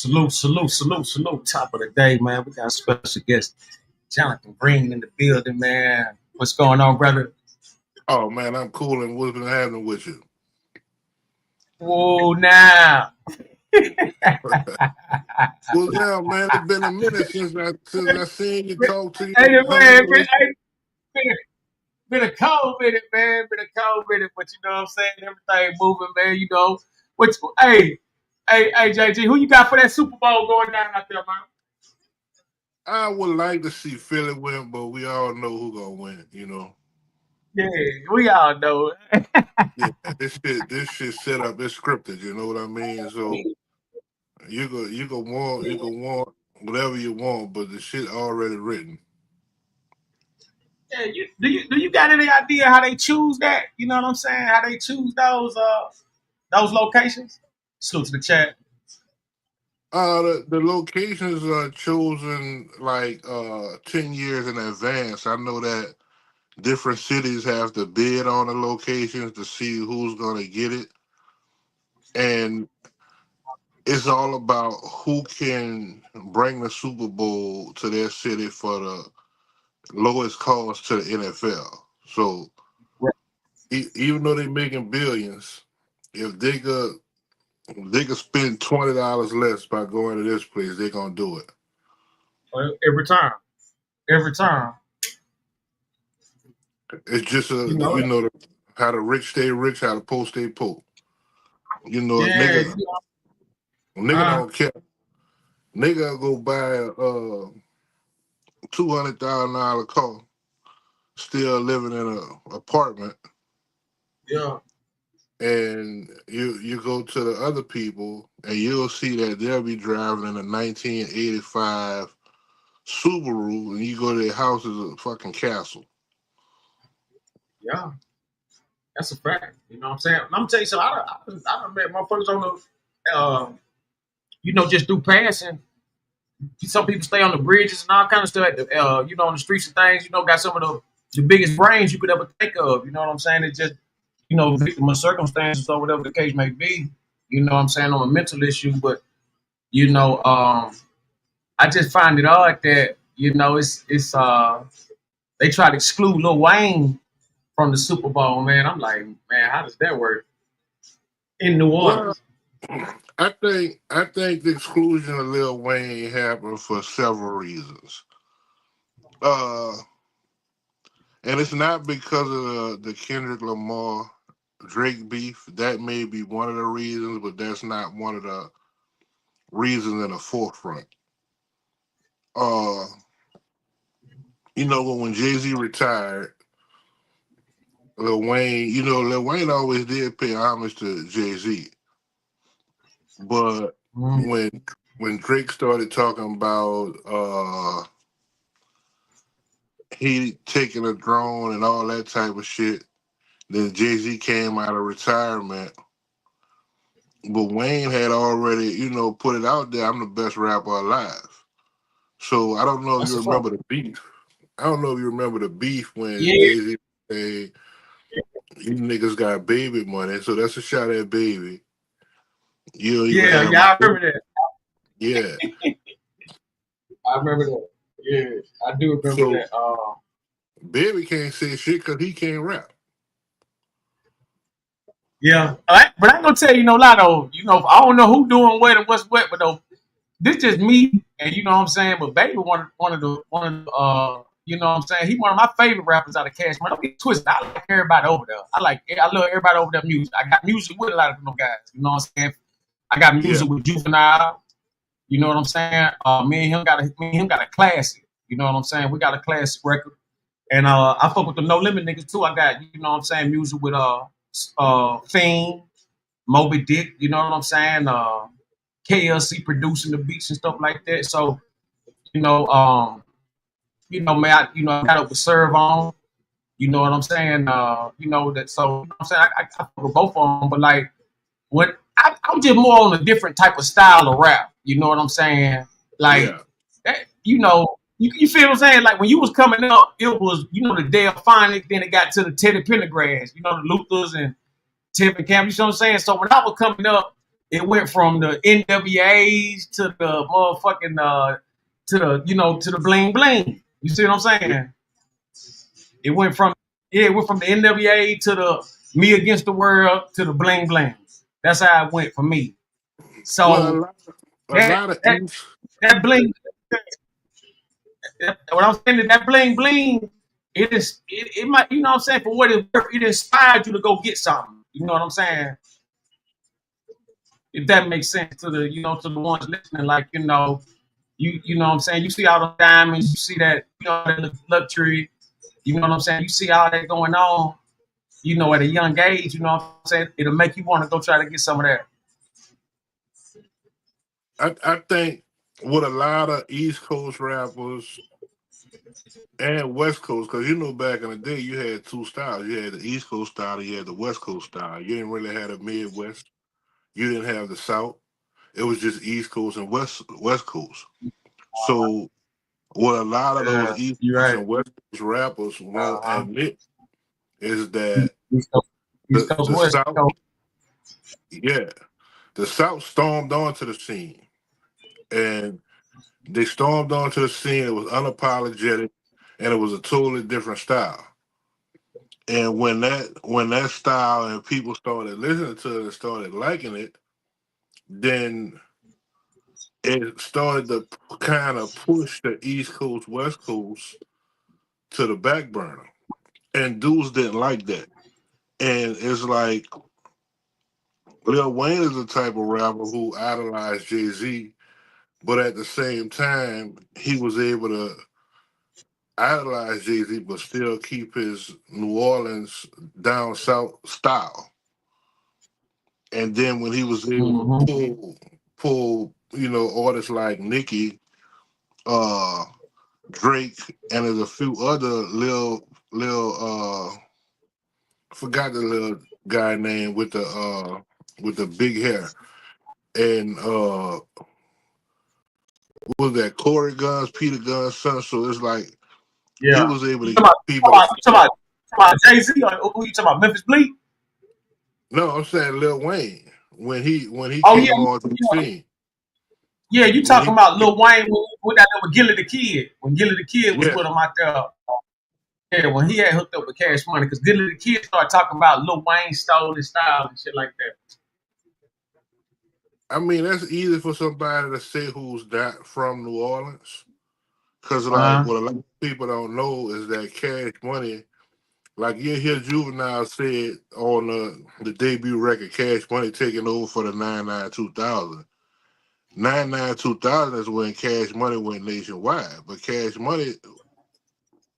Salute. Top of the day, man. We got a special guest, Jonathan Green in the building, man. What's going on, brother? Oh man, I'm cool, and what's been happening with you? Whoa, now. Well, yeah, man, it's been a minute since I seen you, talk to you, Hey, hung man, out with been a cold minute, man. Been a cold minute, but you know what I'm saying? Everything moving, man. You know. Which, hey, JG, who you got for that Super Bowl going down out there, man? I would like to see Philly win, but we all know who gonna win. Yeah, we all know. Yeah, this shit set up, it's scripted. You know what I mean? So you can want whatever you want, but the shit already written. Yeah, do you got any idea how they choose that? You know what I'm saying? How they choose those locations? Salute to the chat. The locations are chosen like 10 years in advance. I know that different cities have to bid on the locations to see who's gonna get it, and it's all about who can bring the Super Bowl to their city for the lowest cost to the NFL. So Right. even though they're making billions, if they could spend $20 less by going to this place, they're gonna do it. Every time. Every time. It's just You know? how the rich stay rich, how the poor stay poor. A Yeah. nigga Uh, don't care. Nigga go buy a $200,000 car, still living in an apartment, yeah. and you go to the other people, and you'll see that they'll be driving in a 1985 Subaru, and you go to their house is a fucking castle. Yeah. That's a fact. You know what I'm saying? I'm gonna tell you something. I done met motherfuckers on the just through passing. Some people stay on the bridges and all kind of stuff at the on the streets and things, got some of the biggest brains you could ever think of. You know what I'm saying? It's just, victim of circumstances or whatever the case may be, you know what I'm saying, on a mental issue. But, I just find it odd that, it's they try to exclude Lil Wayne from the Super Bowl, man. I'm like, man, how does that work in New Well, Orleans? I think the exclusion of Lil Wayne happened for several reasons. Uh, and it's not because of the Kendrick Lamar Drake beef. That may be one of the reasons, but that's not one of the reasons in the forefront. Uh, when Jay Z retired, Lil Wayne always did pay homage to Jay Z, but Mm, when Drake started talking about he taking a drone and all that type of shit, then Jay Z came out of retirement. But Wayne had already, put it out there. I'm the best rapper alive. So I don't know if that's you a fact. remember the beef. I don't know if you remember the beef when Yeah, Jay Z said, "You niggas got baby money," so that's a shot at baby. You don't even have yeah, I remember that. yeah. I remember that. Yeah, I do remember So that. baby can't say shit because he can't rap. Yeah, but I ain't gonna tell you no lie though. I don't know who doing what and what's what, but though this just me, and you know what I'm saying. But Baby you know what I'm saying. He one of my favorite rappers out of Cash Money. Don't get twisted. I like everybody over there. I love everybody over there music. I got music with a lot of them guys. You know what I'm saying. I got Yeah, music with Juvenile. You know what I'm saying. Me and him got a classic. You know what I'm saying. We got a classic record. And I fuck with the No Limit niggas too. I got, you know what I'm saying, music with Fiend, Moby Dick, you know what I'm saying? KLC producing the beats and stuff like that. So, you know, um, man, I got up with Serve on, you know what I'm saying? That so you know what I'm saying I fuck with both of them, but like I'm just more on a different type of style of rap, you know what I'm saying? Like yeah, that, you feel what I'm saying? Like when you was coming up, it was, the Delphonic, then it got to the Teddy Pendergrass, the Luthers and Tevin Campbell, you know what I'm saying? So when I was coming up, It went from the NWAs to the motherfucking to the bling bling. You see what I'm saying? It went from it went from the NWA to the me against the world to the bling bling. That's how it went for me. Well, So a that lot of that East. that bling what I'm saying is that bling bling, it might, you know what I'm saying, for what it's worth, it inspired you to go get something. You know what I'm saying? If that makes sense to the, to the ones listening, like, you know what I'm saying, you see all the diamonds, you see that, that luxury, you know what I'm saying, you see all that going on, at a young age, you know what I'm saying, it'll make you want to go try to get some of that. I think with a lot of East Coast rappers and West Coast, because back in the day you had two styles. You had the East Coast style, and you had the West Coast style. You didn't really have the Midwest. You didn't have the South. It was just East Coast and West Coast. So what a lot of those Yeah, East you're Coast right. and West Coast rappers won't Uh-huh. admit is that East Coast, East Coast, the West South, Coast. yeah, the South stormed onto the scene, and they stormed onto the scene. It was unapologetic, and it was a totally different style. And when that style and people started listening to it and started liking it, then it started to kind of push the East Coast, West Coast to the back burner. And dudes didn't like that. And it's like Lil Wayne is the type of rapper who idolized Jay-Z, but at the same time, he was able to idolize Jay-Z, but still keep his New Orleans down south style. And then when he was able to Mm-hmm. pull, artists like Nicki, uh, Drake, and there's a few other forgot the little guy name with the big hair. And what was that Corey Guns, Peter Guns son? So it's like he Yeah. was able You to talking get about, people to Jay-Z, or who you talking about, Memphis Bleak? no, I'm saying Lil Wayne when he Oh, yeah, came on to the yeah. scene. Yeah, you When talking he about Lil Wayne with that with Gilly the Kid. When Gilly the Kid was yeah. with him out there. Yeah, when he had hooked up with Cash Money, because Gilly the Kid started talking about Lil Wayne stole his style and shit like that. I mean, that's easy for somebody to say who's not from New Orleans. Cause like Uh-huh. what a lot of people don't know is that Cash Money, like you hear Juvenile said on the debut record, Cash Money taking over for the 99 2000. 99 2000 is when Cash Money went nationwide, but Cash Money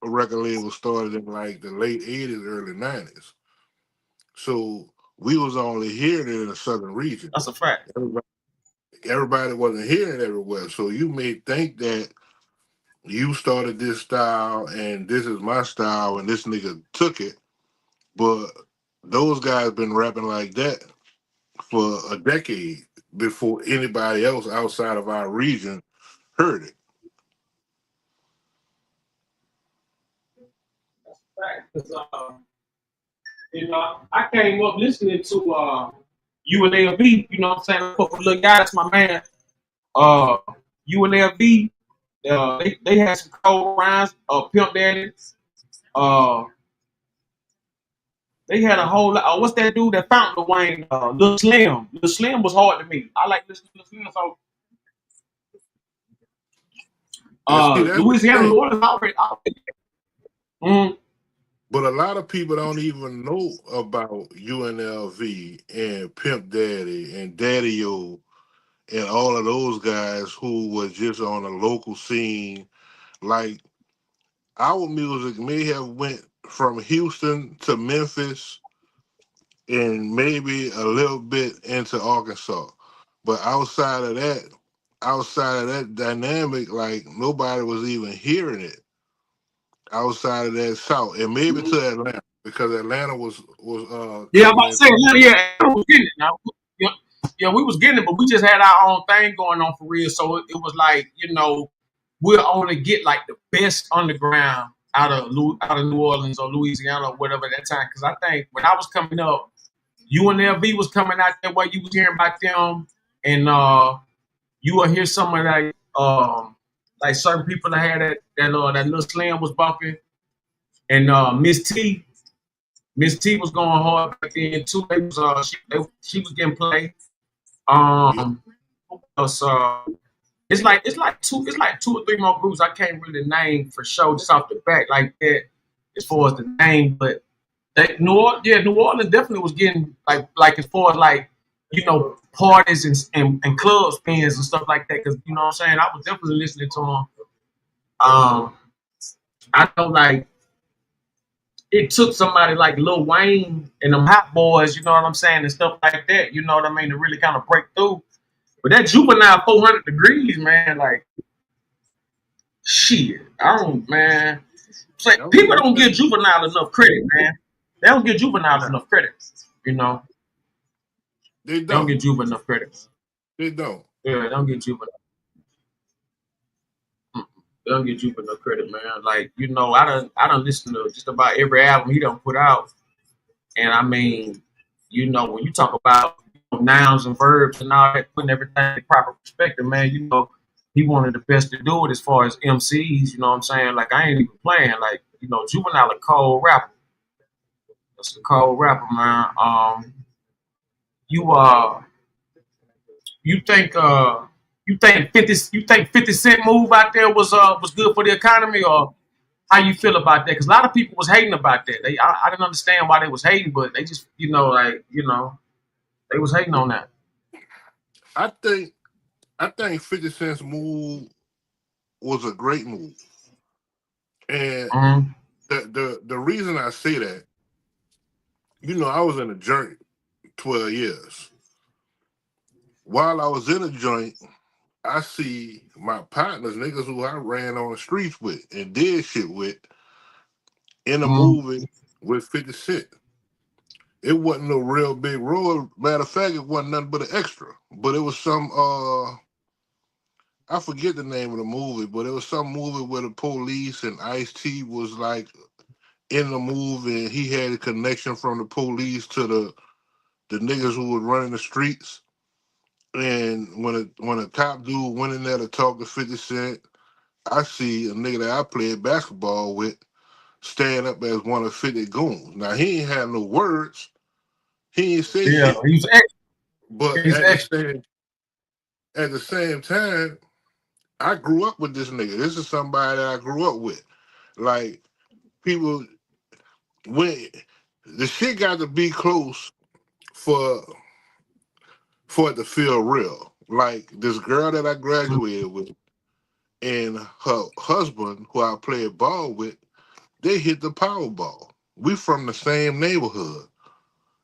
record label started in like the late 80s, early 90s. So we was only hearing it in the southern region. That's a fact. Everybody wasn't hearing it everywhere. So you may think that you started this style and this is my style and this nigga took it, but those guys been rapping like that for a decade before anybody else outside of our region heard it. Fact. 'Cause, I came up listening to UNLV, you know what I'm saying? Look, guy, that's my man. Uh UNLV, they had some cold rhymes, Pimp Daddy. Uh They had a whole lot. What's that dude that found the Wayne? Lil Slim. Lil Slim was hard to me. I like listening to Lil Slim. So And see, that's the Louisiana, New thing. Orleans, already. Mm, But a lot of people don't even know about UNLV and Pimp Daddy and Daddy O and all of those guys who was just on a local scene. Like our music may have went from Houston to Memphis and maybe a little bit into Arkansas. But outside of that dynamic, like nobody was even hearing it outside of that South, and maybe mm. to Atlanta because Atlanta was Yeah, I'm coming about to in. say, yeah, we was getting it. Now, yeah, yeah, we was getting it, but we just had our own thing going on for real. So it was like, we'll only get like the best underground out of New Orleans or Louisiana or whatever at that time. Because I think when I was coming up, UNLV was coming out there where you was hearing about them, and you will hear some of like certain people that had that little slam was bumping, and Miss T was going hard back then too. She was getting played. Yep. Who else, it's like two or three more groups I can't really name for sure just off the back like that as far as the name, but New Orleans definitely was getting like as far as like parties and club spins and stuff like that, because you know what I'm saying, I was definitely listening to them. I know like it took somebody like Lil Wayne and them Hot Boys, you know what I'm saying, and stuff like that, you know what I mean, to really kind of break through. But that Juvenile 400 Degrees, man, like shit, I don't, man. It's like, That was a people good don't give thing. Juvenile enough credit, man. They don't give Juvenile Nah, enough credit. You know, they they don't don't. give Juvenile enough credit. They don't. Yeah, they don't give Juvenile. They don't give Juvenile enough credit, man. Like I done listened to just about every album he done put out, and I mean, when you talk about nouns and verbs and all that, putting everything in proper perspective, man. He one of the best to do it as far as MCs. You know what I'm saying? Like I ain't even playing. Like Juvenile a cold rapper. That's a cold rapper, man. You you think you think 50 Cent move out there was good for the economy, or how you feel about that? Because a lot of people was hating about that. I didn't understand why they was hating, but they just they was hating on that. I think I think 50 Cent's move was a great move. And Mm-hmm. the reason I say that, I was in a joint 12 years. While I was in a joint, I see my partners, niggas who I ran on the streets with and did shit with, in a Mm-hmm. movie with 50 Cent. It wasn't no real big role. Matter of fact, it wasn't nothing but an extra. But it was some I forget the name of the movie, but it was some movie where the police and Ice-T was like in the movie, and he had a connection from the police to the niggas who was running the streets. And when a cop dude went in there to talk to 50 Cent, I see a nigga that I played basketball with stand up as one of 50 goons. Now he ain't had no words, he ain't say Yeah, shit. he was extra. But He's extra. at the same time, I grew up with this nigga. This is somebody that I grew up with. Like people when the shit got to be close for it to feel real. Like this girl that I graduated with and her husband, who I played ball with, they hit the Powerball. We from the same neighborhood.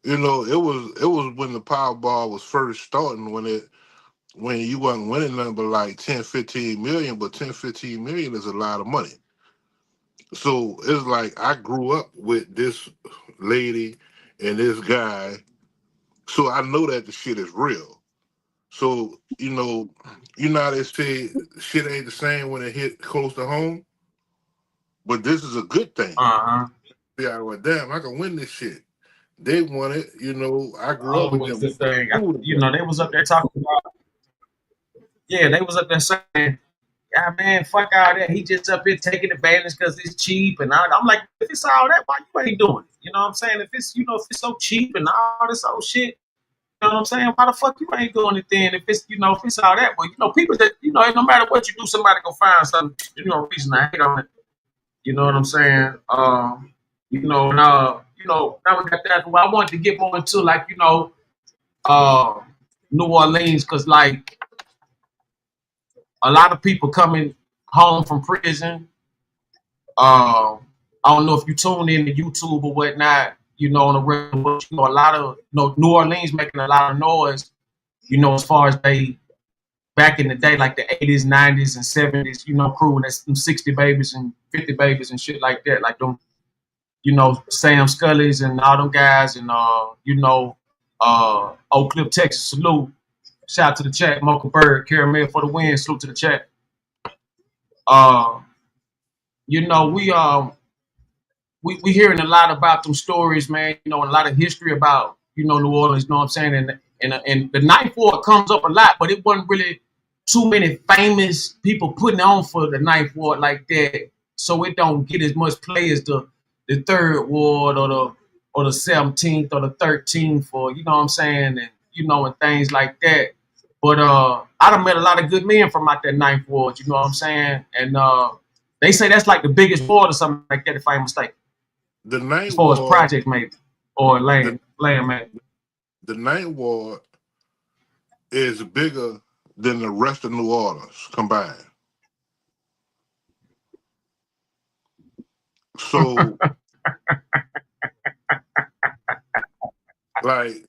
It was when the Powerball was first starting, when you wasn't winning nothing but like 10, 15 million, but 10, 15 million is a lot of money. So it's like I grew up with this lady and this guy, so I know that the shit is real. So, how they say shit ain't the same when it hit close to home, but this is a good thing. Uh-huh. Yeah, well, damn, I can win this shit. They won it, I grew up with Always them. We the went to thing. school together. They was up there talking about, yeah, they was up there saying, "Ah, man, fuck all that. He just up here taking advantage because it's cheap." And I'm like, if it's all that, why you ain't doing it? You know what I'm saying? If it's so cheap and all this old shit, you know what I'm saying? Why the fuck you ain't doing it then? If it's all that, but people that, no matter what you do, somebody gonna find some, reason to hate on it. You know what I'm saying? Now we got that. Well, I wanted to get more into like, uh, New Orleans, because like a lot of people coming home from prison. Uh, I don't know if you tune in to YouTube or whatnot, on the regular, but a lot of New Orleans making a lot of noise, as far as they back in the day, like the 80s, 90s, and 70s, crew that's them 60 babies and 50 babies and shit like that, like them, Sam Scully's and all them guys, and Oak Cliff, Texas, salute. Shout out to the chat, Mocha Bird, Caramel for the win, salute to the chat. Uh, you know, we hearing a lot about them stories, man. A lot of history about New Orleans, you know what I'm saying? And the Ninth Ward comes up a lot, but it wasn't really too many famous people putting on for the Ninth Ward like that. So it don't get as much play as the Third Ward or the 17th or the 13th, or you know what I'm saying, and and things like that. But I done met a lot of good men from out that Ninth Ward, you know what I'm saying? And they say that's like the biggest ward or something like that, if I'm mistaken. The As Ninth far as Ward, project maybe or the, land maybe. the Ninth Ward is bigger than the rest of New Orleans combined. So, like,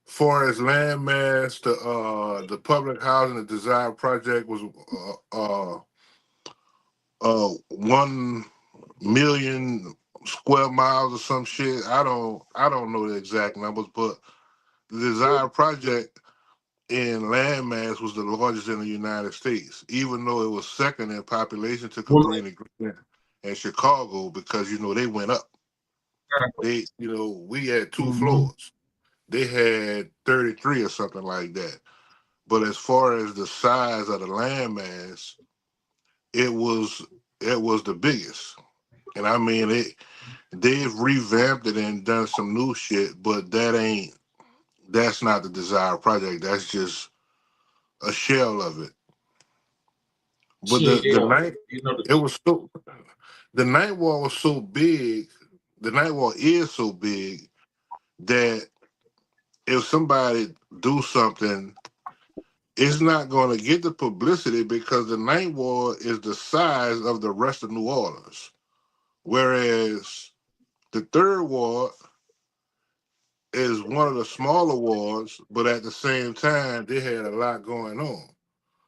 far as land mass, the public housing, the Desire Project was 1 million square miles or some shit. I don't know the exact numbers, but the Desire Project in landmass was the largest in the United States, even though it was second in population to Well, Cabrini Green and Chicago, because they went up. We had 2 mm-hmm. floors. They had 33 or something like that. But as far as the size of the landmass, it was the biggest. And I mean they've revamped it and done some new shit, but that's not the Desire Project. That's just a shell of it. But Shit, the yeah. night it was so the night wall was so big. The night wall is so big that if somebody do something, it's not going to get the publicity because the night wall is the size of the rest of New Orleans, whereas the third ward is one of the smaller wards, but at the same time they had a lot going on.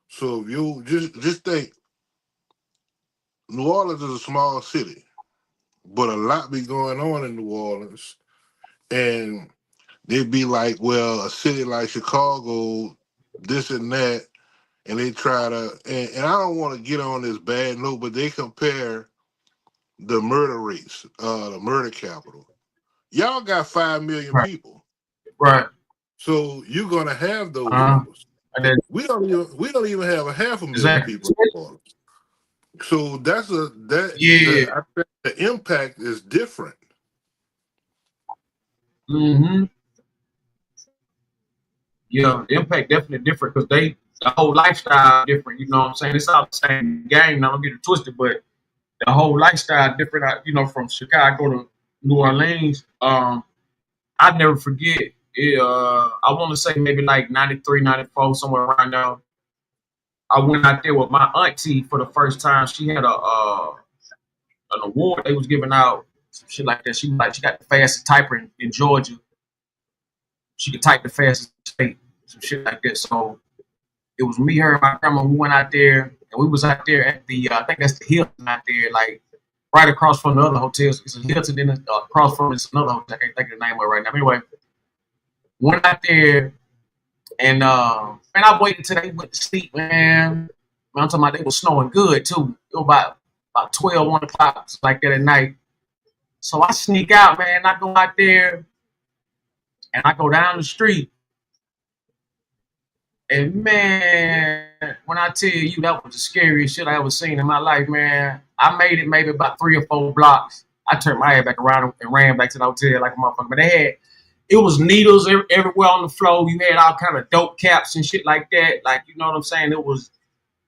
So if you just think, New Orleans is a small city, but a lot be going on in New Orleans, and they'd be like, well, a city like Chicago, this and that, and they try to, and I don't want to get on this bad note, but they compare the murder rates, the murder capital. Y'all got 5 million Right, people, right. so you're gonna have those Uh-huh. numbers. And then, We don't even have a 500,000 exactly. people in New Orleans. So Yeah. I think the impact is different. Mm-hmm. Yeah, the impact definitely different because the whole lifestyle different. You know what I'm saying? It's all the same game. Now don't get it twisted, but the whole lifestyle different. From Chicago to New Orleans. I never forget. I want to say maybe like 93, 94, somewhere around there. I went out there with my auntie for the first time. She had an award they was giving out, some shit like that. She got the fastest typer in Georgia. She could type the fastest state, some shit like that. So it was me, her, and my grandma. We went out there, and we was out there at the I think that's the Hilton out there, like right across from the other hotels. It's a Hilton, then across from it's another hotel. I can't think of the name of it right now. Anyway, went out there, and man, I waited till they went to sleep, man. I'm talking about they was snowing good too. It was about 12, 1 o'clock, like that at night. So I sneak out, man. I go out there and I go down the street. And man, when I tell you that was the scariest shit I ever seen in my life, man. I made it maybe about 3 or 4 blocks. I turned my head back around and ran back to the hotel like a motherfucker. But it was needles everywhere on the floor. You had all kind of dope caps and shit like that. Like, you know what I'm saying? It was,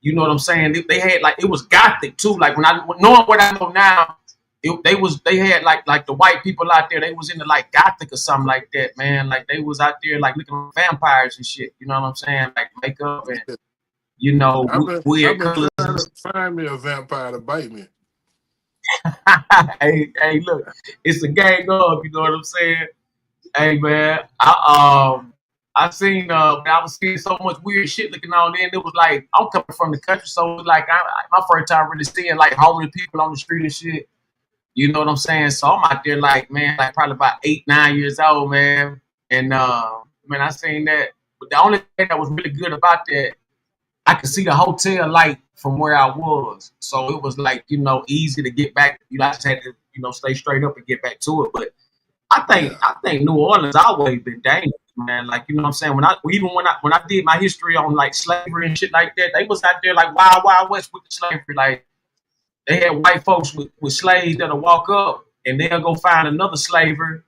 you know what I'm saying? They had like, it was gothic too. Like knowing what I know now, they had like the white people out there. They was into like gothic or something like that, man. Like they was out there like looking like vampires and shit. You know what I'm saying? Like makeup and I've weird been colors. trying to find me a vampire to bite me. Hey, look, it's a gang up. You know what I'm saying? Hey, man, I seen I was seeing so much weird shit looking on there. And it was like I'm coming from the country, so it was like my first time really seeing like homeless people on the street and shit. You know what I'm saying? So I'm out there like, man, like probably about 8, 9 years old, man. And man, I seen that. But the only thing that was really good about that, I could see the hotel light from where I was. So it was like, easy to get back. I just had to, stay straight up and get back to it. But Yeah. I think New Orleans always been dangerous, man. Like, you know what I'm saying? When I did my history on like slavery and shit like that, they was out there like wild west with the slavery. Like they had white folks with slaves that'll walk up and they'll go find another slaver.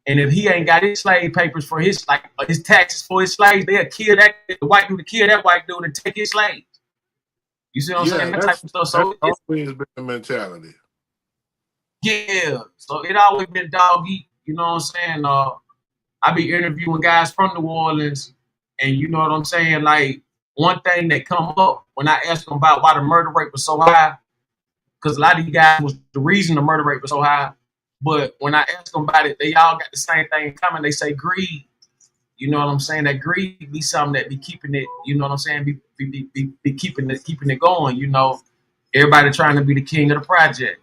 And if he ain't got his slave papers for his like his taxes for his slaves, they'll kill that the white dude to kill that white dude and take his slaves. You see what I'm Yeah, saying? That type of stuff. that's So it's always been the mentality. yeah. So it always been dog eat. You know what I'm saying? I be interviewing guys from New Orleans, and you know what I'm saying. Like one thing that come up when I ask them about why the murder rate was so high, because a lot of these guys was the reason the murder rate was so high. But when I ask them about it, they all got the same thing in common. They say greed. You know what I'm saying? That greed be something that be keeping it. You know what I'm saying? Be keeping it going. You know, everybody trying to be the king of the project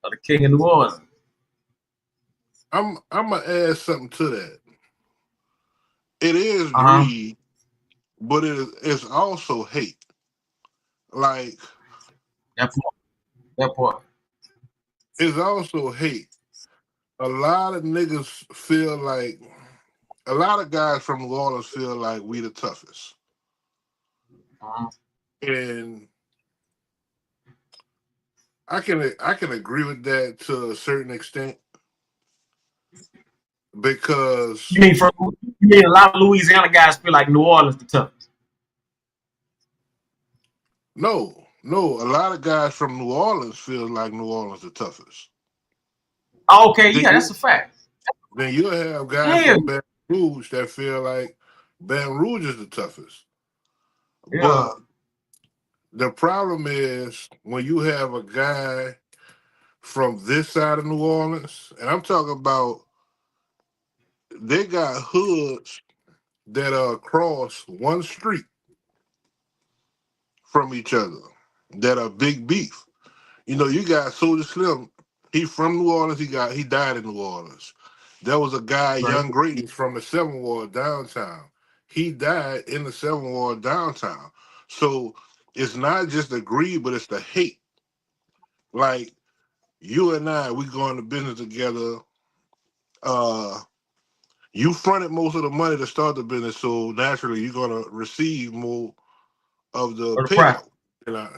or the king of New Orleans. I'm gonna add something to that. It is Uh huh. greed, but it's also hate. Like That part. That part. it's also hate. A lot of niggas feel like a lot of guys from New Orleans feel like we the toughest. Uh-huh. And I can agree with that to a certain extent because You mean a lot of Louisiana guys feel like New Orleans the toughest? no, a lot of guys from New Orleans feel like New Orleans the toughest. Oh, okay, Then yeah, that's a you fact. then you'll have guys Yeah, from Baton Rouge that feel like Baton Rouge is the toughest. yeah, But the problem is when you have a guy from this side of New Orleans, and I'm talking about they got hoods that are across one street from each other that are big beef. You know, you got Soldier Slim. He from New Orleans. He died in New Orleans. There was a guy, right. Young Grady, from the Seventh Ward downtown. He died in the Seventh Ward downtown. So it's not just the greed, but it's the hate. Like you and I, we go into business together. Uh, you fronted most of the money to start the business, so naturally you're gonna receive more of the Or the profit, payout. You know?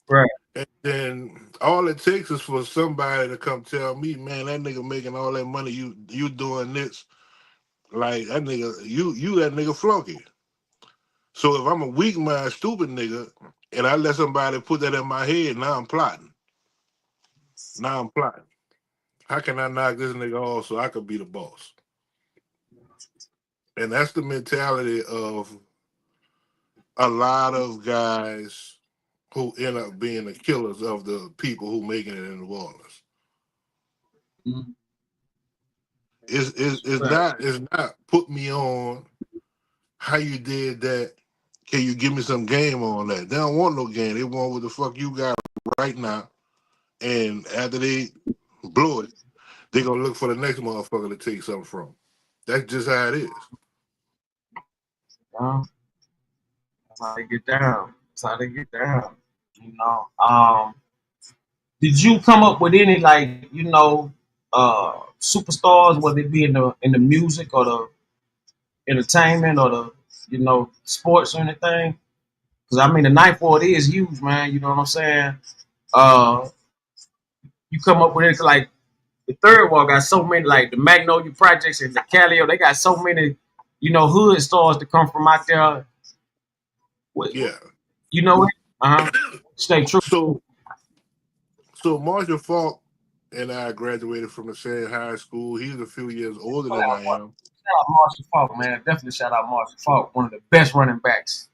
right? And then all it takes is for somebody to come tell me, man, that nigga making all that money, you doing this. Like that nigga, you that nigga flunky. So if I'm a weak mind, stupid nigga, and I let somebody put that in my head, now I'm plotting. Now I'm plotting. How can I knock this nigga off so I could be the boss? And that's the mentality of a lot of guys who end up being the killers of the people who making it in New Orleans. Mm-hmm. It's not put me on how you did that. Can you give me some game on that? They don't want no game. They want what the fuck you got right now. And after they blow it, they gonna look for the next motherfucker to take something from. That's just how it is. Yeah, that's how they get down. That's how they get down. You know. Did you come up with any like superstars, whether it be in the music or the entertainment or the sports or anything? Because I mean the ninth ward is huge, man. You know what I'm saying? Uh, you come up with it like the third wall got so many like the Magnolia Projects and the Calio. They got so many hood stars to come from out there. Yeah. You know it. Stay true. So Marshall Falk and I graduated from the same high school. He's a few years older than I am. Shout out Marshall Falk, man. Definitely shout out Marshall Falk, one of the best running backs.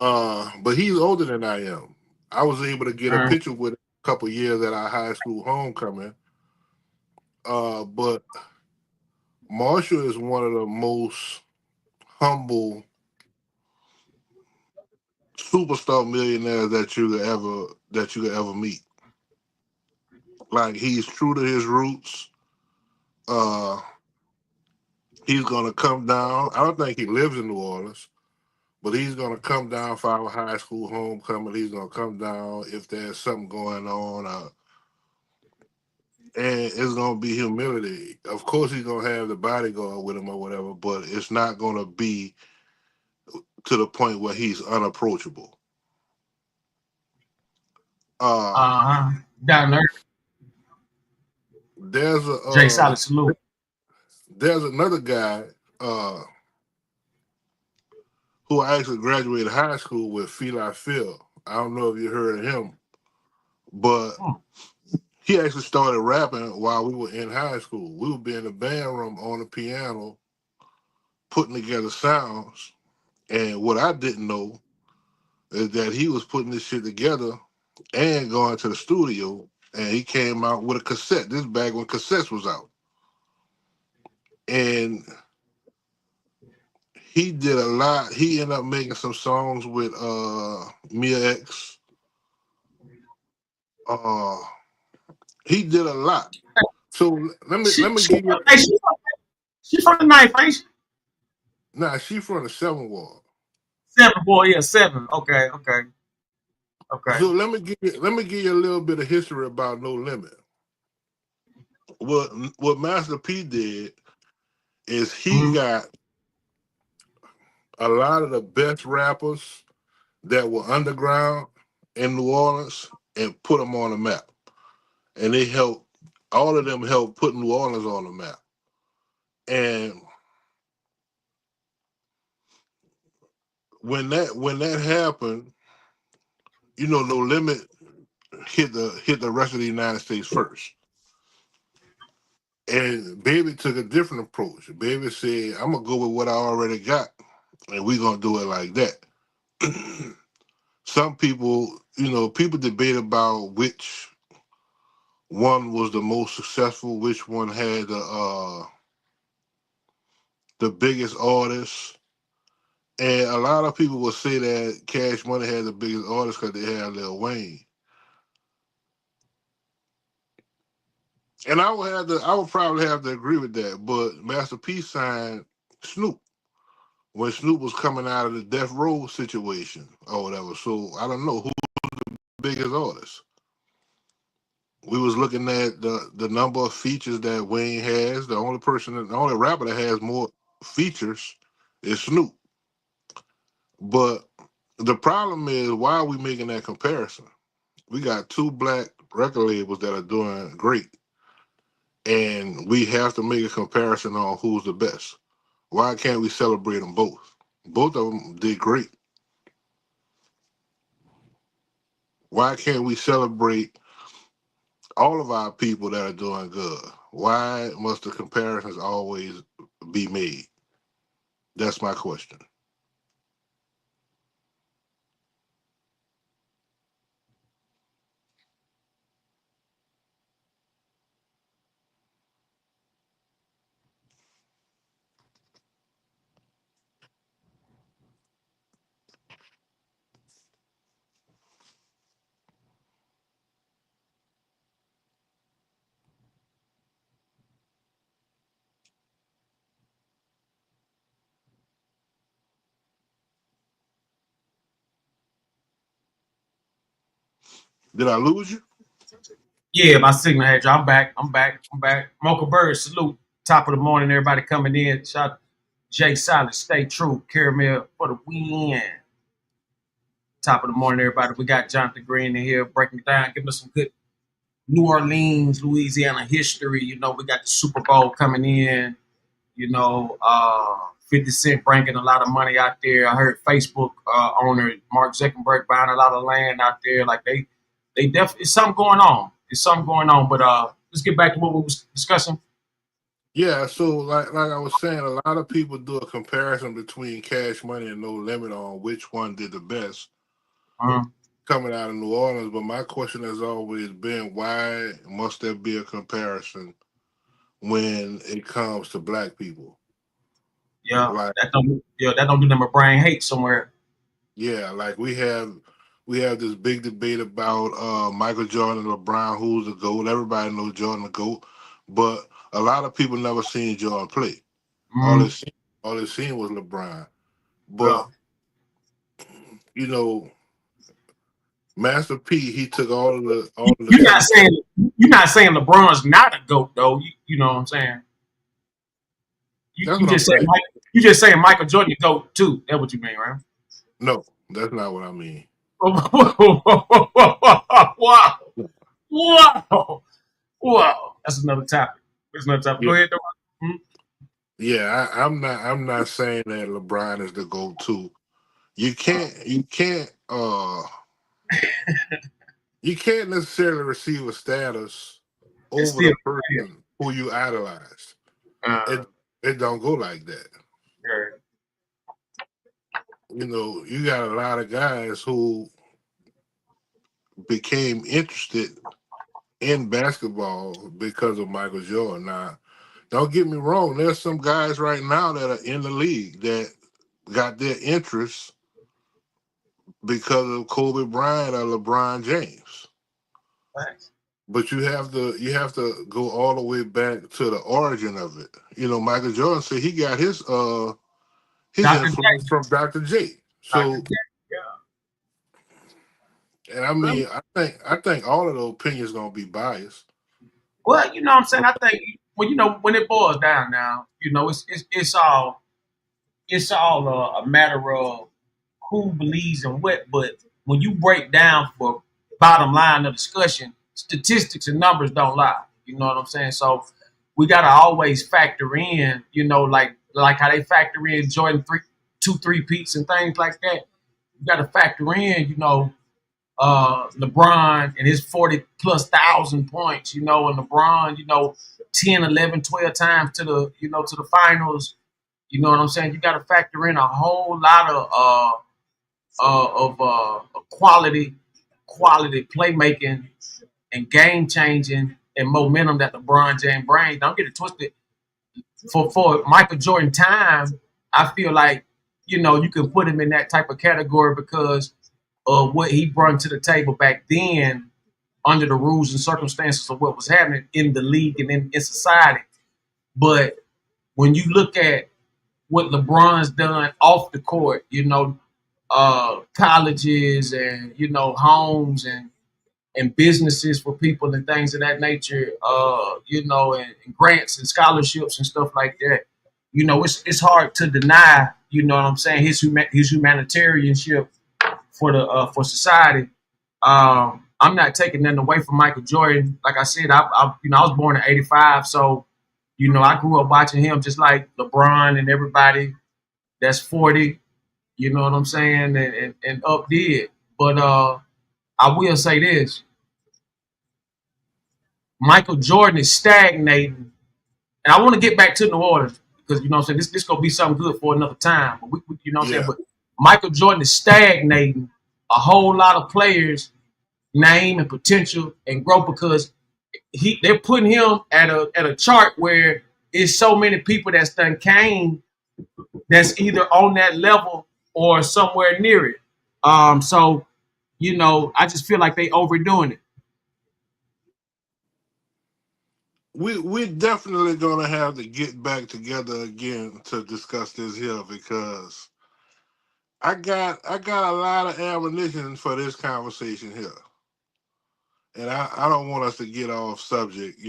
But he's older than I am. I was able to get a Mm, picture with him a couple years at our high school homecoming. But Marshall is one of the most humble superstar millionaires that you could ever meet. Like he's true to his roots. Uh, he's gonna come down. I don't think he lives in New Orleans, but he's gonna come down for our high school homecoming. He's gonna come down if there's something going on. and it's gonna be humility. Of course, he's gonna have the bodyguard with him or whatever, but it's not gonna be to the point where he's unapproachable. Uh, Down there, there's a Jay Solid salute. there's another guy uh, who actually graduated high school with Feli Phil. I don't know if you heard of him, but Hmm. he actually started rapping while we were in high school. We would be in the band room on the piano, putting together sounds. And what I didn't know is that he was putting this shit together and going to the studio. And he came out with a cassette. This back when cassettes was out, and he did a lot. He ended up making some songs with Mia X. Uh, he did a lot. So let She, me she, give you. hey, she from the ninth, ain't she? Nah, she from the Seven Ward. Seven, boy, yeah, seven. Okay, okay, okay. So let me give you a little bit of history about No Limit. What Master P did is he Mm-hmm. got a lot of the best rappers that were underground in New Orleans and put them on the map. And they helped, all of them helped put New Orleans on the map. And when that happened, you know, No Limit hit the rest of the United States first. And Baby took a different approach. Baby said, I'm gonna go with what I already got, and we're gonna do it like that. Some people, you know, people debate about which one was the most successful, which one had the biggest artist. And a lot of people will say that Cash Money had the biggest artist because they had Lil Wayne. And I would probably have to agree with that. But Master P signed Snoop when Snoop was coming out of the Death Row situation or whatever. So I don't know who the biggest artist. We was looking at the number of features that Wayne has. The only rapper that has more features is Snoop. But the problem is, why are we making that comparison? We got two black record labels that are doing great, and we have to make a comparison on who's the best. Why can't we celebrate them both? Both of them did great. Why can't we celebrate all of our people that are doing good? Why must the comparisons always be made? That's my question. Did I lose you? Yeah, my signal had you. I'm back. I'm back. I'm back. Mocha Bird, salute. Top of the morning, everybody coming in. Shout Jay Silent, stay true. Caramel for the win. Top of the morning, everybody. We got Jonathan Green in here breaking it down, giving us some good New Orleans, Louisiana history. You know, we got the Super Bowl coming in. You know, 50 Cent bringing a lot of money out there. I heard Facebook owner Mark Zuckerberg buying a lot of land out there. Like they definitely, it's something going on. It's something going on. But let's get back to what we was discussing. Yeah, so like I was saying, a lot of people do a comparison between Cash Money and No Limit on which one did the best Uh, coming out of New Orleans. But my question has always been, why must there be a comparison when it comes to black people? yeah, Like, that don't do them a brain hate somewhere. yeah, like we have this big debate about Michael Jordan and LeBron, who's the GOAT. Everybody knows Jordan the GOAT, but a lot of people never seen Jordan play. All they Mm, seen, all they seen was LeBron. yeah. But you know, Master P, he took all of the You're not time. saying you're not saying LeBron's not a GOAT though. You know what I'm saying? That's You what I'm just saying saying. you just saying Michael Jordan the GOAT too. That's what you mean, right? No, that's not what I mean. Wow. Wow. Wow. That's another topic. That's another topic. Yeah, Go ahead, though. Hmm? yeah. I'm not saying that LeBron is the go-to. You can't necessarily receive a status It's over still the person who you idolize. uh, It don't go like that. yeah. You got a lot of guys who became interested in basketball because of Michael Jordan. Now, don't get me wrong, there's some guys right now that are in the league that got their interest because of Kobe Bryant or LeBron James. Thanks. But you have to go all the way back to the origin of it. Michael Jordan said he got his Dr. influence J. from Dr. J. Dr. So, J. Yeah. and I mean, I think all of the opinions gonna be biased. Well, you know what I'm saying? I think when it boils down now, it's all a matter of who believes in what. But when you break down for bottom line of discussion, statistics and numbers don't lie. You know what I'm saying? So we gotta always factor in, like how they factor in Jordan 2 3 peats and things like that. You gotta factor in, LeBron and his 40 plus thousand points, and LeBron, 10, 11, 12 times to the finals. You know what I'm saying? You got to factor in a whole lot of quality playmaking and game changing and momentum that LeBron James brings. Don't get it twisted. For Michael Jordan time, I feel like you can put him in that type of category because of what he brought to the table back then under the rules and circumstances of what was happening in the league and in society. But when you look at what LeBron's done off the court, colleges and homes and businesses for people and things of that nature, and grants and scholarships and stuff like that. It's hard to deny, you know what I'm saying, his humanitarianship for society. I'm not taking nothing away from Michael Jordan. Like I said, I was born in '85, so I grew up watching him just like LeBron and everybody that's 40. You know what I'm saying, and up did. But I will say this: Michael Jordan is stagnating, and I want to get back to New Orleans because what I'm saying this gonna be something good for another time. But you know what I'm saying. Yeah. But Michael Jordan is stagnating a whole lot of players' name and potential and growth because they're putting him at a chart where it's so many people that's done came that's either on that level or somewhere near it. So I just feel like they overdoing it. We're definitely gonna have to get back together again to discuss this here because I got a lot of ammunition for this conversation here, and I don't want us to get off subject.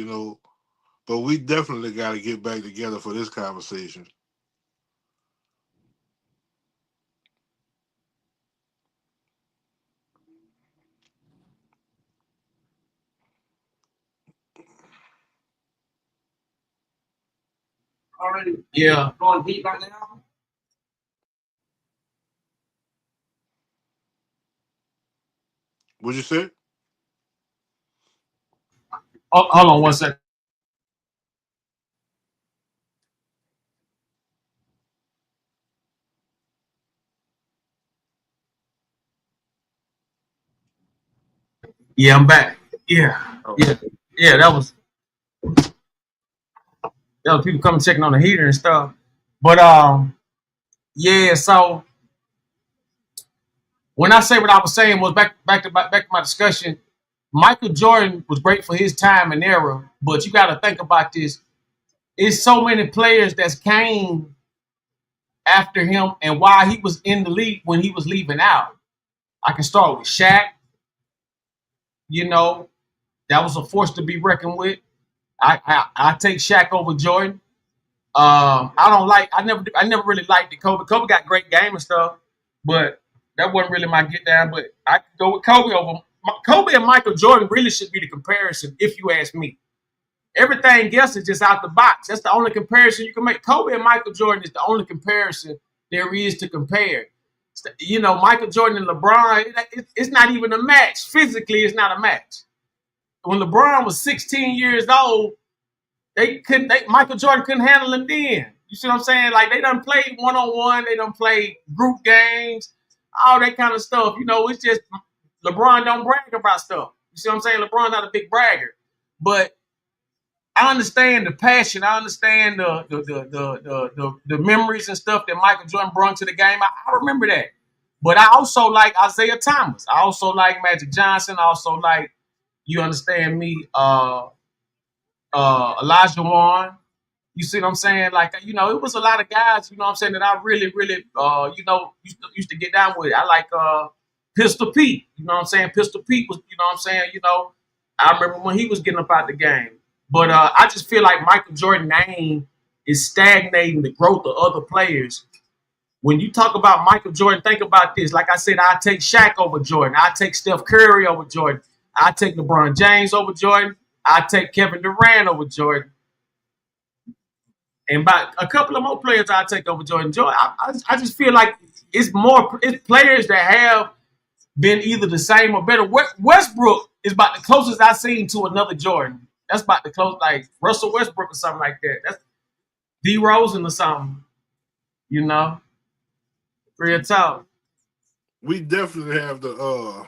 But we definitely got to get back together for this conversation. Already, yeah. Going deep right now. Would you say? Oh, hold on one second. Yeah, I'm back. Yeah, Oh, yeah, yeah. That was people coming checking on the heater and stuff. But yeah. So when I say what I was saying was back to my discussion. Michael Jordan was great for his time and era, but you got to think about this. It's so many players that came after him and while he was in the league when he was leaving out. I can start with Shaq. You know, that was a force to be reckoned with. I take Shaq over Jordan. I never really liked it. Kobe. Kobe got great game and stuff, but that wasn't really my get down. But I could go with Kobe over Kobe and Michael Jordan. Really should be the comparison, if you ask me. Everything else is just out the box. That's the only comparison you can make. Kobe and Michael Jordan is the only comparison there is to compare. You know, Michael Jordan and LeBron, it's not even a match. Physically, it's not a match. When LeBron was 16 years old, Michael Jordan couldn't handle him then. You see what I'm saying? Like they done played one-on-one, they done played group games, all that kind of stuff. You know, it's just LeBron don't brag about stuff. You see what I'm saying? LeBron's not a big bragger. But I understand the passion. I understand the memories and stuff that Michael Jordan brought to the game. I remember that. But I also like Isaiah Thomas. I also like Magic Johnson. I also like, you understand me, Elijah Warren. You see what I'm saying? Like, you know, it was a lot of guys, you know what I'm saying, that I really, really, you know, used to get down with. I like Pistol Pete. You know what I'm saying? Pistol Pete was, you know what I'm saying, you know, I remember when he was getting up out the game. But I just feel like Michael Jordan's name is stagnating the growth of other players. When you talk about Michael Jordan, think about this. Like I said, I take Shaq over Jordan. I take Steph Curry over Jordan. I take LeBron James over Jordan. I take Kevin Durant over Jordan. And by a couple of more players I take over Jordan. I just feel like it's players that have been either the same or better. Westbrook is about the closest I've seen to another Jordan. That's about the close, like Russell Westbrook or something like that. That's D Rosen or something, you know. Real talk. We definitely have to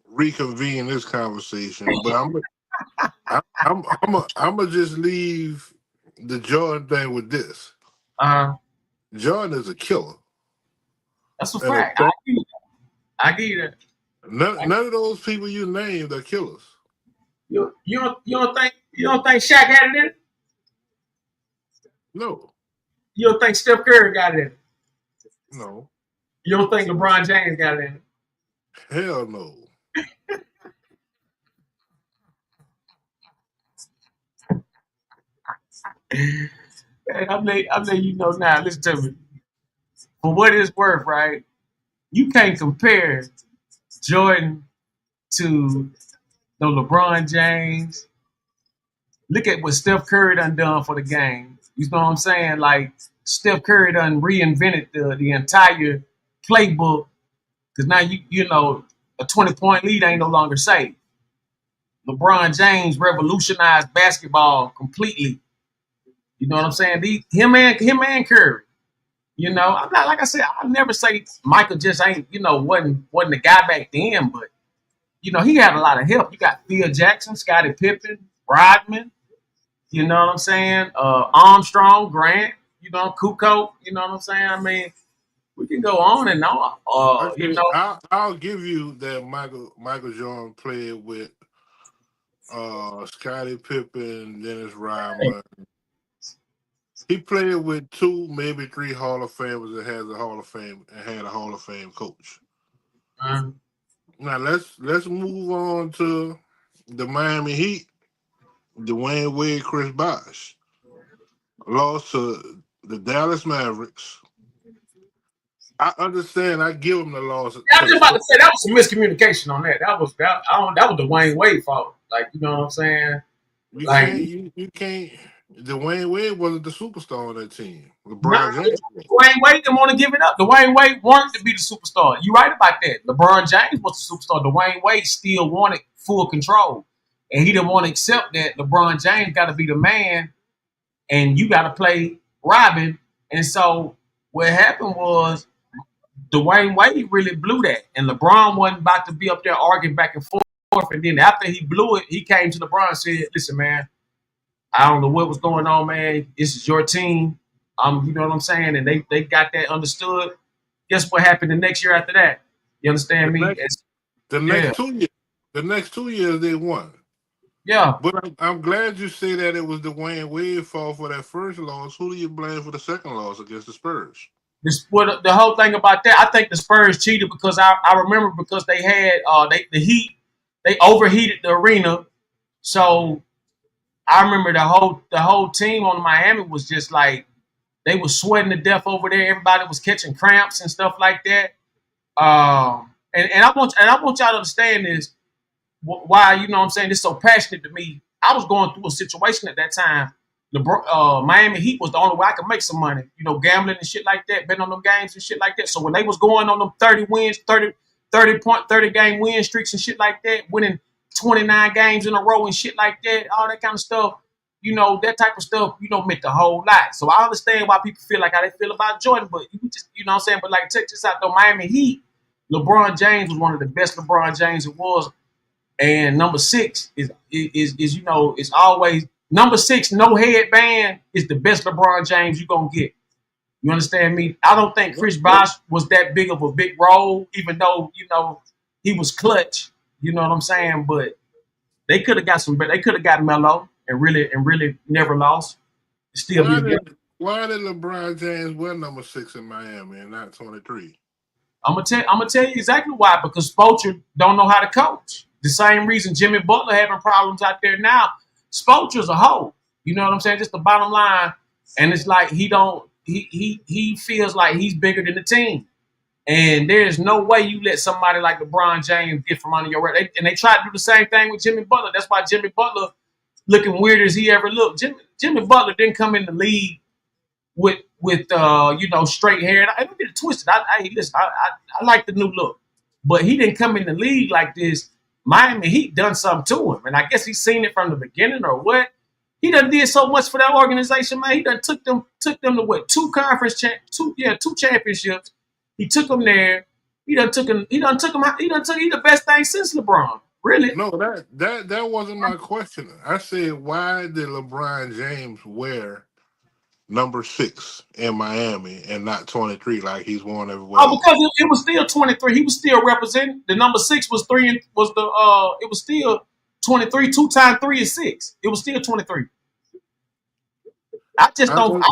reconvene this conversation, but I'm gonna just leave the Jordan thing with this. Jordan is a killer. That's a fact. I give you that. None of those people you named are killers. You don't think Shaq had it in it? No. You don't think Steph Curry got it in it? No. You don't think LeBron James got it in it? Hell no. Man, I'm letting you know now. Listen to me. For what it's worth, right? You can't compare Jordan to LeBron James. Look at what Steph Curry done for the game. You know what I'm saying? Like Steph Curry done reinvented the entire playbook because now you know a 20-point lead ain't no longer safe. LeBron James revolutionized basketball completely. You know what I'm saying? Him and Curry. You know, I'm not like I said. I never say Michael just ain't wasn't the guy back then, but you know he had a lot of help. You got Phil Jackson, Scottie Pippen, Rodman. You know what I'm saying? Armstrong, Grant. You know, Kukoc. You know what I'm saying? I mean, we can go on and on. Okay, you know, I'll give you that Michael Jordan played with Scottie Pippen, Dennis Rodman. He played with 2, maybe 3 Hall of Famers that has a Hall of Fame and had a Hall of Fame coach. Now let's move on to the Miami Heat. Dwayne Wade, Chris Bosh lost to the Dallas Mavericks. I understand. I give him the loss. I was just about to say that was some miscommunication on that. That was Dwayne Wade fault. Like, you know what I'm saying? You can't. Dwayne Wade wasn't the superstar on that team. LeBron James. Dwayne Wade didn't want to give it up. Dwayne Wade wanted to be the superstar. You right about that. LeBron James was the superstar. Dwayne Wade still wanted full control. And he didn't want to accept that LeBron James got to be the man and you got to play Robin. And so what happened was Dwayne Wade really blew that. And LeBron wasn't about to be up there arguing back and forth. And then after he blew it, he came to LeBron and said, listen, man, I don't know what was going on, man. This is your team. You know what I'm saying? And they got that understood. Guess what happened the next year after that? You understand me? The next 2 years they won. Yeah. But I'm glad you say that it was Dwayne Wade fault for that first loss. Who do you blame for the second loss against the Spurs? The whole thing about that, I think the Spurs cheated because I remember because they had the Heat They overheated the arena. So I remember the whole team on Miami was just like they was sweating to death over there. Everybody was catching cramps and stuff like that. And I want y'all to understand this. Why, you know what I'm saying, it's so passionate to me. I was going through a situation at that time. Miami Heat was the only way I could make some money, gambling and shit like that, betting on them games and shit like that. So when they was going on them 30 wins, 30 game win streaks and shit like that, winning 29 games in a row and shit like that, all that kind of stuff, that type of stuff, meant the whole lot. So I understand why people feel like how they feel about Jordan, but you just, you know what I'm saying? But like, check this out though, Miami Heat, LeBron James was one of the best LeBron James it was. And number 6 is it's always number 6, no headband is the best LeBron James you're gonna get. You understand me? I don't think Chris Bosh was that big of a big role, even though, he was clutch. You know what I'm saying? But they could have got they could have got Melo and really never lost. Still be Why the best. did LeBron James wear number 6 in Miami and not 23? I'm gonna tell you exactly why, because Spoelstra don't know how to coach. The same reason Jimmy Butler having problems out there now. Spoelstra's a hoe. You know what I'm saying? Just the bottom line. And it's like he feels like he's bigger than the team. And there's no way you let somebody like LeBron James get from under your red. And they try to do the same thing with Jimmy Butler. That's why Jimmy Butler looking weird as he ever looked. Jimmy Butler didn't come in the league with straight hair. And I don't get it twisted. Listen, I like the new look, but he didn't come in the league like this. Miami Heat done something to him, and I guess he's seen it from the beginning or what. He done did so much for that organization, man. He done took them to what, two championships. He took them there. He took the best thing since LeBron. Really? No, that wasn't my question. I said, why did LeBron James wear number 6 in Miami and not 23 like he's worn everywhere Oh, else? because it was still 23. He was still representing. The number 6 was 3 and was the it was still 23. 2 times 3 is 6. It was still 23. I just I don't. don't,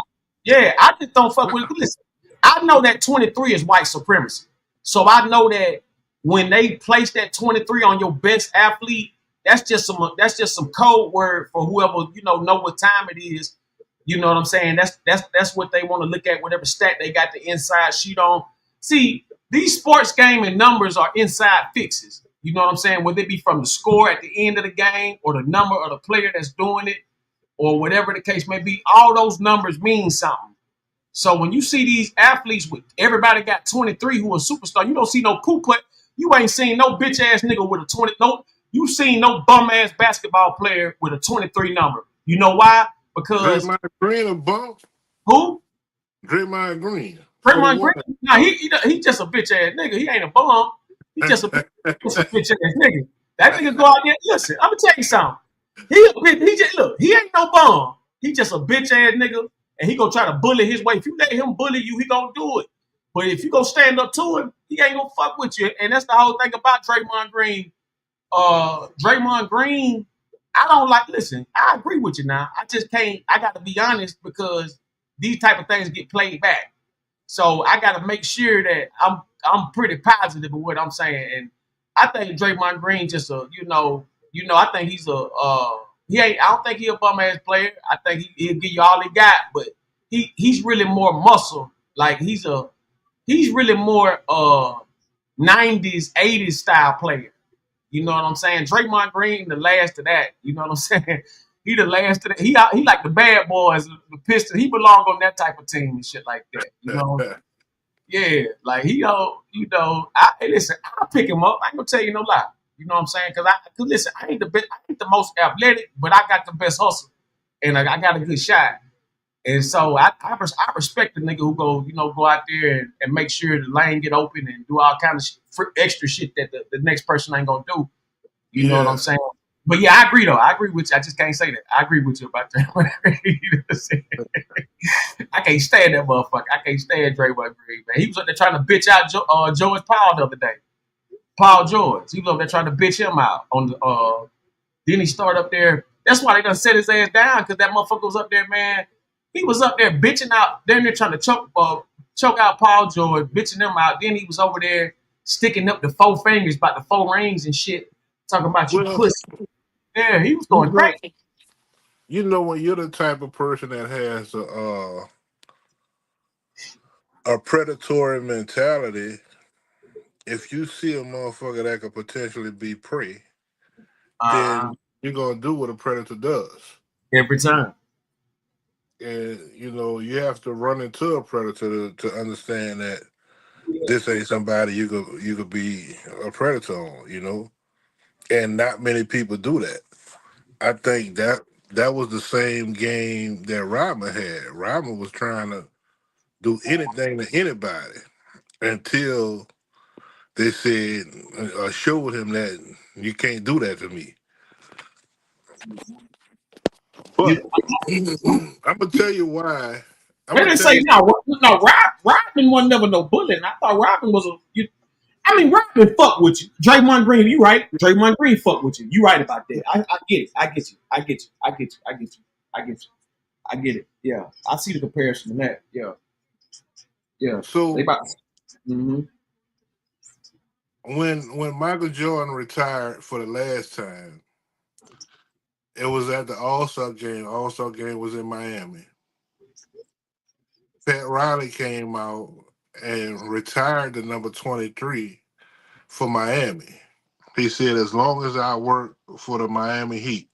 I just don't fuck with. Listen, I know that 23 is white supremacy. So I know that when they place that 23 on your best athlete, that's just some code word for whoever know what time it is. You know what I'm saying? That's what they want to look at. Whatever stat they got the inside sheet on. See, these sports game and numbers are inside fixes. You know what I'm saying? Whether it be from the score at the end of the game or the number of the player that's doing it, or whatever the case may be, all those numbers mean something. So when you see these athletes with everybody got 23 who are superstar, you don't see no poop put. You ain't seen no bitch ass nigga with a 20. No, you seen no bum ass basketball player with a 23 number. You know why? Because Draymond Green a bump. who? Draymond Green. Draymond Green? Nah, he just a bitch ass nigga. He ain't a bum. He just a bitch ass nigga. That nigga go out there. Listen, I'm gonna tell you something. He ain't no bum. He just a bitch ass nigga, and he gonna try to bully his way. If you let him bully you, he gonna do it. But if you go stand up to him, he ain't gonna fuck with you. And that's the whole thing about Draymond Green. Draymond Green, I don't like. Listen, I agree with you now. I just can't. I got to be honest because these type of things get played back. So I got to make sure that I'm pretty positive in what I'm saying. And I think Draymond Green just I think he's he ain't. I don't think he a bum ass player. I think he'll give you all he got, but he's really more muscle. Like he's really more 90s 80s style player. You know what I'm saying? Draymond Green, the last of that. You know what I'm saying? He the last of that. He like the bad boys, the Pistons. He belong on that type of team and shit like that. You know? Yeah, like listen, I'll pick him up. I ain't gonna tell you no lie. You know what I'm saying? Cause listen, I ain't the most athletic, but I got the best hustle. And I got a good shot. And so I respect the nigga who go out there and make sure the lane get open and do all kind of extra shit that the next person ain't gonna do. You know what I'm saying? But yeah, I agree though. I agree with you. I just can't say that. I agree with you about that. I can't stand that motherfucker. I can't stand Draymond Green, man. He was up there trying to bitch out George Powell the other day. Paul George. He was up there trying to bitch him out on the then he started up there. That's why they done set his ass down, because that motherfucker was up there, man. He was up there bitching out. Then they're trying to choke out Paul George, bitching him out. Then he was over there sticking up the 4 fingers about the 4 rings and shit. Talking about you Well, pussy. Yeah, he was you going know, crazy. when you're the type of person that has a predatory mentality, if you see a motherfucker that could potentially be prey, Uh-huh. then you're gonna do what a predator does. Every time. And you have to run into a predator to understand that this ain't somebody you could be a predator on, and not many people do that. I think that was the same game that Rodman had. Rodman was trying to do anything to anybody until they said showed him that you can't do that to me. You, But I'm gonna tell you why. I'm they gonna didn't tell say you. no. Rodman wasn't never no bullying. I thought Rodman was a. I mean, Rodman fuck with you. Draymond Green, you right. Draymond Green fuck with you. You right about that. I get it. I get you. I get you. I get you. I get you. I get you. I get it. Yeah, I see the comparison in that. Yeah, yeah. They So about. Mm-hmm. when Michael Jordan retired for the last time, it was at the All Star game. All Star game was in Miami. Pat Riley came out and retired the number 23 for Miami. He said, as long as I work for the Miami Heat,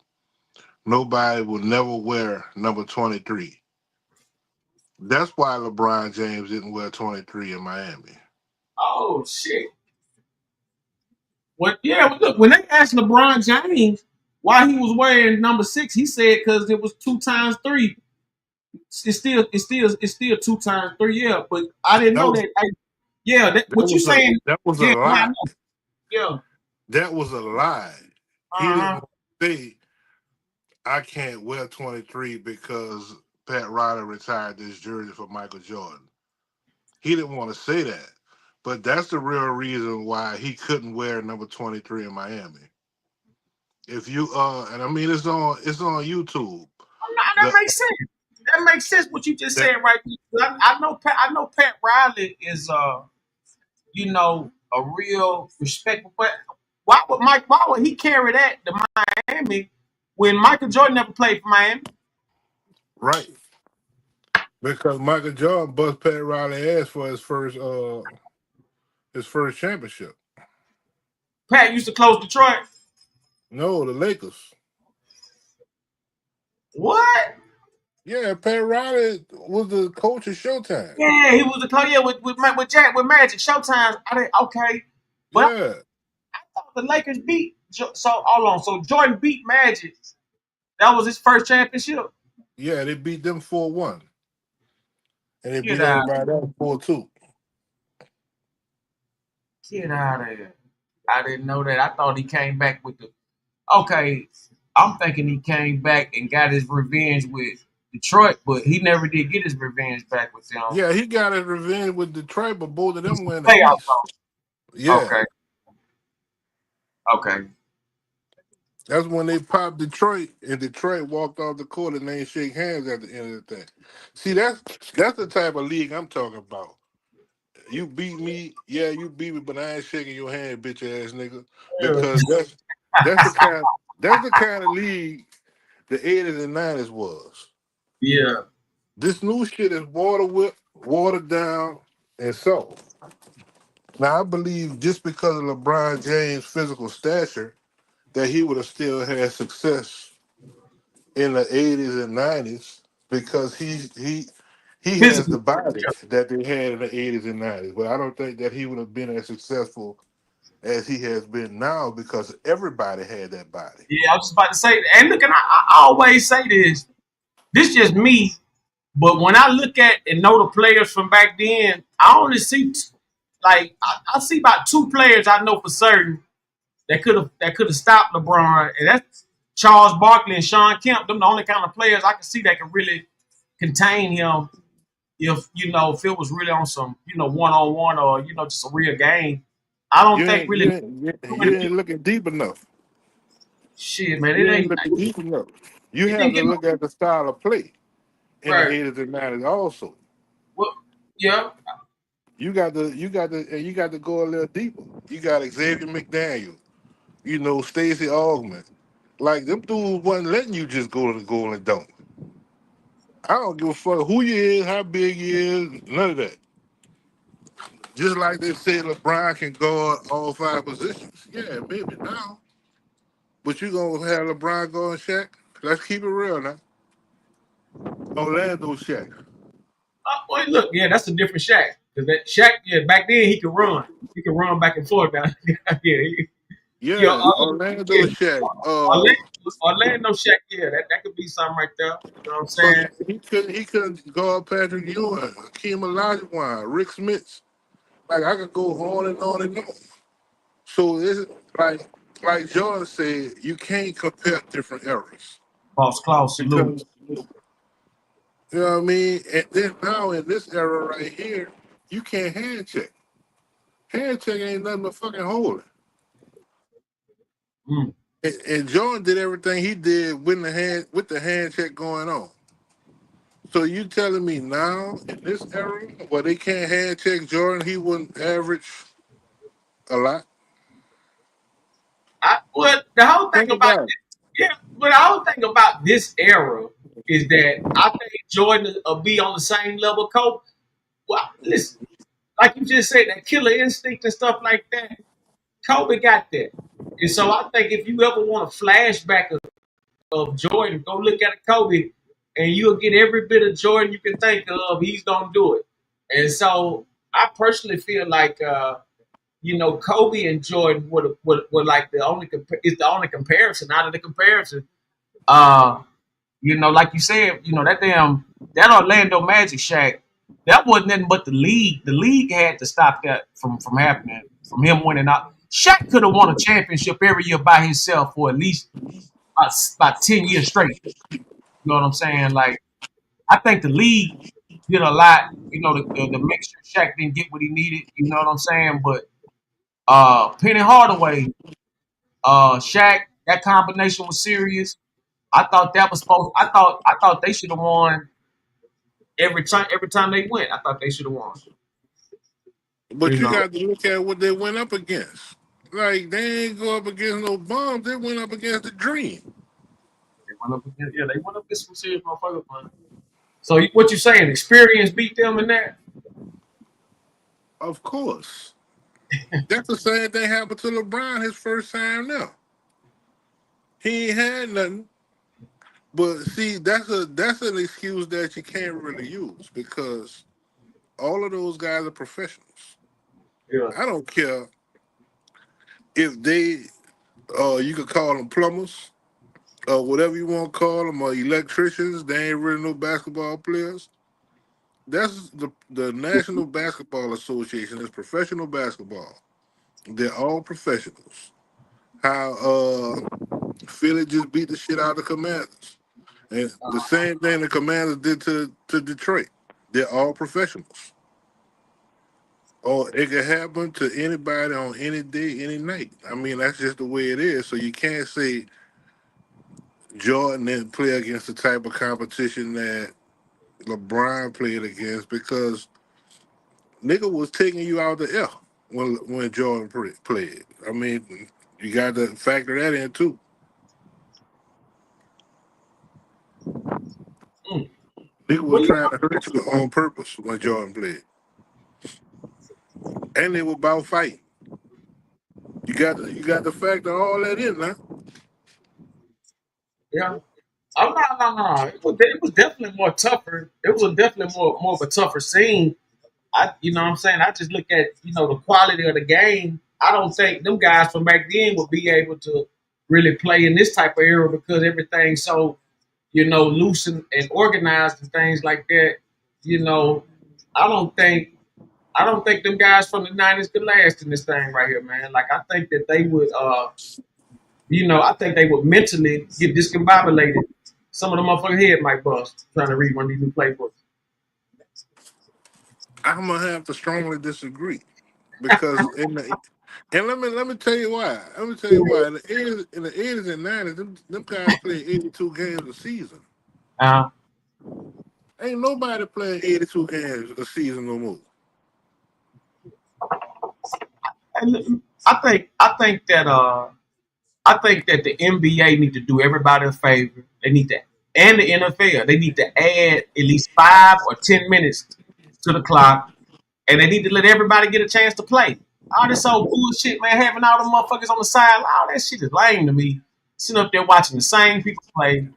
nobody will never wear number 23. That's why LeBron James didn't wear 23 in Miami. Oh shit. What? Yeah. Look, when they asked LeBron James why he was wearing number 6, he said because it was 2 times 3. It's still 2 times 3. Yeah, but I didn't That know was that. Yeah, that what you was a saying? that was a Yeah, I lie. know. Yeah. That was a lie. He didn't Uh-huh. want to say I can't wear 23 because Pat Riley retired this jersey for Michael Jordan. He didn't want to say that. But that's the real reason why he couldn't wear number 23 in Miami. If you and I mean it's on YouTube. That The makes sense. That makes sense what you just that said right there. I know Pat Riley is a real respectful, but why would he carry that to Miami when Michael Jordan never played for Miami? right. Because Michael Jordan bust Pat Riley ass for his first championship. Pat used to close Detroit. No, the Lakers. What? Yeah, Pat Riley was the coach of Showtime. Yeah, he was a player. Yeah, with Magic Showtime. I didn't okay, but Yeah. I thought the Lakers beat. So hold on. So Jordan beat Magic. That was his first championship. Yeah, they beat them 4-1. And they Get beat out, everybody else 4-2. get out of here. I didn't know that. I thought he came back with the. Okay, I'm thinking he came back and got his revenge with Detroit, but he never did get his revenge back with them. Yeah, he got his revenge with Detroit, but both of them were in the Playoff East. zone. Yeah. Okay, okay. That's when they popped Detroit, and Detroit walked off the court and they ain't shake hands at the end of the thing. See, that's the type of league I'm talking about. You beat me, yeah, you beat me, but I ain't shaking your hand, bitch ass nigga, Yeah. because that's the kind of league the 80s and 90s was. Yeah. This new shit is water whipped, watered down, and soft. Now I believe just because of LeBron James' physical stature, that he would have still had success in the 80s and 90s because he has Physically. the body that they had in the 80s and 90s. But I don't think that he would have been as successful as he has been now because everybody had that body. Yeah, I was just about to say, and look, and I always say this. This just me, but when I look at and know the players from back then, I only see like I see about 2 players I know for certain that could have stopped LeBron, and that's Charles Barkley and Sean Kemp. Them the only kind of players I can see that can really contain him if it was really on some 1-on-one or just a real game. I don't You think ain't really you ain't too you many ain't people. looking deep enough. Shit, man, You it ain't ain't. looking deep enough. You It have didn't to get look at the style of play in the right. 80s and 90s also. Well, yeah, You got to go a little deeper. You got Xavier McDaniel. Stacey Augman. Like them dudes wasn't letting you just go to the Golden Dome. I don't give a fuck who you is, how big you is, none of that. Just like they say LeBron can guard all five positions. Yeah, maybe now. But you gonna have LeBron guard Shaq? Let's keep it real now. Orlando Shaq. Well, look, yeah, that's a different Shaq. Because that Shaq, yeah, back then he could run. He could run back and forth. Now, yeah, yeah, Yeah, Orlando yeah. Shaq. Orlando, Orlando Shaq, yeah, that could be something right there. You know what I'm But saying? he couldn't guard Patrick Ewing, Hakeem Olajuwon, Rick Smith. Like I could go on and on and on. So it's like Jordan said, you can't compare different eras Boss Claus, salute. because you know what I mean. And then now in this era right here, you can't hand check. Hand check ain't nothing but fucking holding. Mm. And Jordan did everything he did with the hand check going on. So you telling me now in this era where they can't hand check Jordan, he wouldn't average a lot? Well, the whole thing Think about about it. yeah, but the whole thing about this era is that I think Jordan will be on the same level. Kobe. Well, listen, like you just said, that killer instinct and stuff like that. Kobe got that, and so I think if you ever want a flashback of Jordan, go look at a Kobe, and you'll get every bit of Jordan you can think of. He's gonna do it, and so I personally feel like Kobe and Jordan were like is the only comparison out of the comparison. Uh, like you said, that Orlando Magic Shaq, that wasn't nothing but the league. The league had to stop that from happening, from him winning out. Shaq could have won a championship every year by himself for at least about 10 years straight. You know what I'm saying? Like I think the league did a lot, to make sure Shaq didn't get what he needed. You know what I'm saying? But Penny Hardaway, Shaq, that combination was serious. I thought that was supposed. I thought they should have won every time. Every time they went, I thought they should have won. You But you know, got to look at what they went up against. Like they ain't go up against no bombs. They went up against the dream. they went up against, yeah, they went up against some serious motherfuckers, man. So what you saying? Experience beat them in that? Of course. That's the same thing happened to LeBron his first time now. He ain't had nothing. But see, that's an excuse that you can't really use because all of those guys are professionals. Yeah. I don't care if they you could call them plumbers or whatever you want to call them or electricians. They ain't really no basketball players. That's the National Basketball Association. It's professional basketball. They're all professionals. How Philly just beat the shit out of the Commanders. And the same thing the Commanders did to Detroit. They're all professionals. Or it can happen to anybody on any day, any night. I mean, that's just the way it is. So you can't say Jordan didn't play against the type of competition that LeBron played against because nigga was taking you out the air when Jordan played. I mean, you got to factor that in too. Mm. Nigga was Well, trying to hurt you on purpose when Jordan played, and they were about fighting. You got to factor all that in now. yeah. Oh no. It was definitely more tougher. It was definitely more of a tougher scene. You know what I'm saying? I just look at, the quality of the game. I don't think them guys from back then would be able to really play in this type of era because everything's so, loose and organized and things like that. You know, I don't think I don't think them guys from the '90s could last in this thing right here, man. Like I think that they would I think they would mentally get discombobulated. Some of the motherfucking head might bust trying to read one of these new playbooks. I'm gonna have to strongly disagree because and let me tell you why. Let me tell you why. In the 80s and 90s, them guys played 82 games a season. Uh, Ain't nobody playing 82 games a season no more. and I think that I think that the NBA need to do everybody a favor. They need to, and the NFL, they need to add at least 5 or 10 minutes to the clock, and they need to let everybody get a chance to play. All this old bullshit, man, having all the motherfuckers on the side, all that shit is lame to me. Sitting up there watching the same people play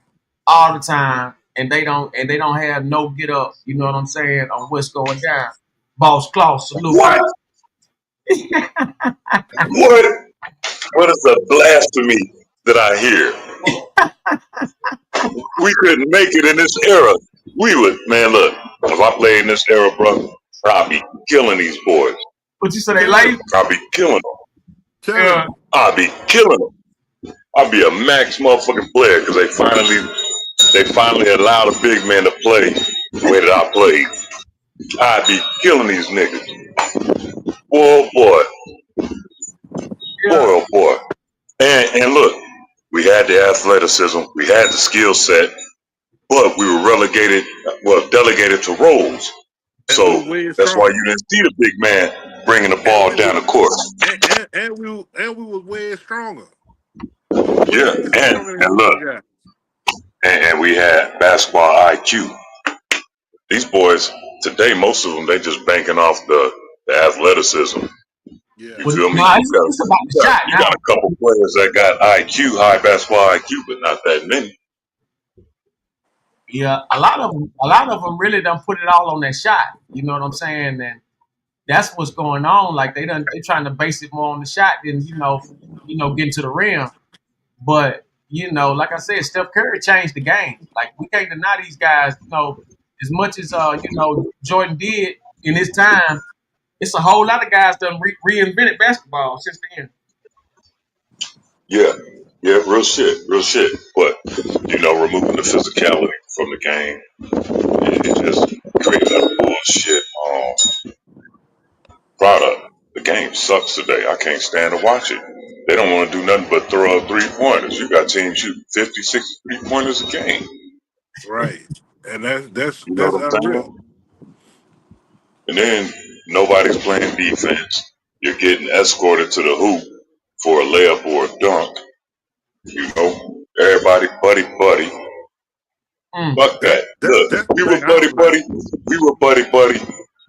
all the time, and they don't have no get up. You know what I'm saying on what's going down. Boss Claus, salute. What? What? What is the blasphemy that I hear? We couldn't make it in this era. We would, man. Look, if I played in this era, bro, I'd be killing these boys. But you said they lazy? I'd be killing them. Yeah. I'd be killing them. I'd be a max motherfucking player because they finally allowed a big man to play the way that I played. I'd be killing these niggas. Boy, boy. Yeah. Boy, oh boy. And look, we had the athleticism, we had the skill set, but we were delegated to roles. So that's why you didn't see the big man bringing the ball down the court. And we was way stronger. Yeah, and look, and we had basketball IQ. These boys today, most of them, they just banking off the athleticism. Yeah. You feel me? No, it's about the shot. You got a couple players that got IQ, high basketball IQ, but not that many. Yeah, a lot of them really done put it all on that shot. You know what I'm saying? And that's what's going on. Like they trying to base it more on the shot than getting to the rim. But like I said, Steph Curry changed the game. Like we can't deny these guys. As much as Jordan did in his time, it's a whole lot of guys done reinvented basketball since then. Yeah, real shit. But removing the physicality from the game, it just created that bullshit product. The game sucks today. I can't stand to watch it. They don't want to do nothing but throw up 3-pointers. You got teams shooting 50, 60 3-pointers a game. Right, and that's You know what I'm unreal. saying? And then nobody's playing defense. You're getting escorted to the hoop for a layup or a dunk. Everybody buddy. Fuck that. Look, we were buddy. We were buddy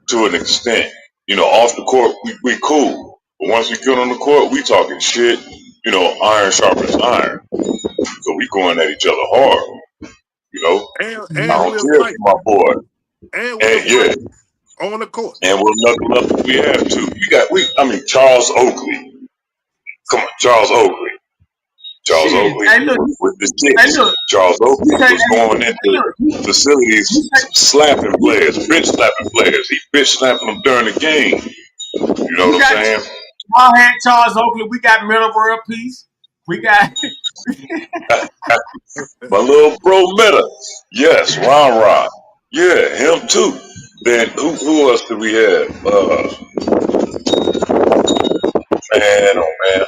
to an extent. Off the court, we cool. But once we get on the court, we talking shit. Iron sharpens iron. So we going at each other hard. And I don't care for my boy. And on the court. And we'll knuckle up if we have to. Charles Oakley. Come on, Charles Oakley. Oakley with the chicks. Charles Oakley was going into facilities slapping players, bitch slapping players. He bitch slapping them during the game. You know what I'm saying? Y'all had Charles Oakley. We got Middle World Peace. We got my little bro Meta. Yes, Ron. Yeah, him too. Then who else did we have? Man,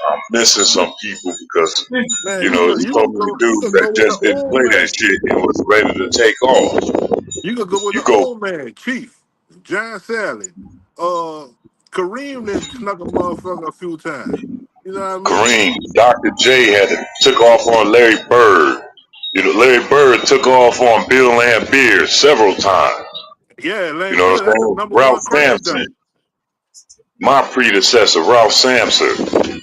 I'm missing some people because you told me dudes that just didn't play that shit and was ready to take off. You could go with the old man, Chief, John Sally. Kareem then snuck a motherfucker a few times. You know what I Kareem, mean? Dr. J took off on Larry Bird. Larry Bird took off on Bill Laimbeer several times. Yeah, you know what I'm saying? Ralph Sampson. My predecessor, Ralph Sampson,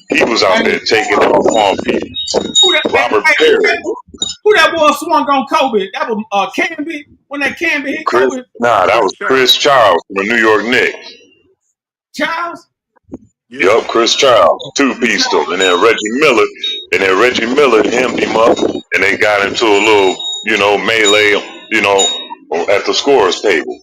he was out there taking off on people. Robert Perry. Who that was swung on Kobe? That was Canby. When that Canby hit Kobe? Nah, that was Chris Charles from the New York Knicks. Charles? Yeah. Yep, Chris Charles, two-pieced him. And then Reggie Miller hemmed him up, and they got into a little, melee, at the scorer's table.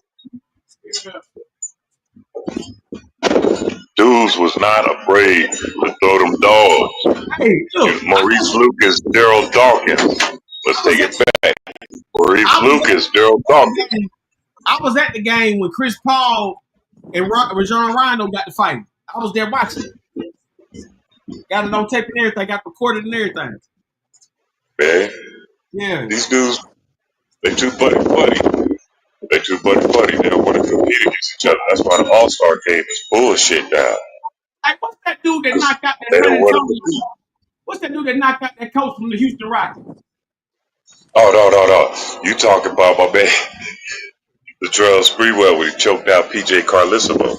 Dudes was not afraid to throw them dogs. Hey, look, Maurice Lucas, Daryl Dawkins. Let's take it back. Maurice Lucas, Daryl Dawkins. I was at the game when Chris Paul and Rajon Rondo got to fight. I was there watching it. Got it on tape and everything. Got recorded and everything. Man. Yeah. These dudes, they too buddy. They too buddy. They don't want to compete against each other. That's why the All-Star game is bullshit now. Hey, what's that dude that knocked out that They don't want to compete. What's that dude that knocked out that coach from the Houston Rockets? Oh no. You talking about my man, the Terrell Sprewell when he choked out PJ Carlissimo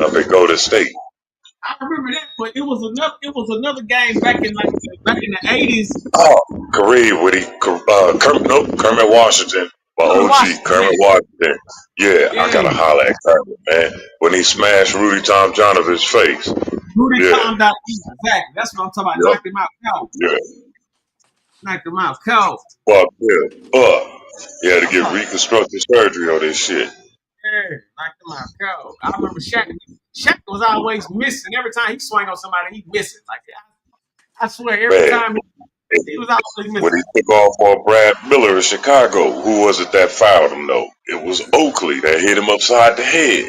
up at Golden State. I remember that, but it was another game back in the 80s. Oh, Kareem when he Kermit Washington, my OG Kermit Washington. Yeah, I gotta holler at Kermit, man. When he smashed Rudy Tom Jonathan's face. Rudy Tom Jonathan, exactly. That's what I'm talking about. Yep. Knocked him out cold. Yeah. Knocked him out cold. Fuck yeah. He had to get reconstructive surgery on this shit. Yeah, knocked him out cold. I remember Shaq. Shaq was always missing. Every time he swung on somebody, he missing. Like I swear, every time he was always missing. When he took off on Brad Miller in Chicago, who was it that fouled him though? It was Oakley that hit him upside the head.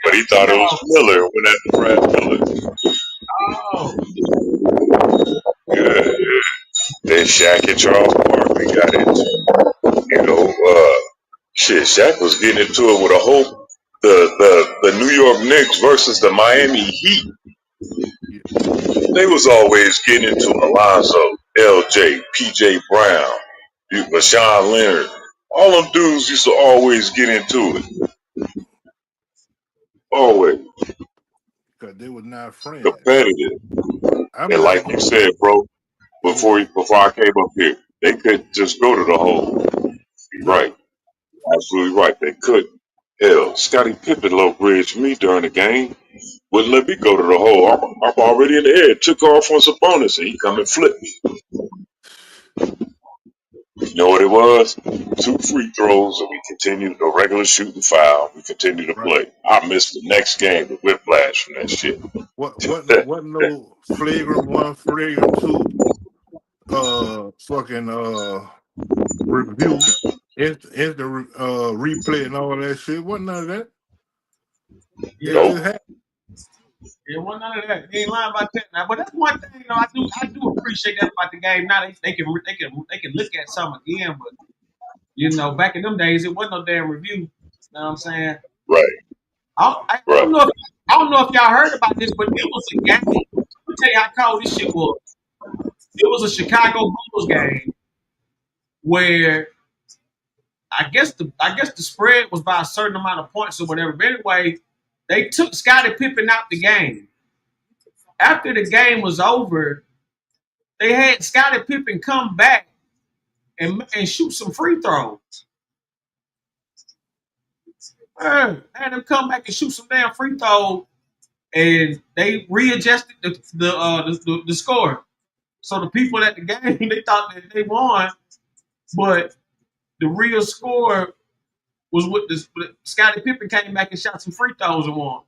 But he thought it was Miller when that Brad Miller. Yeah. Then Shaq and Charles Barkley got into, shit, Shaq was getting into it with a whole the New York Knicks versus the Miami Heat. They was always getting into Alonzo, LJ, PJ Brown, Rashawn Leonard. All them dudes used to always get into it. Always. Because they were not friends. Competitive. And like you said, bro, before I came up here, they couldn't just go to the hole. You're right. Absolutely right. They couldn't. Hell, Scottie Pippen low bridged me during the game. Wouldn't let me go to the hole. I'm already in the air. Took off on his opponents and he come and flip me. You know what it was? 2 free throws and we continued the regular shooting foul. We continued to play. I missed the next game with whiplash from that shit. What no flagrant 1, flagrant 2, review, instant replay and all that shit. Wasn't none of that. It wasn't none of that. They ain't lying about that now. But that's one thing, I do appreciate that about the game. Now they can look at something again, but back in them days it wasn't no damn review. You know what I'm saying? Right. I don't know if y'all heard about this, but it was a game. Let me tell you how cold this shit was. It was a Chicago Bulls game where I guess the spread was by a certain amount of points or whatever. But anyway, they took Scottie Pippen out the game. After the game was over, they had Scottie Pippen come back and shoot some free throws. Had him come back and shoot some damn free throws, and they readjusted the score. So the people at the game, they thought that they won, but the real score was with Scottie Pippen came back and shot some free throws and won.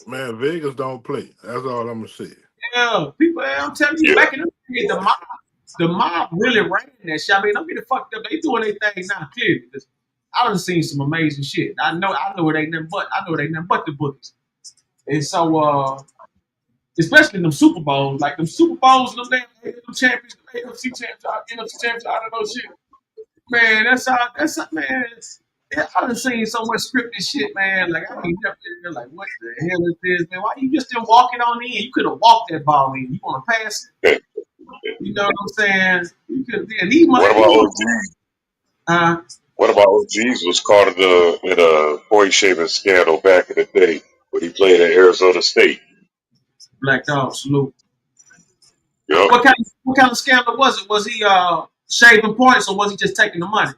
Man, Vegas don't play. That's all I'm gonna say. Yeah, people. I'm telling you, back in the day, the mob really ran that shit. I mean, don't get it fucked up. They doing their thing now, clearly. I done seen some amazing shit. I know it ain't nothing but the bookies. And so, especially them Super Bowls, like them Super Bowls, them damn champions, AFC champions, NFC champions, all of those shit. Man, that's man. I done seen so much scripted shit, man. Like I ain't never like, what the hell is this, man? Why you just didn't walk it on in? You could have walked that ball in. You want to pass it? You know what I'm saying? You could. What about OGs was caught in a boy shaving scandal back in the day when he played at Arizona State? Black Dog salute. Yep. What kind of scandal was it? Was he shaving points or was he just taking the money?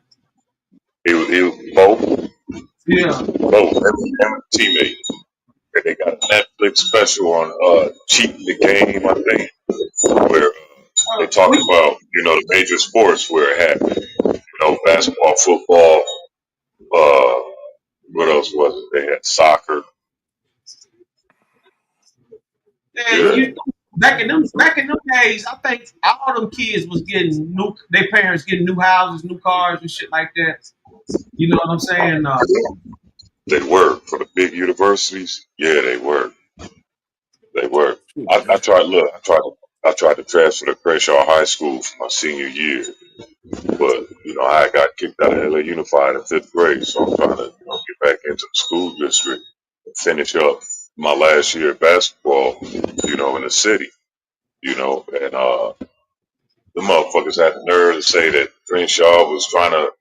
He was both. Yeah. Both. Him and teammate. And they got a Netflix special on cheating the game, I think, where they talk about the major sports where it happened. Basketball, football. What else was it? They had soccer. Yeah. Back in them days, I think all them kids was getting their parents getting new houses, new cars, and shit like that. You know what I'm saying? They were for the big universities. Yeah, they were. They were. I tried to transfer to Crenshaw High School for my senior year, but I got kicked out of LA Unified in 5th grade, so I'm trying to get back into the school district and finish up my last year of basketball, you know, in the city, you know, and the motherfuckers had the nerve to say that Crenshaw was trying to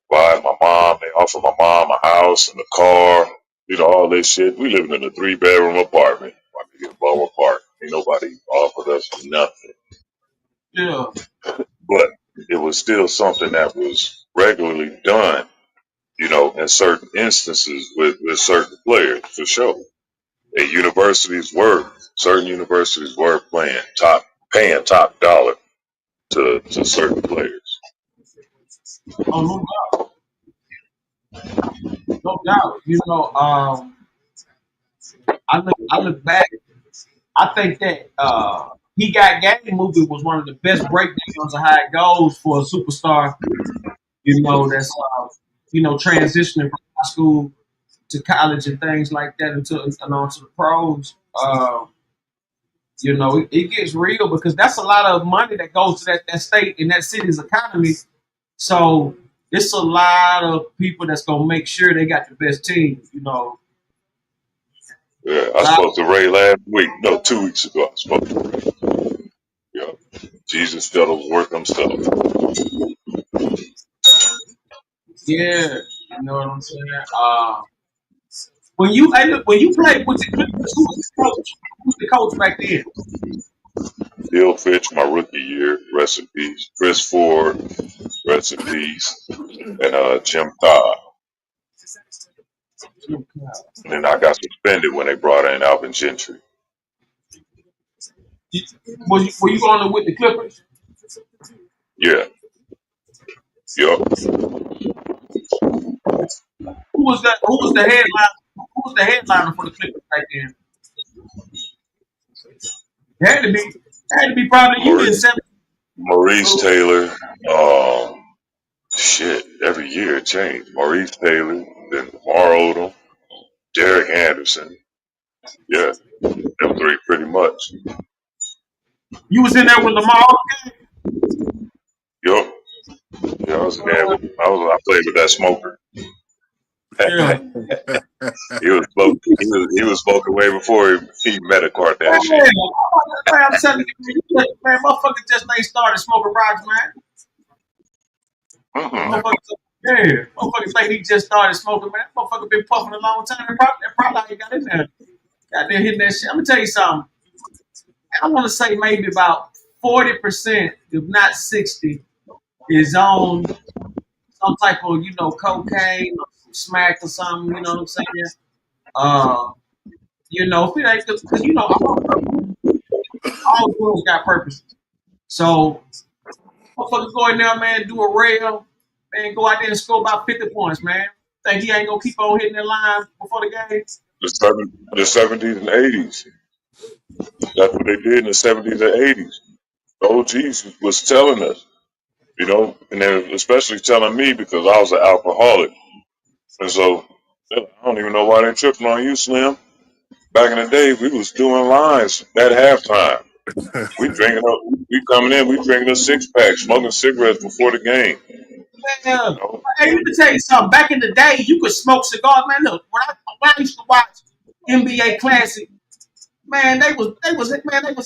buy my mom. They offered my mom a house and a car, you know, all this shit. We living in a 3-bedroom apartment. I could get a Bowman Park. Ain't nobody offered us nothing. Yeah. But it was still something that was regularly done, you know, in certain instances with certain players, for sure. Certain universities were paying top dollar to certain players. Oh, no doubt. No doubt. You know, I look back. I think that He Got Game movie was one of the best breakdowns of how it goes for a superstar. You know, that's transitioning from high school to college and things like that and on to the pros. It gets real because that's a lot of money that goes to that state and that city's economy. So it's a lot of people that's gonna make sure they got the best team. You know, Yeah, I spoke to Ray last week. No, 2 weeks ago. I spoke to Ray. Yeah, Jesus felt worth himself. yeah, you know what I'm saying. When you played with the Clippers, who was the coach? Who was the coach back then? Bill Fitch, my rookie year, rest in peace. Chris Ford, rest in peace. And Jim Cobb. And then I got suspended when they brought in Alvin Gentry. Were you on with the Clippers? Yeah. Yup. Who was the headliner? Who was the headliner for the Clippers back then? It had to be probably you in Maurice 70. Taylor. Every year it changed. Maurice Taylor, then Lamar Odom, Derek Anderson. Yeah, them three pretty much. You was in there with Lamar. Yup. Yeah, I was in there. I played with that smoker. Yeah. He was smoking way before he met a Kardashian. Man, I'm telling you, man, motherfucker just ain't started smoking rocks, man. Motherfucker think he just started smoking, man. That motherfucker been puffing a long time. Probably ain't got in there. Got there hitting that shit. I'm gonna tell you something. I want to say maybe about 40%, if not 60, is on some type of cocaine or some smack or something. You know what I'm saying? If it ain't because all girls got purposes. So motherfuckers go in there, man, do a rail, man, go out there and score about 50 points, man. Think he ain't gonna keep on hitting that line before the game? The 70s and 80s. That's what they did in the 70s and 80s. The OGs was telling us, you know, and they're especially telling me because I was an alcoholic. And so I don't even know why they're tripping on you, Slim. Back in the day, we was doing lines at halftime. We coming in, we drinking a 6-pack, smoking cigarettes before the game. Yeah. You know? Hey, let me tell you something. Back in the day, you could smoke cigars, man. Look, when I used to watch NBA Classic, man, they was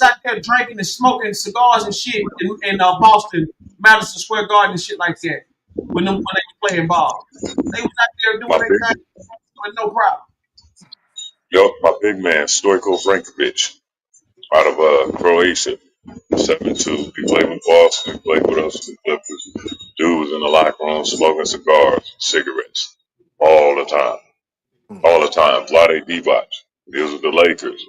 out there drinking and smoking cigars and shit in Boston, Madison Square Garden and shit like that. When they were playing ball, they was out there doing their thing with no problem. Yup, my big man, Stojko Frankovic, out of Croatia, 7'2". He played with Boston. He played with us, the Clippers. Dude was in the locker room smoking cigars, cigarettes, all the time. All the time. Vlade Divac. He was with the Lakers,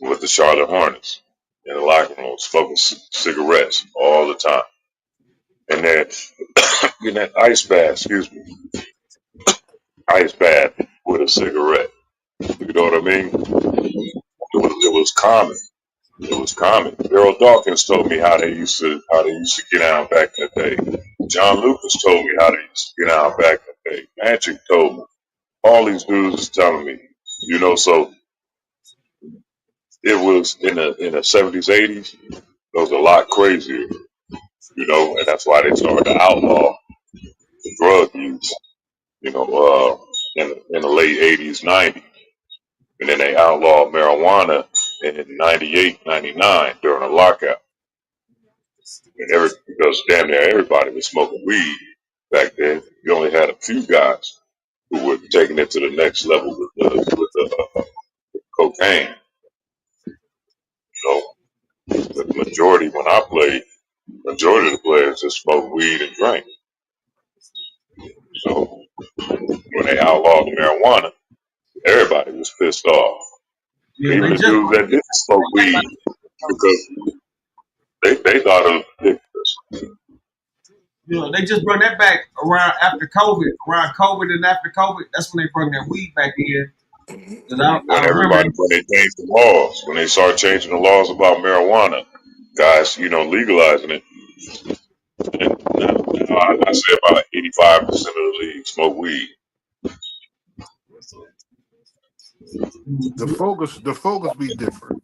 with the Charlotte Hornets, in the locker room, smoking cigarettes all the time. And then getting that ice bath, ice bath with a cigarette. You know what I mean? It was common. It was common. Earl Dawkins told me how they used to get out back in the day. John Lucas told me how they used to get out back in the day. Magic told me. All these dudes is telling me. You know, so it was in the 70s, 80s, it was a lot crazier. You know, and that's why they started to outlaw the drug use, you know, in the late 80s, 90s. And then they outlawed marijuana in 98, 99 during a lockout. And because damn near everybody was smoking weed back then. You only had a few guys who were taking it to the next level with the cocaine. So the majority, when I played, majority of the players just smoked weed and drank. So when they outlawed the marijuana, everybody was pissed off. Yeah, Even the dudes that didn't smoke weed because they thought it was ridiculous. You know, they just brought that back around COVID and after COVID. That's when they brought that weed back in. I remember When they changed the laws, when they started changing the laws about marijuana, guys, legalizing it. And I say about 85% of the league smoke weed. The focus be different.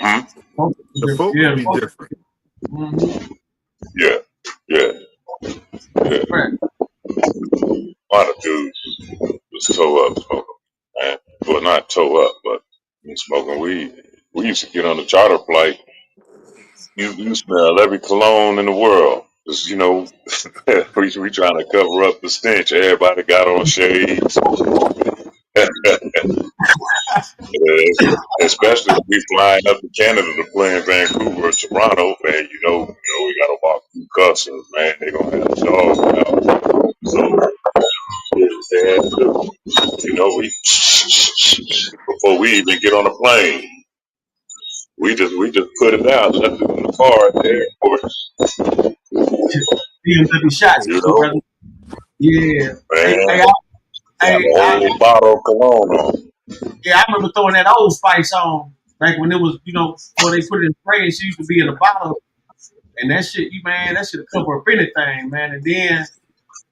Hmm? The focus be different. Mm-hmm. Yeah. Right. A lot of dudes was toe up smoking, man. Well, not toe up, but smoking weed. We used to get on the charter flight. You smell every cologne in the world. Just, we trying to cover up the stench. Everybody got on shades. Especially if we flying up to Canada to play in Vancouver or Toronto, man. We gotta walk through customs, man. They gonna have dogs out. So they had to, we before we even get on a plane, we just put it out, left it in the car at the airport. BMW shots, brother. Yeah. Man, a whole bottle of cologne on. Yeah, I remember throwing that Old Spice on back when it was, before they put it in spray. She used to be in a bottle, and that shit, that shit cover up anything, man. And then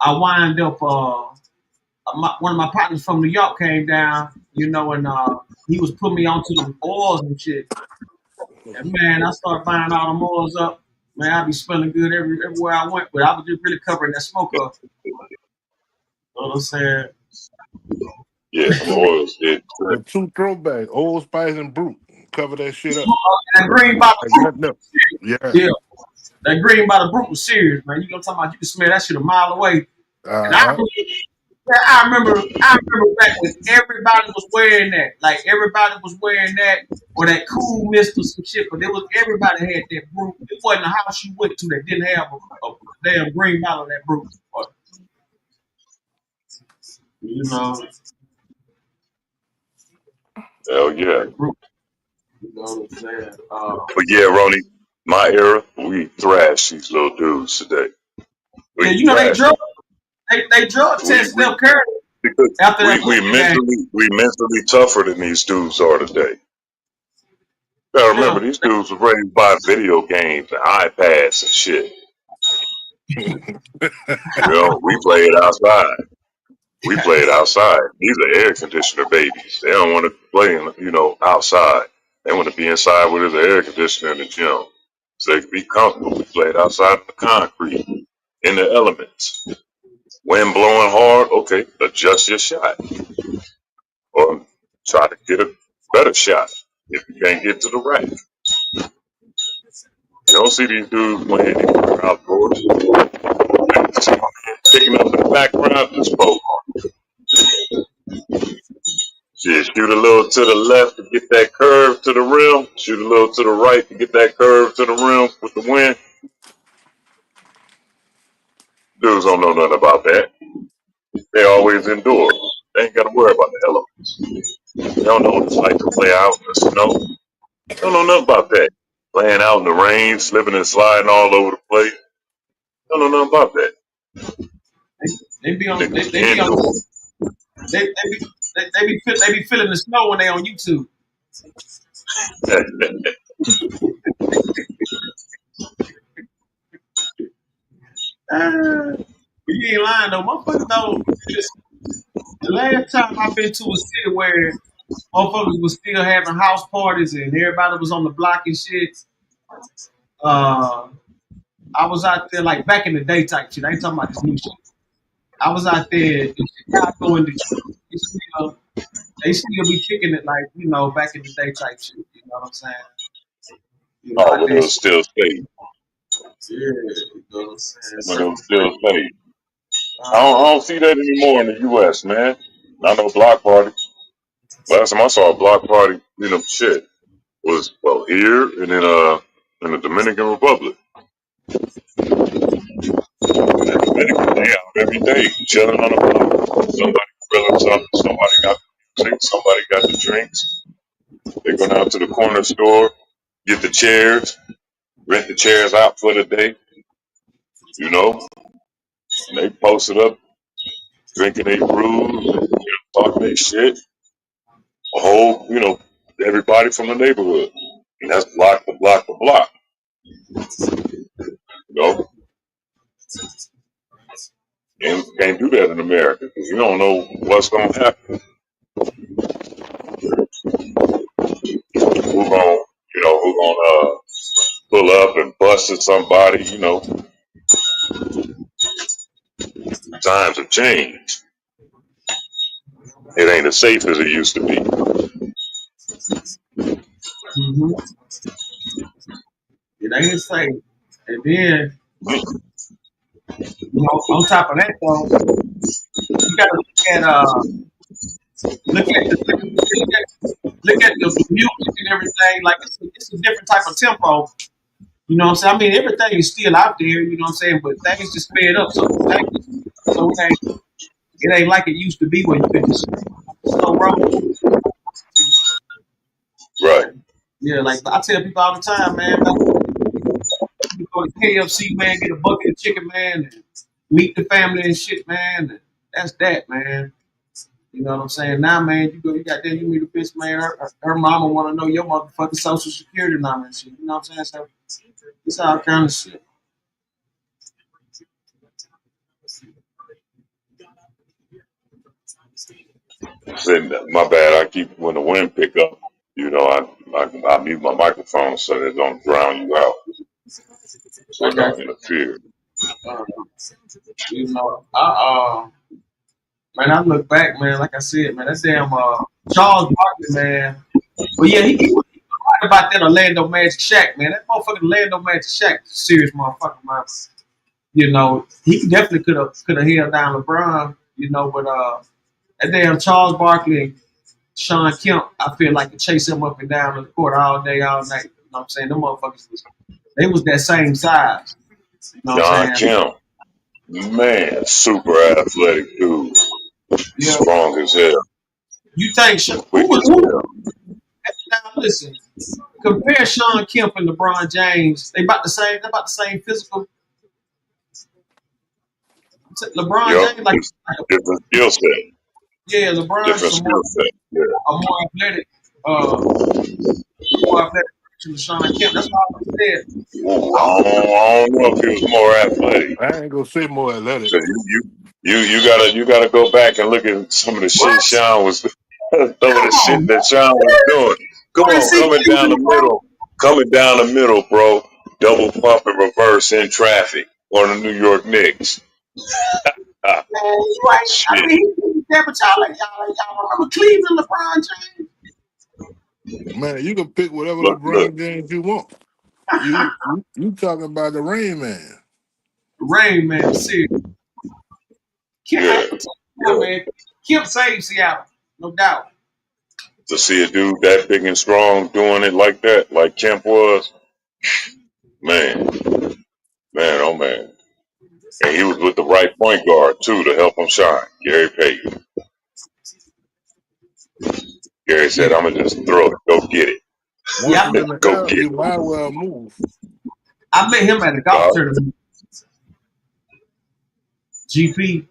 I wind up, one of my partners from New York came down, and he was putting me onto them oils and shit. And man, I started buying all them oils up. Man, I be smelling good everywhere I went, but I was just really covering that smoke up. You know what I'm saying? Yeah, some oils did. The two throwbacks, Old Spice and Brute. Cover that shit up. That green bottle of Brute. Yeah. That green bottle of Brute was serious, man. You talking about you can smell that shit a mile away. And I remember back when everybody was wearing that. Like everybody was wearing that or that Cool Mist or some shit, but everybody had that Brute. It wasn't a house you went to that didn't have a damn green bottle of that Brute. But, Hell yeah. You know what I'm saying? But yeah, Ronnie, my era, we thrashed these little dudes today. They drug test Steph Curry. Because we mentally tougher than these dudes are today. You gotta remember, these dudes were raised by video games and iPads and shit. We played outside. These are air conditioner babies. They don't want to play, outside. They want to be inside where there's an air conditioner in the gym. So they can be comfortable. We played outside in the concrete, in the elements. Wind blowing hard, okay, adjust your shot. Or try to get a better shot if you can't get to the rack. You don't see these dudes playing anywhere outdoors. Picking up in the background, just poke. Shoot a little to the left to get that curve to the rim. Shoot a little to the right to get that curve to the rim with the wind. Dudes don't know nothing about that. They always indoors. They ain't got to worry about the elements. They don't know what it's like to play out in the snow. They don't know nothing about that. Playing out in the rain, slipping and sliding all over the place. They don't know nothing about that. They be feeling the snow when they on YouTube. You ain't lying though, motherfuckers though. The last time I've been to a city where motherfuckers was still having house parties and everybody was on the block and shit. I was out there like back in the day type shit. I ain't talking about this new shit. I was out there in Chicago and Detroit. They still be kicking it like, back in the day type shit. You know what I'm saying? Oh, when it was still state. Yeah, you know what I'm saying? When it was still state. I Uh, don't see that anymore in the U.S., man. I know block party. Last time I saw a block party, shit, was, here and in the Dominican Republic. Dominican, they out every day, chilling on the block. Somebody grilling something, somebody got the music, somebody got the drinks. They go down to the corner store, get the chairs, rent the chairs out for the day, and they post it up, drinking their brews, talking their shit. A whole, everybody from the neighborhood. And that's block to block to block. You know, and you can't do that in America because you don't know what's going to happen. Who going to pull up and bust at somebody, times have changed. It ain't as safe as it used to be. mm-hmm. It ain't the same. And then, on top of that though, you gotta look at the music and everything. Like it's a different type of tempo. You know what I'm saying? I mean, everything is still out there. You know what I'm saying? But things just sped up. So it ain't like it used to be where you could just slow roll. Right. Yeah, like I tell people all the time, man. You go to KFC, man, get a bucket of chicken, man, and meet the family and shit, man. And that's that, man. You know what I'm saying? Now, man, you got there, you meet a bitch, man. Her mama want to know your motherfucking social security number and shit. You know what I'm saying? So it's all kind of shit. My bad. I keep, when the wind pick up, I mute my microphone so that it don't drown you out. So I it got don't you. interfere. Uh, man, I look back, man, like I said, man, that damn Charles Barkley, man. Well, yeah, he was right about that Orlando Magic Shaq, man. That motherfucking Orlando Magic Shaq, serious motherfucker, man. He definitely could have held down LeBron, but that damn Charles Barkley and Sean Kemp, I feel like could chase him up and down the court all day, all night. You know what I'm saying? Them motherfuckers they was that same size. You know what John I'm saying? Kemp, man, super athletic dude, Yeah. strong as hell, You think quick as hell. now listen, compare Sean Kemp and LeBron James. They're about the same physical. LeBron Yep, James like different skill set, yeah, LeBron's different some skill set. Yeah. a more athletic version of Sean Kemp. That's why I said Ooh, I don't know if he was more athletic. I ain't gonna say more athletic. So you gotta go back and look at some of the shit what? Sean was, some of the Come shit on, that Sean was doing. Come man. on, See, coming down the middle, bro. Double pump and reverse in traffic on the New York Knicks. Ah, man, you ain't. I shit. mean, he that, but y'all remember Cleveland LeBron James? Man, you can pick whatever Look. LeBron James you want. You talking about the Rain Man. Rain Man, serious. Yeah. Man. Kemp saved Seattle, no doubt. To see a dude that big and strong doing it like that, like Kemp was, man, oh man. And he was with the right point guard too to help him shine. Gary Payton. Gary Yeah, said, "I'm gonna just throw it. Go get it. Once yeah. you in the Go air, get you it." might well move. I met him at a golf tournament. GP.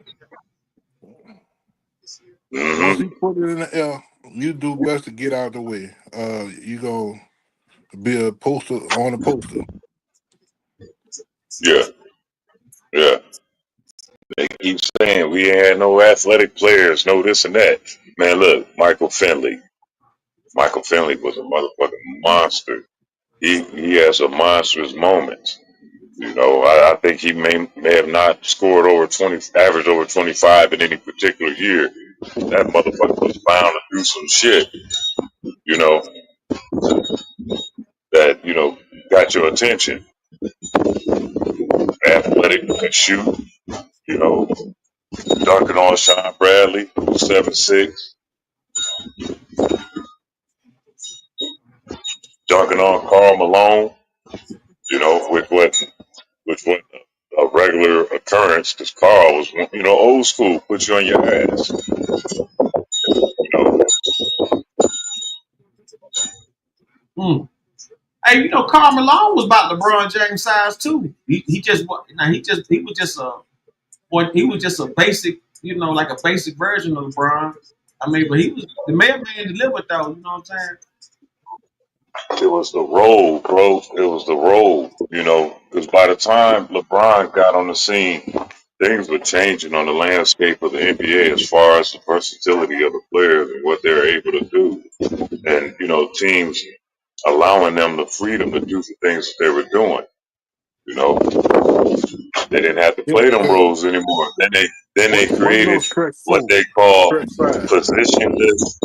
Once Mm-hmm. he put it in the air, you do best to get out of the way. You gonna be a poster on a poster. Yeah, yeah. They keep saying we ain't had no athletic players, no this and that. Man, look, Michael Finley. Michael Finley was a motherfucking monster. He has some monstrous moments. You know, I think he may have not scored over 20, averaged over 25 in any particular year. That motherfucker was bound to do some shit, you know, that, you know, got your attention. Athletic, can shoot, you know, dunking on Sean Bradley, 7'6", dunking on Karl Malone, you know, which wasn't a regular occurrence because Karl was, you know, old school, put you on your ass, you know. Hey, you know, Karl Malone was about LeBron James size too. He was just a basic, you know, like a basic version of LeBron. I mean, but he was the mailman delivered though. You know what I'm saying? It was the role, bro. It was the role, you know, because by the time LeBron got on the scene, things were changing on the landscape of the NBA as far as the versatility of the players and what they're able to do. And, you know, teams allowing them the freedom to do the things that they were doing. You know, they didn't have to Yeah, play them because roles anymore. Then they wasn't no created stretch what four, they call stretch five. positionless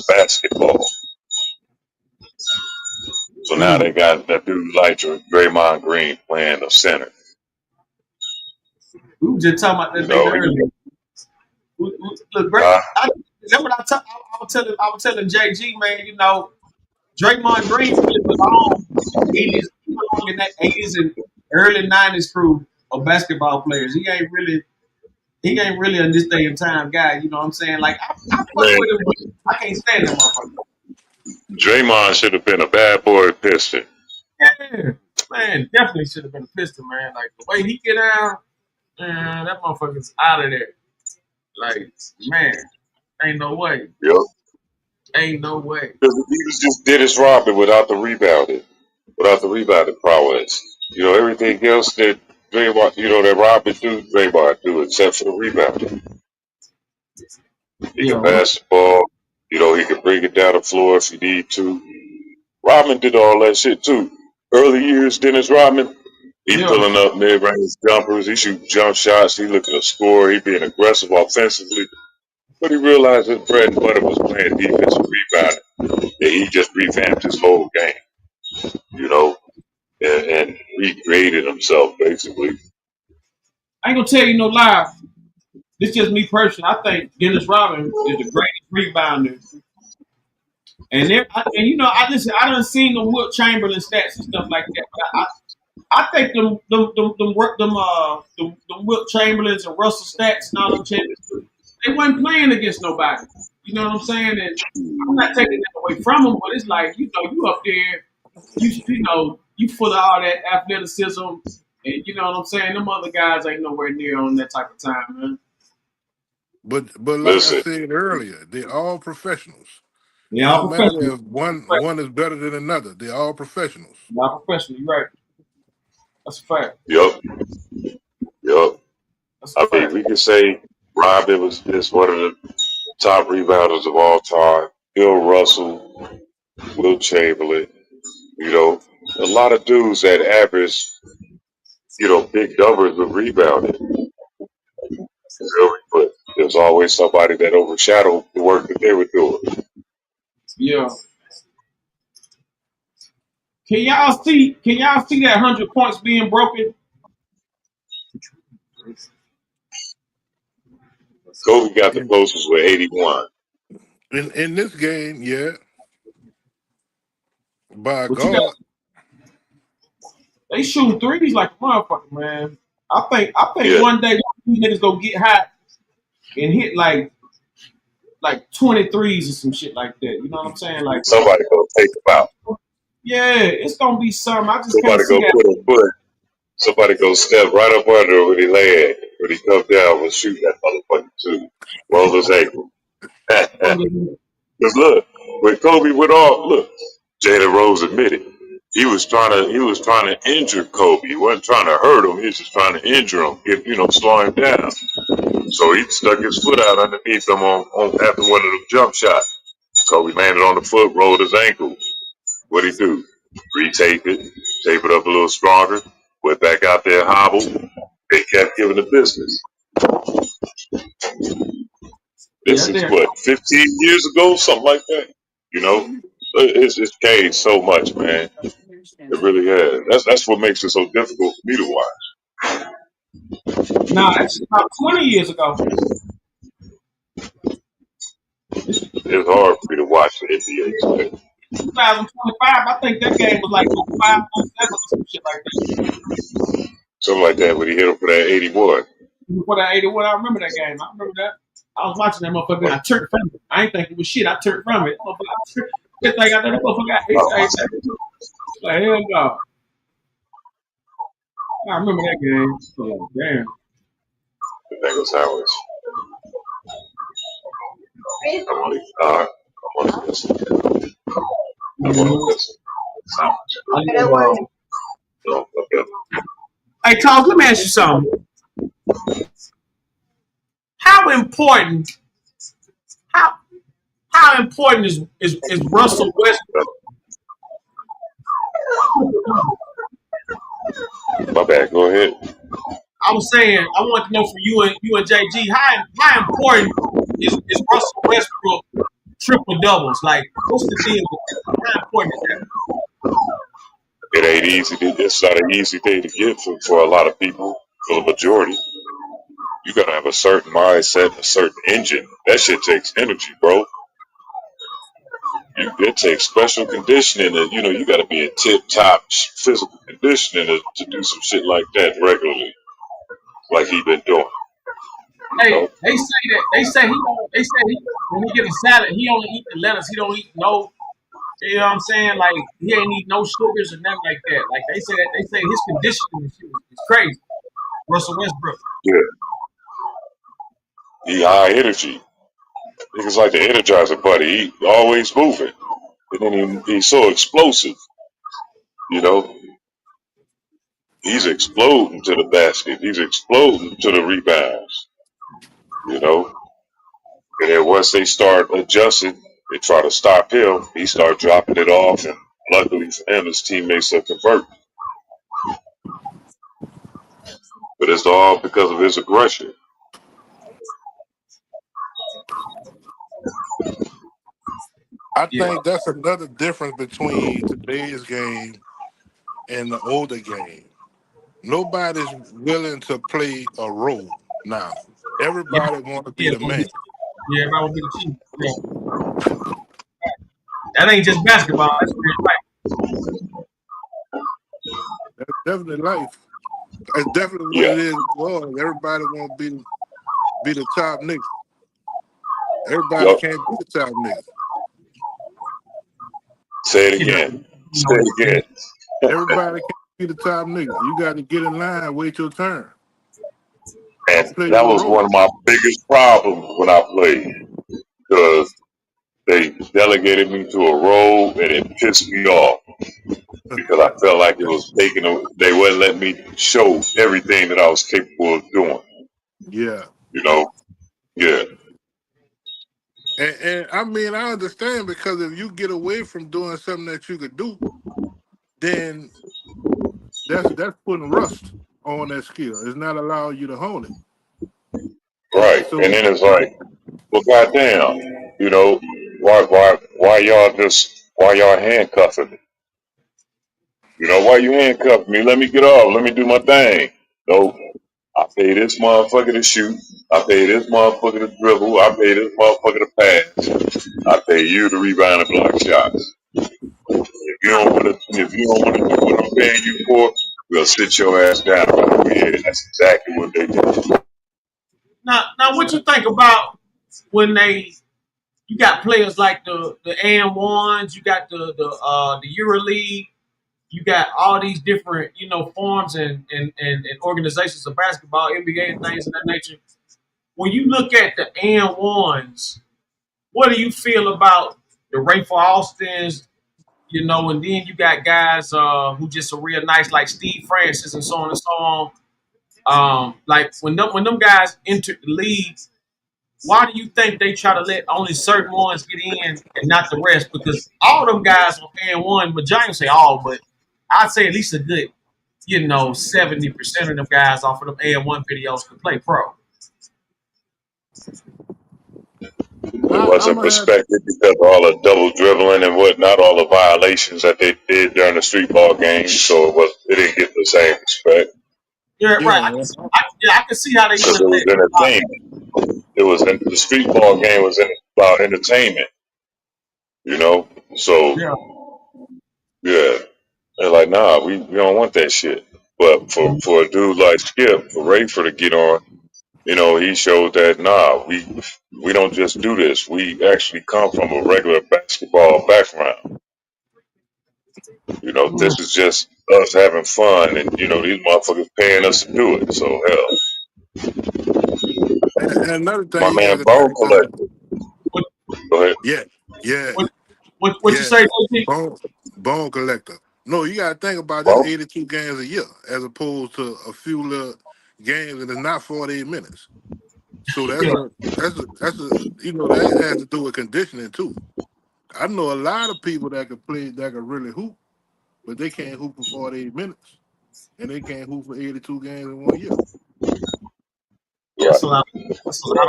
basketball. So now they got that dude like Draymond Green playing the center. We were just talking about You that nigga know, earlier. Look, great. uh, That's what I was telling JG, man. You know, Draymond Green really belong in that 80s and early 90s crew of basketball players. He ain't really a this day and time guy. You know what I'm saying? Like I fuck man, with him, but I can't stand that motherfucker. Draymond should have been a bad boy Piston. Yeah, man, definitely should have been a pistol, man. Like the way he get out, man, that motherfucker's out of there. Like, man, ain't no way. Yep. Ain't no way. Because he was just Dennis Rodman without the rebounding prowess. You know, everything else that Draymond, you know, that Rodman do, Draymond do, except for the rebounding. He can Yeah, pass the ball. You know, he can bring it down the floor if he need to. Rodman did all that shit too. Early years, Dennis Rodman, he yeah. pulling up mid-range jumpers. He shoot jump shots. He looking to score. He being aggressive offensively. But he realized his bread and butter was playing defensive rebounding. And he just revamped his whole game, you know, and recreated himself basically. I ain't gonna tell you no lie. This just me personally. I think Dennis Rodman is the greatest rebounder. And you know, I done seen the Wilt Chamberlain stats and stuff like that. But I think them Wilt Chamberlains and Russell stats and all them champions, they wasn't playing against nobody. You know what I'm saying? And I'm not taking that away from them, but it's like, you know, you up there, you know, you full of all that athleticism, and you know what I'm saying? Them other guys ain't nowhere near on that type of time, man. But like I Listen, said earlier, they're all professionals. They It all don't matter professional. if one is better than another. They're all professionals. They all professional. You're right. That's a fact. yup, yup. That's a I mean, fact. we can say Robin is one of the top rebounders of all time. Bill Russell, Will Chamberlain, you know, a lot of dudes that average, you know, big numbers of rebounding. Really, but there's always somebody that overshadowed the work that they were doing. Yeah. Can y'all see that 100 points being broken? Kobe got the In closest with 81. in this game, yeah, by But you got God, they shooting threes like a motherfucker, man. I think Yeah, one day these niggas gonna get hot and hit like 23s or some shit like that. You know what I'm saying? Like, somebody gonna take him out. yeah, it's gonna be something. I just can't Somebody see gonna that. put a foot. Somebody gonna step right up under him when he land. When he comes down, we'll shoot that motherfucker too. Roll his ankle. Because look, when Kobe went off, look, Jalen Rose admitted he was trying to injure Kobe. He wasn't trying to hurt him. He was just trying to injure him, slow him down. So he stuck his foot out underneath him on after one of them jump shots. Kobe landed on the foot, rolled his ankle. What'd he do? Retape it, tape it up a little stronger. Went back out there, hobbled. They kept giving the business. This is what, 15 years ago, something like that. You know, it's changed so much, man. It really has. That's what makes it so difficult for me to watch. Nah, it's about 20 years ago. It's hard for me to watch the NBA. 2025, I think that game was like 5.7 or some shit like that. Something like that when he hit him for that 81. Before that 81, I remember that game. I remember that. I was watching that motherfucker and I turned from it. I ain't think it was shit. I turned from it. That thing out there, that motherfucker got hit. Like, hell no. I remember that game. Oh, damn. The thing was how it's. I want to listen. Hey, Charles, let me ask you something. How important is Russell Westbrook? My bad, go ahead. I was saying, I want to know from you and JG, how important is Russell Westbrook triple doubles? Like, what's the deal with that? How important is that? It ain't easy. It's not an easy thing to get for a lot of people, for the majority. You gotta have a certain mindset, a certain engine. That shit takes energy, bro. It takes special conditioning, and you gotta be in tip-top physical conditioning to do some shit like that regularly, like he been doing. Hey, they say when he get a salad, he only eat the lettuce. He don't eat no. You know what I'm saying? Like he ain't eat no sugars or nothing like that. Like they say his conditioning is crazy. Russell Westbrook. Yeah. He high energy. Niggas like the Energizer Buddy. He always moving. And then he's so explosive. He's exploding to the basket. He's exploding to the rebounds. And then once they start adjusting, they try to stop him. He start dropping it off, and luckily for him, his teammates are converting. But it's all because of his aggression. I think that's another difference between today's game and the older game. Nobody's willing to play a role now. Everybody want to be the man. Yeah, everybody want to be the team. Yeah. That ain't just basketball. That's real life. That's definitely life. That's definitely what it is. Well, everybody want to be the top nigga. Everybody can't be the top nigga. Say it again. Say it again. Everybody can't be the top nigga. You got to get in line and wait your turn. And that was one of my biggest problems when I played, because they delegated me to a role and it pissed me off because I felt like it was they wouldn't let me show everything that I was capable of doing. Yeah. Yeah. And I mean, I understand, because if you get away from doing something that you could do, then that's putting rust on that skill. It's not allowing you to hone it. Right. So, and then it's like, well, goddamn, why y'all handcuffing me? Why you handcuffing me? Let me get off. Let me do my thing. No, I pay this motherfucker to shoot. I pay this motherfucker to dribble. I pay this motherfucker to pass. I pay you to rebound and block shots. If you don't want to do what I'm paying you for, we'll sit your ass down right over here. That's exactly what they do. Now, what you think about when you got players like the AM1s, you got the EuroLeague, you got all these different forms and organizations of basketball, NBA and things of that nature. When you look at the AM1s, what do you feel about the Rayford Austins? And then you got guys who just are real nice, like Steve Francis and so on and so on. Like when them guys entered the league, why do you think they try to let only certain ones get in and not the rest? Because all them guys on AM1, but Giants say all, but I'd say at least a good you know, 70% of them guys off of them AN1 videos could play pro. It wasn't respected because of all the double dribbling and whatnot, all the violations that they did during the street ball game. So it didn't get the same respect. Yeah, right. I can see how they because it was entertainment. It was the street ball game was about entertainment. You know, so yeah, they're like, nah, we don't want that shit. But for a dude like Skip, for Rayford to get on, you know, he showed that nah, we don't just do this. We actually come from a regular basketball background. You know, this is just us having fun, and you know, these motherfuckers paying us to do it. So hell. And another thing, my man Bone Collector. Go ahead. Yeah. What you say, Bone Collector. No, you gotta think about this: 82 games a year, as opposed to a few little games, and it's not 48 minutes. So that's a you know, that has to do with conditioning too. I know a lot of people that could play, that could really hoop, but they can't hoop for 48 minutes, and they can't hoop for 82 games in 1 year. That's a lot of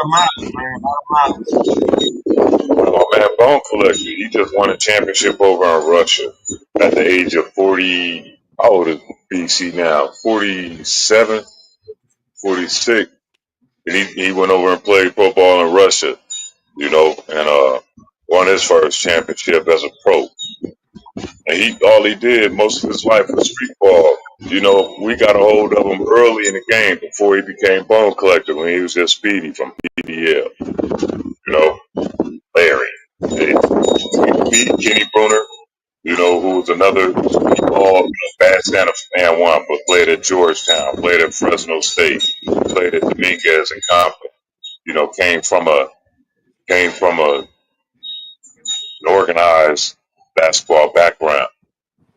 miles, man. A lot of miles. Well, my man Bone Collector, he just won a championship over in Russia at the age of 40. How old is BC now? 47, 46. And he went over and played pro ball in Russia, you know, and won his first championship as a pro. And all he did most of his life was street ball. You know, we got a hold of him early in the game before he became Bone Collector when he was just Speedy from PDL. You know, Larry. Me, Kenny Bruner, you know, who was another street ball bad Santa fan one, but played at Georgetown, played at Fresno State, played at Dominguez and Compton. You know, came from an organized basketball background.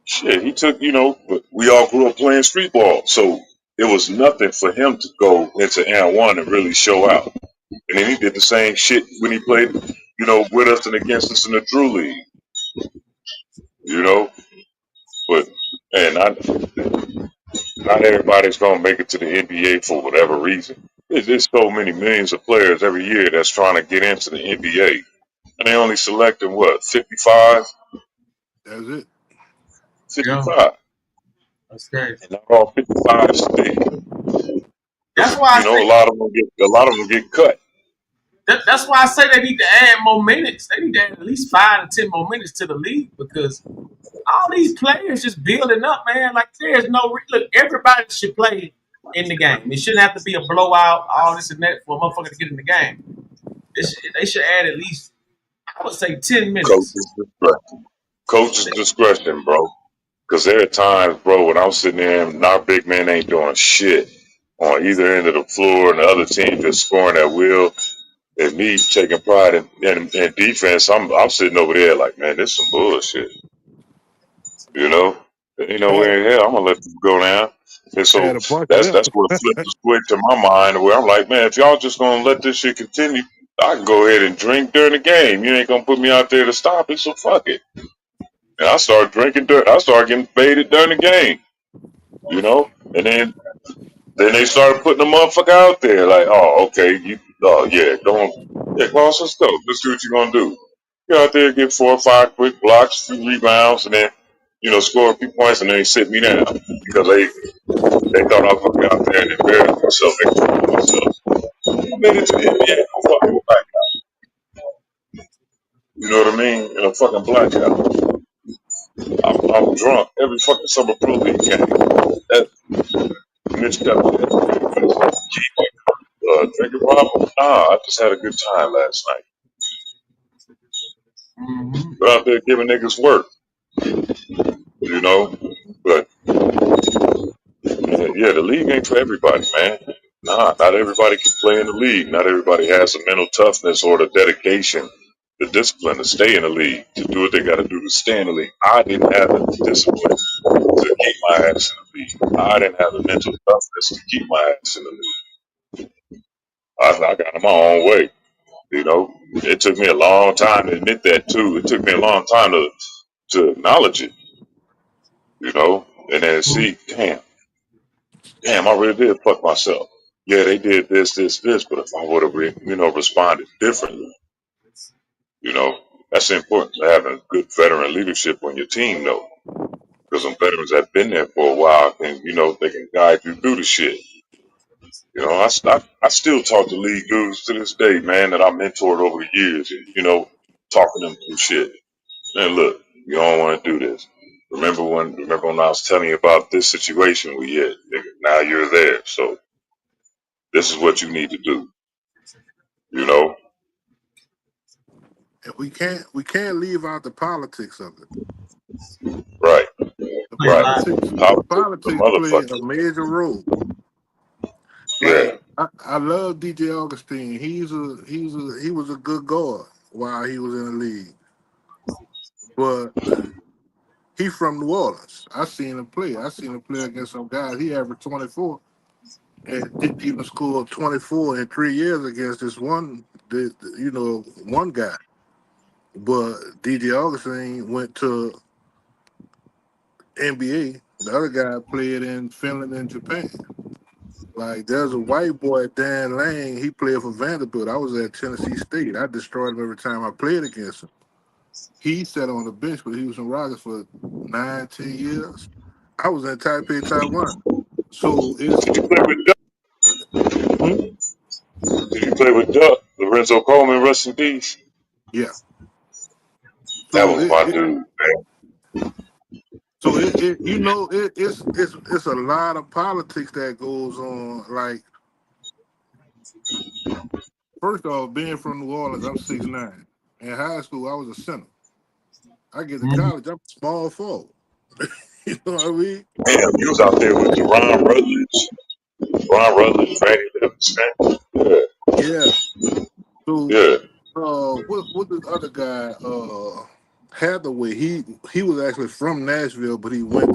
Shit, he took, you know, but we all grew up playing street ball, so it was nothing for him to go into N1 and really show out. And then he did the same shit when he played, you know, with us and against us in the Drew League. You know, but and not everybody's gonna make it to the NBA for whatever reason. There's so many millions of players every year that's trying to get into the NBA, and they only selecting what 55. That's it. 55. Yeah. That's crazy. And not all 55 stay. That's why you know a lot of them get cut. That's why I say they need to add more minutes. They need to add at least 5 to 10 more minutes to the league because all these players just building up, man. Like there's no look. Everybody should play in the game. It shouldn't have to be a blowout, all this and that for a motherfucker to get in the game. They should add at least, I would say, 10 minutes. Coach's discretion, bro. Because there are times, bro, when I'm sitting there and our big man ain't doing shit on either end of the floor, and the other team just scoring at will. And me taking pride in defense, I'm sitting over there like, man, this is some bullshit. You know, ain't no way in hell I'm gonna let them go down. And so that's what flipped the switch in my mind, where I'm like, man, if y'all just gonna let this shit continue, I can go ahead and drink during the game. You ain't gonna put me out there to stop it, so fuck it. And I started drinking. I started getting faded during the game. You know, and then they started putting the motherfucker out there like, oh, okay, yeah, let's go. Let's see what you're gonna do. You out there, get 4 or 5 quick blocks, 2 rebounds, and then score a few points, and then they sit me down because they thought I was gonna be out there and embarrass myself in front of myself. I made it to the NBA. I'm fucking blackout. You know what I mean? In a fucking blackout. I'm drunk every fucking summer pro league game. Mitch got drinking rum. Nah, I just had a good time last night. But out there giving niggas work, you know. But yeah, the league ain't for everybody, man. Nah, not everybody can play in the league. Not everybody has the mental toughness or the dedication, the discipline to stay in the league, to do what they got to do to stay in the league. I didn't have the discipline to keep my ass in the league. I didn't have the mental toughness to keep my ass in the league. I got in my own way. You know, it took me a long time to admit that too. It took me a long time to acknowledge it. You know, and then see, damn, damn, I really did fuck myself. Yeah, they did this, but if I would have, responded differently, that's important to having good veteran leadership on your team, though, because some veterans have been there for a while, and they can guide you through the shit. I still talk to league dudes to this day, man, that I mentored over the years, and talking them through shit. Man, look, you don't want to do this. Remember when I was telling you about this situation we had? Nigga, now you're there, so this is what you need to do. And we can't leave out the politics of it. Right. The politics play a major role. Like I love DJ Augustine. He was a good guard while he was in the league. But he from New Orleans. I seen him play. I seen him play against some guys. He averaged 24 and didn't even score 24 in 3 years against this one guy. But DJ Augustine went to NBA. The other guy played in Finland and Japan. Like, there's a white boy, Dan Lang. He played for Vanderbilt. I was at Tennessee State. I destroyed him every time I played against him. He sat on the bench, but he was in Rogers for 9, 10 years. I was in Taipei, Taiwan. So it's. Did you play with Duck? Did you play with Duck? Lorenzo Coleman, rest in peace. Yeah. That was my dude, man. So it's a lot of politics that goes on. Like, first off, being from New Orleans, I'm 6'9". In high school, I was a center. I get to college, I'm small forward. You know what I mean? Damn, you was out there with Ron Rutledge, Randy Livingston. Yeah. So what the other guy, Hathaway, he was actually from Nashville, but he went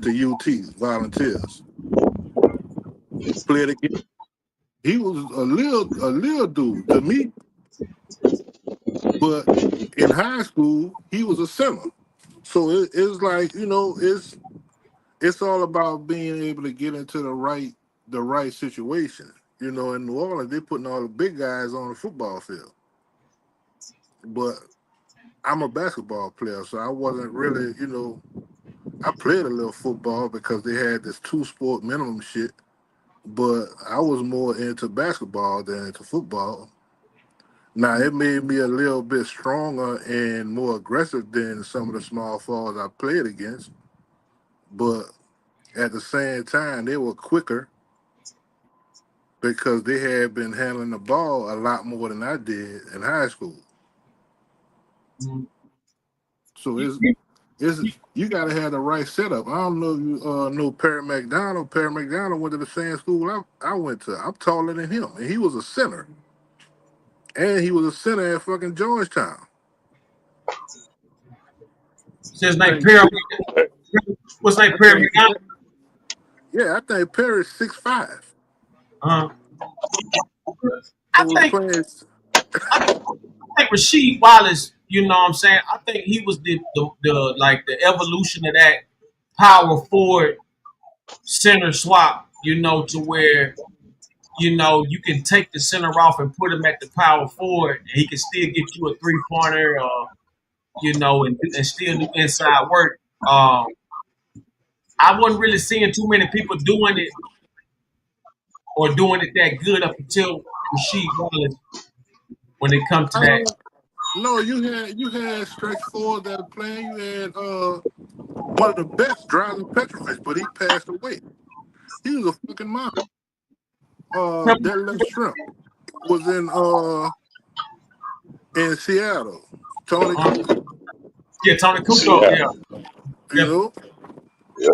to UT Volunteers. Played again. He was a little dude to me, but in high school he was a center. So it's like, it's all about being able to get into the right situation. In New Orleans, they're putting all the big guys on the football field. But I'm a basketball player, so I wasn't really, I played a little football because they had this 2-sport minimum shit. But I was more into basketball than into football. Now, it made me a little bit stronger and more aggressive than some of the small forwards I played against. But at the same time, they were quicker because they had been handling the ball a lot more than I did in high school. So you got to have the right setup. I don't know if you know Perry McDonald. Perry McDonald went to the same school I went to. I'm taller than him, and he was a center. And he was a center at fucking Georgetown. His name Perry. What's his name? Perry McDonald? Yeah, I think Perry's 6'5". I think Rasheed Wallace, you know what I'm saying? I think he was the evolution of that power forward center swap, to where, you can take the center off and put him at the power forward, and he can still get you a 3-pointer, and still do inside work. I wasn't really seeing too many people doing it or doing it that good up until Rasheed Wallace when it comes to that. No, you had stretch forward that were playing. You had one of the best, Driving Petrovich, but he passed away. He was a fucking monster. That left shrimp was in Seattle. Tony Kukoc. Yeah, Tony Kukoc. Yeah.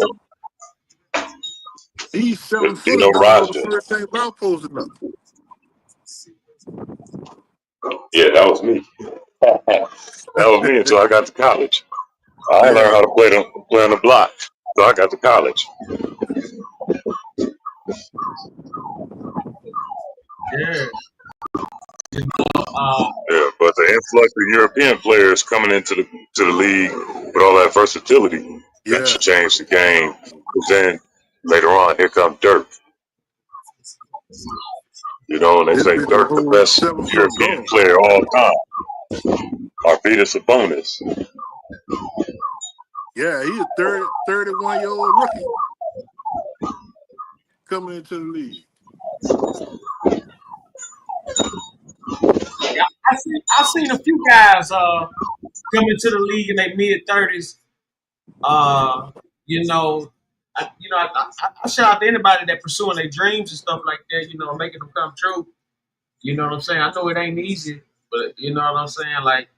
He's 7 foot. Don't know the first thing about posting up. Yeah, that was me. That was me until I got to college. I learned how to play on the block, so I got to college. Yeah. But the influx of European players coming into the league with all that versatility, that changed the game. Because then Later on, here comes Dirk. You know, and they say Dirk the best European player of all time. Arvidas Sabonis. Yeah, he's a 31-year-old rookie coming into the league. Yeah, I've seen a few guys come into the league in their mid-30s. You know, I shout out to anybody that pursuing their dreams and stuff like that. You know, making them come true. You know what I'm saying? I know it ain't easy, but you know what I'm saying? Like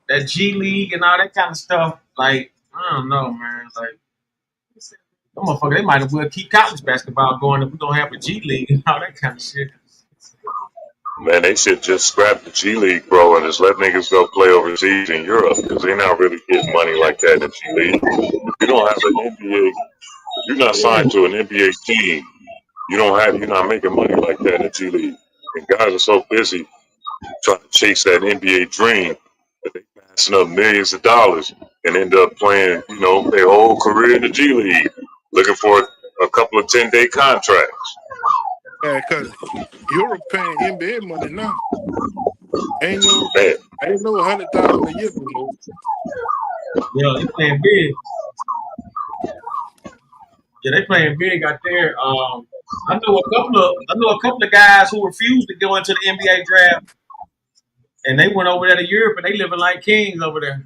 that G League and all that kind of stuff. Like I don't know, man. Like them motherfuckers, they might as well keep college basketball going if we don't have a G League and all that kind of shit. Man, they should just scrap the G League, bro, and just let niggas go play overseas in Europe because they're not really getting money like that in the G League. If you don't have an NBA, if you're not signed to an NBA team, you're not making money like that in the G League. And guys are so busy trying to chase that NBA dream that they passing up millions of dollars and end up playing, you know, their whole career in the G League, looking for a couple of 10-day contracts. Yeah, because Europe paying NBA money now. Ain't no $100,000 a year no more. Yeah, they playing big. Yeah, they playing big out there. I know a couple of guys who refused to go into the NBA draft, and they went over there to Europe, and they living like kings over there.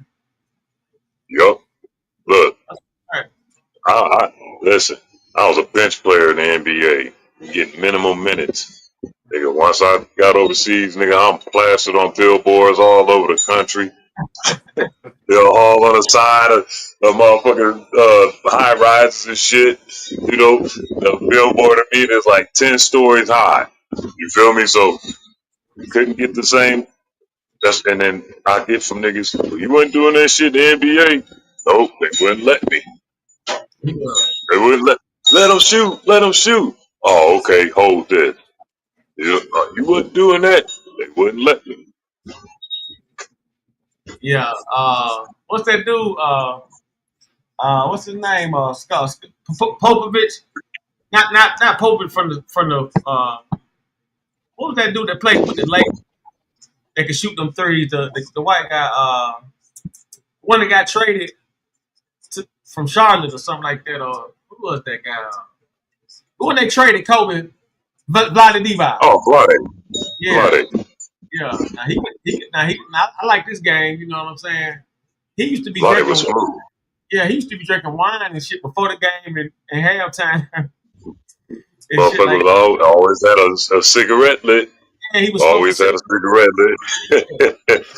Yup. Look, Right. listen. I was a bench player in the NBA, getting minimum minutes. Nigga, once I got overseas, nigga, I'm plastered on billboards all over the country. They're all on the side of motherfucking high rises and shit. You know, the billboard of me is like 10 stories high. You feel me? So you couldn't get the same. And then I get some niggas, well, you wasn't doing that shit in the NBA. Nope, they wouldn't let me. Yeah. They wouldn't let them shoot. Let them shoot. Oh, okay, hold this. You wasn't doing that. They wouldn't let me. Yeah. What's that dude? What's his name? Popovich. Not Popovich from the. What was that dude that played with the Lakers that could shoot them threes? The white guy. One that got traded from Charlotte or something like that. Or who was that guy? Who when they traded Kobe? Vlade. Oh, bloody. Yeah. Bloody. Yeah. Now I like this game. You know what I'm saying? He used to be Bloody drinking. was smooth. Yeah, he used to be drinking wine and shit before the game and halftime. Motherfucker was always had a cigarette lit. Yeah, he was Always had a cigarette lit.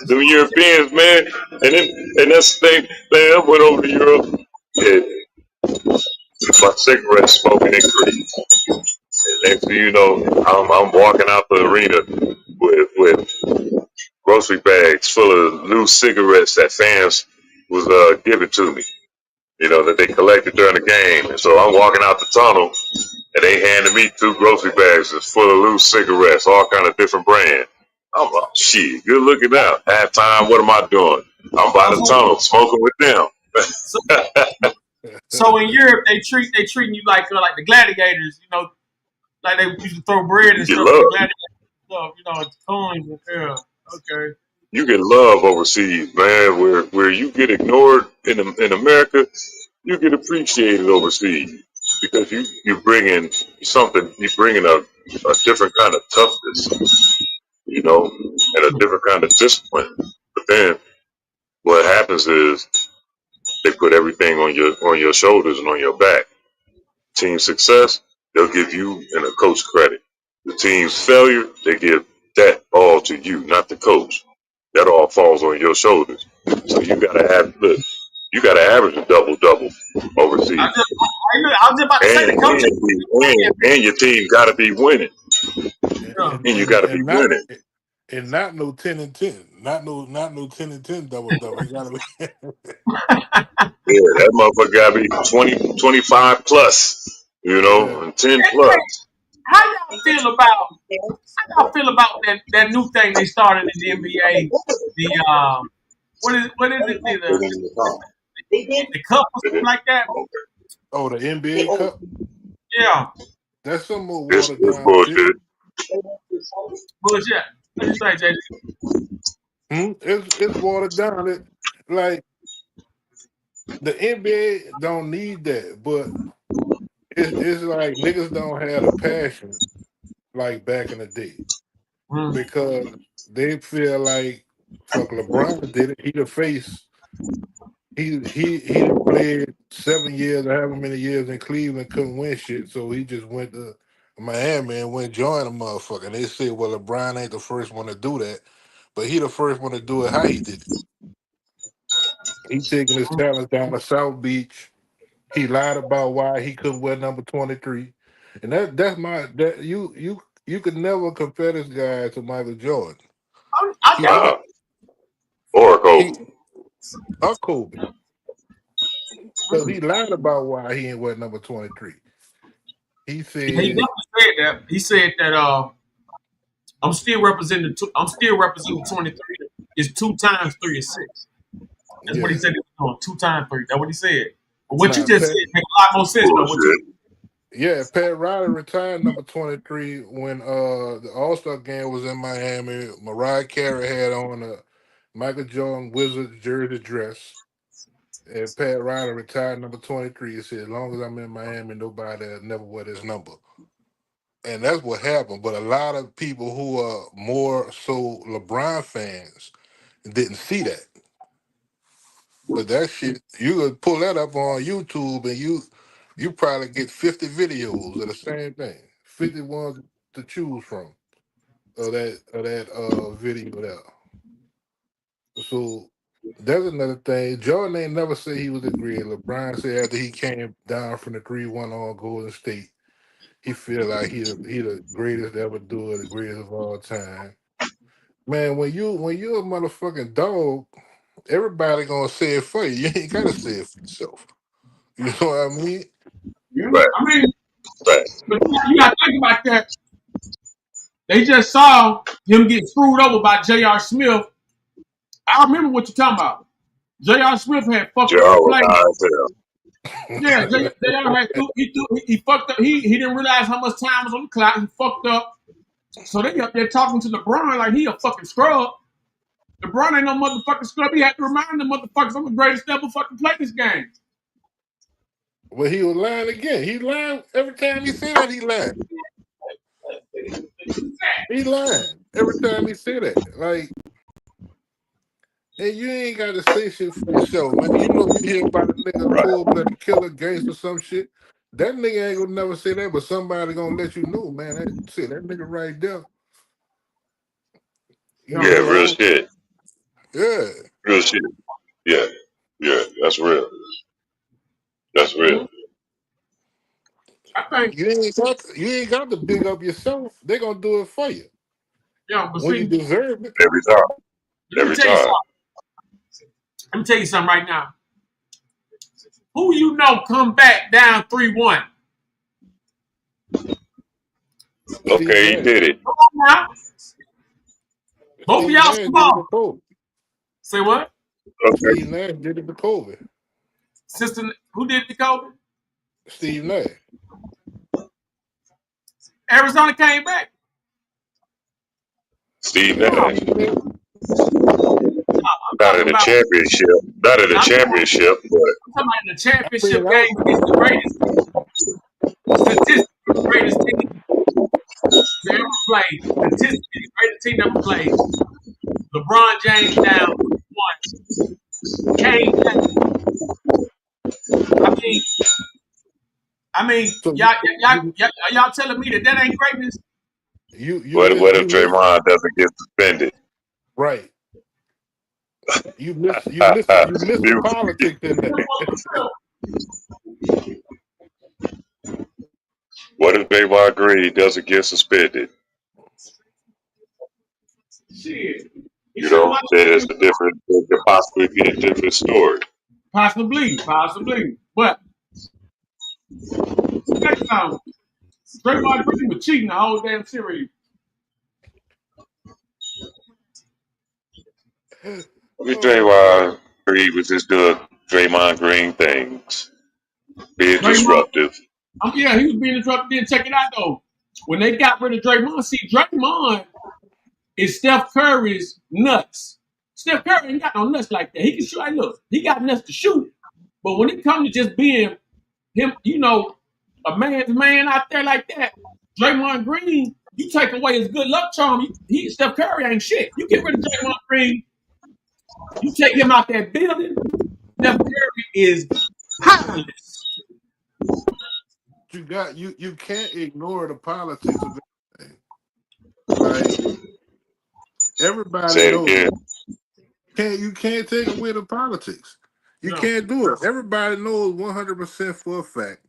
Them Europeans, man. And that's the thing, man, I went over to Europe. Yeah, my cigarette smoking increased. And next thing you know, I'm walking out the arena with grocery bags full of loose cigarettes that fans was giving to me. You know, that they collected during the game. And so I'm walking out the tunnel and they handed me 2 grocery bags that's full of loose cigarettes, all kind of different brands. I'm like, shit, good looking out. Halftime, what am I doing? I'm by the tunnel smoking with them. So in Europe, they treating you like the gladiators, you know, like they used to throw bread and stuff. Gladiators stuff, you know, coins and yeah. Okay. You get love overseas, man. Where you get ignored in America, you get appreciated overseas because you bring in something. You bring in a different kind of toughness, you know, and a different kind of discipline. But then what happens is they put everything on your shoulders and on your back. Team success, they'll give you and a coach credit. The team's failure, they give that all to you, not the coach. That all falls on your shoulders. So you gotta average a double overseas. I was just about to say the coach. And your team gotta be winning. And you gotta be winning. And not no 10 and 10. Not no 10 and 10 double. You gotta be Yeah, that motherfucker gotta be 20, 25 plus, you know, and 10 plus. How y'all feel about that new thing they started in the NBA? The what is it? The cup or something like that? Oh, the NBA Cup? Yeah. That's some more It's watered down shit. bullshit. Bullshit. What you say, JD? It's watered down. Like the NBA don't need that, but it's like niggas don't have the passion like back in the day Mm. because they feel like fuck LeBron did it. He the face. He done played 7 years or however many years in Cleveland, couldn't win shit, so he just went to Miami and went join a motherfucker. And they said, well, LeBron ain't the first one to do that, but he the first one to do it how he did it. He taking his talents down to South Beach. He lied about why he couldn't wear number 23. And you could never compare this guy to Michael Jordan. I He doubt it. Or he Kobe. or Kobe. Because he lied about why he ain't wear number 23. He Yeah, he said, definitely said that. He said that I'm still representing 23 is 2 times 3 is 6. That's what he yeah. said he was doing. 2 times 3. That's what he said. But what you Nah, just said makes a lot more sense though. What you Bullshit. yeah, Pat Riley retired number 23 when the All-Star game was in Miami. Mariah Carey had on a Michael Jordan Wizards jersey dress. And Pat Riley retired number 23. He said, as long as I'm in Miami, nobody will never wear this number. And that's what happened. But a lot of people who are more so LeBron fans didn't see that. But that shit, you could pull that up on YouTube and you probably get 50 videos of the same thing. 50 ones to choose from of that video there. So that's another thing. Jordan ain't never said he was a great. LeBron said after he came down from the 3-1 on Golden State, he feel like he the greatest to ever do it, the greatest of all time. Man, when you're a motherfucking dog, everybody gonna say it for you. You ain't gotta say it for yourself. You know what I mean? yeah. Right. I mean, Right. but you gotta think about that. They just saw him get screwed over by J.R. Smith. I remember what you're talking about. J.R. Smith had fucked up the J.R. was play. high as hell. Yeah, J.R. had he fucked up. He didn't realize how much time was on the clock. He fucked up. So they up there talking to LeBron like he a fucking scrub. LeBron ain't no motherfucking scrub. He had to remind the motherfuckers I'm the greatest ever fucking play this game. Well, he was lying again. He lying every time he said that. He lying. He lying every time he said that. Like, and you ain't got to say shit for yourself, man. You know, you hear about a nigga Right. cold-blooded killer, gangster, some shit. That nigga ain't gonna never say that, but somebody gonna let you know, man. That nigga right there. You Yeah. Yeah, real know, shit. yeah. Real shit. Yeah. Yeah. That's real. That's real. I think, You ain't got to big up yourself. They gonna do it for you yeah, but when you see, deserve it. Every time. let me Every tell you time. something. Let me tell you something right now. Who you know come back down 3-1? Steve Okay, he Nash. did it. Come on now. Both of Steve y'all Nash did it to small. Kobe. Say what? Okay. Steve Nash did it to Kobe. Sister, who did it to Kobe? Steve Nash. Arizona came back. Steve Yeah, Nash. Steve Nash. I'm Not talking in the about. championship. Not in the I'm talking championship, but I'm talking about in the I mean, championship that game was, against the greatest, statistically greatest team to ever play. Statistically the greatest team ever played. LeBron James down 1. Came back. I mean, so y'all telling me that ain't greatness? you what miss what if you miss Draymond doesn't get suspended? right. You miss the You- politics in that. what if Draymond Green doesn't get suspended? Shit. He You should have know, lost then the it's game. a different. It could possibly be a different story. Possibly. But next time, Draymond Green was cheating the whole damn series. With Oh man. Draymond Green was just doing Draymond Green things, being Draymond, disruptive. Yeah, he was being interrupted. Then check it out though. When they got rid of Draymond, see, Draymond is Steph Curry's nuts. Steph Curry ain't got no nuts like that. He can shoot. Hey, look, he got nuts to shoot. But when it comes to just being him, a man's man out there like that, Draymond Green, you take away his good luck charm. Steph Curry ain't shit. You get rid of Draymond Green, you take him out that building. Steph Curry is powerless. You can't ignore the politics of everything. Like everybody knows. You can't take away the politics. You can't do it. Everybody knows 100% for a fact.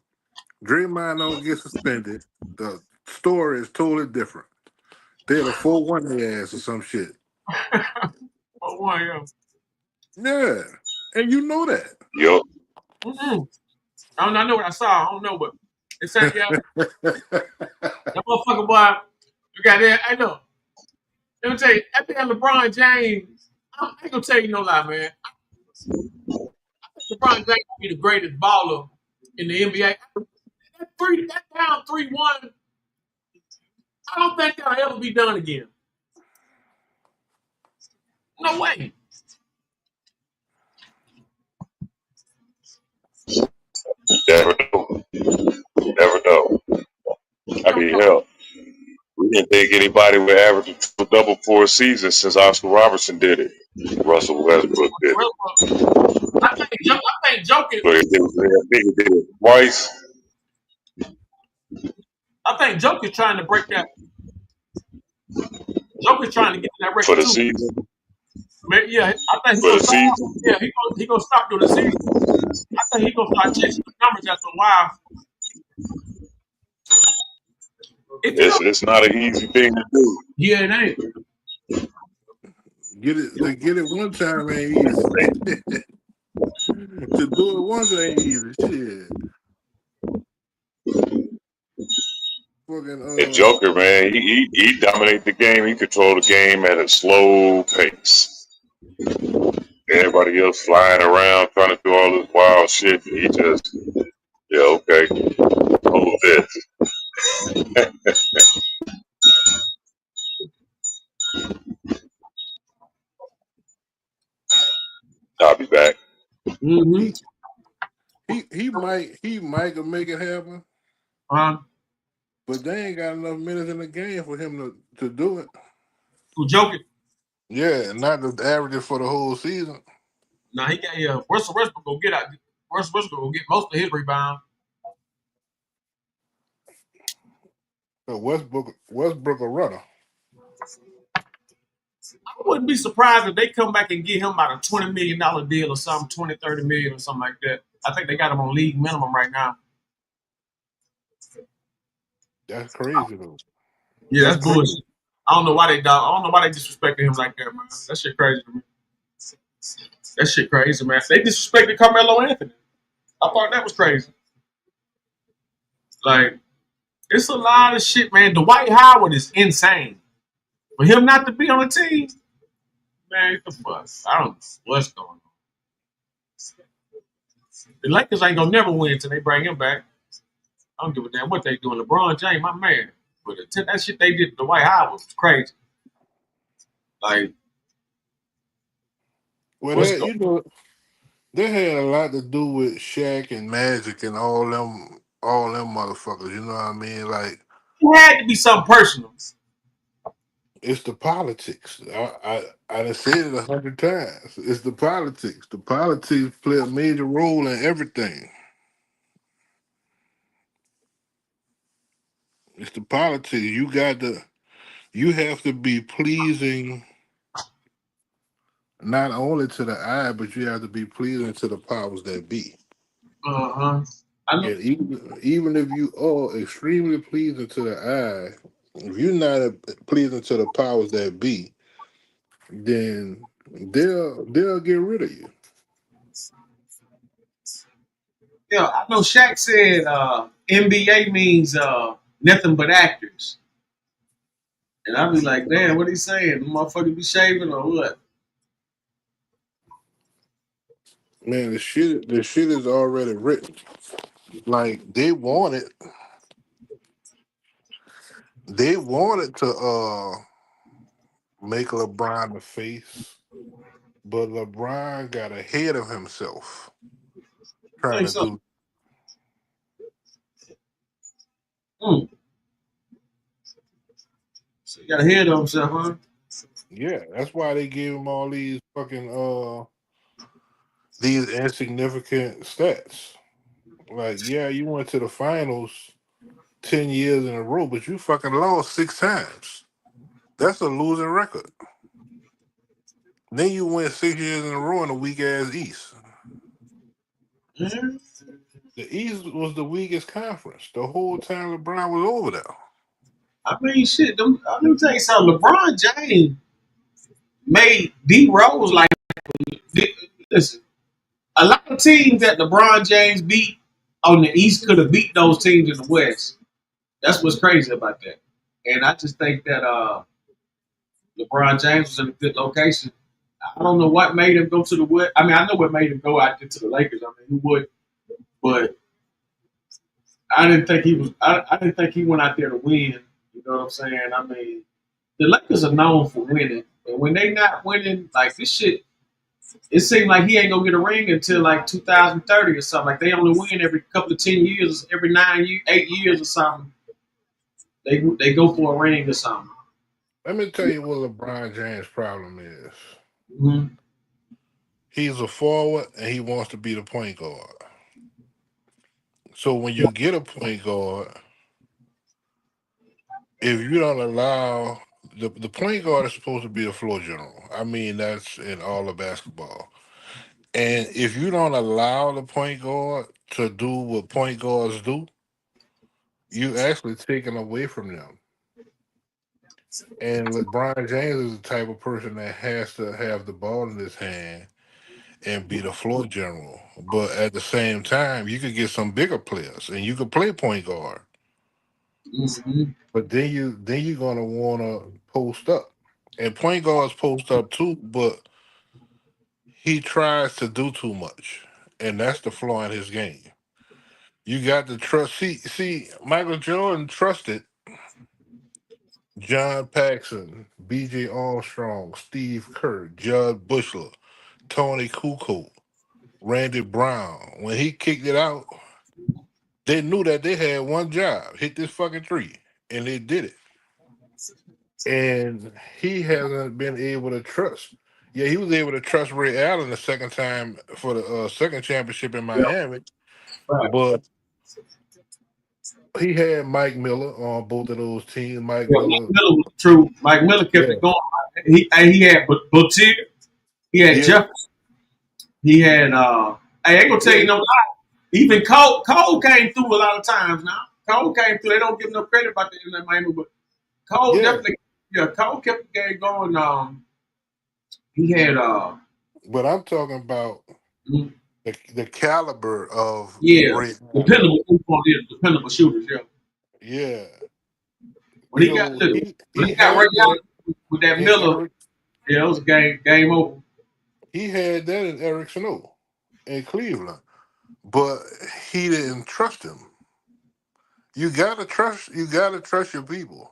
Draymond don't get suspended. The story is totally different. They'd have 4-1 their ass or some shit. Oh, yeah. Yeah. And you know that. Yup. I know what I saw. I don't know, but it's like, yeah. That motherfucker boy, you got that. I know. Let me tell you, that damn LeBron James, I ain't gonna tell you no lie, man. I think LeBron James will be the greatest baller in the NBA. That down 3-1, I don't think that'll ever be done again. No way. Never know. Never know. I mean, hell, we didn't think anybody would average a double for a season since Oscar Robertson did it. Russell Westbrook did it. I think Jokic. I think he did it twice. I think Jokic trying to break that. Jokic trying to get that record for the too. season. Yeah, I think for the season. Yeah, he gonna stop doing the season. I think he gonna start chasing the numbers after a while. It's not an easy thing to do. Yeah, it ain't. Get it one time ain't easy. To do it once ain't easy. Shit. And Joker, man, he dominated the game. He controlled the game at a slow pace. Everybody else flying around trying to do all this wild shit. He just, okay, hold this. I'll be back. Mm-hmm. He might can make it happen. But they ain't got enough minutes in the game for him to do it. Who Jokic? Yeah, not the average for the whole season. Nah, he got Russell Westbrook go get out. Russell Westbrook go get most of his rebound. So Westbrook a runner. I wouldn't be surprised if they come back and get him about a $20 million deal or something, 20, 30 million or something like that. I think they got him on league minimum right now. That's crazy though. Yeah, that's bullshit. I don't know why they disrespected him like that, man. That shit crazy to me. That shit crazy, man. They disrespected Carmelo Anthony. I thought that was crazy. Like, it's a lot of shit, man. Dwight Howard is insane. For him not to be on the team, man, what the fuck? I don't know what's going on. The Lakers ain't gonna never win until they bring him back. I don't give a damn what they doing. LeBron James, my man. But that shit they did to Dwight Howard was crazy. Like, well, they had a lot to do with Shaq and Magic and all them motherfuckers. You know what I mean? Like, it had to be something personal. It's the politics. I done said it 100 times. It's the politics. The politics play a major role in everything. It's the politics. You have to be pleasing not only to the eye, but you have to be pleasing to the powers that be. And even if you are extremely pleasing to the eye, if you're not pleasing to the powers that be, then they'll get rid of you. Yeah, I know Shaq said NBA means nothing but actors. And I'd be like, damn, what he saying? The motherfucker be shaving or what? Man, the shit is already written. Like, they want it. They wanted to make LeBron the face, but LeBron got ahead of himself I trying think to so. do. So you got a head on himself, huh? Yeah, that's why they gave him all these fucking these insignificant stats. Like, yeah, you went to the finals 10 years in a row, but you fucking lost 6 times. That's a losing record. Then you went 6 years in a row in a weak ass East. Mm-hmm. The East was the weakest conference the whole time LeBron was over there. I mean, shit. Let me tell you something. LeBron James made D Rose like. Listen, a lot of teams that LeBron James beat on the East could have beat those teams in the West. That's what's crazy about that. And I just think that LeBron James was in a good location. I don't know what made him go to the West. I mean, I know what made him go out there to the Lakers. I mean, who would? But I didn't think he was. I didn't think he went out there to win. You know what I'm saying? I mean, the Lakers are known for winning, and when they not winning, like this shit, it seemed like he ain't gonna get a ring until like 2030 or something. Like they only win every couple of 10 years, every 9 years, 8 years or something. They go for a ring or something. Let me tell you what LeBron James' problem is. Mm-hmm. He's a forward and he wants to be the point guard. So when you get a point guard, if you don't allow the point guard is supposed to be a floor general. I mean, that's in all of basketball. And if you don't allow the point guard to do what point guards do, you actually taking away from them. And LeBron James is the type of person that has to have the ball in his hand and be the floor general. But at the same time, you could get some bigger players and you could play point guard. Mm-hmm. But then you're gonna wanna post up. And point guards post up too, but he tries to do too much. And that's the flaw in his game. You got to trust see Michael Jordan trusted John Paxson, BJ Armstrong, Steve Kerr, Judd Bushler, Tony Kukoc, Randy Brown. When he kicked it out, they knew that they had one job: hit this fucking tree, and they did it. And he hasn't been able to trust. Yeah, he was able to trust Ray Allen the second time for the second championship in Yeah, Miami, right. but he had Mike Miller on both of those teams. Mike Yeah, Mike Miller, Miller was true. Mike Miller kept yeah, it going. He had Butier. He had yeah, Jefferson. He had I ain't gonna tell you yeah, no lie. Even Cole came through a lot of times now. Cole came through. They don't give him no credit about the in Miami, but Cole yeah. definitely Cole kept the game going. He had But I'm talking about mm, the caliber of yeah, Ray Allen. dependable shooters, yeah. Yeah, When he got when he he got Ray had that Allen with that in Miller, Eric. yeah, it was a game over. He had that in Eric Snow in Cleveland, but he didn't trust him. You gotta trust. You gotta trust your people.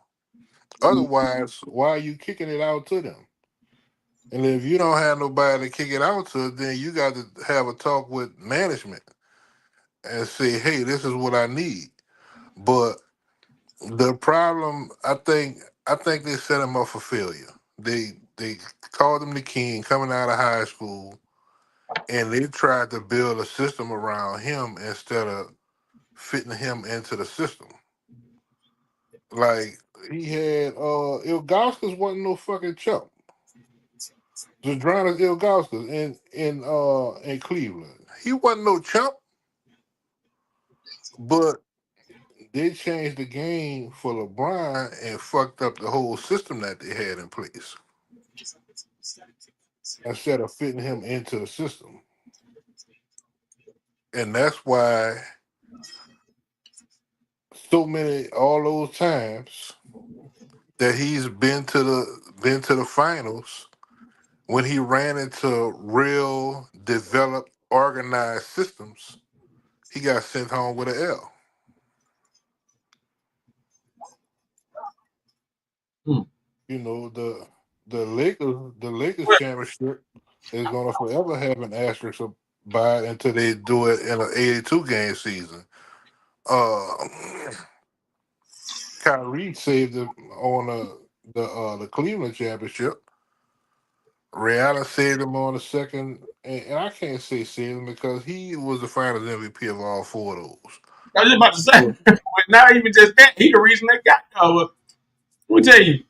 Otherwise, why are you kicking it out to them? And if you don't have nobody to kick it out to, then you got to have a talk with management and say, "Hey, this is what I need." But the problem, I think they set him up for failure. They called him the king coming out of high school, and they tried to build a system around him instead of fitting him into the system. Like he had Ilgauskas wasn't no fucking chump. Zadrunas Ilgauskas in Cleveland. He wasn't no chump, but they changed the game for LeBron and fucked up the whole system that they had in place instead of fitting him into the system. And that's why so many all those times that he's been to the finals when he ran into real developed organized systems, he got sent home with an L. Hmm. You know, the Lakers championship is gonna forever have an asterisk by it until they do it in an 82 game season. Uh, Kyrie saved it on the Cleveland championship. Rihanna saved him on the second, and I can't say saved him because he was the Finals MVP of all four of those. I was just about to say, But, but not even just that. He the reason they got. Let me tell you,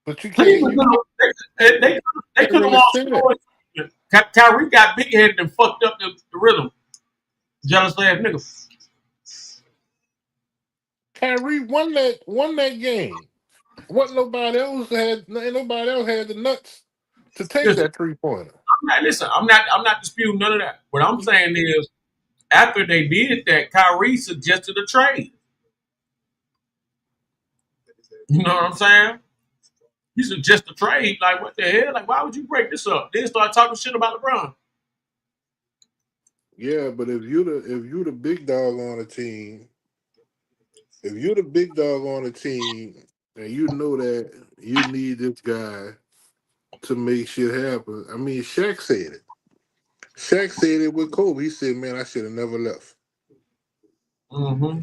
but you can't Cleveland you they can't could have really lost say that. scores. Kyrie got big headed and fucked up the rhythm. Jealous ass nigga. Kyrie won that game. What nobody else had the nuts to take Listen, that 3-pointer. I'm not disputing none of that. What I'm saying is, after they did that, Kyrie suggested a trade. You know what I'm saying? He suggested a trade. Like, what the hell? Like, why would you break this up? Then start talking shit about LeBron. Yeah, but if you the big dog on the team, if you're the big dog on the team, and you know that you need this guy to make shit happen. I mean, Shaq said it. Shaq said it with Kobe. He said, "Man, I should have never left." Mm-hmm.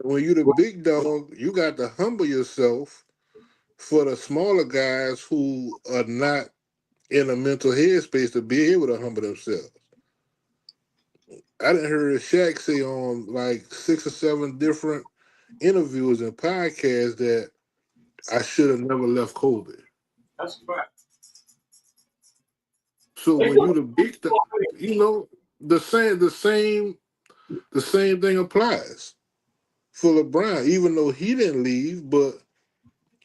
When you the big dog, you got to humble yourself for the smaller guys who are not in a mental headspace to be able to humble themselves. I didn't hear Shaq say on like 6 or 7 different interviews and podcasts that I should have never left Kobe. That's a fact. So They when do you the big, you know, the same thing applies for LeBron. Even though he didn't leave, but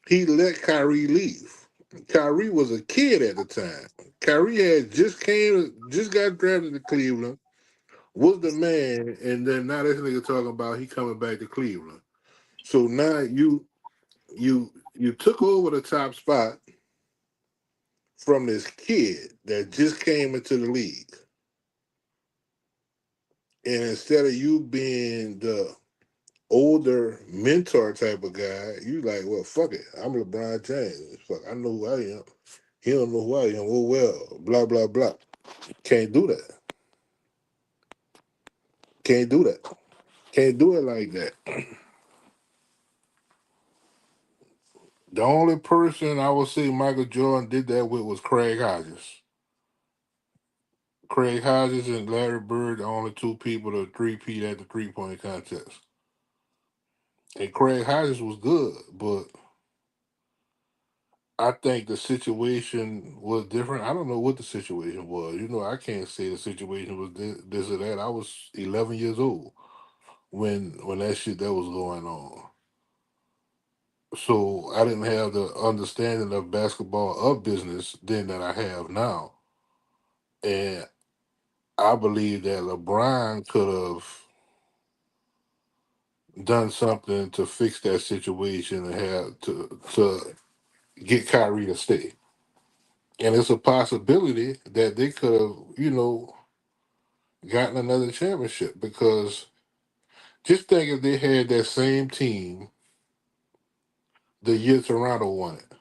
he let Kyrie leave. Kyrie was a kid at the time. Kyrie had just got drafted to Cleveland, was the man, and then now this nigga talking about he coming back to Cleveland. So now you took over the top spot from this kid that just came into the league. And instead of you being the older mentor type of guy, you like, well, fuck it. I'm LeBron James. Fuck, I know who I am. He don't know who I am. Oh well, blah blah blah. Can't do that. Can't do that. Can't do it like that. The only person I would say Michael Jordan did that with was Craig Hodges. Craig Hodges and Larry Bird, the only two people to three-peat at the 3-point contest. And Craig Hodges was good, but I think the situation was different. I don't know what the situation was. I can't say the situation was this or that. I was 11 years old when that shit that was going on. So I didn't have the understanding of basketball of business then that I have now. And I believe that LeBron could have done something to fix that situation and have to get Kyrie to stay. And it's a possibility that they could have, gotten another championship because just think if they had that same team the year Toronto won it,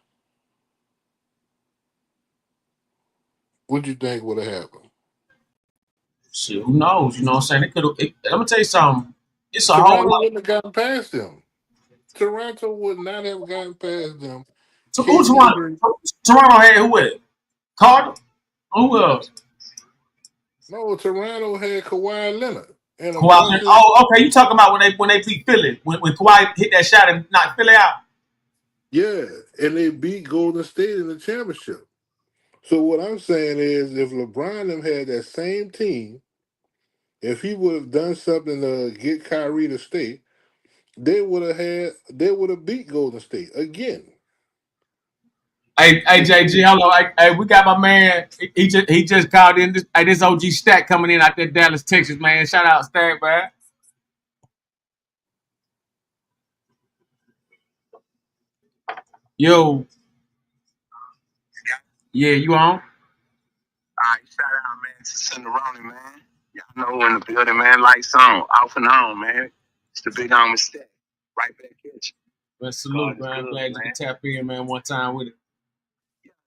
what do you think would have happened? shit. Who knows? You know what I'm saying? They could. Let me tell you something. It's a whole Toronto lot. wouldn't have gotten past them. Toronto would not have gotten past them. So who KD hurt. Toronto had who with it? Carter. Who else? No, Toronto had Kawhi Leonard and a Kawhi. bunch of Oh, okay. You talking about when they beat Philly when Kawhi hit that shot and knocked Philly out? yeah, and they beat Golden State in the championship. So what I'm saying is, if LeBron them had that same team, if he would have done something to get Kyrie to stay, they would have beat Golden State again. Hey, JG, hello. Hey, we got my man. He just called in. This OG Stack coming in out there, Dallas, Texas, man. Shout out Stack, man. Yo, yeah, you on? All right, shout out, man, to SendaRoni, man. Y'all know in the building, man. Lights on, off and on, man. It's the big homie Stack. Right back at you. Man, salute, man. I'm glad you can tap in, man, one time with it.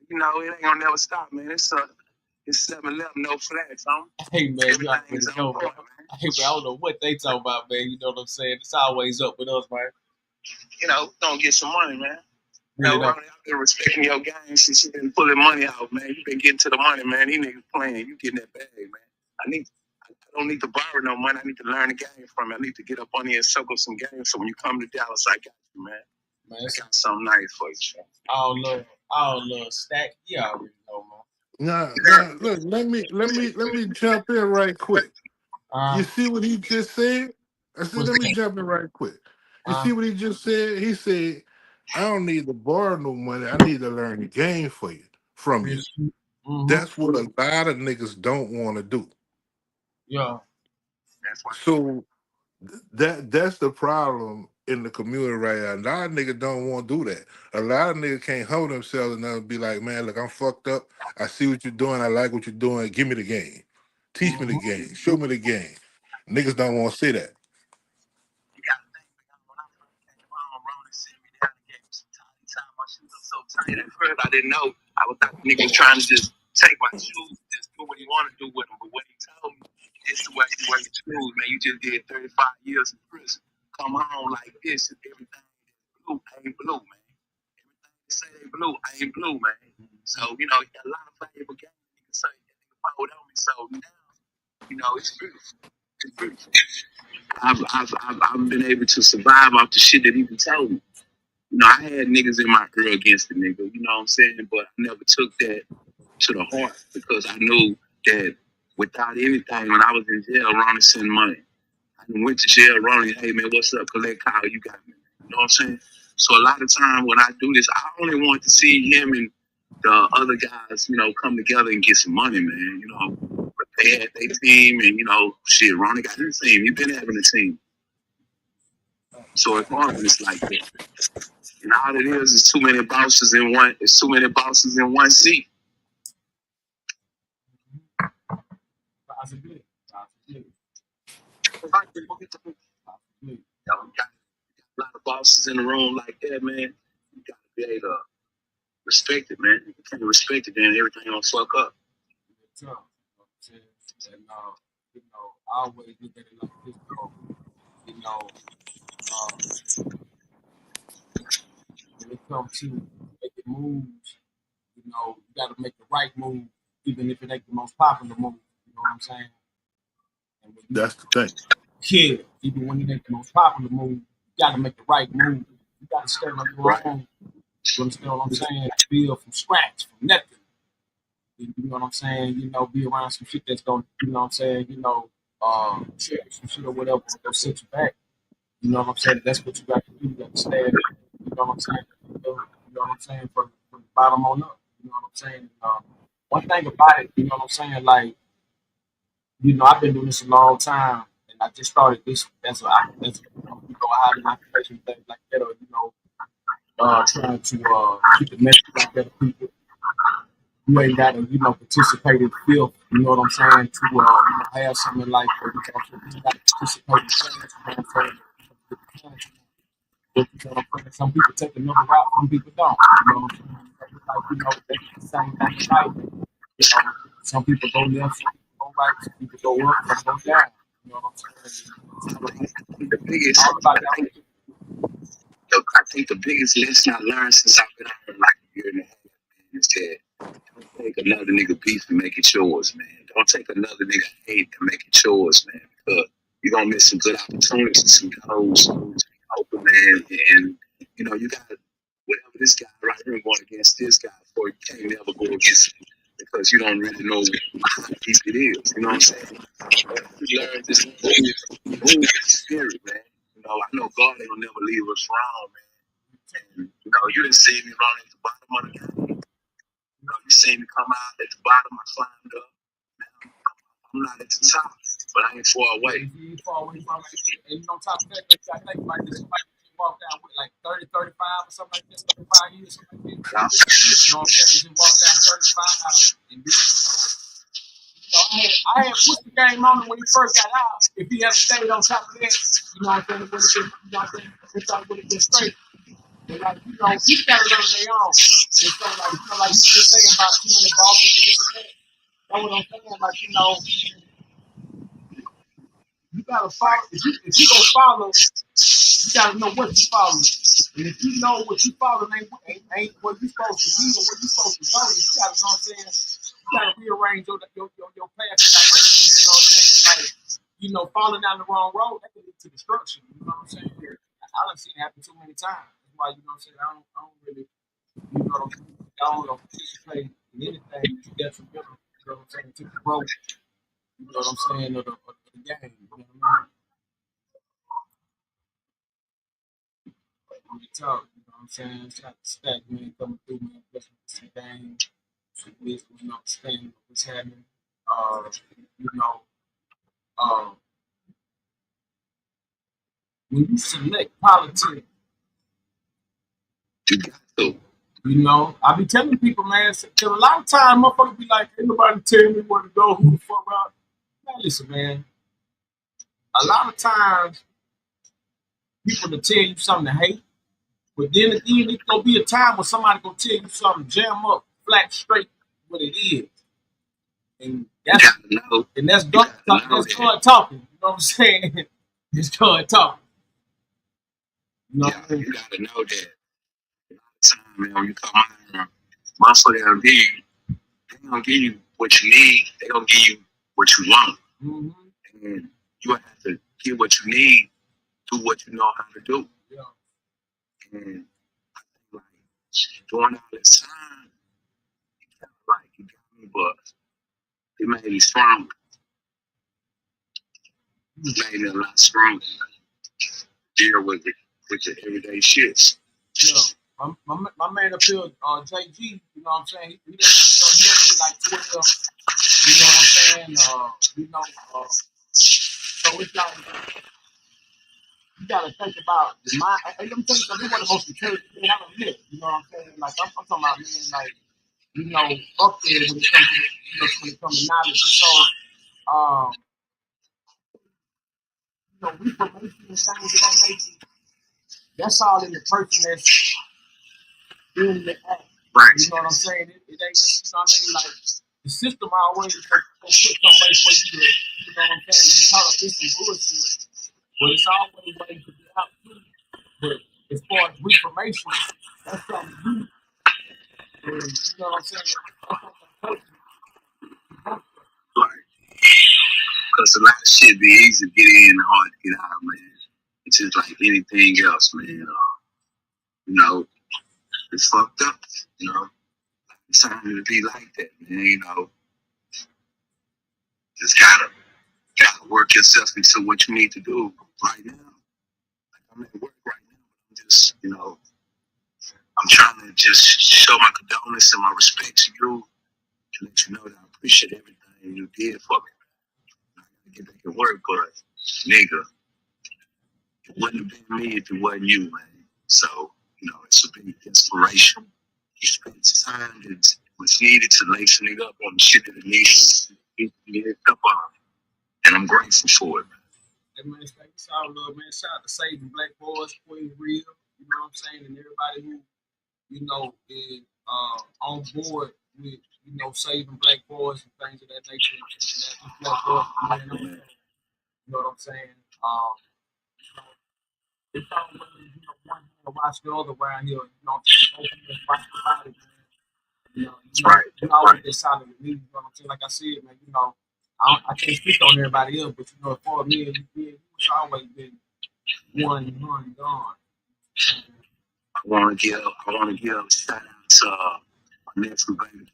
You know, it ain't gonna never stop, man. It's 7-Eleven, no flags, Hey, man, you already know, man. Hey, man, I don't know what they talk about, man. You know what I'm saying? It's always up with us, man. You know, don't get some money, man. You know, Ronnie, I've been respecting your game since you've been pulling money out, man. You've been getting to the money, man. These niggas playing. You getting that bag, man. I don't need to borrow no money. I need to learn the game from it. I need to get up on here and circle some games. So when you come to Dallas, I got you, man. I got something nice for you, man. All love, Stack. You already know, man. Now, look, let me jump in right quick. You see what he just said? I said, let me jump in right quick. You see what he just said? He said, I don't need to borrow no money. I need to learn the game from you. Mm-hmm. That's what a lot of niggas don't want to do. Yeah. So that's the problem in the community right now. A lot of niggas don't want to do that. A lot of niggas can't hold themselves enough and be like, man, look, I'm fucked up. I see what you're doing. I like what you're doing. Give me the game. Teach me the game. Show me the game. Niggas don't want to say that. You got to think, when I first came home, Ronnie sent me down and gave me some time. He tied my shoes up so tight at first, I didn't know. I thought the nigga was trying to just take my shoes, just do what he wanted to do with them. But what he told me, it's the way you wear your shoes, man. You just did 35 years in prison. Come home like this, and everything blue ain't blue, man. Everything they say they blue ain't blue, man. So, you know, you got a lot of valuable games you can say that nigga followed on me. So now, you know, it's beautiful. It's beautiful. I've been able to survive off the shit that he told me. You know, I had niggas in my ear against the nigga, you know what I'm saying? But I never took that to the heart because I knew that without anything, when I was in jail, Ronnie sent money. I went to jail, Ronnie, hey man, what's up? Collect Kyle, you got me. You know what I'm saying? So a lot of time when I do this, I only want to see him and the other guys, you know, come together and get some money, man. You know, but they had their team and, you know, shit, Ronnie got his team. He been having a team. So it's hard when it's like that. And all it is too many bosses in one. It's too many bosses in one seat. Possibly. You got a lot of bosses in the room like that, man. You got to be able to respect it, man. You can't respect it, then everything gonna fuck up. And you know, I always look at it like this, though. You know, when it comes to making moves, you know, you got to make the right move, even if it ain't the most popular move. You know what I'm saying? And that's the thing. Yeah, even when it ain't the most popular move, you got to make the right move. You got to stand on your own. You understand what I'm saying? Build from scratch, from nothing. You know what I'm saying? You know, be around some shit that's going, you know what I'm saying? You know, share some shit or whatever, go set you back. You know what I'm saying? That's what you got to do. You got to stand. You know what I'm saying? You know what I'm saying? From the bottom on up. You know what I'm saying? One thing about it, you know what I'm saying? Like, you know, I've been doing this a long time, and I just started this as a you know, how to occupation things like that, or you know, trying to keep the message out there to people. You ain't got to, you know, participate in the field. You know what I'm saying? To you know, have something in life where you got to participate in things. You know what I'm saying? Some people take another route, some people don't. You know what I'm saying? Like, you know, that's the same thing in life. You know, some people go left, some people go right, some people go up, some go down. You know what I'm saying? The biggest, I think the biggest lesson I learned since I've been out here like a year and a half, man, is that don't take another nigga beef and make it yours, man. Don't take another nigga hate and make it yours, man. Because you're gonna miss some good opportunities, some goals to be open, man. And you know, you got whatever this guy right here going against this guy for, you can't never go against him because you don't really know how deep it is. You know what I'm saying? You learn this move spirit, man. You know, I know God ain't gonna never leave us wrong, man. And you know, you didn't see me running at the bottom of the game. You know, you see me come out at the bottom, I climbed up. I'm not at the top, but I ain't far away. You far away from it. And on top of that, I think like this, somebody walk down with like 30, 35 or something like that, 35 years, something like that. You know what I'm saying? Just walk down 35 and then, you know, I had put the game on him when he first got out. If he had stayed on top of that, you know what I'm saying, it would have been, you know what I'm saying, it would have been straight. But like, you know, people gotta learn their own. And so like, you know, like you just saying about too many bosses and this and that. That's what I'm saying. Like, you know, you gotta follow. If you don't follow, you gotta know what you follow. And if you know what you follow ain't where you supposed to be or where you supposed to go, you gotta know what I'm saying. You gotta rearrange your path and direction. You know what I'm saying? Like, you know, falling down the wrong road that can lead to destruction. You know what I'm saying? I done seen it happen too many times. That's why, you know what I'm saying, I don't really, you know what I'm saying, I don't participate in anything detrimental, you know what I'm saying, to the growth, you know what I'm saying, of the game. You know what I mean? We talk, you know what I'm saying? Shout out to Stack, man, coming through, man, blessing some game, some wisdom, and understanding of what's happening. You know, uh, when you select politics, You got to. you know, I be telling people, man, cause a lot of times motherfuckers be like, ain't nobody tell me where to go, who the fuck out. Man, listen, man. A lot of times people will tell you something to hate, but then again, it's gonna be a time when somebody gonna tell you something, jam up, flat straight what it is. And that's God talking. You know what I'm saying? It's God talking. You know what I mean? You gotta know that. Time, man, when you come out here, motherfucker gonna give you, they gonna give you what you need, they gonna give you what you want. Mm-hmm. And you have to get what you need, do what you know how to do. Yeah. And like during all this time, like you got me, but it made me stronger. It made me a lot stronger. Deal with the everyday shits. Yeah. My man up here, JG, you know what I'm saying? He did like 12, you know what I'm saying? You know, so it's like, you gotta think about the mind. Let me tell you something, he's one of the most intelligent men I don't met. You know what I'm saying? Like, I'm talking about, man, like, you know, up there when it comes to, you know, when it comes to knowledge. And so, you know, reformation and things of that nature, that's all in the person that's doing the act. Right. You know what I'm saying? It ain't just, you know what I mean? Like, the system always will put some way for you to, you know what I'm saying? You call up this some bullshit, but it's always ways to get out too. But as far as reformation, that's something you, you know what I'm saying? Right. Because a lot of shit be easy to get in and hard to get out, man. It's just like anything else, man. You know, it's fucked up. You know, it's time to be like that, man. You know, just gotta work yourself into what you need to do right now. Like I'm at work right now. I'm just, you know, I'm trying to just show my condolence and my respect to you and let you know that I appreciate everything you did for me. I gotta get back to work, but nigga, it wouldn't have been me if it wasn't you, man. So, you know, it's a big inspiration. You spent time that was needed to lace a nigga up on the shit that it needed up on. And I'm grateful for it, man. Hey, man, it's all love, man. Shout out to Saving Black Boys, Queen Real, you know what I'm saying? And everybody who, you know, is on board with, you know, saving Black boys and things of that nature. And Black boys, man, you know what I'm saying? It's always, you know, one hand watch the other around here. You know what I'm saying? Both hands watch the body, man. You always get solid with me. You know what I'm saying? Like I said, man, you know, I can't speak on everybody else, but you know, for me and you, it's always been one gone. I want to give a shout out to my nephew, baby,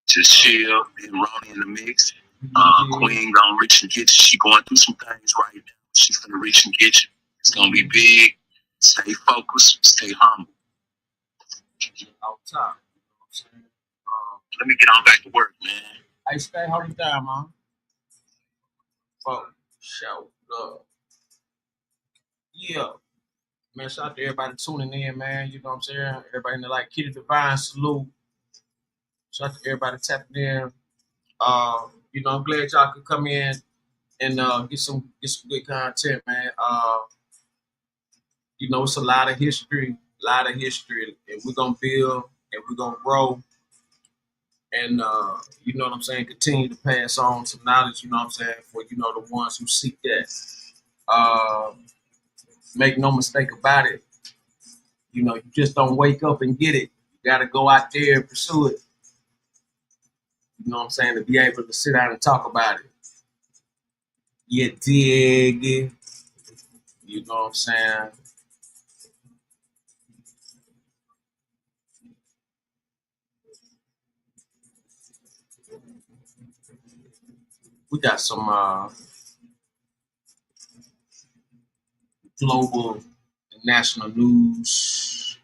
to Chill and Ronnie in the mix. Queen gonna reach and get you. She going through some things right now. She's gonna reach and get you. It's gonna be big. Stay focused. Stay humble. Out top. You know what I'm saying? Let me get on back to work, man. I stay hold it down, man. Fuck. Show love. Yeah. Man, shout out to everybody tuning in, man. You know what I'm saying? Everybody in the like Kitty Divine salute. Shout out to everybody tapping in. You know, I'm glad y'all could come in and get some good content, man. You know, it's a lot of history, a lot of history, and we're gonna build and we're gonna grow, and you know what I'm saying, continue to pass on some knowledge, you know what I'm saying, for the ones who seek that. Make no mistake about it, you just don't wake up and get it. You gotta go out there and pursue it. You know what I'm saying, to be able to sit down and talk about it. You dig it? You know what I'm saying? We got some global and national news.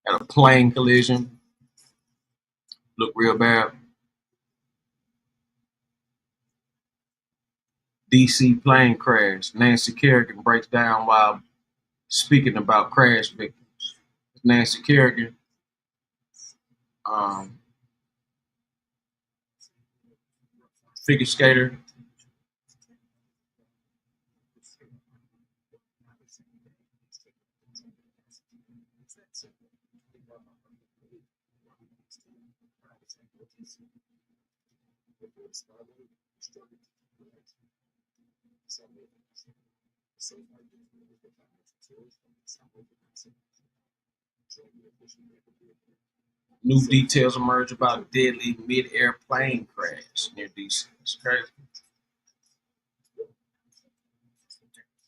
Had a plane collision. Look real bad. DC plane crash. Nancy Kerrigan breaks down while speaking about crash victims. Nancy Kerrigan, figure skater. New details emerge about deadly mid-air plane crash near DC. It's crazy.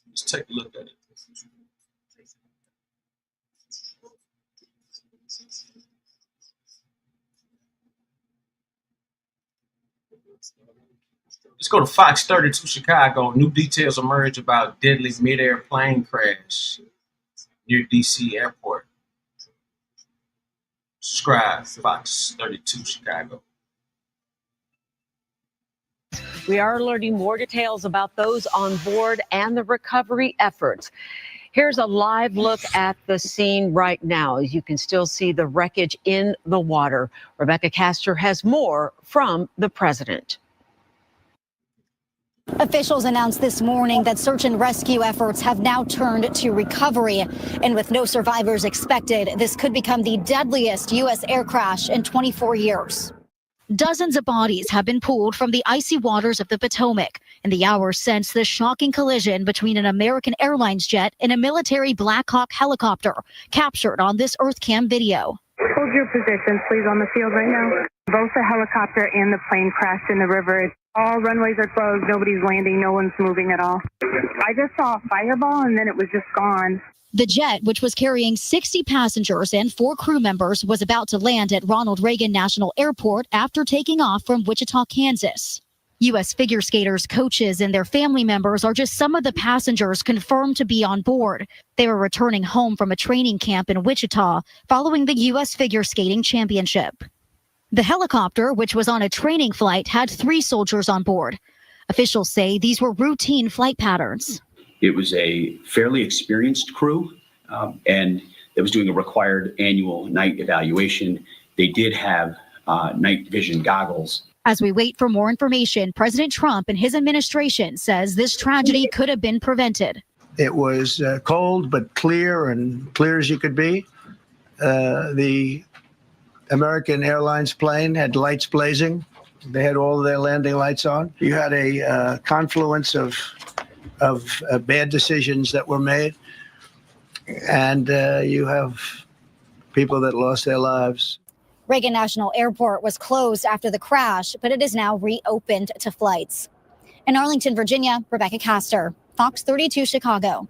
Let's take a look at it. Let's go to Fox 32 Chicago. New details emerge about deadly mid-air plane crash near DC airport. Subscribe, Fox 32 Chicago. We are learning more details about those on board and the recovery efforts. Here's a live look at the scene right now. As you can still see the wreckage in the water. Rebecca Castor has more from the president. Officials announced this morning that search and rescue efforts have now turned to recovery. And with no survivors expected, this could become the deadliest U.S. air crash in 24 years. Dozens of bodies have been pulled from the icy waters of the Potomac in the hours since the shocking collision between an American Airlines jet and a military Black Hawk helicopter captured on this EarthCam video. Hold your positions, please, on the field right now. Both the helicopter and the plane crashed in the river. All runways are closed. Nobody's landing. No one's moving at all. I just saw a fireball, and then it was just gone. The jet, which was carrying 60 passengers and 4 crew members, was about to land at Ronald Reagan National Airport after taking off from Wichita, Kansas. U.S. figure skaters, coaches, and their family members are just some of the passengers confirmed to be on board. They were returning home from a training camp in Wichita following the U.S. Figure Skating Championship. The helicopter, which was on a training flight, had 3 soldiers on board. Officials say these were routine flight patterns. It was a fairly experienced crew, and it was doing a required annual night evaluation. They did have night vision goggles. As we wait for more information, President Trump and his administration says this tragedy could have been prevented. It was cold but clear, and clear as you could be. The American Airlines plane had lights blazing. They had all of their landing lights on. You had a confluence of bad decisions that were made, and you have people that lost their lives. Reagan National Airport was closed after the crash, but it is now reopened to flights. In Arlington, Virginia, Rebecca Castor, Fox 32 Chicago.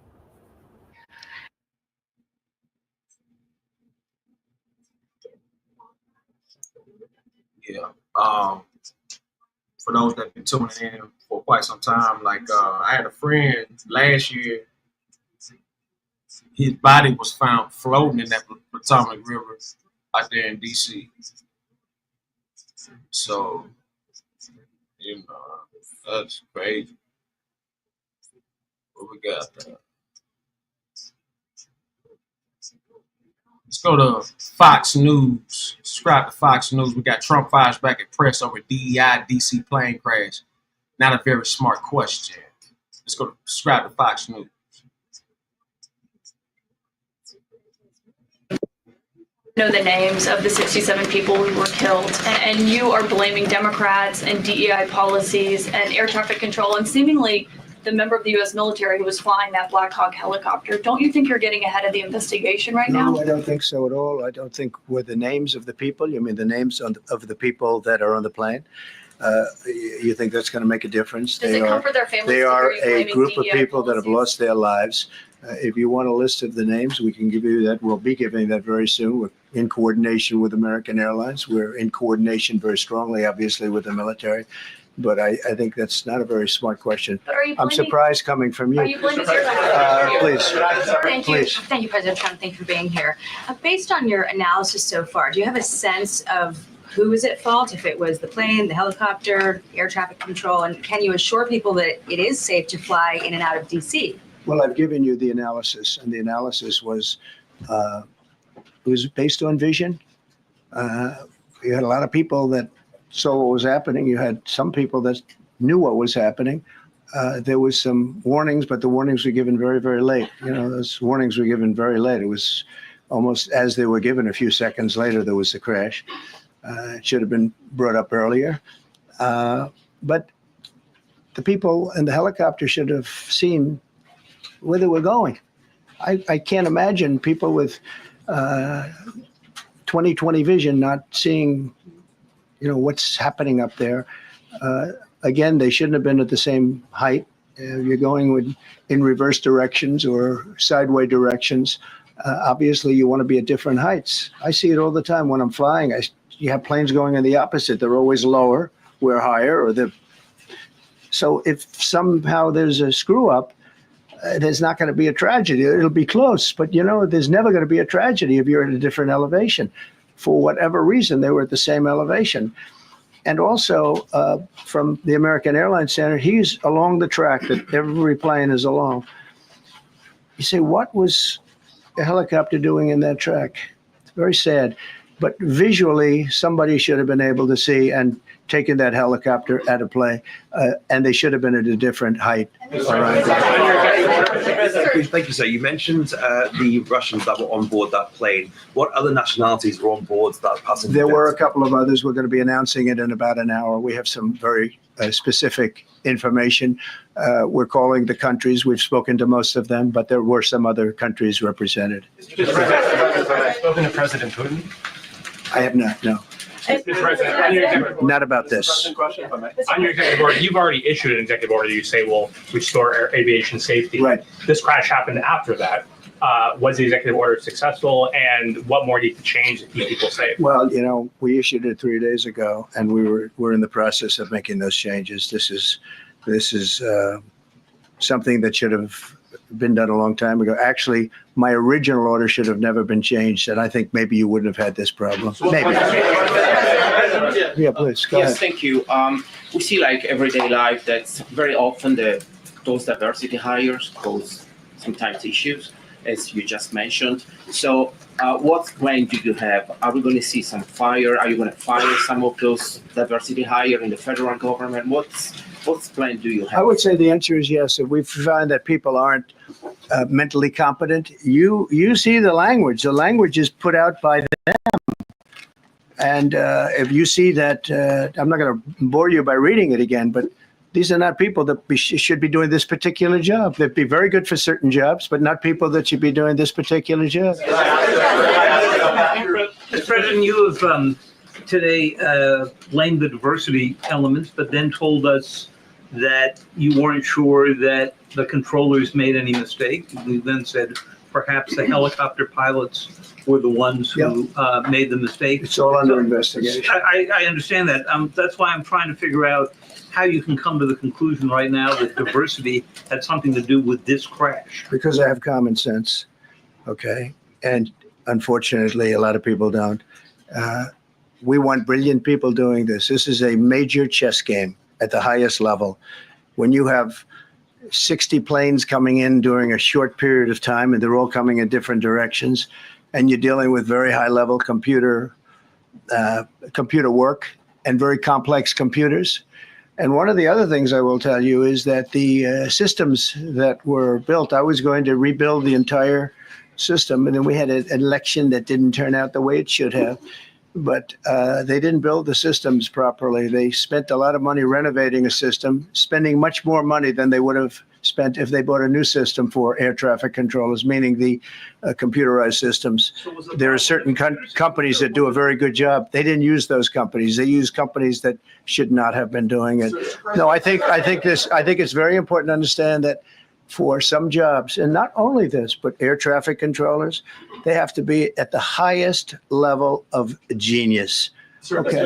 Yeah. For those that have been tuning in for quite some time, like I had a friend last year. His body was found floating in that Potomac River out there in DC. So, that's crazy. What we got? Let's go to Fox News. Subscribe to Fox News. We got Trump fires back at press over DEI DC plane crash. Not a very smart question. Let's go to subscribe to Fox News. Know the names of the 67 people who were killed, and you are blaming Democrats and DEI policies and air traffic control and seemingly the member of the U.S. military who was flying that Black Hawk helicopter. Don't you think you're getting ahead of the investigation right now? No, I don't think so at all. I don't think with the names of the people. You mean the names of the people that are on the plane? You think that's going to make a difference? Does it comfort their families? They are a group of DEI people that have policies? lost their lives. If you want a list of the names, we can give you that. We'll be giving that very soon. We're in coordination with American Airlines. We're in coordination very strongly, obviously, with the military. But I think that's not a very smart question. But are you I'm blaming, surprised coming from you. Are you blaming Please. Thank you. Please. Thank you, President Trump. Thank you for being here. Based on your analysis so far, do you have a sense of who is at fault? If it was the plane, the helicopter, air traffic control, and can you assure people that it is safe to fly in and out of D.C.? Well, I've given you the analysis, and the analysis was based on vision. You had a lot of people that saw what was happening. You had some people that knew what was happening. There was some warnings, but the warnings were given very, very late. Those warnings were given very late. It was almost as they were given. A few seconds later, there was the crash. It should have been brought up earlier. But the people in the helicopter should have seen where they were going. I can't imagine people with 20/20 vision not seeing what's happening up there. Again, they shouldn't have been at the same height. You're going in reverse directions or sideway directions. Obviously, you want to be at different heights. I see it all the time when I'm flying. You have planes going in the opposite. They're always lower. We're higher. So if somehow there's a screw up, there's not going to be a tragedy. It'll be close. But, there's never going to be a tragedy if you're at a different elevation. For whatever reason, they were at the same elevation. And also, from the American Airlines Center, he's along the track that every plane is along. You say, what was a helicopter doing in that track? It's very sad. But visually, somebody should have been able to see and taken that helicopter out of play, and they should have been at a different height. All right. Thank you, sir. You mentioned the Russians that were on board that plane. What other nationalities were on board that passenger? There were a couple of others. We're going to be announcing it in about an hour. We have some very specific information. We're calling the countries. We've spoken to most of them, but there were some other countries represented. Spoken to President Putin? I have not, no. Not about this. On your executive order, you've already issued an executive order. You say will restore aviation safety. Right. This crash happened after that. Was the executive order successful, and what more need to change to keep people safe? Well, we issued it 3 days ago, and we're in the process of making those changes. This is something that should have been done a long time ago. Actually, my original order should have never been changed, and I think maybe you wouldn't have had this problem. Maybe. Yeah, please, go ahead. Yes, thank you. We see everyday life that very often those diversity hires cause sometimes issues, as you just mentioned. So what plan do you have? Are we going to see some fire? Are you going to fire some of those diversity hire in the federal government? What plan do you have? I would say the answer is yes. If we find that people aren't mentally competent, you see the language. The language is put out by them. And if you see that, I'm not going to bore you by reading it again, but these are not people that should be doing this particular job. They'd be very good for certain jobs, but not people that should be doing this particular job. Mr. President, you have today blamed the diversity elements, but then told us that you weren't sure that the controllers made any mistake. We then said perhaps the helicopter pilots were the ones who made the mistake. It's all under investigation. I understand that. That's why I'm trying to figure out how you can come to the conclusion right now that diversity had something to do with this crash. Because I have common sense, okay? And unfortunately, a lot of people don't. We want brilliant people doing this. This is a major chess game at the highest level. When you have 60 planes coming in during a short period of time, and they're all coming in different directions, and you're dealing with very high-level computer work and very complex computers. And one of the other things I will tell you is that the systems that were built, I was going to rebuild the entire system, and then we had an election that didn't turn out the way it should have. But they didn't build the systems properly. They spent a lot of money renovating a system, spending much more money than they would have spent if they bought a new system for air traffic controllers, meaning the computerized systems. There are certain companies that do a very good job. They didn't use those companies. They used companies that should not have been doing it. No, I think it's very important to understand that for some jobs, and not only this, but air traffic controllers, they have to be at the highest level of genius. Okay.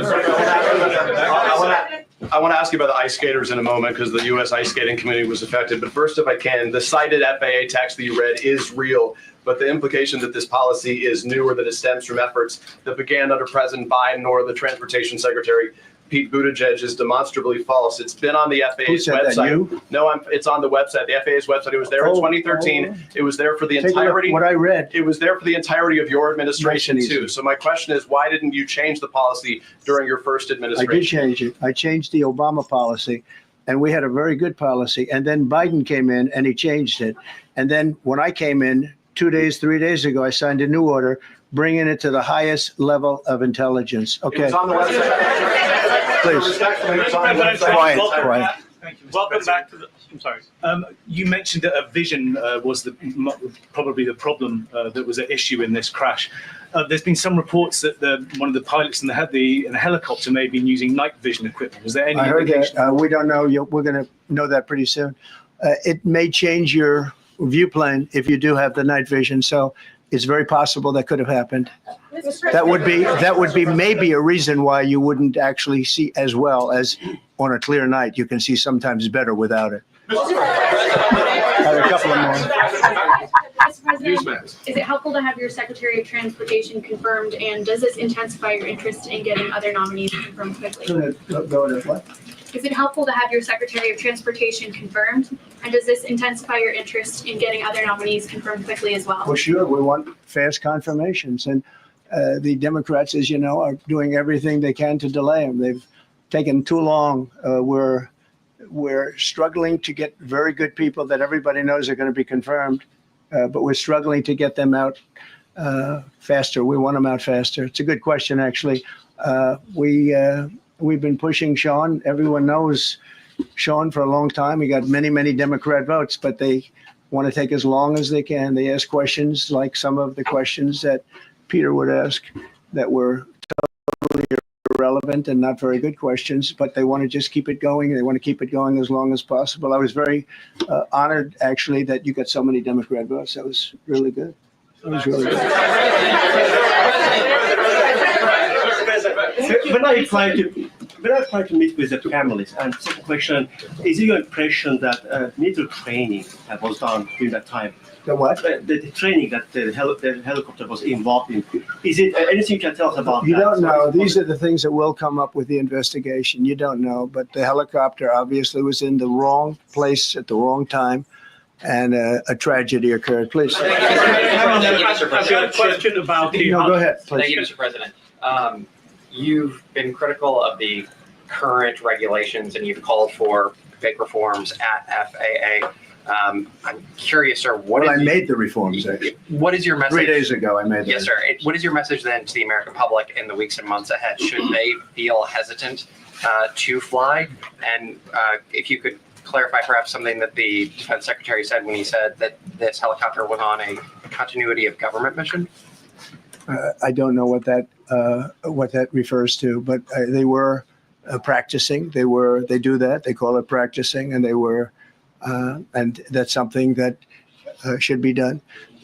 I want to ask you about the ice skaters in a moment because the U.S. ice skating community was affected. But first, if I can, the cited FAA text that you read is real. But the implication that this policy is new or that it stems from efforts that began under President Biden or the Transportation Secretary Pete Buttigieg is demonstrably false. It's been on the FAA's website. That, you? No, it's on the website, the FAA's website. It was there in 2013. It was there for the entirety. What I read. It was there for the entirety of your administration too. So my question is, why didn't you change the policy during your first administration? I did change it. I changed the Obama policy, and we had a very good policy. And then Biden came in and he changed it. And then when I came in 3 days ago, I signed a new order, bringing it to the highest level of intelligence. Okay. It's on the website. Please. Quiet. Thank you, welcome back to the. I'm sorry. You mentioned that a vision was probably the problem that was at issue in this crash. There's been some reports that one of the pilots in the helicopter may have been using night vision equipment. Was there any? I heard that. We don't know. We're going to know that pretty soon. It may change your viewplane if you do have the night vision. So it's very possible that could have happened. That would be maybe a reason why you wouldn't actually see as well as on a clear night. You can see sometimes better without it. I have a couple of more. Mr. President, is it helpful to have your Secretary of Transportation confirmed, and does this intensify your interest in getting other nominees confirmed quickly? Go ahead. What? Is it helpful to have your Secretary of Transportation confirmed, and does this intensify your interest in getting other nominees confirmed quickly as well? Well, sure. We want fast confirmations, and the Democrats, as you know, are doing everything they can to delay them. They've taken too long. We're struggling to get very good people that everybody knows are going to be confirmed, but we're struggling to get them out faster. We want them out faster. It's a good question, actually. We've been pushing Sean. Everyone knows Sean for a long time. He got many, many Democrat votes, but they want to take as long as they can. They ask questions like some of the questions that Peter would ask that were totally irrelevant and not very good questions, but they want to just keep it going. They want to keep it going as long as possible. I was very honored, actually, that you got so many Democrat votes. That was really good. It was really good. When I try to meet with the families, and second question, is it your impression that military training was done during that time? The what? The training that the helicopter was involved in. Is it anything you can tell us about You that? don't know. These are the things that will come up with the investigation. You don't know. But the helicopter obviously was in the wrong place at the wrong time, and a tragedy occurred. Please. Thank you, Mr. President. I've got a question about the. No, go ahead, please. Thank you, Mr. President. You've been critical of the current regulations, and you've called for big reforms at FAA. I'm curious, sir. I made the reforms, actually. What is your message? 3 days ago, I made them. Yes, sir. What is your message then to the American public in the weeks and months ahead? Should they feel hesitant to fly? And if you could clarify perhaps something that the Defense Secretary said when he said that this helicopter was on a continuity of government mission? I don't know what that refers to, but they were practicing. They do that. They call it practicing, and they were, and that's something that should be done.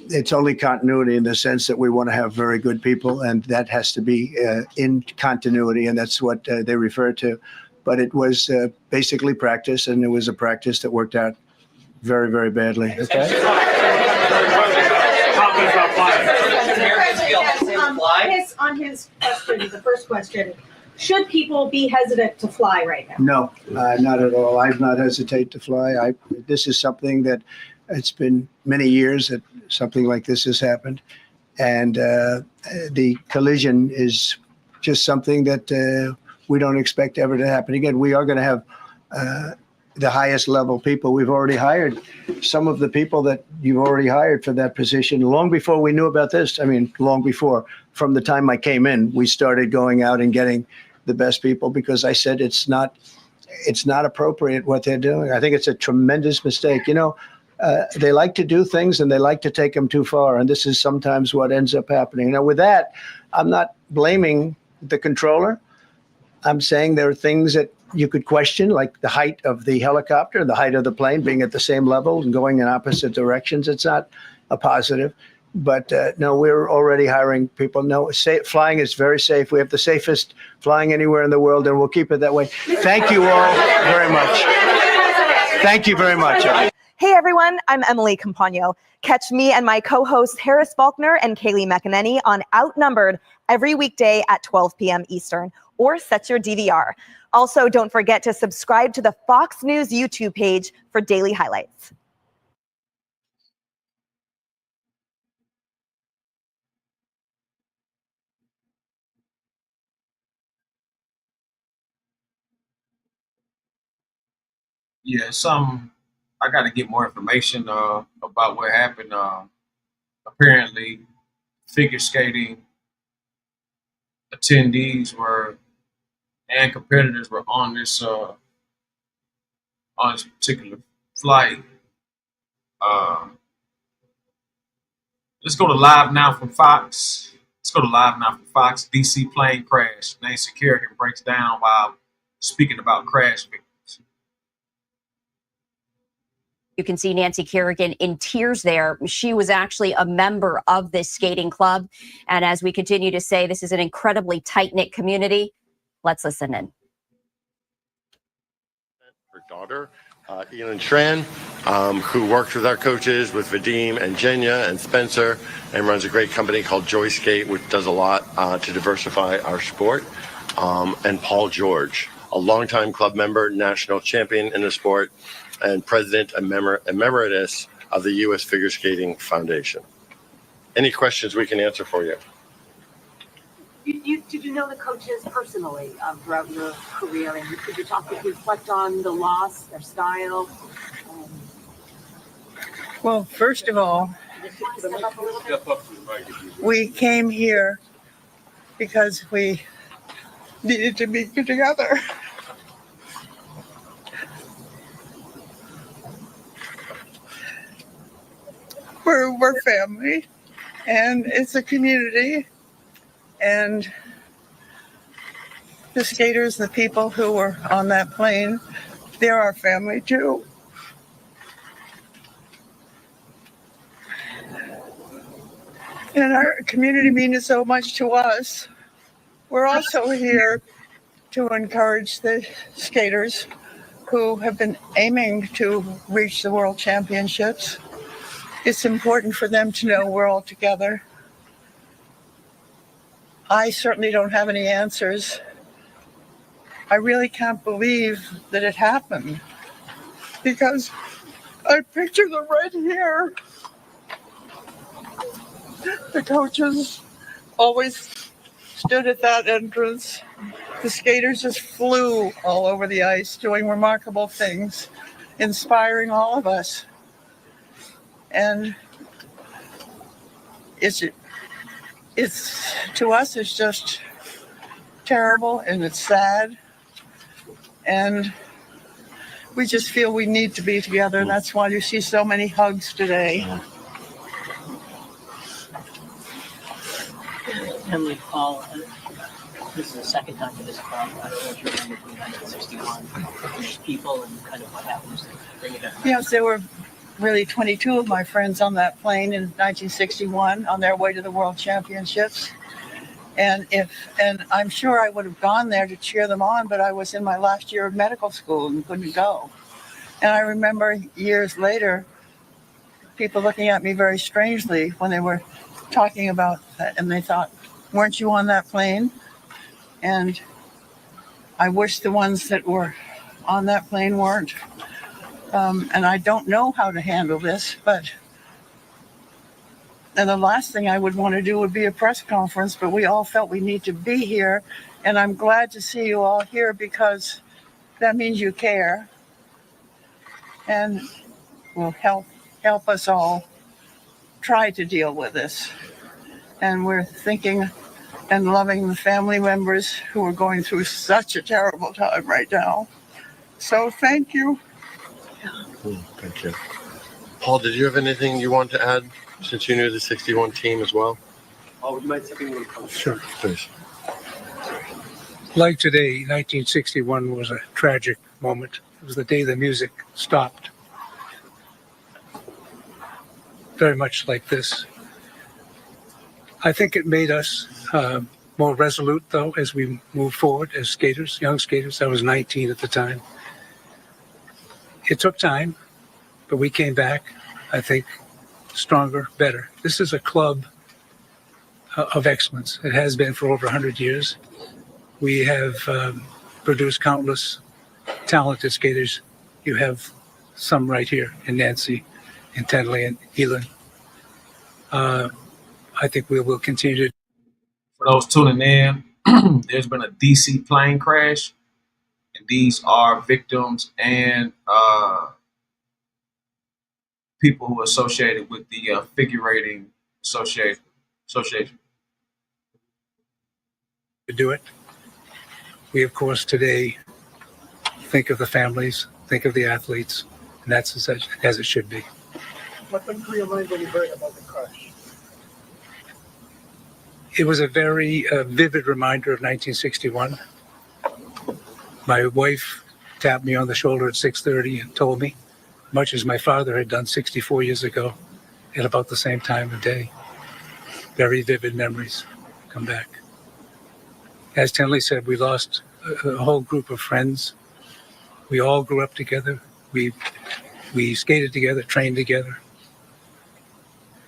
It's only continuity in the sense that we want to have very good people, and that has to be in continuity, and that's what they refer to. But it was basically practice, and it was a practice that worked out very, very badly. Okay. On his question, the first question, should people be hesitant to fly right now? No, not at all. I've not hesitated to fly. This is something that it's been many years that something like this has happened. And the collision is just something that we don't expect ever to happen again. We are going to have the highest level people. We've already hired some of the people that you've already hired for that position long before we knew about this. I mean, long before. From the time I came in, we started going out and getting the best people because I said it's not appropriate what they're doing. I think it's a tremendous mistake. You know, they like to do things and they like to take them too far. And this is sometimes what ends up happening. Now, with that, I'm not blaming the controller. I'm saying there are things that you could question, like the height of the helicopter, the height of the plane being at the same level and going in opposite directions. It's not a positive. But no, we're already hiring people. No, flying is very safe. We have the safest flying anywhere in the world, and we'll keep it that way. Thank you all very much. Thank you very much. Hey, everyone. I'm Emily Campagno. Catch me and my co-hosts Harris Faulkner and Kaylee McEnany on Outnumbered every weekday at 12 p.m. Eastern, or set your DVR. Also, don't forget to subscribe to the Fox News YouTube page for daily highlights. Yeah, I got to get more information about what happened. Apparently, figure skating attendees and competitors were on this particular flight. Let's go to live now from Fox. DC plane crash. Nancy Kerrigan breaks down while speaking about crash victims. You can see Nancy Kerrigan in tears there. She was actually a member of this skating club. And as we continue to say, this is an incredibly tight-knit community. Let's listen in. Her daughter, Elin Schran, who works with our coaches, with Vadim and Jenya and Spencer, and runs a great company called Joy Skate, which does a lot to diversify our sport. And Paul George, a longtime club member, national champion in the sport, and president emeritus of the U.S. Figure Skating Foundation. Any questions we can answer for you? Did you know the coaches personally throughout your career? And could you reflect on the loss, their style? Well, first of all, we came here because we needed to be together. We're family, and it's a community, and the skaters, the people who were on that plane, they're our family too. And our community means so much to us. We're also here to encourage the skaters who have been aiming to reach the World Championships. It's important for them to know we're all together. I certainly don't have any answers. I really can't believe that it happened because I picture them right here. The coaches always stood at that entrance. The skaters just flew all over the ice, doing remarkable things, inspiring all of us. And it's to us, it's just terrible and it's sad. And we just feel we need to be together. And that's why you see so many hugs today. Emily, Paul, this is the second time for this club. I don't know if you remember from 1961. There's people and kind of what happens. Bring it up. Yes, there were really 22 of my friends on that plane in 1961 on their way to the World Championships. And I'm sure I would have gone there to cheer them on, but I was in my last year of medical school and couldn't go. And I remember years later, people looking at me very strangely when they were talking about that, and they thought, weren't you on that plane? And I wish the ones that were on that plane weren't. And I don't know how to handle this, but And the last thing I would want to do would be a press conference, but we all felt we need to be here. And I'm glad to see you all here because that means you care and will help us all try to deal with this. And we're thinking and loving the family members who are going through such a terrible time right now. So thank you. Thank you. Paul, did you have anything you want to add since you knew the 61 team as well? Would you mind stepping in? Sure. Please. Like today, 1961 was a tragic moment. It was the day the music stopped. Very much like this. I think it made us more resolute, though, as we moved forward as skaters, young skaters. I was 19 at the time. It took time, but we came back, I think, stronger, better. This is a club of excellence. It has been for over 100 years. We have produced countless talented skaters. You have some right here in Nancy, in Tenley, and Elon. I think we will continue to. For those tuning in, there's been a DC plane crash, and these are victims and people who are associated with the figurating association. To do it. We, of course, today think of the families, think of the athletes, and that's as it should be. What went through your mind when you heard about the crash? It was a very vivid reminder of 1961. My wife tapped me on the shoulder at 6:30 and told me, much as my father had done 64 years ago, at about the same time of day. Very vivid memories come back. As Tenley said, we lost a whole group of friends. We all grew up together. We skated together, trained together,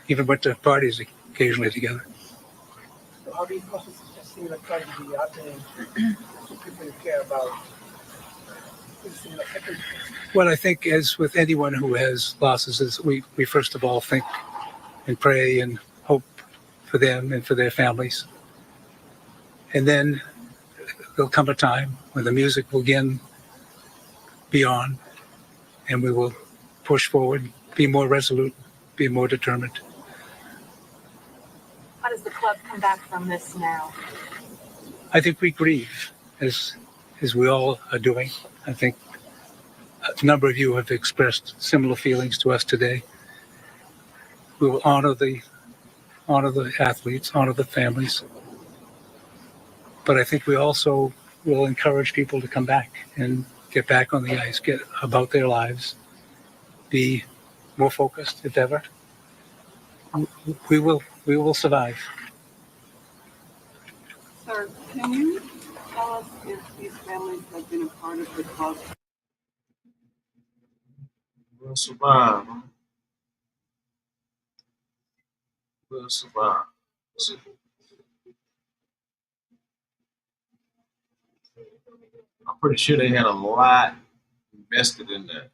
even went to parties occasionally together. So how do you process just seeing a tragedy happening to people you care about? Well, I think as with anyone who has losses, we first of all think and pray and hope for them and for their families. And then there'll come a time when the music will again be on and we will push forward, be more resolute, be more determined. How does the club come back from this now? I think we grieve as we all are doing. I think a number of you have expressed similar feelings to us today. We will honor the athletes, honor the families. But I think we also will encourage people to come back and get back on the ice, get about their lives, be more focused if ever. We will survive. Sir, can you tell us if these families have been a part of the club? We'll survive. We'll survive. I'm pretty sure they had a lot invested in that.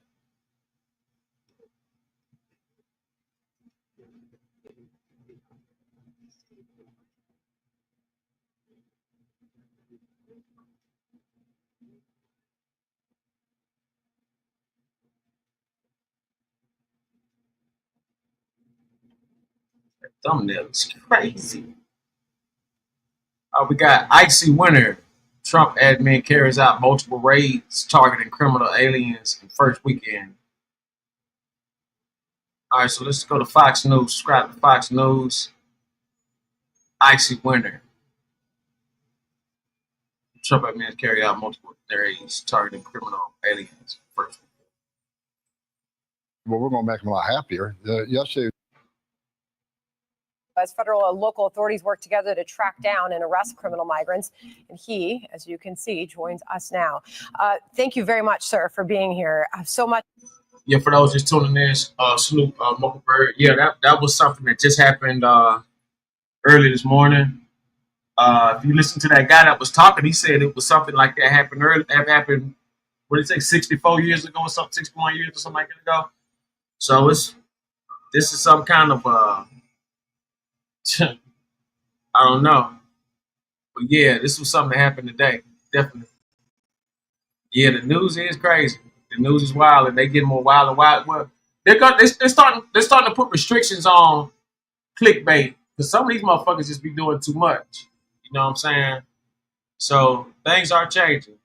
That thumbnail is crazy. We got icy winter. Trump admin carries out multiple raids targeting criminal aliens in first weekend. All right, so let's go to Fox News. Subscribe to Fox News. Icy winter. Trump admin carry out multiple raids targeting criminal aliens first. Well, we're going to make them a lot happier. Yesterday. As federal and local authorities work together to track down and arrest criminal migrants. And he, as you can see, joins us now. Thank you very much, sir, for being here. So much. Yeah, for those just tuning in, salute Muckleberry. Yeah, that was something that just happened early this morning. If you listen to that guy that was talking, he said it was something like that happened early. That happened, what did it say, 64 years ago or something, 61 years or something like that ago. So this is some kind of I don't know. But yeah, this was something that happened today. Definitely. Yeah, the news is crazy. The news is wild, and they get more wild and wild. Well, they're starting to put restrictions on clickbait because some of these motherfuckers just be doing too much. You know what I'm saying? So things are changing.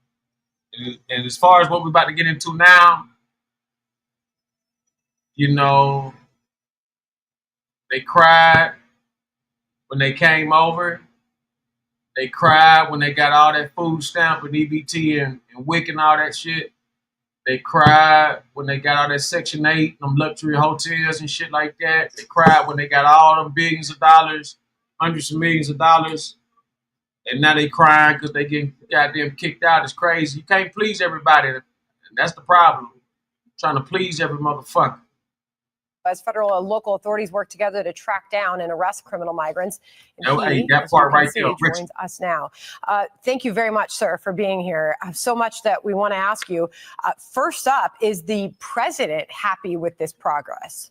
And as far as what we're about to get into now, you know, they cried when they came over. They cried when they got all that food stamp and EBT and WIC and all that shit. They cried when they got all that Section 8, them luxury hotels and shit like that. They cried when they got all them billions of dollars, hundreds of millions of dollars. And now they crying because they getting goddamn kicked out. It's crazy. You can't please everybody. And that's the problem. Trying to please every motherfucker. As federal and local authorities work together to track down and arrest criminal migrants. And Hey, that as part you can right see, there, Rich. joins us now. Thank you very much, sir, for being here. So much that we want to ask you. First up, is the president happy with this progress?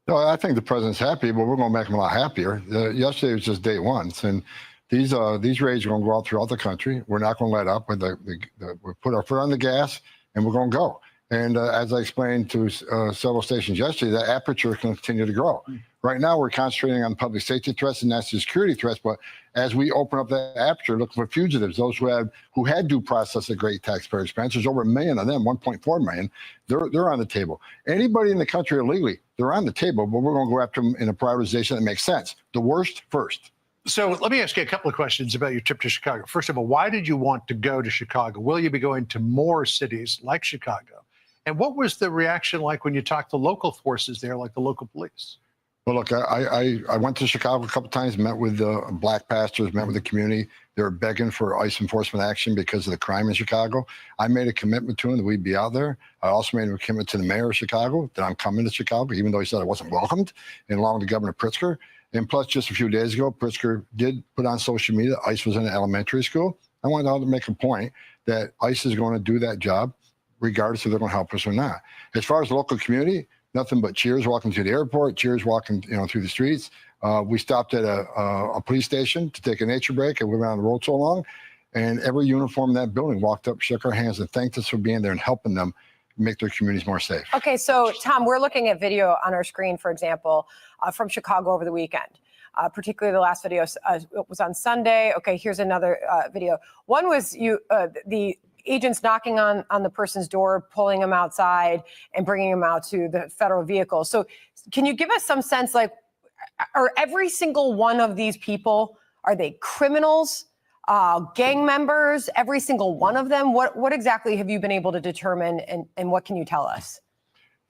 No, I think the president's happy, but we're going to make him a lot happier. Yesterday was just day one, and these raids are going to go out throughout the country. We're not going to let up. We put our foot on the gas, and we're going to go. And as I explained to several stations yesterday, that aperture can continue to grow. Right now, we're concentrating on public safety threats and national security threats. But as we open up that aperture, looking for fugitives, those who had due process at great taxpayer expense, there's over 1 million of them, 1.4 million. They're on the table. Anybody in the country illegally, they're on the table. But we're going to go after them in a prioritization that makes sense. The worst first. So let me ask you a couple of questions about your trip to Chicago. First of all, why did you want to go to Chicago? Will you be going to more cities like Chicago? And what was the reaction like when you talked to local forces there, like the local police? Well, look, I went to Chicago a couple of times, met with black pastors, met with the community. They were begging for ICE enforcement action because of the crime in Chicago. I made a commitment to them that we'd be out there. I also made a commitment to the mayor of Chicago that I'm coming to Chicago, even though he said I wasn't welcomed, and along with Governor Pritzker. And plus, just a few days ago, Pritzker did put on social media that ICE was in an elementary school. I wanted to make a point that ICE is going to do that job regardless if they're going to help us or not. As far as the local community, nothing but cheers walking through the airport, cheers walking through the streets. We stopped at a police station to take a nature break, and we went on the road so long, and every uniform in that building walked up, shook our hands, and thanked us for being there and helping them make their communities more safe. Okay, so Tom, we're looking at video on our screen, for example, from Chicago over the weekend. Particularly the last video was on Sunday. Okay, here's another video. One was the agents knocking on the person's door, pulling him outside and bringing him out to the federal vehicle. So can you give us some sense, like, are every single one of these people, are they criminals, gang members, every single one of them? What exactly have you been able to determine, and what can you tell us?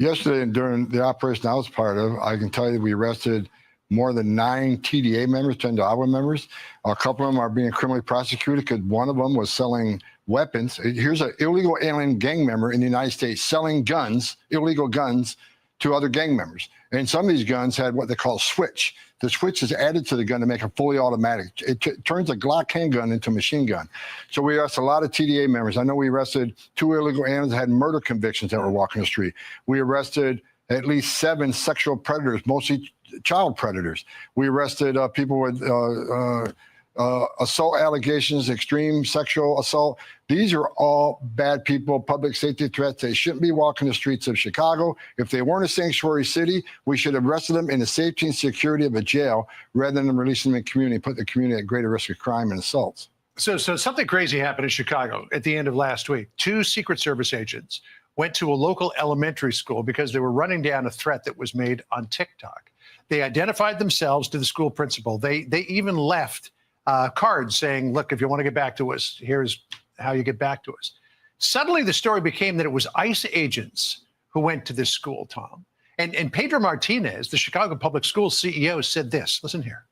Yesterday, during the operation I was part of, I can tell you we arrested more than 9 TDA members, Tendagua members. A couple of them are being criminally prosecuted because one of them was selling weapons. Here's an illegal alien gang member in the United States selling guns, illegal guns, to other gang members. And some of these guns had what they call switch. The switch is added to the gun to make it fully automatic. It turns a Glock handgun into a machine gun. So we arrested a lot of TDA members. I know we arrested 2 illegal aliens that had murder convictions that were walking the street. We arrested at least 7 sexual predators, mostly child predators. We arrested people with assault allegations, extreme sexual assault. These are all bad people, public safety threats. They shouldn't be walking the streets of Chicago. If they weren't a sanctuary city, we should have arrested them in the safety and security of a jail rather than releasing them in the community, put the community at greater risk of crime and assaults. So something crazy happened in Chicago at the end of last week. 2 Secret Service agents went to a local elementary school because they were running down a threat that was made on TikTok. They identified themselves to the school principal. They even left cards saying, look, if you want to get back to us, here's how you get back to us. Suddenly, the story became that it was ICE agents who went to this school, Tom. And Pedro Martinez, the Chicago Public Schools CEO, said this. Listen here.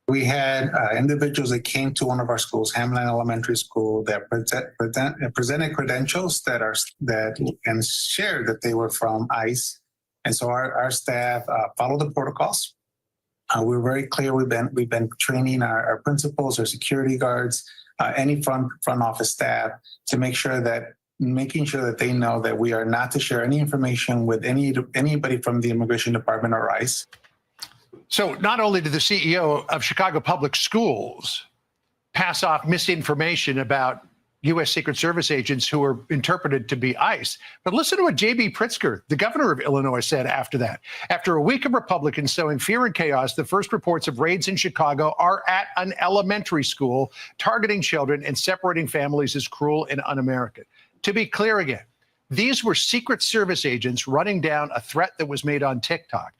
We had individuals that came to one of our schools, Hamline Elementary School, that presented credentials and shared that they were from ICE. And so our staff followed the protocols. We're very clear. We've been training our principals, our security guards, any front office staff to making sure that they know that we are not to share any information with anybody from the Immigration Department or ICE. So not only did the CEO of Chicago Public Schools pass off misinformation about U.S. Secret Service agents who were interpreted to be ICE, but listen to what J.B. Pritzker, the governor of Illinois, said after that. After a week of Republicans sowing fear and chaos, the first reports of raids in Chicago are at an elementary school. Targeting children and separating families is cruel and un-American. To be clear again, these were Secret Service agents running down a threat that was made on TikTok.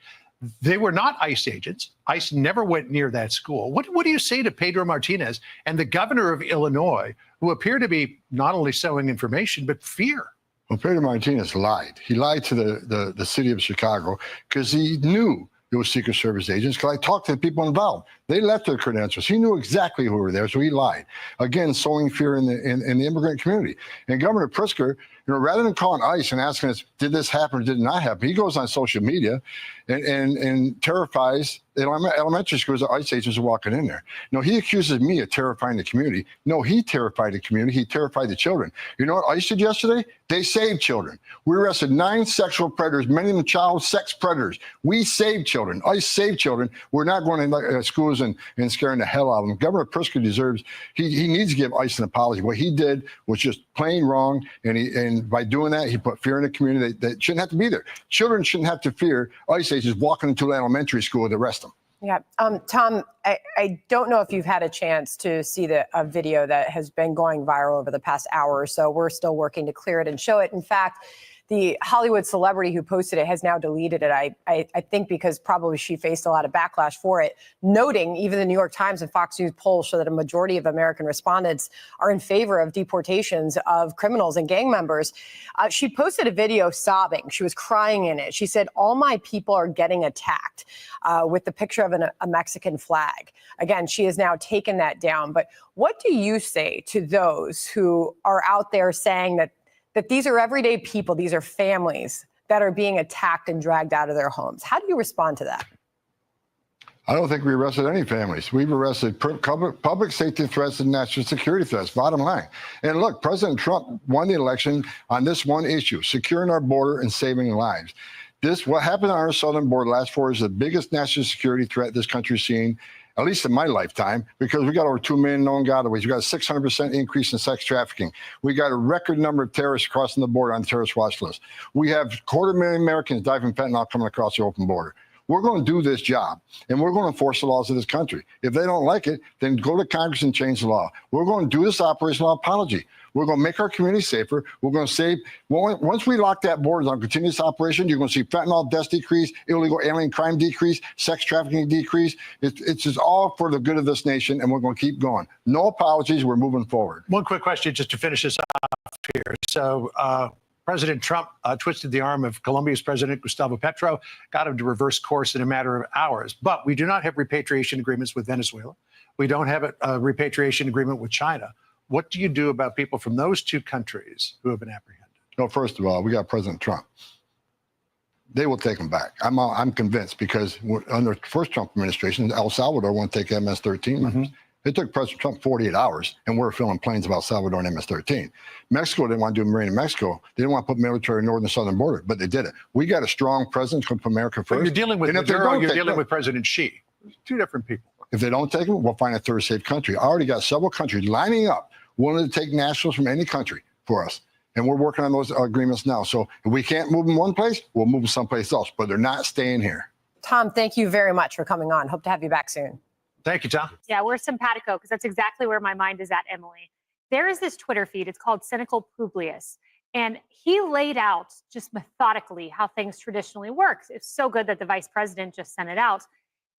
They were not ICE agents. ICE never went near that school. What do you say to Pedro Martinez and the governor of Illinois, who appear to be not only sowing information, but fear? Well, Pedro Martinez lied. He lied to the city of Chicago because he knew there were Secret Service agents, because I talked to the people involved. They left their credentials. He knew exactly who were there, so he lied. Again, sowing fear in the immigrant community. And Governor Pritzker, rather than calling ICE and asking us, did this happen or did it not happen, he goes on social media and terrifies the elementary schools that ICE agents are walking in there. No, he accuses me of terrifying the community. No, he terrified the community. He terrified the children. You know what ICE did yesterday? They saved children. We arrested 9 sexual predators, many of them child sex predators. We saved children. ICE saved children. We're not going to schools and scaring the hell out of them. Governor Pritzker deserves, he needs to give ICE an apology. What he did was just plain wrong, and by doing that, he put fear in the community that shouldn't have to be there. Children shouldn't have to fear ICE agents walking into an elementary school to arrest them. Yeah. Tom, I don't know if you've had a chance to see a video that has been going viral over the past hour or so. We're still working to clear it and show it. In fact, the Hollywood celebrity who posted it has now deleted it. I think because probably she faced a lot of backlash for it, noting even the New York Times and Fox News polls show that a majority of American respondents are in favor of deportations of criminals and gang members. She posted a video sobbing. She was crying in it. She said, all my people are getting attacked, with the picture of a Mexican flag. Again, she has now taken that down. But what do you say to those who are out there saying that these are everyday people, these are families that are being attacked and dragged out of their homes? How do you respond to that? I don't think we arrested any families. We've arrested public safety threats and national security threats, bottom line. And look, President Trump won the election on this one issue, securing our border and saving lives. What happened on our southern border last 4 years is the biggest national security threat this country's seen, at least in my lifetime, because we got over 2 million known gotaways. We got a 600% increase in sex trafficking. We got a record number of terrorists crossing the border on the terrorist watch list. We have 250,000 Americans die from fentanyl coming across the open border. We're going to do this job, and we're going to enforce the laws of this country. If they don't like it, then go to Congress and change the law. We're going to do this operational apology. We're going to make our community safer. We're going to save. Once we lock that border on continuous operation, you're going to see fentanyl deaths decrease, illegal alien crime decrease, sex trafficking decrease. It's just all for the good of this nation, and we're going to keep going. No apologies. We're moving forward. One quick question just to finish this off here. So President Trump twisted the arm of Colombia's President Gustavo Petro, got him to reverse course in a matter of hours. But we do not have repatriation agreements with Venezuela. We don't have a repatriation agreement with China. What do you do about people from those 2 countries who have been apprehended? No, first of all, we got President Trump. They will take them back. I'm convinced, because under the first Trump administration, El Salvador won't take MS-13 members. It took President Trump 48 hours, and we're filling planes of El Salvador and MS-13. Mexico didn't want to do Marine in Mexico. They didn't want to put military northern and southern border, but they did it. We got a strong president come from America first. But you're dealing with Maduro, you're dealing with President Xi. 2 different people. If they don't take them, we'll find a third safe country. I already got several countries lining up, willing to take nationals from any country for us. And we're working on those agreements now. So if we can't move them one place, we'll move them someplace else, but they're not staying here. Tom, thank you very much for coming on. Hope to have you back soon. Thank you, Tom. Yeah, we're simpatico, because that's exactly where my mind is at, Emily. There is this Twitter feed. It's called Cynical Publius. And he laid out just methodically how things traditionally work. It's so good that the vice president just sent it out.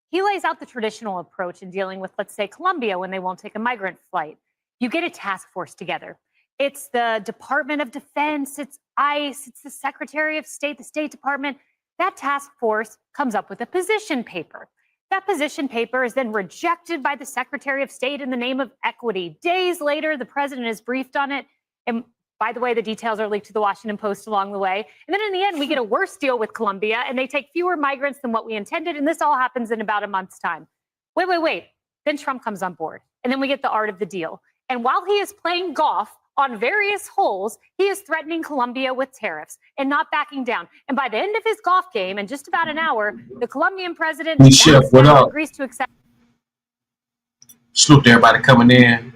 He lays out the traditional approach in dealing with, let's say, Colombia when they won't take a migrant flight. You get a task force together. It's the Department of Defense, it's ICE, it's the Secretary of State, the State Department. That task force comes up with a position paper. That position paper is then rejected by the Secretary of State in the name of equity. Days later, the president is briefed on it. And by the way, the details are leaked to the Washington Post along the way. And then in the end, we get a worse deal with Colombia, and they take fewer migrants than what we intended. And this all happens in about a month's time. Wait. Then Trump comes on board. And then we get the art of the deal. And while he is playing golf on various holes, he is threatening Colombia with tariffs and not backing down. And by the end of his golf game, in just about an hour, the Colombian president Chef, backs what down, up? agrees to accept. Salute to everybody coming in.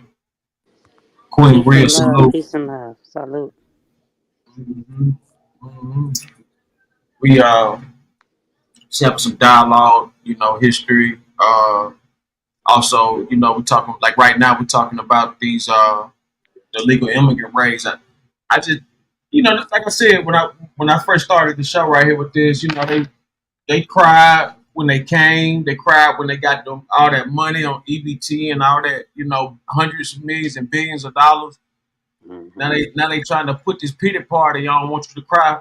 Queen Peace Rhea, and love. salute. Peace and love. Salute. We just have some dialogue, history. Also, we're talking like right now we're talking about these the illegal immigrant raids. I just like I said when I first started the show right here with this, they cried when they came. They cried when they got all that money on EBT and all that, hundreds of millions and billions of dollars. Now they trying to put this pity party on. Want you to cry,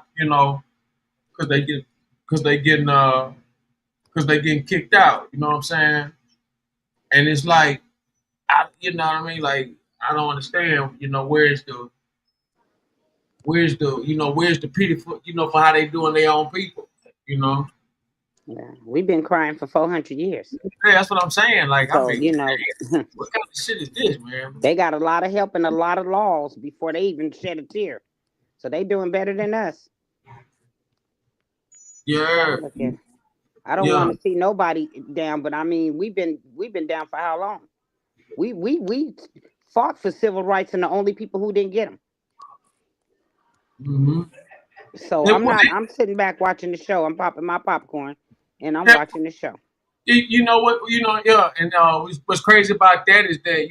because they getting kicked out. You know what I'm saying? And it's like, you know what I mean? Like I don't understand. Where's the pity for for how they doing their own people? Yeah, we've been crying for 400 years. Yeah, that's what I'm saying. Like I So, mean, man, what kind of shit is this, man? they got a lot of help and a lot of laws before they even shed a tear. So they doing better than us. Yeah. I don't want to see nobody down, but I mean, we've been down for how long? We fought for civil rights, and the only people who didn't get them. So I'm sitting back watching the show. I'm popping my popcorn, and I'm watching the show. You know what? Yeah. And what's crazy about that is that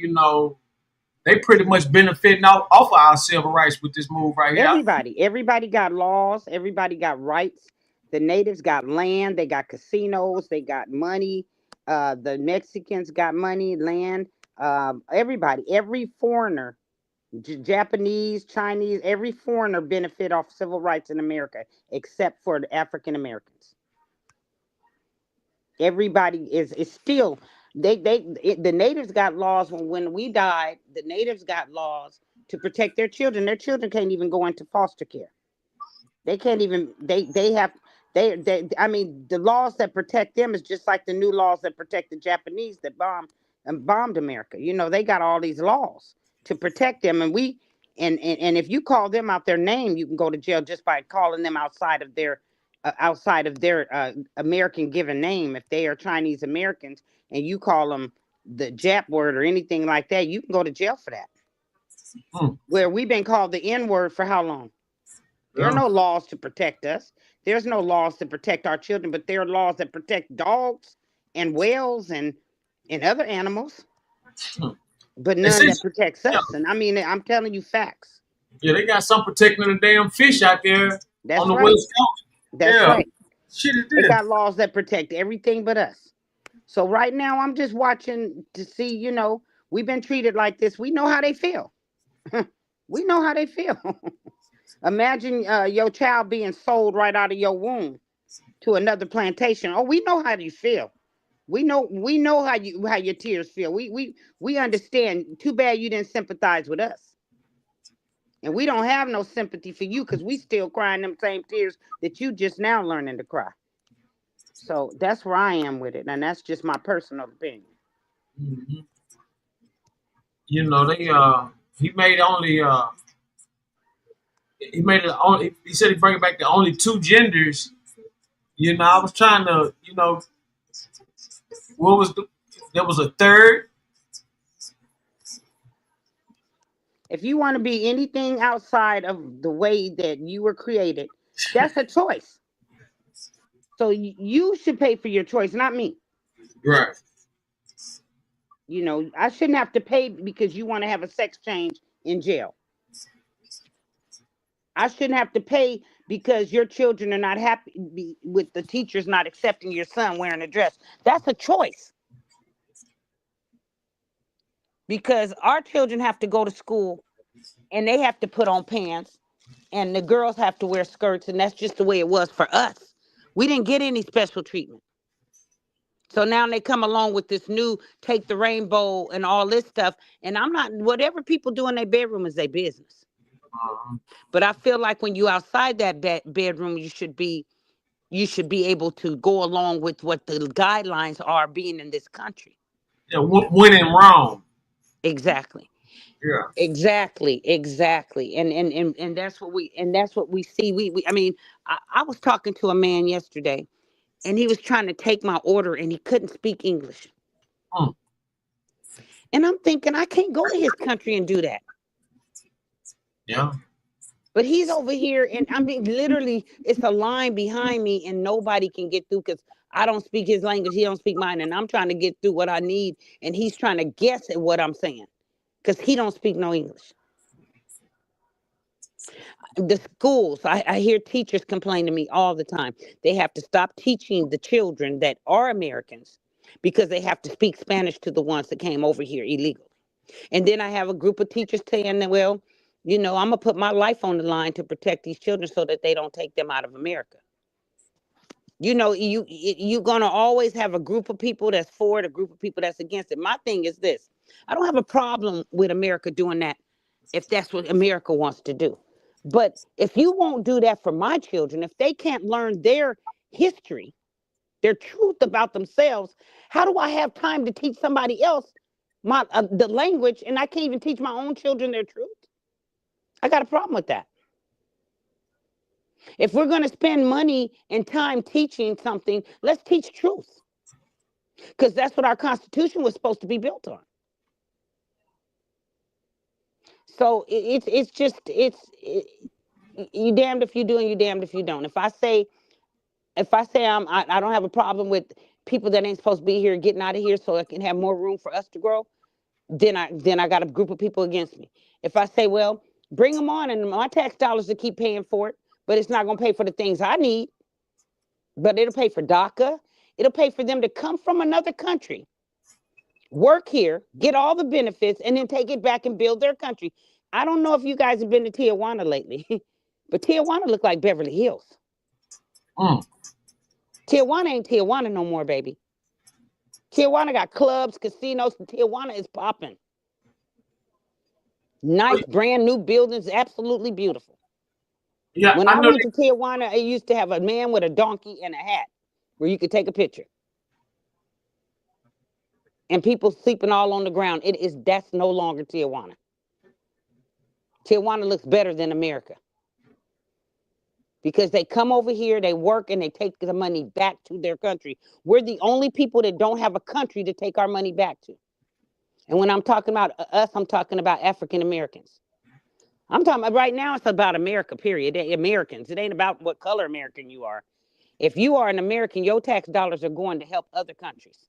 they pretty much benefiting off of our civil rights with this move right here. Everybody got laws. Everybody got rights. The natives got land. They got casinos. They got money. The Mexicans got money, land. Everybody, every foreigner, Japanese, Chinese, every foreigner benefit off civil rights in America, except for the African Americans. Everybody is still the natives got laws when we died. The natives got laws to protect their children. Their children can't even go into foster care. They can't even I mean, the laws that protect them is just like the new laws that protect the Japanese that bombed America. They got all these laws to protect them, and if you call them out their name, you can go to jail just by calling them outside of their American given name. If they are Chinese Americans and you call them the Jap word or anything like that, you can go to jail for that. Where we've been called the N word for how long? There are no laws to protect us. There's no laws to protect our children, but there are laws that protect dogs and whales and other animals, but none that protects us. And I mean, I'm telling you facts. Yeah, they got some protecting the damn fish out there on the West Coast. That's right. Shit is They this. got laws that protect everything but us. So right now, I'm just watching to see, we've been treated like this. We know how they feel. We know how they feel. Imagine your child being sold right out of your womb to another plantation. Oh, we know how you feel. We know how your tears feel. We understand. Too bad you didn't sympathize with us. And we don't have no sympathy for you because we still crying them same tears that you just now learning to cry. So that's where I am with it, and that's just my personal opinion. He made only he said he bring back the only two genders. I was trying to, there was a third. If you want to be anything outside of the way that you were created, that's a choice. So you should pay for your choice, not me. Right. I shouldn't have to pay because you want to have a sex change in jail. I shouldn't have to pay because your children are not happy with the teachers not accepting your son wearing a dress. That's a choice. Because our children have to go to school and they have to put on pants and the girls have to wear skirts, and that's just the way it was for us. We didn't get any special treatment. So now they come along with this new take the rainbow and all this stuff. And whatever people do in their bedroom is their business. But I feel like when you outside that bedroom, you should be able to go along with what the guidelines are being in this country. Yeah, when in Rome. Exactly. Yeah. Exactly. And that's what we see. I mean, I was talking to a man yesterday, and he was trying to take my order, and he couldn't speak English. Hmm. And I'm thinking, I can't go to his country and do that. Yeah. But he's over here, and I mean, literally, it's a line behind me, and nobody can get through because I don't speak his language. He don't speak mine, and I'm trying to get through what I need, and he's trying to guess at what I'm saying because he don't speak no English. The schools, I hear teachers complain to me all the time. They have to stop teaching the children that are Americans because they have to speak Spanish to the ones that came over here illegally. And then I have a group of teachers saying that, well, I'm going to put my life on the line to protect these children so that they don't take them out of America. You're going to always have a group of people that's for it, a group of people that's against it. My thing is this. I don't have a problem with America doing that if that's what America wants to do. But if you won't do that for my children, if they can't learn their history, their truth about themselves, how do I have time to teach somebody else the language, and I can't even teach my own children their truth? I got a problem with that. If we're going to spend money and time teaching something, let's teach truth, because that's what our Constitution was supposed to be built on. So you damned if you do and you damned if you don't. If I say I don't have a problem with people that ain't supposed to be here getting out of here so I can have more room for us to grow, then I got a group of people against me. If I say, well, bring them on and my tax dollars to keep paying for it, but it's not going to pay for the things I need, but it'll pay for DACA. It'll pay for them to come from another country, work here, get all the benefits, and then take it back and build their country. I don't know if you guys have been to Tijuana lately, but Tijuana look like Beverly Hills. Mm. Tijuana ain't Tijuana no more, baby. Tijuana got clubs, casinos, and Tijuana is popping. Nice, brand new buildings, absolutely beautiful. Yeah, When I I know. went to Tijuana, it used to have a man with a donkey and a hat where you could take a picture. And people sleeping all on the ground. That's no longer Tijuana. Tijuana looks better than America. Because they come over here, they work, and they take the money back to their country. We're the only people that don't have a country to take our money back to. And when I'm talking about us, I'm talking about African Americans. I'm talking about right now, it's about America, period. Americans. It ain't about what color American you are. If you are an American, your tax dollars are going to help other countries.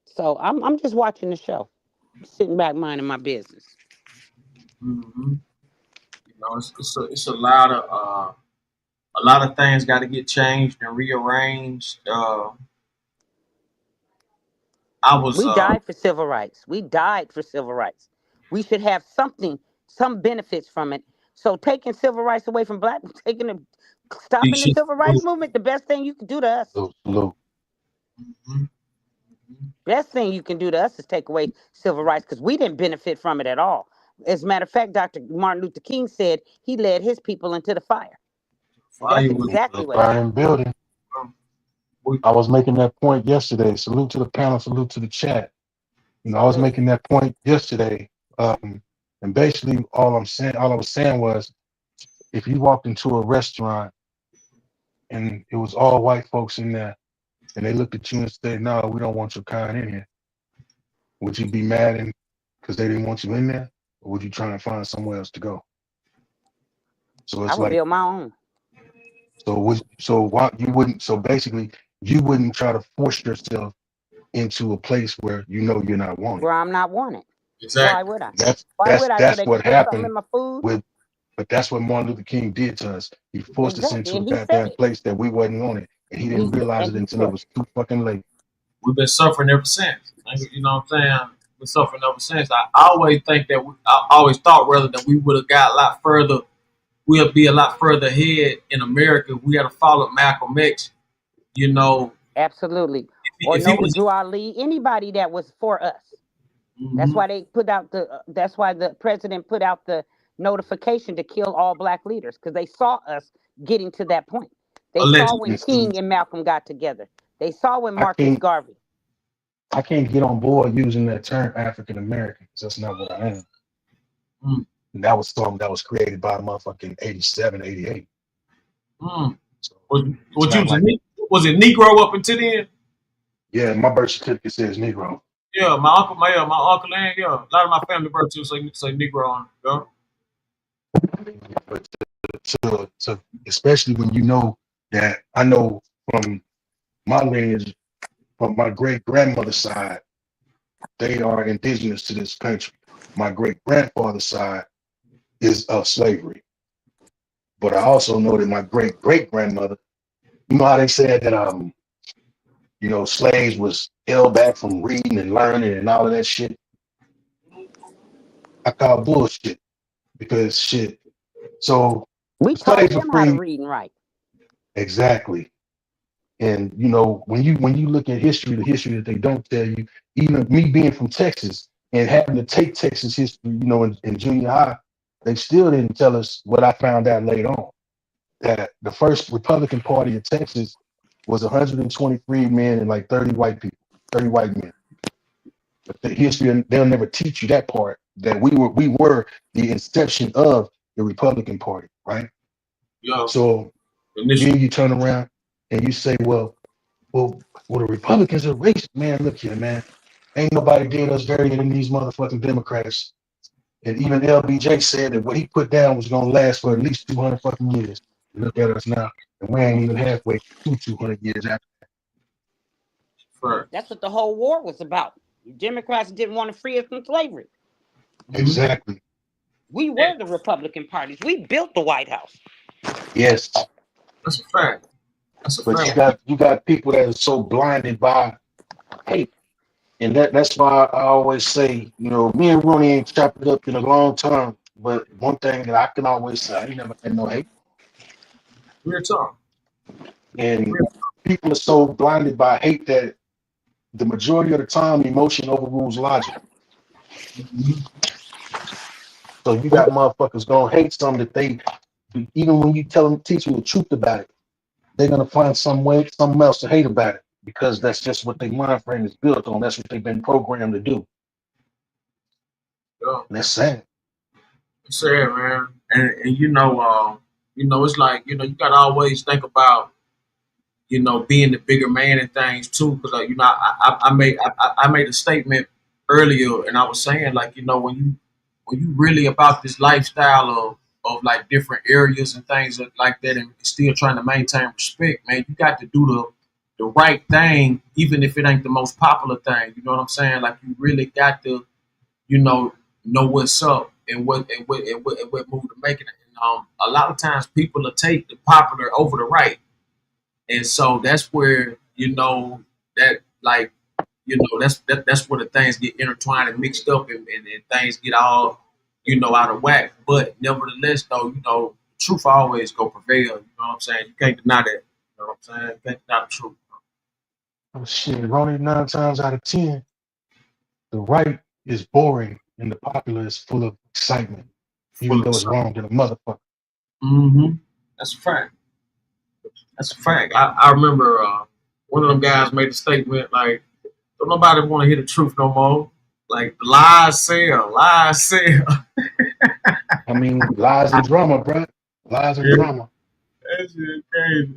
So I'm just watching the show, sitting back minding my business. Mm-hmm. It's a lot of things got to get changed and rearranged. We died for civil rights. We died for civil rights. We should have some benefits from it. So taking civil rights away from black, stopping the civil rights movement, the best thing you can do to us. Mm-hmm. Best thing you can do to us is take away civil rights because we didn't benefit from it at all. As a matter of fact, Dr. Martin Luther King said he led his people into the fire. That's exactly what happened. Building. I was making that point yesterday. Salute to the panel, salute to the chat. I was making that point yesterday. And basically all I was saying was, if you walked into a restaurant and it was all white folks in there and they looked at you and said, no, we don't want your kind in here, would you be mad because they didn't want you in there? Or would you try and find somewhere else to go? So it's I would build my own. So basically you wouldn't try to force yourself into a place where you're not wanted. Where I'm not wanted. Exactly. Why would I? That's what happened in my food? But that's what Martin Luther King did to us. He forced us into And a goddamn place that we wasn't wanted, and he didn't realize it until it was too fucking late. We've been suffering ever since. You know what I'm saying? We're suffering ever since. I always think that I always thought rather that we would have got a lot further. We'll be a lot further ahead in America. We had to follow Malcolm X. Absolutely. Or Noble Ali, anybody that was for us. Mm-hmm. That's why they put out that's why the president put out the notification to kill all black leaders, because they saw us getting to that point. They saw when King and Malcolm got together. They saw when Marcus Garvey. I can't get on board using that term African American because that's not what I am. Mm. And that was something that was created by motherfucking 87, 88. Mm. So Was it Negro up until then? yeah, my birth certificate says Negro. Yeah, my uncle and a lot of my family birth certificates say Negro on it. Yeah. But to especially when you know that I know from my lineage, from my great grandmother's side, they are indigenous to this country. My great grandfather's side is of slavery. But I also know that my great great grandmother, you know how they said that you know, slaves was held back from reading and learning and all of that shit. I call bullshit because shit. So We the taught slaves were them how to free. read and write. Exactly. And you know, when you look at history, the history that they don't tell you, even me being from Texas and having to take Texas history, you know, in junior high, they still didn't tell us what I found out later on. That the first Republican Party of Texas was 123 men and like 30 white people, 30 white men. But the history, they'll never teach you that part, that we were the inception of the Republican Party, right? Yeah. So then you turn around and you say, well, the Republicans are racist. Man, look here, man. Ain't nobody did us dirtier than these motherfucking Democrats. And even LBJ said that what he put down was gonna last for at least 200 fucking years. Look at us now, and we ain't even halfway to 200 years after that. That's what the whole war was about. Democrats didn't want to free us from slavery. Exactly. We were the Republican parties. We built the White House. Yes. That's a fact. That's a But fact. you got people that are so blinded by hate. And that's why I always say, you know, me and Ronnie ain't chopped it up in a long time. But one thing that I can always say, I ain't never had no hate. Real talk. And people are so blinded by hate that the majority of the time emotion overrules logic. So you got motherfuckers gonna hate something that they, even when you tell them, teach them the truth about it, they're gonna find something else to hate about it because that's just what their mind frame is built on. That's what they've been programmed to do. Yeah. And that's sad. It's sad, man. And you know, it's like, you gotta always think about, being the bigger man in things too. Because I made a statement earlier, and I was saying, like, when you really about this lifestyle of like different areas and things like that, and still trying to maintain respect, man, you got to do the right thing, even if it ain't the most popular thing. You know what I'm saying? Like, you really got to, know what's up and what move to make it. And a lot of times people will take the popular over the right. And so that's where, that, like, that's where the things get intertwined and mixed up, and things get all, out of whack. But nevertheless, though, truth always go prevail. You know what I'm saying? You can't deny that. You know what I'm saying? You can't deny the truth. Oh shit, Ronnie, 9 times out of 10, the right is boring and the popular is full of excitement, even though it's wrong to the motherfucker. Mm-hmm. That's a fact. That's a fact. I remember one of them guys made a statement like, "Don't nobody want to hear the truth no more. Like, lies sell, lies sell." I mean, lies and drama, bro. Lies and drama. That shit crazy.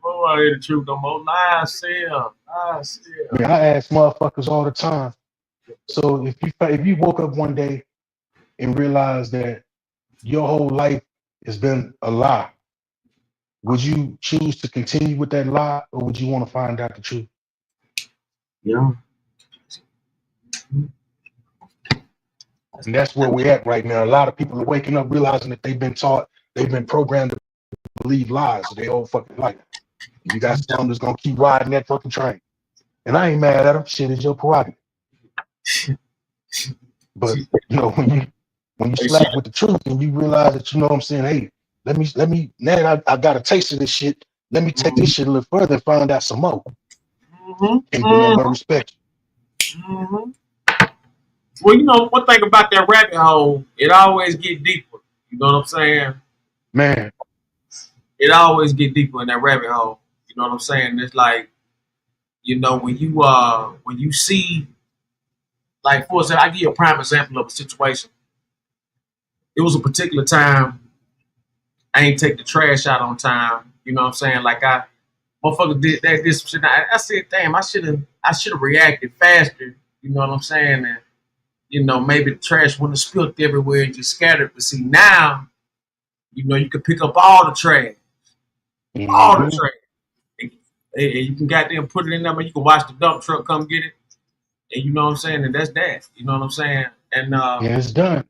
Don't want to hear the truth no more. Lies sell, lies sell. I mean, I ask motherfuckers all the time. So if you woke up one day and realized that your whole life has been a lie, would you choose to continue with that lie, or would you want to find out the truth? Yeah. And that's where we're at right now. A lot of people are waking up realizing that they've been taught, they've been programmed to believe lies their whole fucking life. You got some that's gonna keep riding that fucking train. And I ain't mad at them. Shit is your prerogative. But when you slap with the truth and you realize that, you know what I'm saying, hey, let me now that I got a taste of this shit, let me take this shit a little further and find out some more. Can't do nothing but respect you. Mm-hmm. Well, one thing about that rabbit hole, it always get deeper. You know what I'm saying? You know, when you see, like, for example, I give you a prime example of a situation. It was a particular time I ain't take the trash out on time. You know what I'm saying? Like motherfucker did that this shit. I said, damn, I should have reacted faster. You know what I'm saying? And you know, maybe the trash wouldn't have spilled everywhere and just scattered. But see now, you know, you can pick up all the trash. All the trash. And you can goddamn put it in there, man. You can watch the dump truck come get it. And you know what I'm saying? And that's that. You know what I'm saying? And yeah, it's done.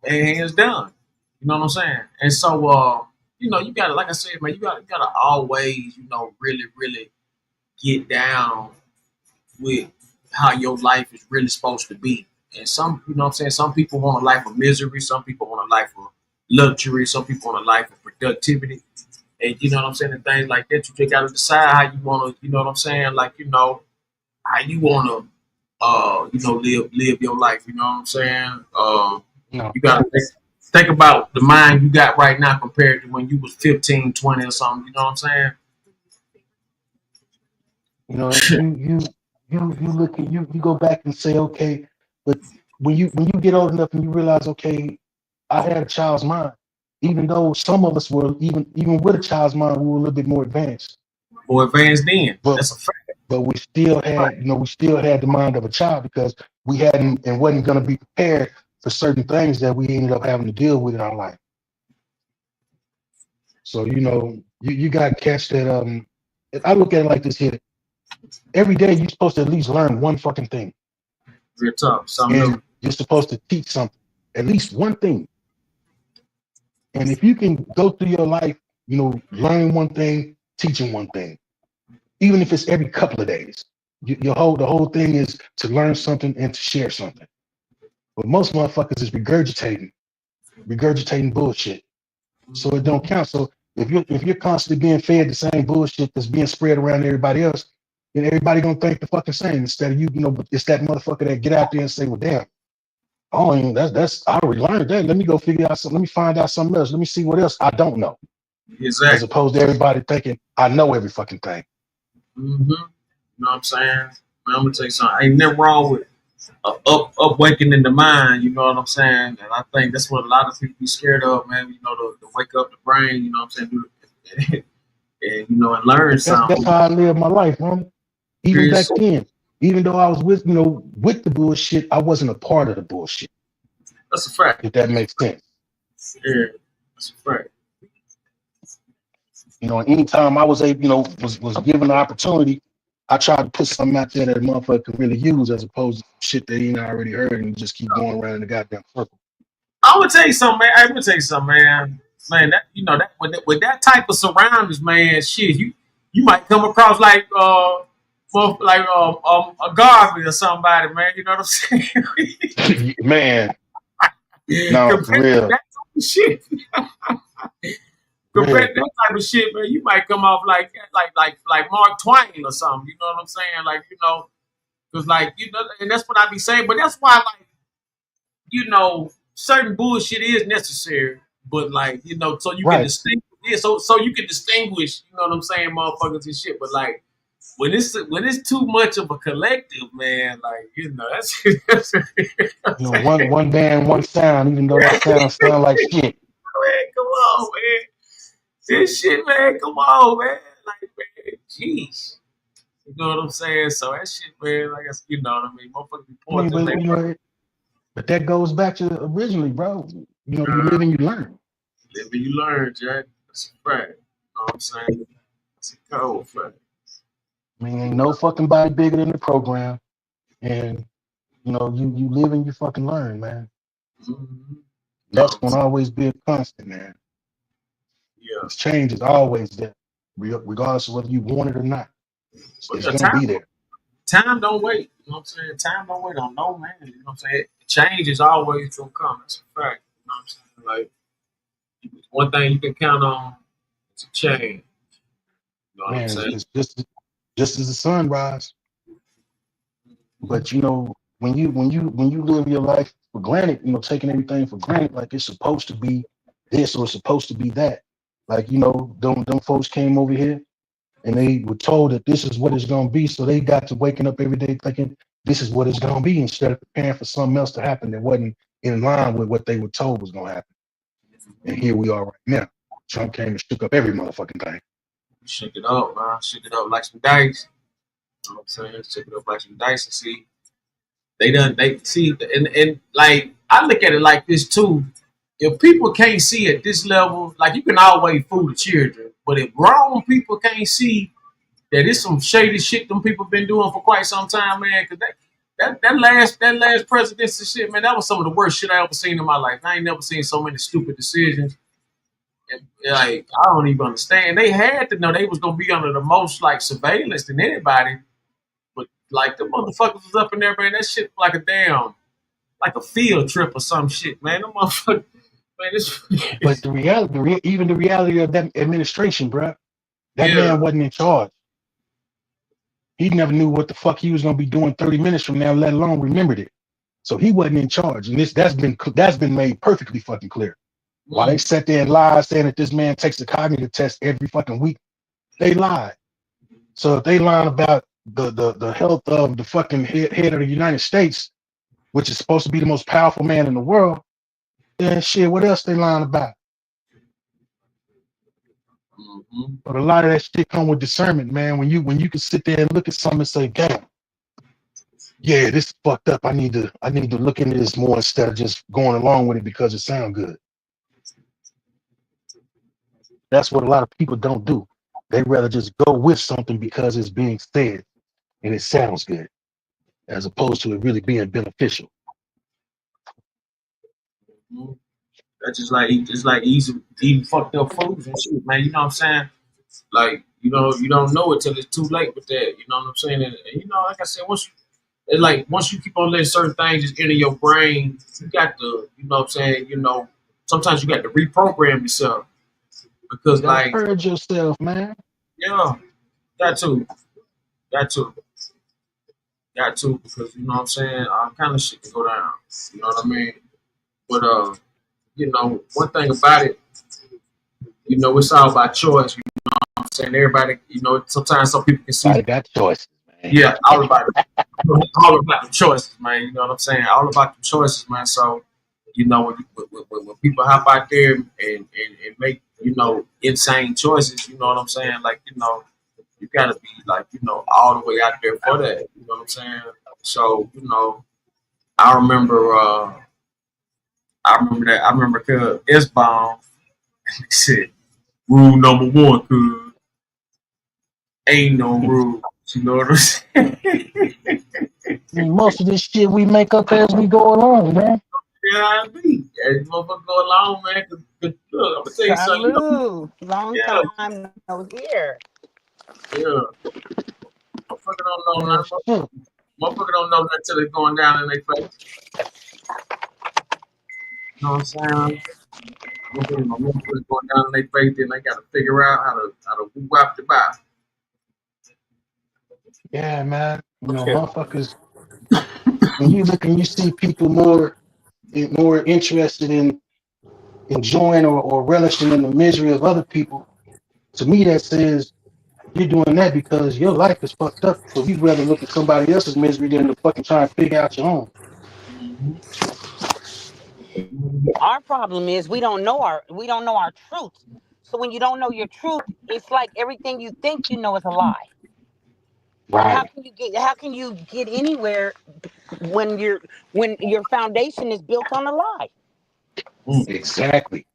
And it's done. You know what I'm saying? And so you know, you gotta, like I said, man, you gotta always, you know, really, really get down with how your life is really supposed to be. And some, you know what I'm saying, some people want a life of misery, some people want a life of luxury, some people want a life of productivity. And you know what I'm saying, and things like that. You just gotta decide how you wanna, you know what I'm saying, like, you know, how you wanna you know, live your life, you know what I'm saying? You gotta think about the mind you got right now compared to when you was 15, 20 or something, you know what I'm saying? You know, you look at you go back and say, okay, but when you get old enough and you realize, okay, I had a child's mind, even though some of us were even with a child's mind, we were a little bit more advanced. More advanced then. But, that's a fact. But we still had, you know, we still had the mind of a child because we hadn't and wasn't going to be prepared for certain things that we ended up having to deal with in our life. So, you know, you got to catch that. I look at it like this here. Every day you're supposed to at least learn one fucking thing. Real tough. And you're supposed to teach something, at least one thing. And if you can go through your life, you know, learning one thing, teaching one thing, even if it's every couple of days, the whole thing is to learn something and to share something. But most motherfuckers is regurgitating bullshit. So it don't count. So if you're constantly being fed the same bullshit that's being spread around everybody else, then everybody gonna think the fucking same instead of you know, it's that motherfucker that get out there and say, well, damn, oh, that's I already learned that. Let me go figure out something. Let me find out something else. Let me see what else I don't know. Exactly. As opposed to everybody thinking I know every fucking thing. Mm-hmm. You know what I'm saying? Man, I'm gonna tell you something. Ain't nothing wrong with upwaking in the mind. You know what I'm saying? And I think that's what a lot of people be scared of, man. You know, to wake up the brain. You know what I'm saying? And you know, and learn something. That's how I live my life, man. Even back then, even though I was with the bullshit, I wasn't a part of the bullshit. That's a fact. If that makes sense. Yeah, that's a fact. You know, anytime I was able, you know, was given the opportunity, I tried to put something out there that a motherfucker could really use, as opposed to shit that he already heard and just keep going around in the goddamn circle. I'm gonna tell you something, man. I'm gonna tell you something, man. Man, that, you know, that with that type of surroundings, man, shit, you might come across like a Garvey or somebody, man. You know what I'm saying? Man, no, for real. That type of shit. Compared to that type of shit, man, you might come off like Mark Twain or something. You know what I'm saying? Like, you know, because like, you know, and that's what I be saying. But that's why, like, you know, certain bullshit is necessary. But like, you know, so you can distinguish. Yeah, so you can distinguish. You know what I'm saying, motherfuckers and shit. But like, when it's too much of a collective, man, like, you know, that's you know, one band, one sound, even though that sound like shit. Man, come on, man. This shit, man, come on, man. Like, man, jeez. You know what I'm saying? So that shit, man, like, you know what I mean? Motherfuckers be pointing. But that goes back to originally, bro. You know, you live and you learn. Live and you learn, Jack. That's a fact. You know what I'm saying? That's a cold fact. I mean, ain't no fucking body bigger than the program. And, you know, you live and you fucking learn, man. Mm-hmm. That's going to always be a constant, man. Yeah. This change is always there, regardless of whether you want it or not. It's going to be there. Time don't wait. You know what I'm saying? Time don't wait on no man. You know what I'm saying? Change is always going to come. That's a fact. You know what I'm saying? Like, one thing you can count on is a change. You know what I'm saying? It's just as the sun rises. But you know, when you live your life for granted, you know, taking everything for granted, like it's supposed to be this or it's supposed to be that. Like, you know, them folks came over here and they were told that this is what it's gonna be. So they got to waking up every day thinking this is what it's gonna be instead of preparing for something else to happen that wasn't in line with what they were told was gonna happen. And here we are right now. Trump came and shook up every motherfucking thing. Shake it up, man. Shake it up like some dice. You know what I'm saying? Shake it up like some dice and see. They see, and like, I look at it like this too. If people can't see at this level, like, you can always fool the children, but if grown people can't see that it's some shady shit them people been doing for quite some time, man, because that last presidential shit, man, that was some of the worst shit I ever seen in my life. I ain't never seen so many stupid decisions. And, like, I don't even understand. They had to know they was gonna be under the most, like, surveillance than anybody. But, like, the motherfuckers was up in there, man. That shit like a field trip or some shit, man. Them motherfuckers, man. This. But the reality, even the reality of that administration, bro, that man wasn't in charge. He never knew what the fuck he was gonna be doing 30 minutes from now, let alone remembered it. So he wasn't in charge, and that's been made perfectly fucking clear. While they sat there and lied, saying that this man takes a cognitive test every fucking week, they lied. So if they lying about the health of the fucking head of the United States, which is supposed to be the most powerful man in the world, then shit, what else they lying about? But a lot of that shit come with discernment, man. When you can sit there and look at something and say, damn, yeah, this is fucked up. I need to look into this more instead of just going along with it because it sounds good. That's what a lot of people don't do. They rather just go with something because it's being said and it sounds good, as opposed to it really being beneficial. That's just like eating fucked up foods and shit, man. You know what I'm saying? Like, you don't know it till it's too late with that. You know what I'm saying? And you know, like I said, once you keep on letting certain things just enter your brain, you got to, you know what I'm saying? You know, sometimes you got to reprogram yourself because, like, purge yourself, man. Yeah, got to, because you know what I'm saying. All kind of shit can go down. You know what I mean? But you know, one thing about it, you know, it's all about choice. You know what I'm saying? Everybody, you know, sometimes some people can see. I got choices, man. Yeah, all about the choices, man. You know what I'm saying? All about the choices, man. So, you know, when people hop out there and make, you know, insane choices, you know what I'm saying? Like, you know, you gotta be like, you know, all the way out there for that. You know what I'm saying? So, you know, I remember that. I remember cuz S-Bomb said, rule number one, cuz ain't no rule. You know what I'm saying? Most of this shit we make up as we go along, man. Yeah, I mean, as motherfucker go along, man. Cause look, I'm gonna tell you something. You know, Long time no here. yeah. Motherfucker don't know nothing. Motherfucker don't know nothing until it's going down in their face. You know what I'm saying? Motherfuckers going down in their face, then they gotta figure out how to whap the by. Yeah, man. You know, motherfuckers. When you look and you see people more interested in enjoying or relishing in the misery of other people, to me that says you're doing that because your life is fucked up. So you'd rather look at somebody else's misery than to fucking try and figure out your own. Our problem is we don't know our truth. So when you don't know your truth, it's like everything you think you know is a lie. Right. How can you get anywhere when your foundation is built on a lie? Exactly.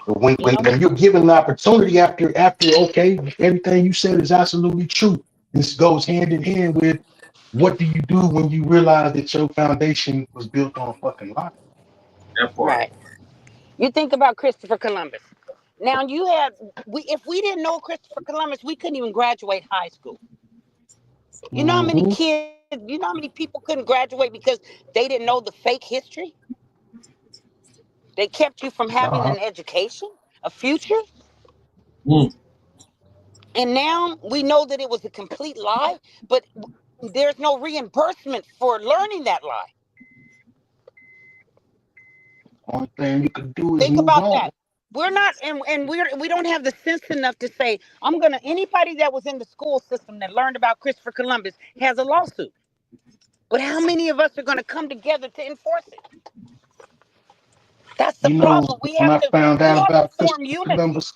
But when you're given an opportunity after okay, everything you said is absolutely true. This goes hand in hand with what do you do when you realize that your foundation was built on a fucking lie? Right. You think about Christopher Columbus. Now if we didn't know Christopher Columbus, we couldn't even graduate high school. You know how many kids, you know how many people couldn't graduate because they didn't know the fake history? They kept you from having an education, a future. And now we know that it was a complete lie, but there's no reimbursement for learning that lie. Only thing you can do is Think move about on. that. We're not, and we don't have the sense enough to say, anybody that was in the school system that learned about Christopher Columbus has a lawsuit. But how many of us are going to come together to enforce it? That's the problem. We when have I to found out about form Christopher unity. Columbus,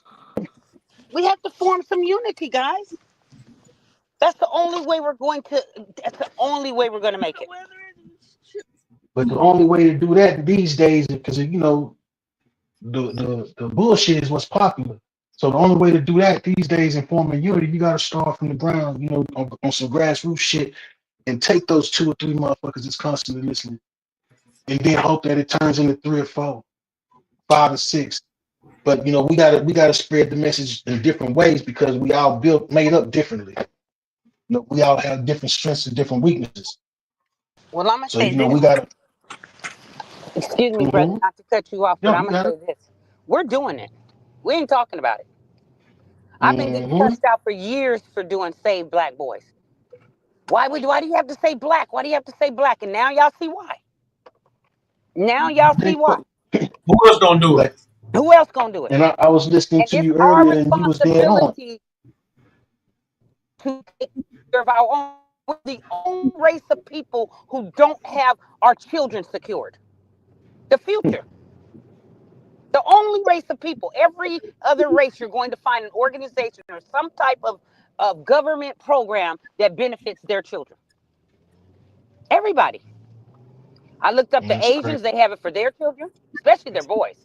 We have to form some unity, guys. That's the only way we're going to. That's the only way we're going to make it. but the only way to do that these days, because the bullshit is what's popular. So the only way to do that these days in forming unity, you got to start from the ground, on some grassroots shit, and take those 2 or 3 motherfuckers that's constantly listening, and then hope that it turns into 3 or 4, 5 or 6. But we gotta spread the message in different ways because we all made up differently. We all have different strengths and different weaknesses. Well, I'm gonna So say this. we gotta. Excuse me, brother, not to cut you off, but I'm gonna say it. this: we're doing it. We ain't talking about it. I've been getting cussed out for years for doing Save Black Boys. Why do you have to say black? Why do you have to say black? And now y'all see why. Now y'all see why. Who else gonna do it? Who else gonna do it? And I was listening to you earlier, and you was dead on. To take care of our own. We're the only race of people who don't have our children secured. The future. The only race of people. Every other race, you're going to find an organization or some type of government program that benefits their children. Everybody. I looked up the Asians, they have it for their children, especially their boys.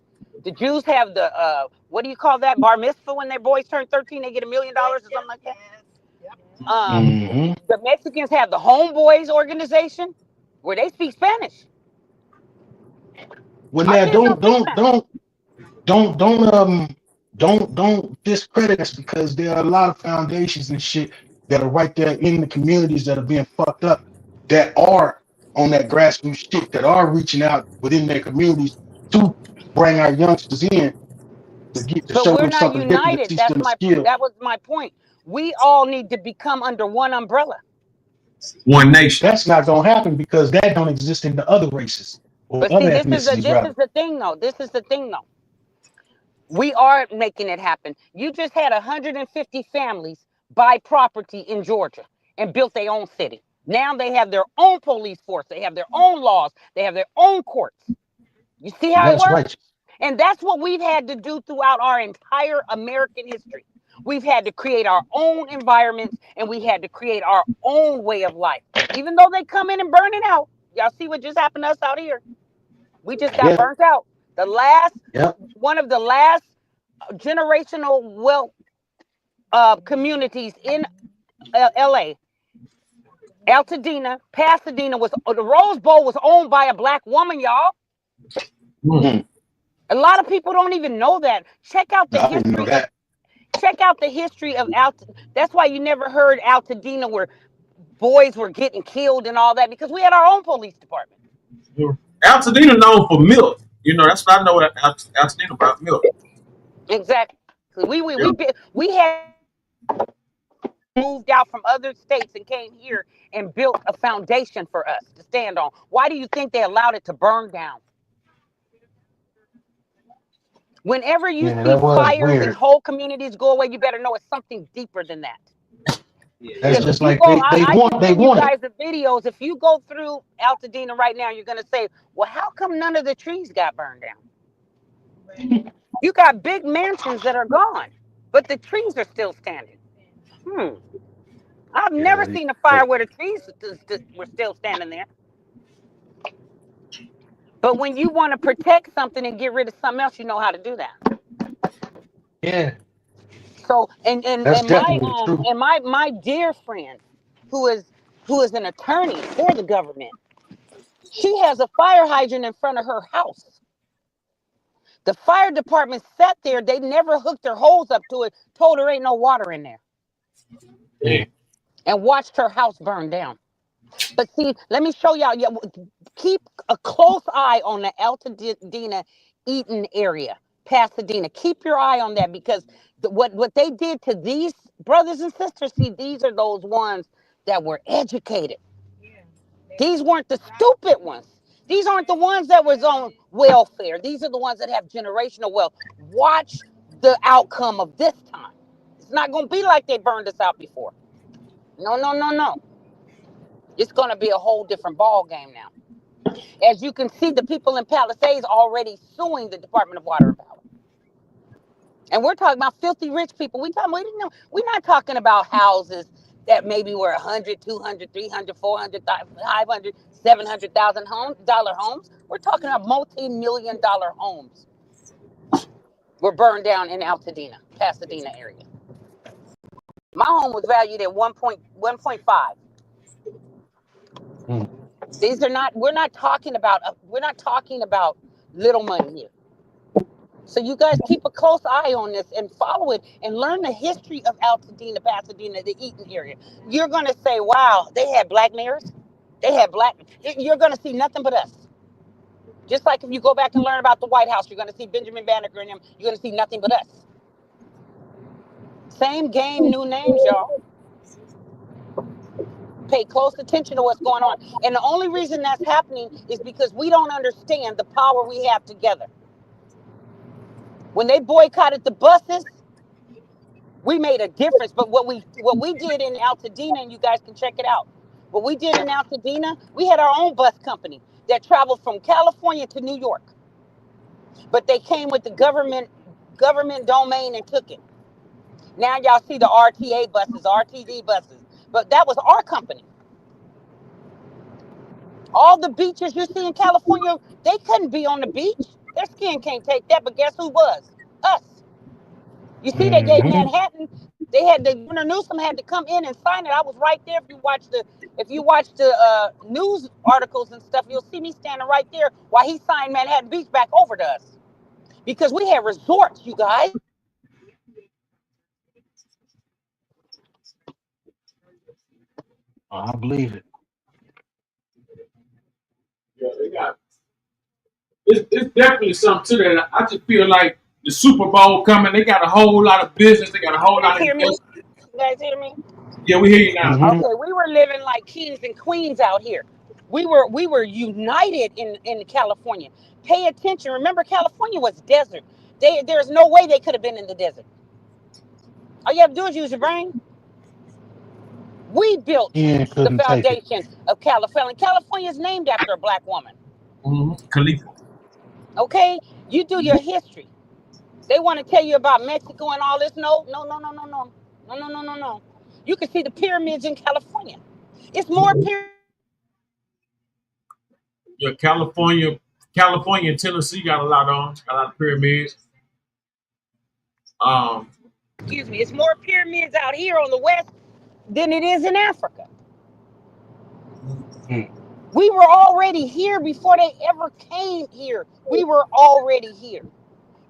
The Jews have the, what do you call that? Bar mitzvah when their boys turn 13, they get $1 million or something like that. The Mexicans have the Homeboys organization where they speak Spanish. Well, now don't discredit us because there are a lot of foundations and shit that are right there in the communities that are being fucked up that are on that grassroots shit that are reaching out within their communities to bring our youngsters in to But show we're them not something different, to united. teach them a skill. That was my point. We all need to become under one umbrella. One nation. That's not gonna happen because that don't exist in the other races or But other see, ethnicities. this is the thing though. This is the thing though. We are making it happen. You just had 150 families buy property in Georgia and built their own city. Now they have their own police force. They have their own laws. They have their own courts. You see how it works? Right. And that's what we've had to do throughout our entire American history. We've had to create our own environments and we had to create our own way of life. Even though they come in and burn it out. Y'all see what just happened to us out here? We just got burnt out. One of the last generational wealth communities in LA, Altadena, Pasadena the Rose Bowl was owned by a black woman, y'all. A lot of people don't even know that. Check out the history. Check out the history of That's why you never heard Altadena where boys were getting killed and all that because we had our own police department. Altadena known for milk. That's what I know Altadena about milk. Exactly. We had moved out from other states and came here and built a foundation for us to stand on. Why do you think they allowed it to burn down? Whenever you see fires and whole communities go away, you better know it's something deeper than that. That's just like they want you guys the videos. If you go through Altadena right now, you're gonna say, well, how come none of the trees got burned down? You got big mansions that are gone, but the trees are still standing. I've never seen a fire where the trees were still standing there. But when you want to protect something and get rid of something else, you know how to do that. Yeah. So and my dear friend, who is an attorney for the government, she has a fire hydrant in front of her house. The fire department sat there, they never hooked their hose up to it, told her ain't no water in there. Yeah. And watched her house burn down. But see, let me show y'all. Keep a close eye on the Altadena Eaton area, Pasadena. Keep your eye on that because what they did to these brothers and sisters, see, these are those ones that were educated. These weren't the stupid ones. These aren't the ones that was on welfare. These are the ones that have generational wealth. watch the outcome of this time. It's not going to be like they burned us out before. No, no, no, no. It's going to be a whole different ball game now. As you can see, the people in Palisades already suing the Department of Water and Power. And we're talking about filthy rich people. We're not talking about houses that maybe were 100, 200, 300, 400, 500, 700,000 dollar homes. We're talking about multi-million-dollar homes were burned down in Altadena, Pasadena area. My home was valued at 1.5. These are not. We're not talking about little money here. So you guys keep a close eye on this and follow it and learn the history of Altadena, Pasadena, the Eaton area. You're going to say, wow, they had black mayors. You're going to see nothing but us. Just like if you go back and learn about the White House, you're going to see Benjamin Banneker and them. You're going to see nothing but us. Same game, new names, y'all. Pay close attention to what's going on. And the only reason that's happening is because we don't understand the power we have together. When they boycotted the buses, we made a difference. But what we did in Altadena, and you guys can check it out. What we did in Altadena, we had our own bus company that traveled from California to New York. But they came with the government domain and took it. Now y'all see the RTA buses, RTD buses. But that was our company. All the beaches you see in California, they couldn't be on the beach. Their skin can't take that, but guess who was? Us. You see, they gave Manhattan, Governor Newsom had to come in and sign it. I was right there. If you watch the news articles and stuff, you'll see me standing right there while he signed Manhattan Beach back over to us. Because we had resorts, you guys. I believe it. Yeah, they got. It's definitely something to that. I just feel like the Super Bowl coming. They got a whole lot of business. They got a whole lot of. You guys hear me? Yeah, we hear you now. Okay, we were living like kings and queens out here. We were united in California. Pay attention. Remember, California was desert. There's no way they could have been in the desert. All you have to do is use your brain. We built the foundation of California. California is named after a black woman. Khalifa. Okay, you do your history. They want to tell you about Mexico and all this. No. You can see the pyramids in California. It's more pyramids. Yeah, California and Tennessee got a lot of pyramids. Excuse me, it's more pyramids out here on the west than it is in Africa. We were already here before they ever came here. We were already here.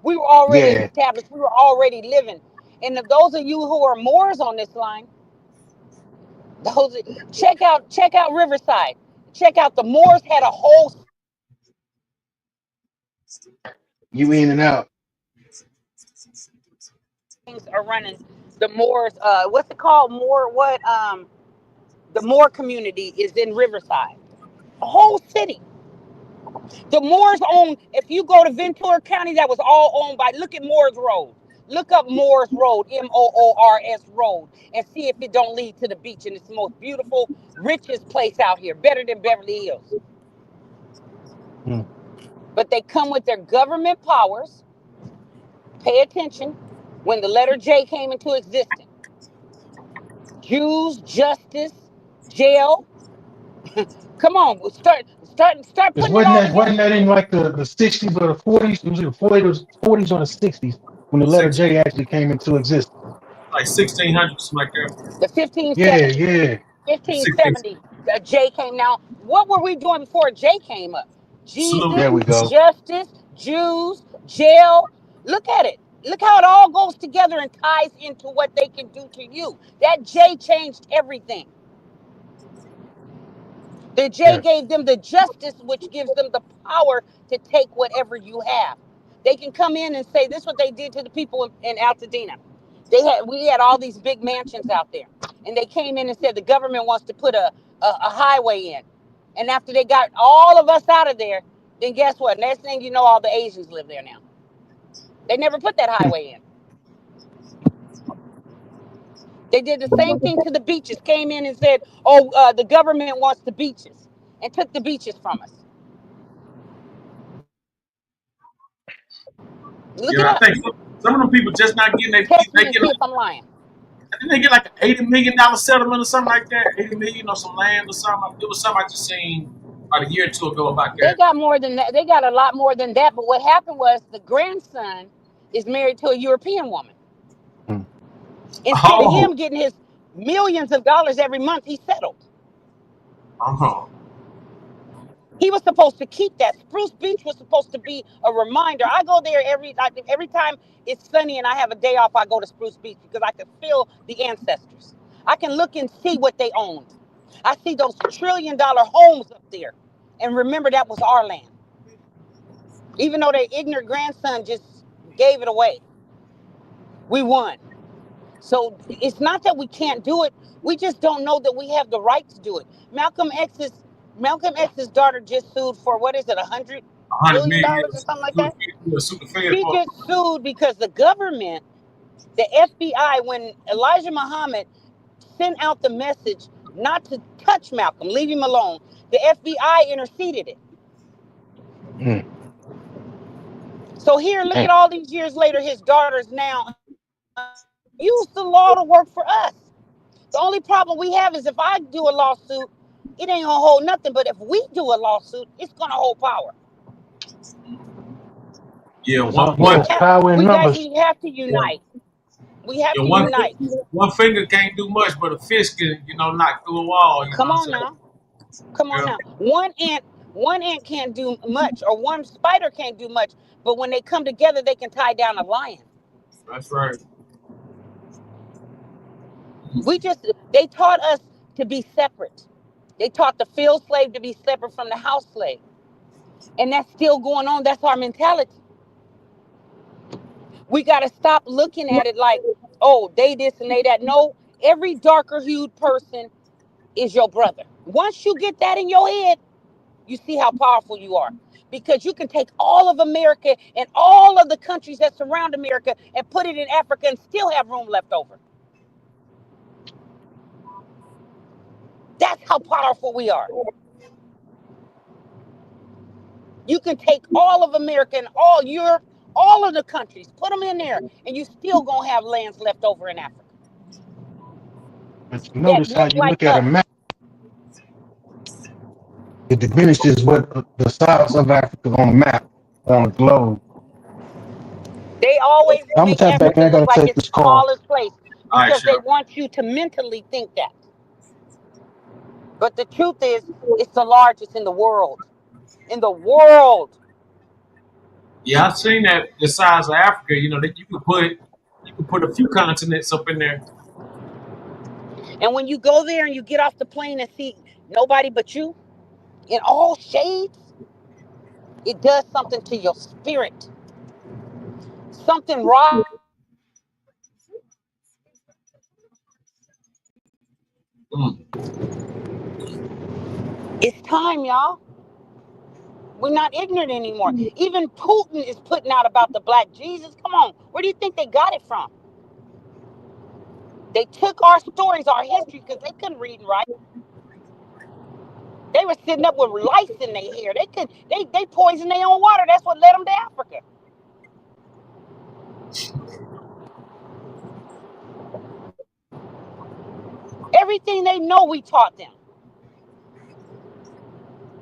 We were already established. We were already living. And if those of you who are Moors on this line, check out Riverside. Check out the Moors had a whole. You in and out. Things are running. The Moors, what's it called? The Moor community is in Riverside. A whole city. The Moors own, if you go to Ventura County, that was all owned by, look at Moors Road. Look up Moors Road, Moors Road, and see if it don't lead to the beach. And it's the most beautiful, richest place out here, better than Beverly Hills. But they come with their government powers. Pay attention. When the letter J came into existence, Jews, justice, jail. Come on, start putting it all together. Wasn't that in like the 60s or the 40s? It was the 40s or the 60s when the letter J actually came into existence. Like 1600s, something like that. The 1570. Yeah. 1570. The J came. Now, what were we doing before J came up? Jesus, There we go. justice, Jews, jail. Look at it. Look how it all goes together and ties into what they can do to you. That J changed everything. The J gave them the justice, which gives them the power to take whatever you have. They can come in and say, this is what they did to the people in Altadena. We had all these big mansions out there. And they came in and said the government wants to put a highway in. And after they got all of us out of there, then guess what? Next thing you know, all the Asians live there now. They never put that highway in. They did the same thing to the beaches, came in and said, oh, the government wants the beaches, and took the beaches from us. Look Yeah, it I up. think some of them people just not getting Test they me and get see if I'm lying. I think they get like an $80 million settlement or something like that. 80 million or some land or something. It was something I just seen about a year or two ago about They that. got more than that. They got a lot more than that. But what happened was the grandson is married to a European woman. Instead of Oh. him getting his millions of dollars every month, he settled. He was supposed to keep that. Spruce Beach was supposed to be a reminder. I go there every time it's sunny and I have a day off, I go to Spruce Beach because I can feel the ancestors. I can look and see what they owned. I see those $1 trillion homes up there. And remember, that was our land. Even though their ignorant grandson just gave it away. We won. So it's not that we can't do it. We just don't know that we have the right to do it. Malcolm X's daughter just sued for, what is it, $100 million or something like that? She just sued because the government, the FBI, when Elijah Muhammad sent out the message not to touch Malcolm, leave him alone, the FBI interceded it. So here, look at all these years later, his daughters now use the law to work for us. The only problem we have is if I do a lawsuit, it ain't gonna hold nothing. But if we do a lawsuit, it's gonna hold power. Yeah, power in numbers. We have to unite. We have to one unite. one finger can't do much, but a fist can, knock through a wall. Come on now. Come on now. One ant can't do much, or one spider can't do much. But when they come together, they can tie down a lion. That's right. They taught us to be separate. They taught the field slave to be separate from the house slave. And that's still going on. That's our mentality. We got to stop looking at it like, oh, they this and they that. No, every darker hued person is your brother. Once you get that in your head, you see how powerful you are. Because you can take all of America and all of the countries that surround America and put it in Africa and still have room left over. That's how powerful we are. You can take all of America and all Europe, all of the countries, put them in there, and you still gonna have lands left over in Africa. But you notice how you look at a map, it diminishes what the size of Africa on a map, on a globe. They always I'm gonna make tap back Africa in. I look gotta like take it's this the call. smallest place because they want you to mentally think that. But the truth is, it's the largest in the world. In the world. Yeah, I've seen that the size of Africa. That you could put a few continents up in there. And when you go there and you get off the plane and see nobody but you in all shades, it does something to your spirit. Something right. It's time, y'all. We're not ignorant anymore. Even Putin is putting out about the black Jesus. Come on, where do you think they got it from? They took our stories, our history, because they couldn't read and write. They were sitting up with lice in their hair. They poisoned their own water. That's what led them to Africa. Everything they know, we taught them.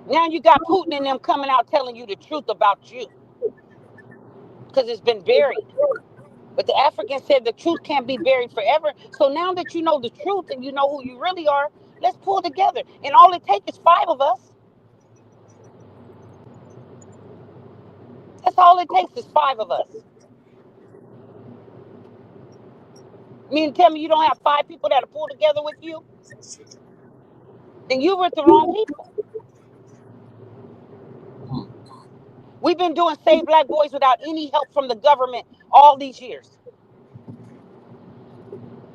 Now you got Putin and them coming out telling you the truth about you. Because it's been buried. But the Africans said the truth can't be buried forever. So now that you know the truth and you know who you really are, let's pull together. And all it takes is 5 of us. That's all it takes is 5 of us. Tell me you don't have 5 people that'll pull together with you? Then you were with the wrong people. We've been doing Save Black Boys without any help from the government all these years.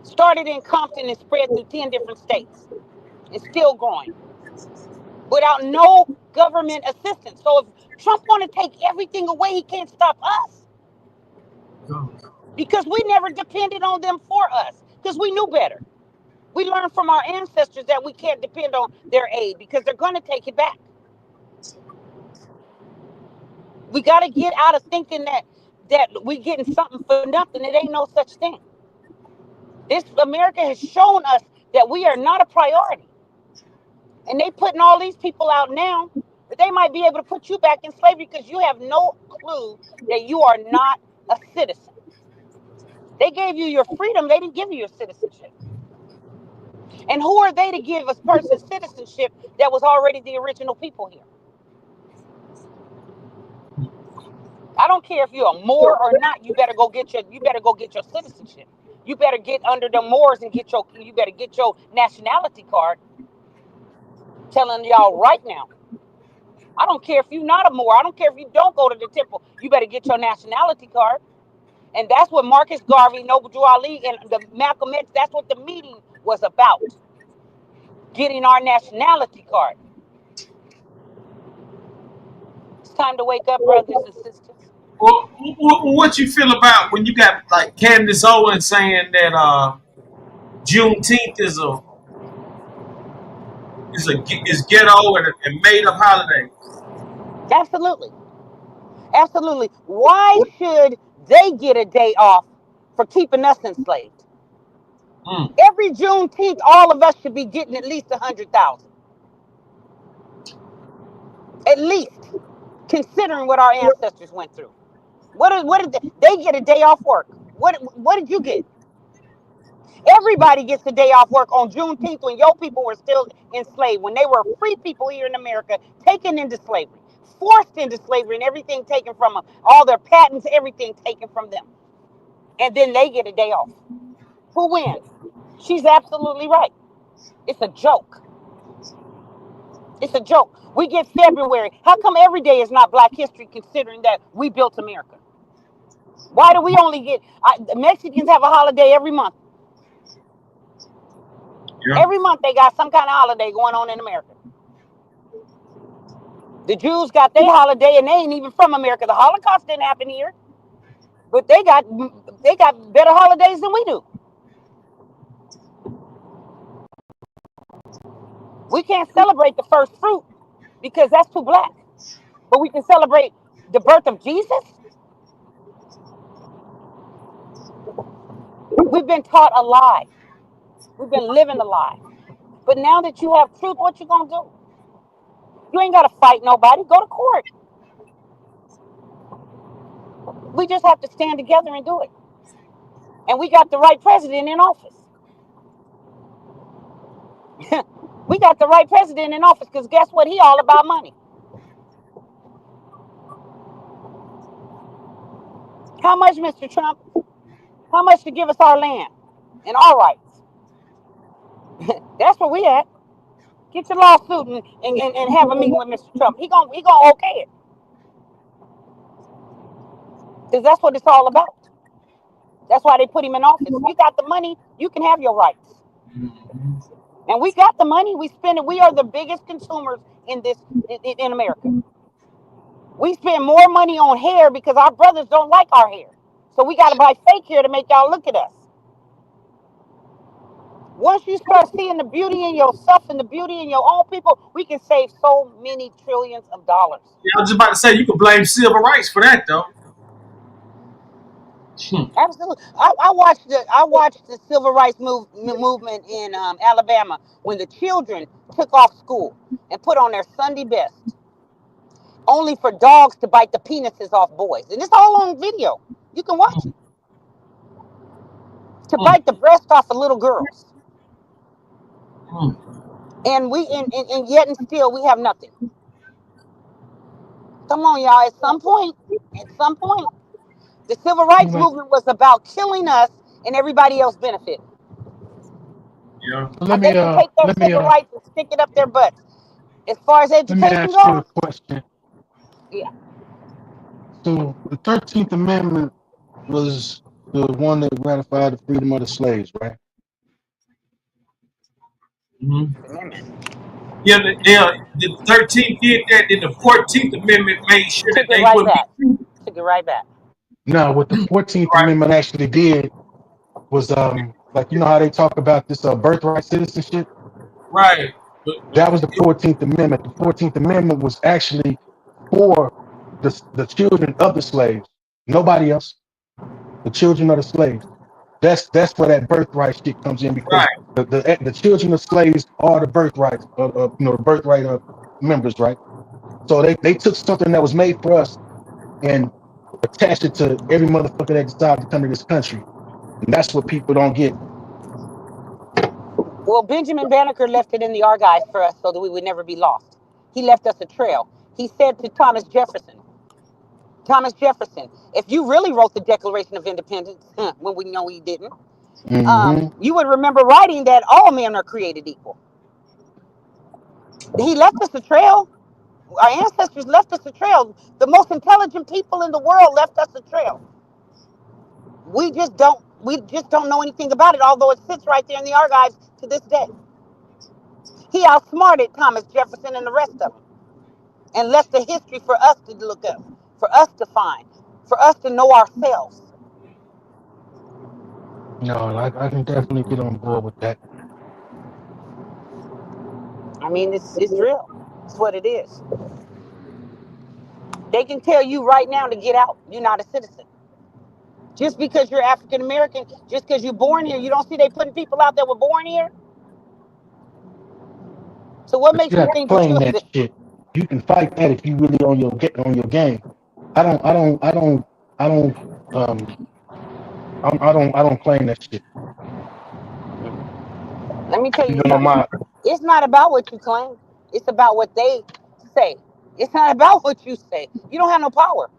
Started in Compton and spread through 10 different states. It's still growing. Without no government assistance. So if Trump want to take everything away, he can't stop us. because we never depended on them for us because we knew better. We learned from our ancestors that we can't depend on their aid because they're going to take it back. We got to get out of thinking that we getting something for nothing. It ain't no such thing. This America has shown us that we are not a priority. And they putting all these people out now, but they might be able to put you back in slavery because you have no clue that you are not a citizen. They gave you your freedom. They didn't give you your citizenship. And who are they to give a person citizenship that was already the original people here? I don't care if you're a Moor or not. You better go get your citizenship. You better get under the Moors and you better get your nationality card. Telling y'all right now. I don't care if you're not a Moor. I don't care if you don't go to the temple. You better get your nationality card. And that's what Marcus Garvey, Noble Drew Ali, and the Malcolm X, that's what the meeting was about. Getting our nationality card. It's time to wake up, brothers and sisters. Well, what you feel about when you got like Candace Owens saying that Juneteenth is ghetto and made up holiday? Absolutely. Absolutely. Why should they get a day off for keeping us enslaved? Every Juneteenth, all of us should be getting at least 100,000. At least, considering what our ancestors went through. What did they get a day off work? What did you get? Everybody gets a day off work on Juneteenth when your people were still enslaved, when they were free people here in America, taken into slavery, forced into slavery, and everything taken from them, all their patents, everything taken from them. And then they get a day off. Who wins? She's absolutely right. It's a joke. It's a joke. We get February. How come every day is not Black History considering that we built America? Why do we only get... Mexicans have a holiday every month. Yeah. Every month they got some kind of holiday going on in America. The Jews got their holiday and they ain't even from America. The Holocaust didn't happen here. But they got better holidays than we do. We can't celebrate the first fruit because that's too Black. But we can celebrate the birth of Jesus. We've been taught a lie. We've been living a lie. But now that you have truth, what you gonna do? You ain't gotta fight nobody. Go to court. We just have to stand together and do it. And we got the right president in office. We got the right president in office because guess what? He all about money. How much, Mr. Trump? How much to give us our land and our rights? That's where we at. Get your lawsuit and have a meeting with Mr. Trump. He gonna okay it. Because that's what it's all about. That's why they put him in office. If you got the money, you can have your rights. And we got the money. We spend it. We are the biggest consumers in America. We spend more money on hair because our brothers don't like our hair. So we got to buy fake hair to make y'all look at us. Once you start seeing the beauty in yourself and the beauty in your own people, we can save so many trillions of dollars. Yeah, I was just about to say you could blame civil rights for that though. Absolutely. I watched the civil rights movement in Alabama when the children took off school and put on their Sunday best, only for dogs to bite the penises off boys. And it's all on video. You can watch it. To bite the breast off of little girls. And yet and still we have nothing. Come on, y'all. At some point, the civil rights movement was about killing us and everybody else benefit. Yeah. Let they can take their civil rights and stick it up their butts. As far as education goes, let me ask you a question. Yeah. So the 13th Amendment was the one that ratified the freedom of the slaves, right? Yeah, the 13th did that, then the 14th Amendment made sure that they wouldn't be. Took it right back. No, what the 14th Amendment actually did was like, you know how they talk about this birthright citizenship? Right. That was the 14th Amendment. The 14th Amendment was actually for the children of the slaves, nobody else. The children of the slaves. That's where that birthright shit comes in, because Right. the children of slaves are the birthrights of the birthright of members, right? So they took something that was made for us and attached it to every motherfucker that decided to come to this country, and that's what people don't get. Well, Benjamin Banneker left it in the archives for us so that we would never be lost. He left us a trail. He said to Thomas Jefferson, if you really wrote the Declaration of Independence, when we know he didn't, you would remember writing that all men are created equal. He left us a trail. Our ancestors left us a trail. The most intelligent people in the world left us a trail. We just don't know anything about it, although it sits right there in the archives to this day. He outsmarted Thomas Jefferson and the rest of them, and left the history for us to look up, for us to find, for us to know ourselves. No, I can definitely get on board with that. I mean, it's real. It's what it is. They can tell you right now to get out. You're not a citizen. Just because you're African American, just because you're born here, you don't see they putting people out that were born here. So what But makes you you have to think that claim you're a that citizen? shit. You can fight that if you really on your game. I don't claim that shit. Let me tell you Even on something. my It's not about what you claim. It's about what they say. It's not about what you say. You don't have no power.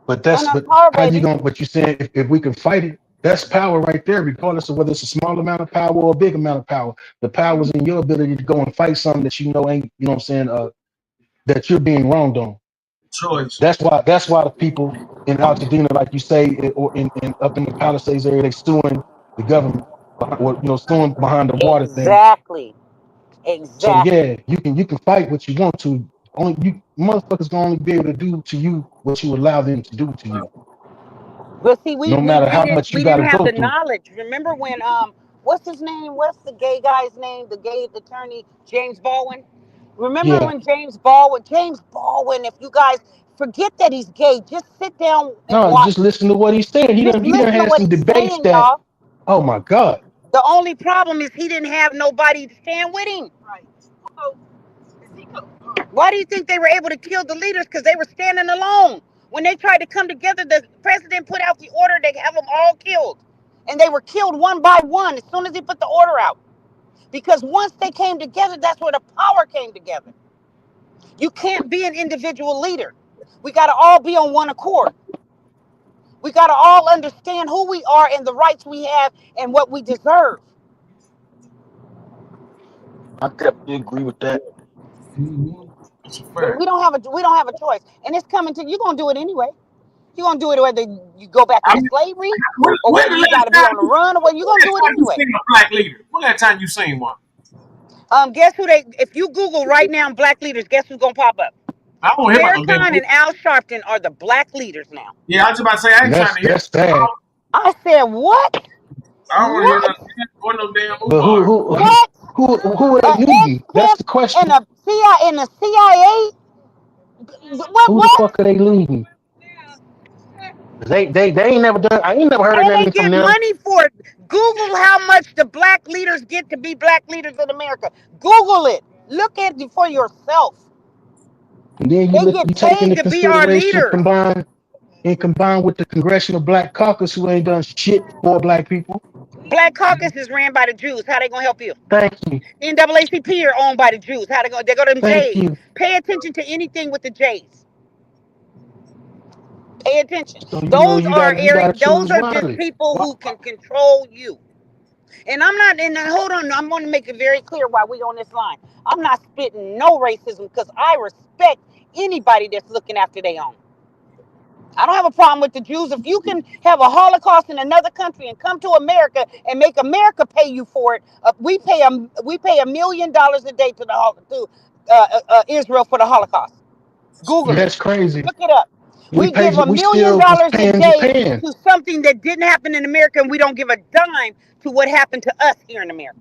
But You don't that's have but power, how you baby. gonna? But you saying if we can fight it, that's power right there, regardless of whether it's a small amount of power or a big amount of power. The power is in your ability to go and fight something that you know ain't, you know what I'm saying, that you're being wronged on. Choice. That's why the people in Altadena, like you say, or in up in the Palisades area, they suing the government, or suing behind the water thing. Exactly. So Exactly. yeah, you can fight what you want to. Only you motherfuckers gonna only be able to do to you what you allow them to do to you. But see, we No we matter we how didn't much you we got to didn't have go the through. knowledge. Remember when what's his name? What's the gay guy's name? The gay attorney, James Baldwin. Remember Yeah. when James Baldwin, if you guys forget that he's gay, just sit down and No, watch. just listen to what he's saying. Just He done listen to had what some he's debates saying, that, y'all. oh my God. The only problem is he didn't have nobody to stand with him. Right. Why do you think they were able to kill the leaders? Because they were standing alone. When they tried to come together, the president put out the order to have them all killed. And they were killed one by one as soon as he put the order out. Because once they came together, that's where the power came together. You can't be an individual leader. We got to all be on one accord. We got to all understand who we are and the rights we have and what we deserve. I definitely agree with that. So we don't have a choice. And it's coming to you're gonna do it anyway. You're gonna do it whether you go back into slavery or When whether the you gotta last be time on the run or whether you're gonna do it you anyway. seen a black leader? When last time you seen one? Guess who if you Google right now black leaders, guess who's gonna pop up? I don't hear about no damn. Farrakhan and Al Sharpton are the black leaders now. Yeah, I was about to say I ain't trying to hear. That's sad. I said what? I don't want to hear What? nothing or no damn But What? who are they An leading? That's ex-pimp the question. and the CIA? Who the fuck are they leading? They ain't never done. I ain't never heard And they nothing from get them. money for it. Google how much the black leaders get to be black leaders in America. Google it. Look at it for yourself. And then They get you take paid into to be our consideration leaders. combined with the Congressional Black Caucus, who ain't done shit for black people. Black Caucus is ran by the Jews. How they gonna help you? Thank you. NAACP are owned by the Jews. How they go to them Thank J's. you. Pay attention to anything with the J's. Pay attention. So you gotta Those choose are just wisely. people who can control you. And I'm not, and hold on, I'm going to make it very clear why we on this line. I'm not spitting no racism because I respect anybody that's looking after their own. I don't have a problem with the Jews. If you can have a Holocaust in another country and come to America and make America pay you for it, we pay $1 million a day to Israel for the Holocaust. Google That's it. crazy. Look it up. We give $1 million a day to something that didn't happen in America, and we don't give a dime to what happened to us here in America.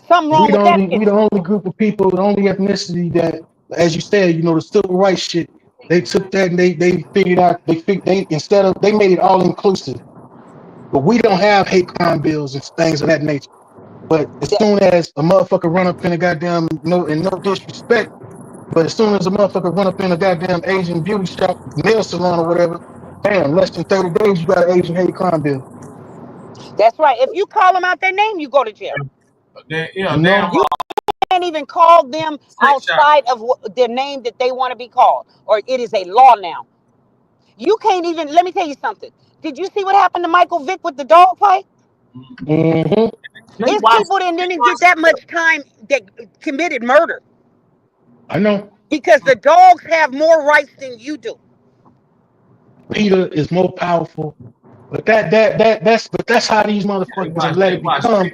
Something wrong with that We the only group of people, the only ethnicity that, as you said, you know, the civil rights shit. They took that and they figured out they instead of they made it all inclusive. But we don't have hate crime bills and things of that nature. But as soon as a motherfucker run up in a goddamn no disrespect, but as soon as a motherfucker run up in a goddamn Asian beauty shop, nail salon or whatever, damn, less than 30 days you got an Asian hate crime bill. That's right. If you call them out their name, you go to jail. You can't even call them outside of their name that they want to be called, or it is a law now. You can't even. Let me tell you something. Did you see what happened to Michael Vick with the dog fight? Mm-hmm. His people didn't get that much time that committed murder. I know. Because the dogs have more rights than you do. Peter is more powerful. But that's how these motherfuckers have let it become.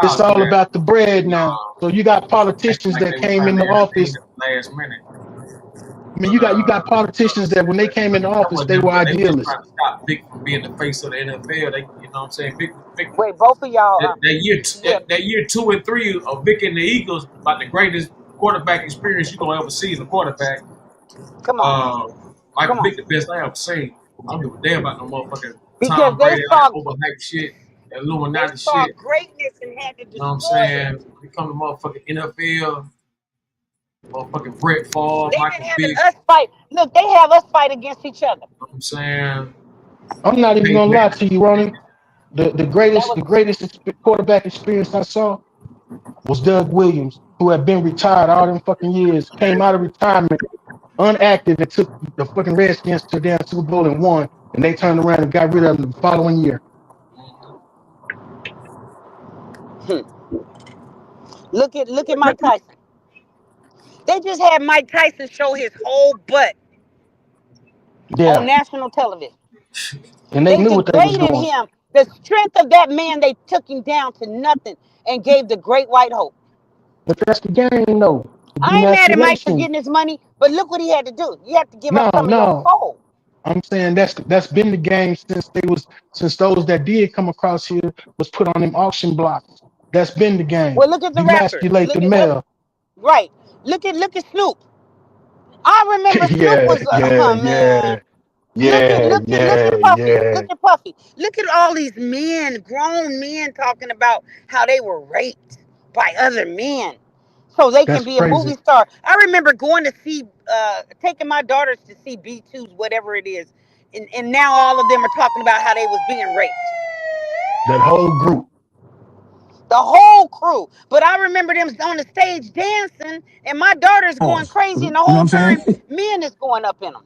It's all about the bread now. So you got politicians that came into office. Last minute. I mean, you got politicians that when they came into office, they were idealists. Trying to stop Vic from being the face of the NFL. They, you know what I'm saying? Vic, wait, both of y'all. That year 2 and 3 of Vic and the Eagles, about the greatest quarterback experience you're gonna ever see as a quarterback. Come on. Michael Vick, the best I ever seen. I don't give a damn about no motherfucking because Tom they Brady, saw overhyped shit, that Illuminati they saw shit. greatness and had to destroy you know what I'm saying? We come to motherfucking NFL, motherfucking Brett Favre, Michael Vick. Us fight. Look, they have us fight against each other. You know what I'm saying? I'm not even gonna lie to you, Ronnie. The greatest quarterback experience I saw was Doug Williams, who had been retired all them fucking years, came out of retirement unactive and took the fucking Redskins to the damn Super Bowl and won, and they turned around and got rid of him the following year. Look at Mike Tyson. They just had Mike Tyson show his whole butt on national television. And they knew what they was degraded doing. him. The strength of that man, they took him down to nothing and gave the great white hope. But that's the game, though. I ain't mad at Mike for getting his money, but look what he had to do. You have to give up some of your soul. I'm saying that's been the game since those that did come across here was put on them auction blocks. That's been the game. Well, look at the rappers. Emasculate the male. Right. Look at Snoop. I remember Snoop was man. Look at Puffy. Look at Puffy. Look at all these men, grown men, talking about how they were raped by other men so they can be a movie star. I remember going to see, taking my daughters to see B2's, whatever it is, and now all of them are talking about how they was being raped. That whole group. The whole crew. But I remember them on the stage dancing, and my daughter's going crazy, and the whole time, men is going up in them.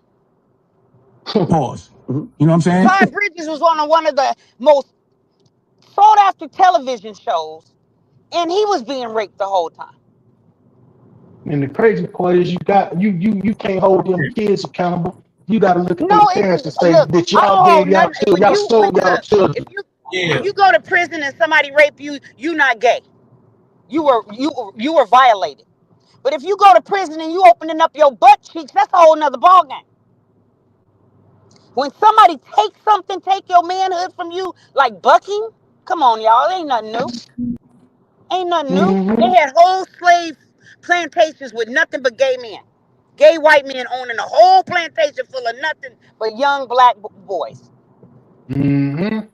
Pause. You know what I'm saying? Todd Bridges was on one of the most sought after television shows, and he was being raped the whole time. And the crazy part is you can't hold them kids accountable. You got to look at their parents and say that y'all gave y'all children, y'all sold y'all children. If you go to prison and somebody rape you, you're not gay. You were violated. But if you go to prison and you opening up your butt cheeks, that's a whole nother ballgame. When somebody take your manhood from you, like bucking, come on, y'all, ain't nothing new. Ain't nothing new. They had whole slave plantations with nothing but gay men. Gay white men owning a whole plantation full of nothing but young black boys. Mm-hmm.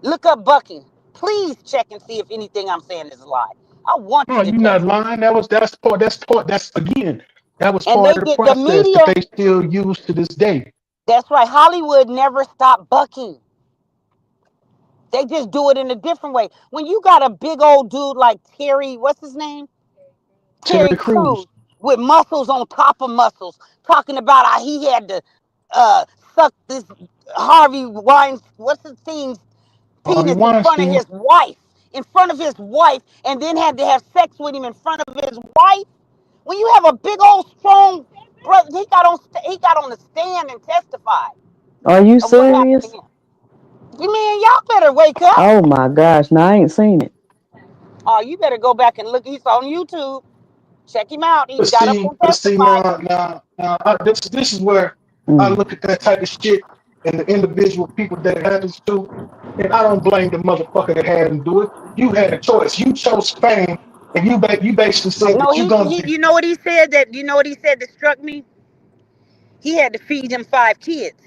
Look up bucking. Please check and see if anything I'm saying is a lie. I want you to. No, you're not lying. That was part of the process that they still use to this day. That's right. Hollywood never stopped bucking. They just do it in a different way. When you got a big old dude like Terry, what's his name? Terry Crews, with muscles on top of muscles, talking about how he had to suck this Harvey Weinstein, what's his thing's penis in front of his wife, and then had to have sex with him in front of his wife. When you have a big old strong brother, he got on the stand and testified. Are you serious? You mean y'all better wake up? Oh my gosh, no, I ain't seen it. Oh, you better go back and look. He's on YouTube. Check him out. He got up and testified. Now, this is where I look at that type of shit and the individual people that it happens to, and I don't blame the motherfucker that had him do it. You had a choice. You chose fame, and you basically said No, that you're gonna he be. you know what he said that you know what he said that struck me? He had to feed him 5 kids.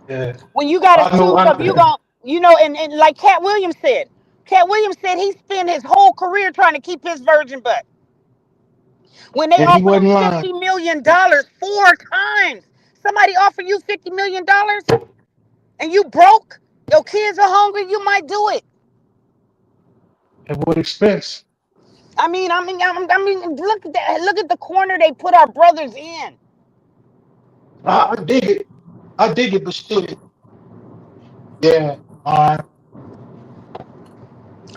Yeah, When you got a I know. suit up, you gon' you know, and like Cat Williams said he spent his whole career trying to keep his virgin butt. When they And he offered him wasn't lying. $50 million 4 times, somebody offer you $50 million and you broke, your kids are hungry, you might do it. At what expense? I mean, look at that. Look at the corner they put our brothers in. I dig it. I dig it, but shit. Yeah.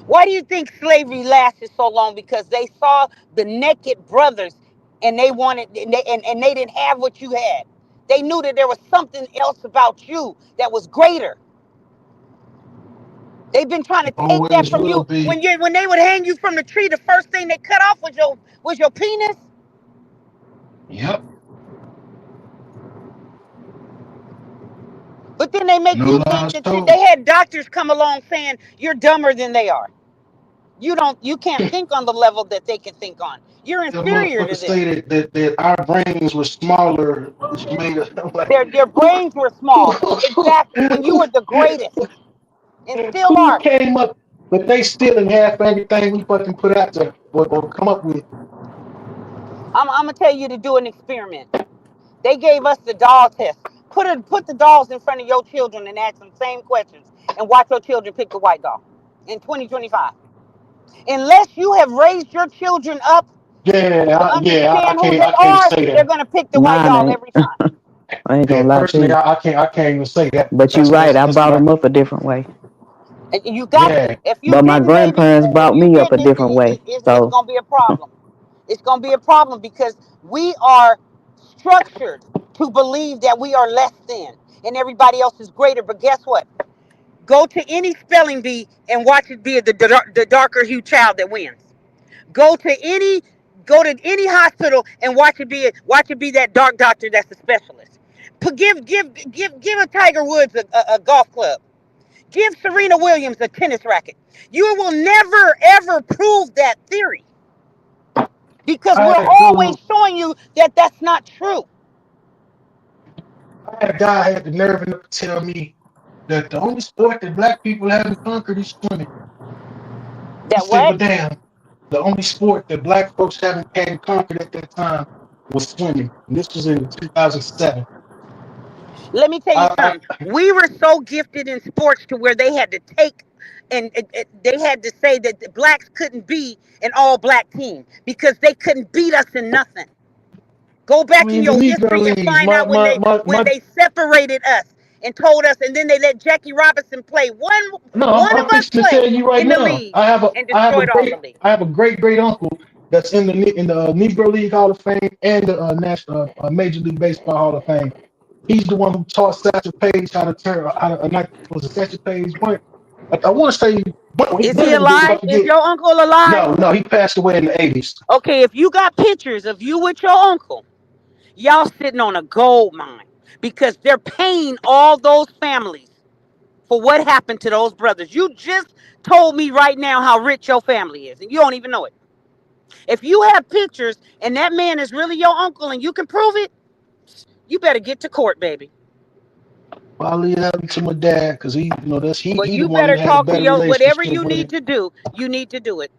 Why do you think slavery lasted so long? Because they saw the naked brothers and they wanted and they didn't have what you had. They knew that there was something else about you that was greater. They've been trying to take that Always from will you. be. When they would hang you from the tree, the first thing they cut off was your penis. Yep. But then they make No you think lies that told. they had doctors come along saying you're dumber than they are. You can't think on the level that they can think on. You're The inferior to motherfuckers them. say that our brains were smaller, which made us like Their who, brains were small. Exactly. When you who, were the greatest. And still who are. came up, but they still in half everything we fucking put out there or come up with. I'm gonna tell you to do an experiment. They gave us the doll test. Put the dolls in front of your children and ask them same questions and watch your children pick the white doll in 2025. Unless you have raised your children up to I understand who can't they I can't are, say they're that. gonna pick the white Mine doll ain't. every time. I ain't Yeah, gonna lie to personally, you. I can't even say that. But you're right. I That's brought my them up a different way. And you got yeah. to. If you But my didn't, baby, grandparents if brought you me up a didn't, different way. it's So gonna be a problem. It's gonna be a problem because we are structured to believe that we are less than and everybody else is greater. But guess what? Go to any spelling bee and watch it be the darker hue child that wins. Go to any hospital and watch it be that dark doctor that's a specialist. Give a Tiger Woods a golf club. Give Serena Williams a tennis racket. You will never ever prove that theory because I we're had a always dude, showing you that that's not true. I had a guy had the nerve enough to tell me that the only sport that black people haven't conquered is swimming. I That said, what? well, damn, the only sport that black folks hadn't conquered at that time was swimming. And this was in 2007. Let me tell you I something. We were so gifted in sports to where they had to take and they had to say that the blacks couldn't be an all black team because they couldn't beat us in nothing. Go back in mean, the your Negro history and Leagues, find out when they separated us and told us, and then they let Jackie Robinson play. no, One I'm of us fixing to tell play you right in the now. league and destroyed all the league. I have a great uncle that's in the Negro League Hall of Fame and the National Major League Baseball Hall of Fame. He's the one who taught Satchel Paige how to turn was it Satchel Paige? What I want to say Is one he of them dudes I alive? Is forget. your uncle alive? No, he passed away in the 80s. Okay, if you got pictures of you with your uncle, y'all sitting on a gold mine because they're paying all those families for what happened to those brothers. You just told me right now how rich your family is, and you don't even know it. If you have pictures and that man is really your uncle and you can prove it, you better get to court, baby. Well, I'll leave that to my dad because Well, he the you one better that had a talk to better your whatever relationship you with need it. to do. You need to do it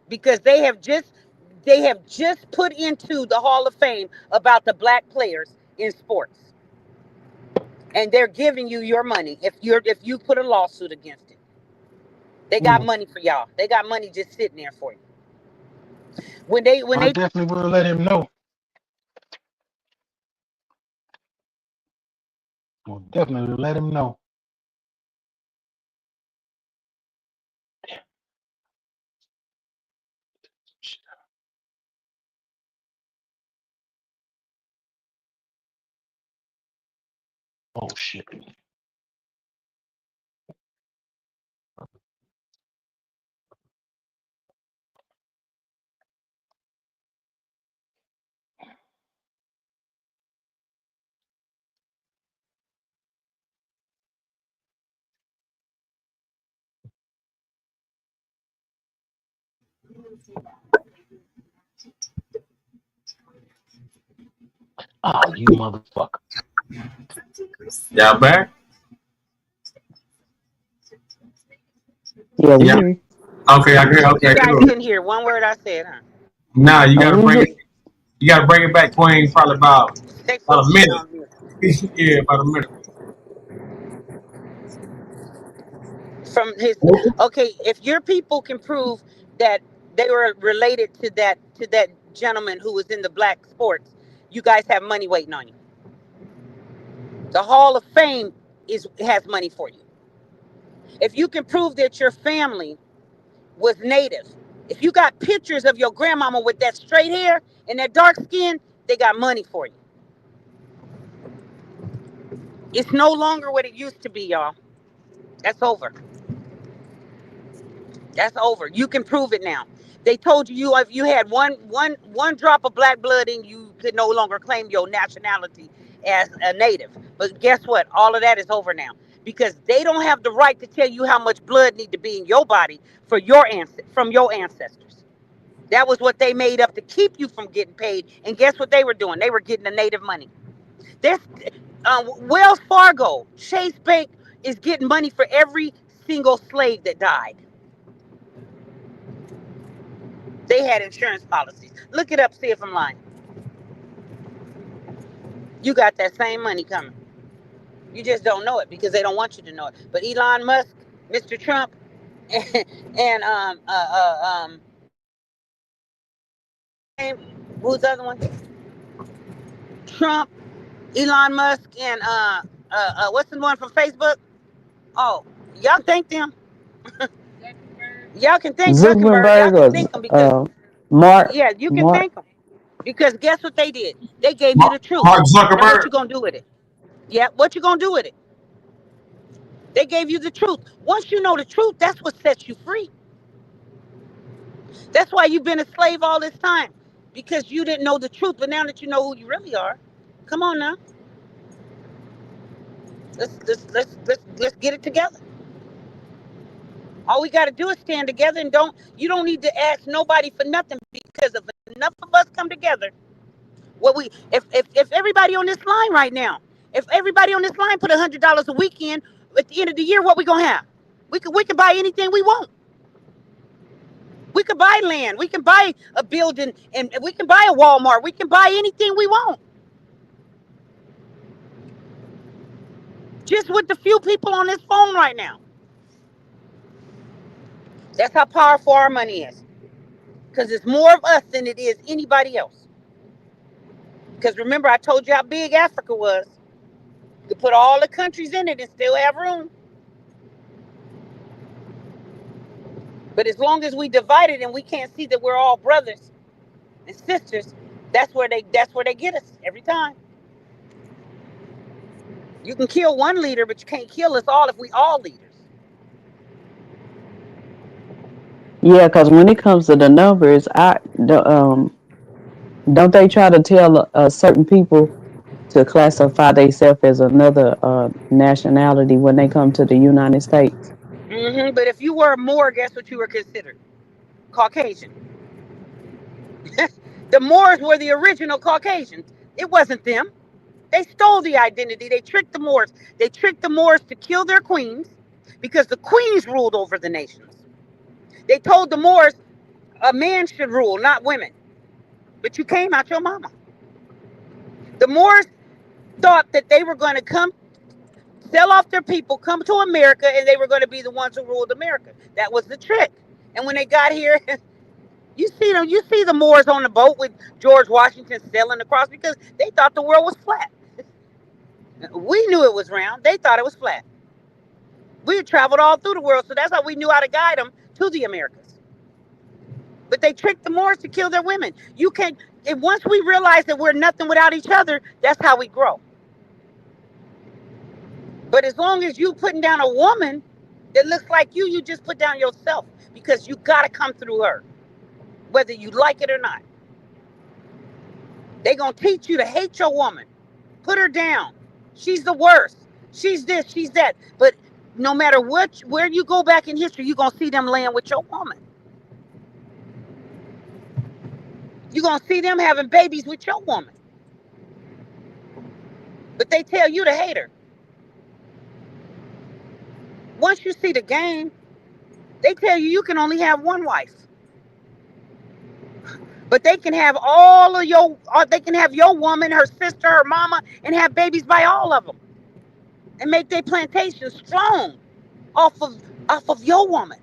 because they have just put into the Hall of Fame about the black players in sports, and they're giving you your money if you put a lawsuit against it. They got money for y'all. They got money just sitting there for you. When I they definitely will let him know. Will definitely let him know. Oh shit. Ah, you motherfucker. Y'all back? Yeah, we Yeah. hear you. Okay, I agree. You Okay, guys good. didn't hear one word I said, huh? Now you Oh, gotta we bring hear. it. You gotta bring it back, Queen. Probably about Stay focused a minute. on me. Yeah, about a minute. From his, okay, if your people can prove that they were related to that gentleman who was in the black sports, you guys have money waiting on you. The Hall of Fame has money for you. If you can prove that your family was native, if you got pictures of your grandmama with that straight hair and that dark skin, they got money for you. It's no longer what it used to be, y'all. That's over. That's over. You can prove it now. They told you if you had one drop of black blood in you could no longer claim your nationality as a native. But guess what? All of that is over now because they don't have the right to tell you how much blood need to be in your body for from your ancestors. That was what they made up to keep you from getting paid. And guess what they were doing? They were getting the native money. This Wells Fargo, Chase Bank is getting money for every single slave that died. They had insurance policies. Look it up, see if I'm lying. You got that same money coming. You just don't know it because they don't want you to know it. But Elon Musk, Mr. Trump, and who's the other one? Trump, Elon Musk, and what's the one from Facebook? Oh, y'all thank them. Y'all can thank Zuckerberg. Y'all can thank them Zuckerberg because or Mark. yeah, you can Mark. thank them because guess what they did? They gave you the truth. Mark Now what Zuckerberg. you gonna do with it? Yeah, what you gonna do with it? They gave you the truth. Once you know the truth, that's what sets you free. That's why you've been a slave all this time because you didn't know the truth. But now that you know who you really are, come on now, let's get it together. All we got to do is stand together and you don't need to ask nobody for nothing because if enough of us come together, if everybody on this line right now, if everybody on this line put $100 a week in, at the end of the year, what we gonna have? We could buy anything we want. We could buy land. We can buy a building, and we can buy a Walmart. We can buy anything we want. Just with the few people on this phone right now. That's how powerful our money is. Because it's more of us than it is anybody else. Because remember, I told you how big Africa was. You could put all the countries in it and still have room. But as long as we divide it and we can't see that we're all brothers and sisters, that's where they get us every time. You can kill one leader, but you can't kill us all if we all leaders. Yeah, because when it comes to the numbers, don't they try to tell certain people to classify themselves as another nationality when they come to the United States? But if you were Moor, guess what you were considered? Caucasian. The Moors were the original Caucasians. It wasn't them. They stole the identity. They tricked the Moors. They tricked the Moors to kill their queens because the queens ruled over the nations. They told the Moors a man should rule, not women. But you came out your mama. The Moors thought that they were going to come, sell off their people, come to America, and they were going to be the ones who ruled America. That was the trick. And when they got here, you see the Moors on the boat with George Washington sailing across because they thought the world was flat. We knew it was round. They thought it was flat. We had traveled all through the world, so that's how we knew how to guide them to the Americas. But they tricked the Moors to kill their women. You can't. And once we realize that we're nothing without each other, that's how we grow. But as long as you putting down a woman that looks like you just put down yourself because you got to come through her, whether you like it or not. They gonna teach you to hate your woman. Put her down. She's the worst. She's this, she's that. But no matter where you go back in history, you're gonna see them laying with your woman. You're going to see them having babies with your woman. But they tell you to hate her. Once you see the game, they tell you can only have one wife. But they can have they can have your woman, her sister, her mama, and have babies by all of them. And make their plantation strong off of your woman.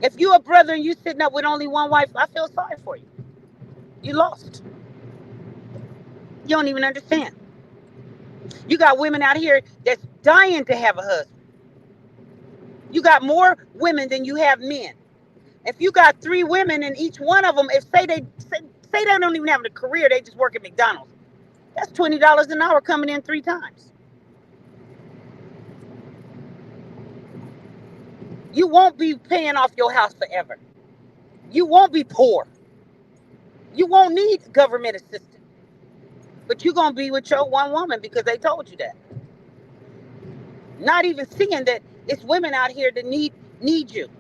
If you're a brother and you sitting up with only one wife, I feel sorry for you. You lost. You don't even understand. You got women out here that's dying to have a husband. You got more women than you have men. If you got 3 women and each one of them, if say they don't even have a career, they just work at McDonald's. That's $20 an hour coming in 3 times. You won't be paying off your house forever. You won't be poor. You won't need government assistance. But you're going to be with your one woman because they told you that. Not even seeing that it's women out here that need you.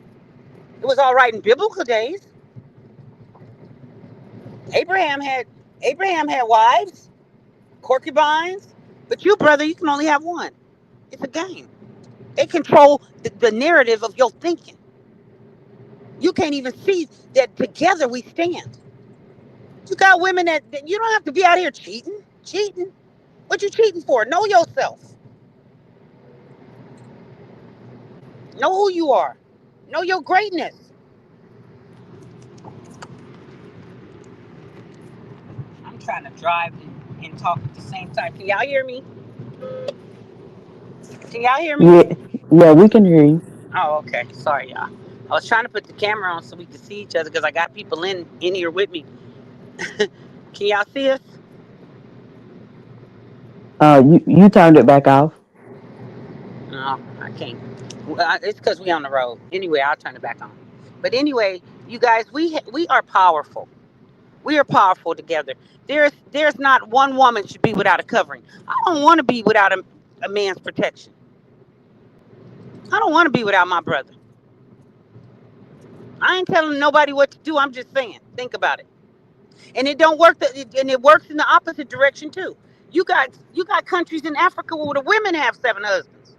It was all right in biblical days. Abraham had wives, concubines, but you, brother, you can only have one. It's a game. They control the narrative of your thinking. You can't even see that together we stand. You got women that you don't have to be out here cheating. Cheating? What you cheating for? Know yourself. Know who you are. Know your greatness. I'm trying to drive and talk at the same time. Can y'all hear me? Can y'all hear me? Yeah, we can hear you. Oh, okay. Sorry, y'all. I was trying to put the camera on so we could see each other because I got people in here with me. Can y'all see us? You turned it back off. No, I can't. It's because we on the road. Anyway, I'll turn it back on. But anyway, you guys, we are powerful. We are powerful together. There's not one woman should be without a covering. I don't want to be without a man's protection. I don't want to be without my brother. I ain't telling nobody what to do. I'm just saying. Think about it. And it don't work. And it works in the opposite direction too. You got countries in Africa where the women have 7 husbands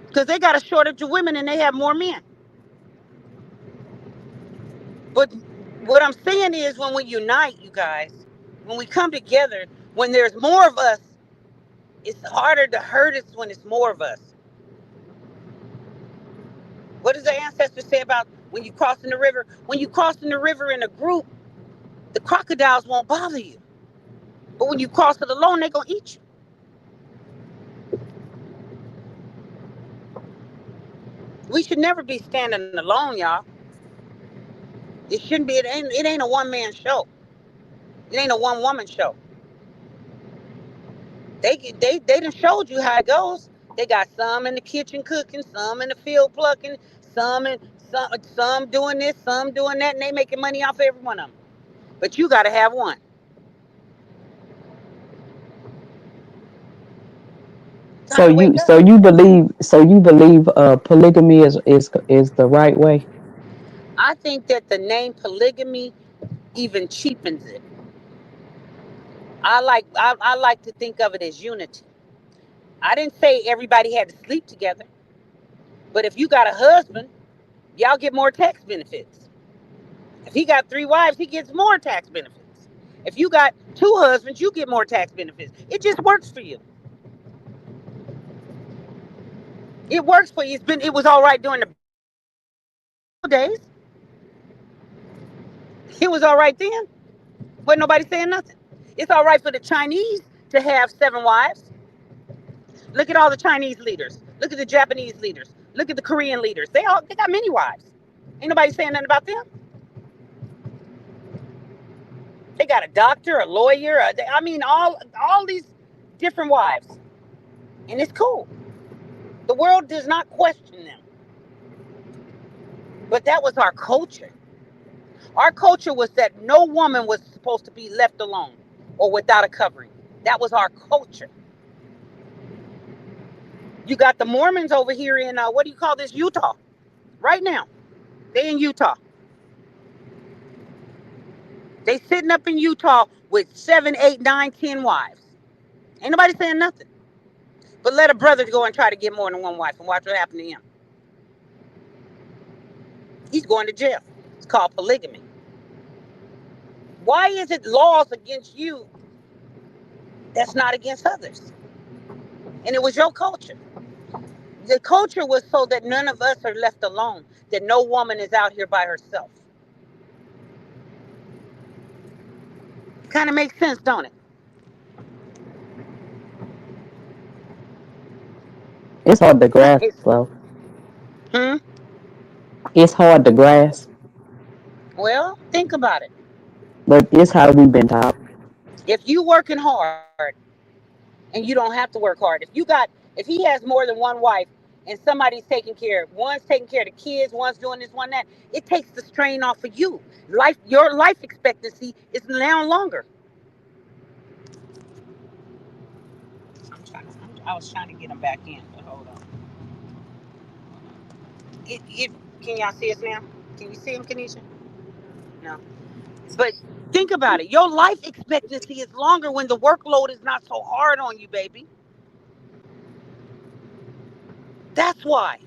because they got a shortage of women and they have more men. But what I'm saying is when we unite, you guys, when we come together, when there's more of us, it's harder to hurt us when it's more of us. What does the ancestors say about when you crossing the river? When you crossing the river in a group, the crocodiles won't bother you. But when you cross it alone, they're going to eat you. We should never be standing alone, y'all. It shouldn't be. It ain't a one-man show. It ain't a one-woman show. They done showed you how it goes. They got some in the kitchen cooking, some in the field plucking, some doing this, some doing that, and they making money off every one of them. But you got to have one. So you believe polygamy is the right way? I think that the name polygamy even cheapens it. I like to think of it as unity. I didn't say everybody had to sleep together, but if you got a husband, y'all get more tax benefits. If he got 3 wives, he gets more tax benefits. If you got 2 husbands, you get more tax benefits. It just works for you. It works for you. It was all right during the days. It was all right then. Wasn't nobody saying nothing. It's all right for the Chinese to have 7 wives. Look at all the Chinese leaders. Look at the Japanese leaders. Look at the Korean leaders. They got many wives. Ain't nobody saying nothing about them. They got a doctor, a lawyer. All these different wives. And it's cool. The world does not question them. But that was our culture. Our culture was that no woman was supposed to be left alone or without a covering. That was our culture. You got the Mormons over here in, what do you call this, Utah. Right now. They in Utah. They sitting up in Utah with 7, 8, 9, 10 wives. Ain't nobody saying nothing. But let a brother go and try to get more than one wife and watch what happened to him. He's going to jail. It's called polygamy. Why is it laws against you that's not against others? And it was your culture. The culture was so that none of us are left alone, that no woman is out here by herself. Kind of makes sense, don't it? It's hard to grasp, though. It's hard to grasp, Well, think about it. but it's how we've been taught. If you working hard and you don't have to work hard, if he has more than one wife and somebody's one's taking care of the kids, one's doing this, one that, it takes the strain off of you. Your life expectancy is now longer. I was trying to get him back in, but hold on. Can y'all see us now? Can you see him, Kenesha? No. But think about it. Your life expectancy is longer when the workload is not so hard on you, baby. That's why.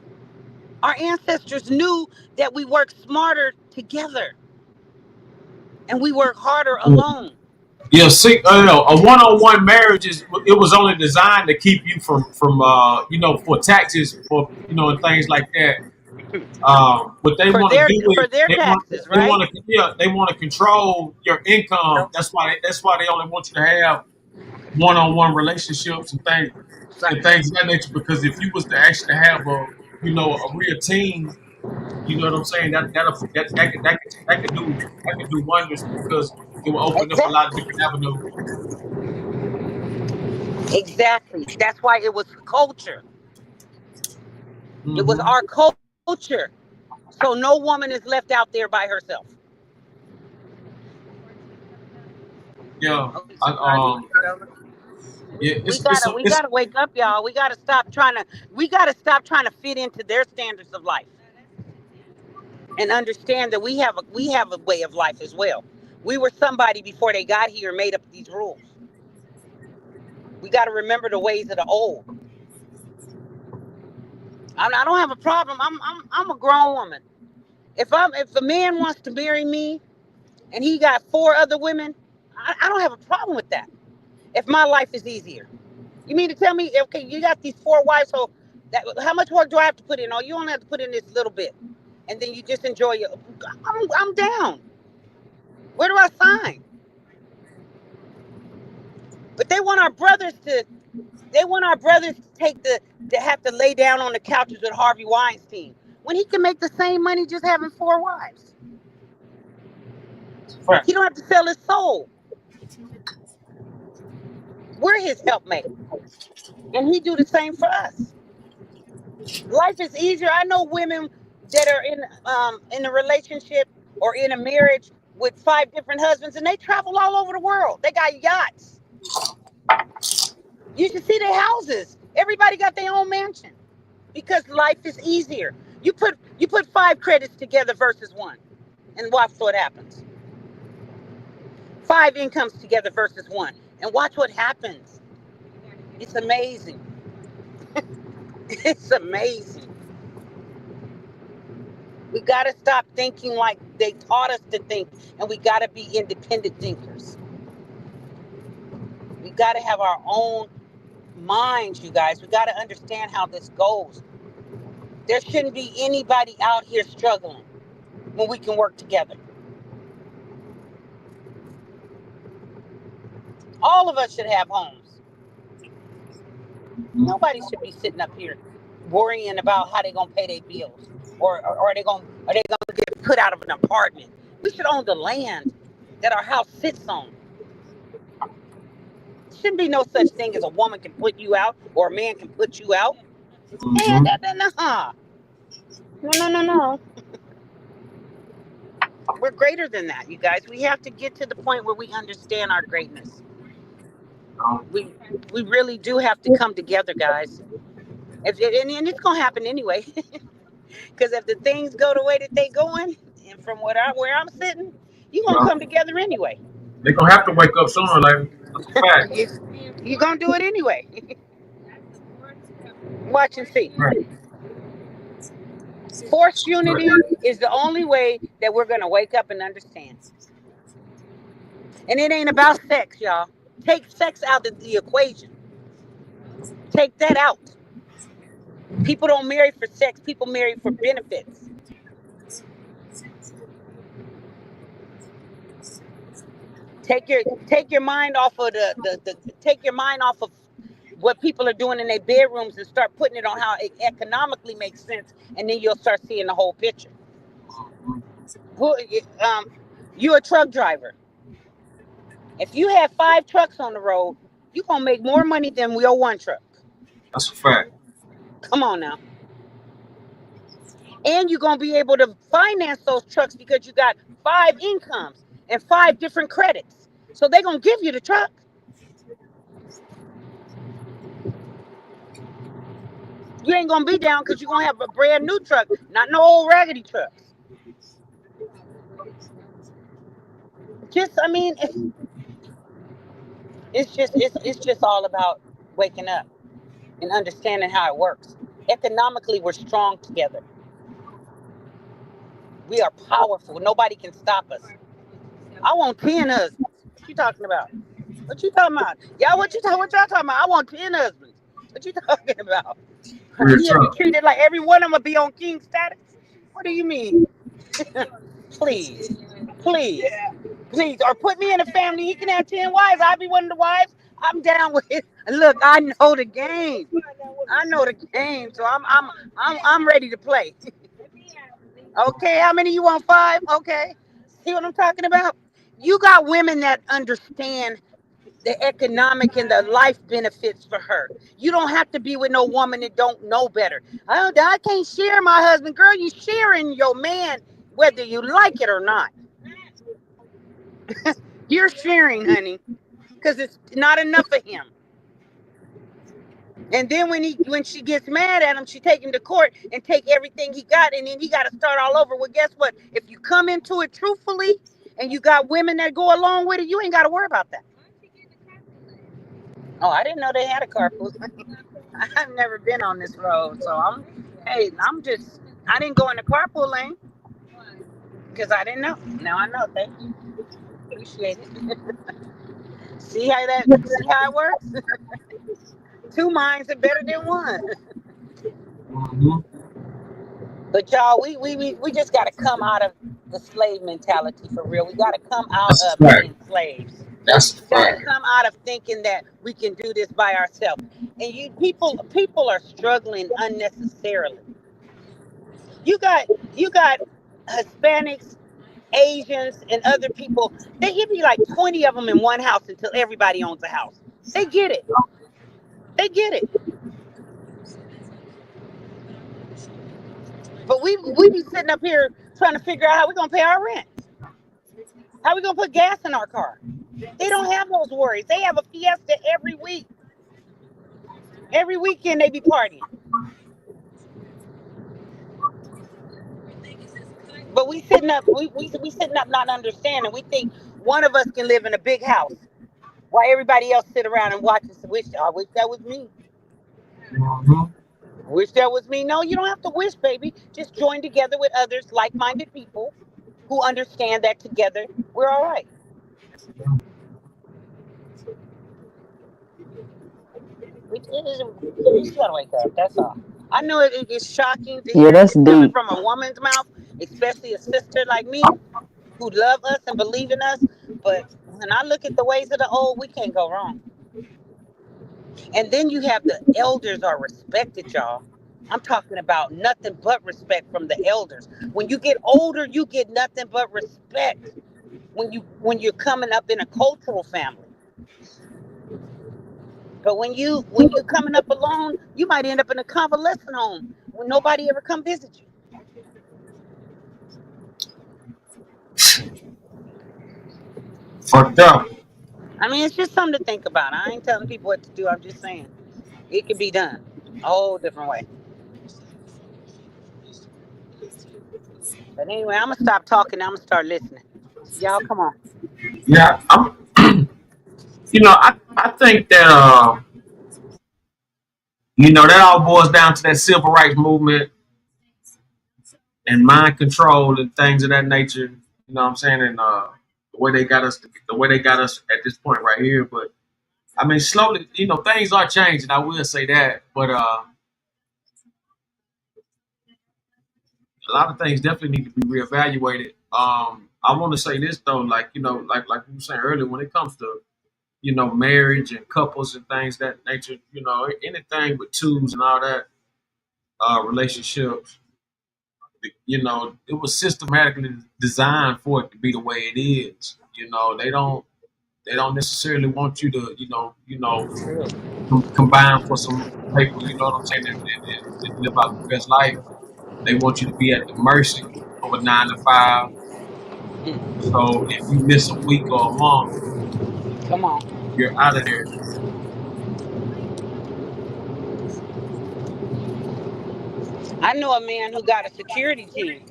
Our ancestors knew that we work smarter together and we work harder alone. Yeah, see, a one-on-one marriage it was only designed to keep you from for taxes, and things like that. What they want to do is For their taxes, right? they want to control your income. That's why they only want you to have one-on-one relationships and things of that nature. Because if you was to actually have a real team, you know what I'm saying, that could do wonders, because it will open up a lot of different avenues. Exactly. That's why it was culture. It was Mm-hmm. our culture. So no woman is left out there by herself. Yeah. We gotta wake up, y'all. We gotta stop trying to fit into their standards of life. And understand that we have a way of life as well. We were somebody before they got here and made up these rules. We got to remember the ways of the old. I don't have a problem. I'm a grown woman. If a man wants to marry me and he got 4 other women, I don't have a problem with that. If my life is easier, you mean to tell me, okay, you got these 4 wives, so how much work do I have to put in? Oh, you only have to put in this little bit, and then you just enjoy your. I'm down. Where do I sign? But they want our brothers to have to lay down on the couches with Harvey Weinstein when he can make the same money just having 4 wives. Right. He don't have to sell his soul. We're his helpmate, and he do the same for us. Life is easier. I know women that are in a relationship or in a marriage with 5 different husbands, and they travel all over the world. They got yachts. You should see their houses. Everybody got their own mansion because life is easier. You put 5 credits together versus 1, and watch what happens. 5 incomes together versus 1, and watch what happens. It's amazing. It's amazing. We got to stop thinking like they taught us to think, and we got to be independent thinkers. We got to have our own minds, you guys. We got to understand how this goes. There shouldn't be anybody out here struggling when we can work together. All of us should have homes. Nobody should be sitting up here worrying about how they're gonna pay their bills, or are they gonna get put out of an apartment. We should own the land that our house sits on. Shouldn't be no such thing as a woman can put you out or a man can put you out. Mm-hmm. No. We're greater than that, you guys. We have to get to the point where we understand our greatness. We really do have to come together, guys. And it's gonna happen anyway. Because if the things go the way that they going, and from where I'm sitting, you gonna come together anyway. They're gonna have to wake up sooner or later. That's a fact. You gonna do it anyway. Watch and see. Right. Forced unity is the only way that we're gonna wake up and understand. And it ain't about sex, y'all. Take sex out of the equation. Take that out. People don't marry for sex. People marry for benefits. Take your mind off of take your mind off of what people are doing in their bedrooms and start putting it on how it economically makes sense, and then you'll start seeing the whole picture. You're a truck driver. If you have 5 trucks on the road, you're gonna make more money than your 1 truck. That's a fact. Come on now. And you're gonna be able to finance those trucks because you got 5 incomes and 5 different credits. So they're gonna give you the truck. You ain't gonna be down because you're gonna have a brand new truck, not no old raggedy trucks. I mean, it's just all about waking up and understanding how it works. Economically, we're strong together. We are powerful. Nobody can stop us. I want 10 husbands. What you talking about? What you talking about? Y'all, what y'all talking about? I want 10 husbands. What you talking about? You have to treat it like every one of them will be on king status? What do you mean? Please. Or put me in a family. He can have 10 wives. I'll be one of the wives. I'm down with it. Look, I know the game. So I'm ready to play. Okay, how many you want? 5? Okay. See what I'm talking about? You got women that understand the economic and the life benefits for her. You don't have to be with no woman that don't know better. I can't share my husband. Girl, you sharing your man whether you like it or not. You're sharing, honey, because it's not enough of him. And then when she gets mad at him, she take him to court and take everything he got, and then he got to start all over. Well, guess what? If you come into it truthfully and you got women that go along with it, you ain't got to worry about that. Oh, I didn't know they had a carpool. I've never been on this road, so I didn't go in the carpool lane because I didn't know. Now I know. Thank you. Appreciate it. See how it works? 2 minds are better than 1. But y'all, we just got to come out of the slave mentality for real. We got to come out of being slaves. We got to come out of thinking that we can do this by ourselves. And people are struggling unnecessarily. You got Hispanics, Asians, and other people. You'd be like 20 of them in one house until everybody owns a house. They get it. But we be sitting up here trying to figure out how we're gonna pay our rent. How we gonna put gas in our car? They don't have those worries. They have a fiesta every week. Every weekend they be partying. But we sitting up not understanding. We think one of us can live in a big house while everybody else sit around and watch us. I wish that was me. Wish that was me. No, you don't have to wish, baby. Just join together with others, like-minded people who understand that together we're all right. We just gotta wake up. That's all. I know it is shocking to hear it coming from a woman's mouth, especially a sister like me who love us and believe in us. But when I look at the ways of the old, we can't go wrong. And then you have the elders are respected, y'all. I'm talking about nothing but respect from the elders. When you get older, you get nothing but respect. When you're coming up in a cultural family. But when you're coming up alone, you might end up in a convalescent home when nobody ever come visit you. Fucked up. I mean, it's just something to think about. I ain't telling people what to do. I'm just saying it can be done a whole different way. But anyway, I'm gonna stop talking. I'm gonna start listening. Y'all, come on. Yeah, I think that that all boils down to that civil rights movement and mind control and things of that nature. You know what I'm saying? And the way they got us at this point right here. But I mean, slowly, things are changing. I will say that. But a lot of things definitely need to be reevaluated. I want to say this though, like like we were saying earlier, when it comes to marriage and couples and things that nature, anything with twos and all that, relationships, it was systematically designed for it to be the way it is. They don't necessarily want you to, combine for some paper, you know what I'm saying, and live out the best life. They want you to be at the mercy of a 9 to 5. So if you miss a week or a month, Come on. you're out of there. I know a man who got a security team.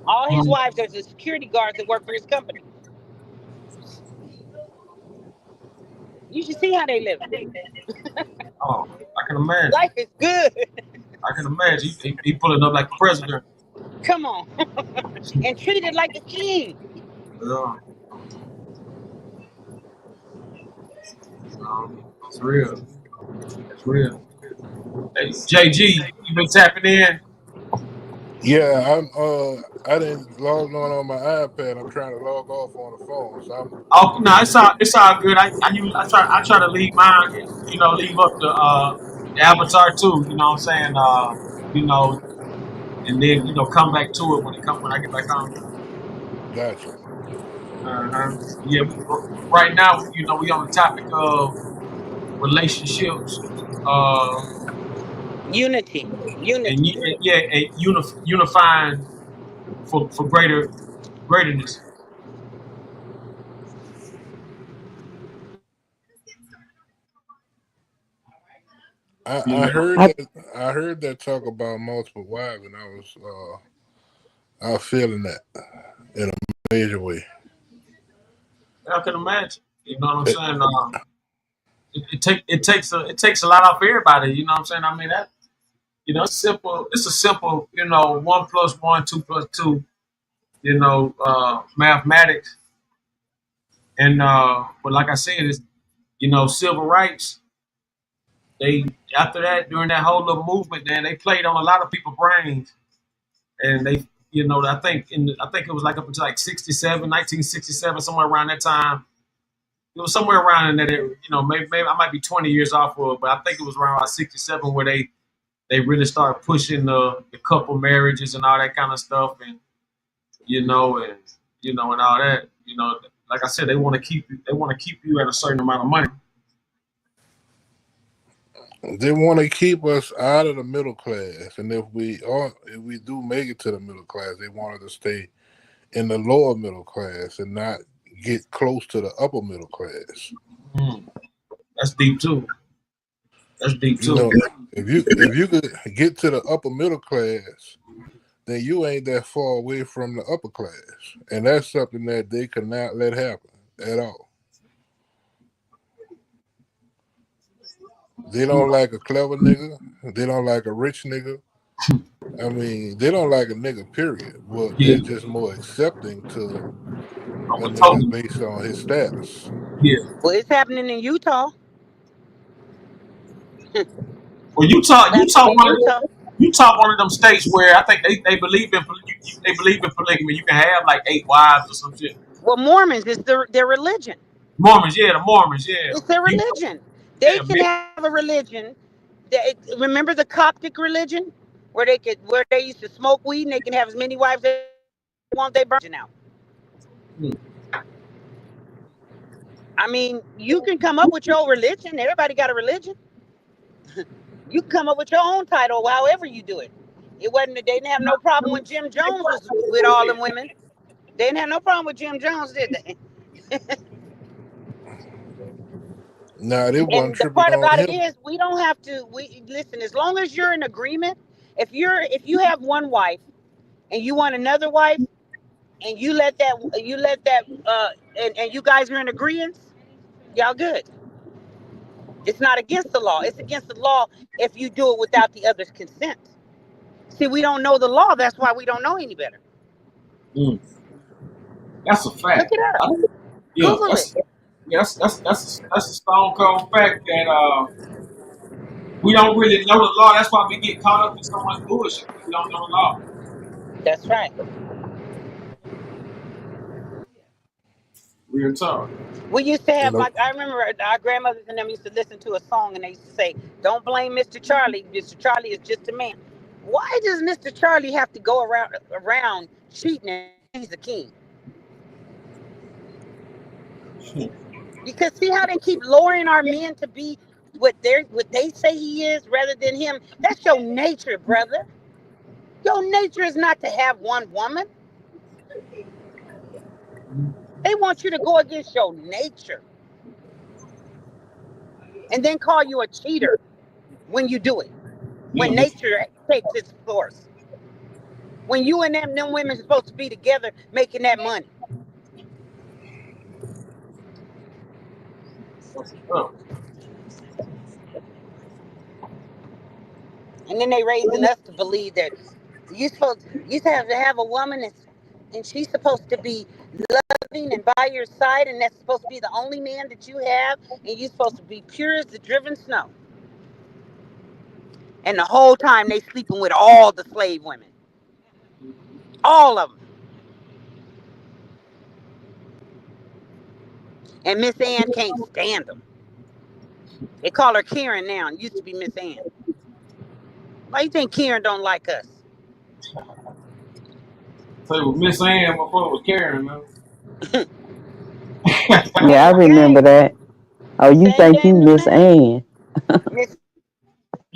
All his wives are the security guards that work for his company. You should see how they live. Oh, I can imagine. Life is good. I can imagine. He pulling up like the president. Come on. And treated like a king. Yeah. It's real. It's real. Hey, JG, you been tapping in? Yeah, I didn't log on my iPad. I'm trying to log off on the phone. So I'm Oh no, it's all good. I try to leave mine, leave up the avatar too. You know what I'm saying? You know, and then come back to it when I get back on. gotcha. Yeah. Right now, we on the topic of relationships. Unity. And yeah, and unifying for greaterness. I heard that talk about multiple wives, and I was feeling that in a major way. I can imagine. You know what I'm saying? It takes a lot off everybody. You know what I'm saying? I mean that. It's simple. It's a simple. 1+1, 2+2. Mathematics. And but like I said, it's civil rights. They after that during that whole little movement, then they played on a lot of people's brains, and they I think it was like up until like 1967, somewhere around that time. It was somewhere around in that area, maybe I might be 20 years off of it, but I think it was around 67 where they really started pushing the couple marriages and all that kind of stuff, and and all that. Like I said, they want to keep you at a certain amount of money. They want to keep us out of the middle class, and if we do make it to the middle class, they want us to stay in the lower middle class and not get close to the upper middle class. That's deep too. If you could get to the upper middle class, then you ain't that far away from the upper class, and that's something that they could not let happen at all. They don't like a clever nigga. They don't like a rich nigga. I mean, they don't like a nigga, period. Well, they're just more accepting to a nigga based on his status. Yeah. Well, it's happening in Utah. Well, Utah one of them states where I think they believe in polygamy. You can have like 8 wives or some shit. Well, Mormons is their religion. Mormons, yeah, the Mormons, yeah. It's their religion. They can have a religion. Remember the Coptic religion, where they used to smoke weed and they can have as many wives as they want. They burn out. I mean, you can come up with your own religion. Everybody got a religion. You can come up with your own title, however you do it. They didn't have no problem when Jim Jones was with all them women. They didn't have no problem with Jim Jones, did they? Nah, they And wasn't the tripping part on about him. it is we don't have to. We listen. As long as you're in agreement, if you have one wife and you want another wife, and you let that and you guys are in agreement, y'all good. It's not against the law. It's against the law if you do it without the other's consent. See, we don't know the law. That's why we don't know any better. That's a fact. Look it up. Yeah, Google it. That's a stone cold fact that we don't really know the law. That's why we get caught up in so much bullshit. We don't know the law. That's right. Real talk. We used to have You know, I remember our grandmothers and them used to listen to a song, and they used to say, "Don't blame Mr. Charlie. Mr. Charlie is just a man." Why does Mr. Charlie have to go around cheating and he's a king? Because see how they keep lowering our men to be what they say he is rather than him. That's your nature, brother. Your nature is not to have one woman. They want you to go against your nature and then call you a cheater when you do it. When nature takes its course. When you and them women are supposed to be together making that money. And then they raising us to believe that you have to have a woman and she's supposed to be loving and by your side, and that's supposed to be the only man that you have, and you're supposed to be pure as the driven snow. And the whole time they sleeping with all the slave women. All of them. And Miss Ann can't stand them. They call her Karen now. It used to be Miss Ann. Why you think Karen don't like us? So it was Miss Ann before it was Karen, man. Yeah, I remember that. Oh, you Same think you game to Miss play. Ann? Miss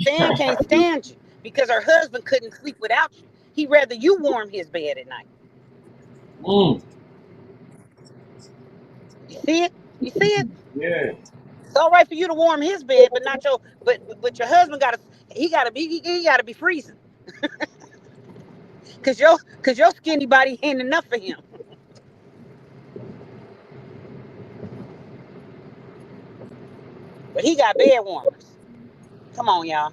Ann can't stand you because her husband couldn't sleep without you. He'd rather you warm his bed at night. You see it? You see it? Yeah. It's all right for you to warm his bed, but not your but your husband gotta be freezing. Cause your skinny body ain't enough for him. But he got bed warmers. Come on, y'all.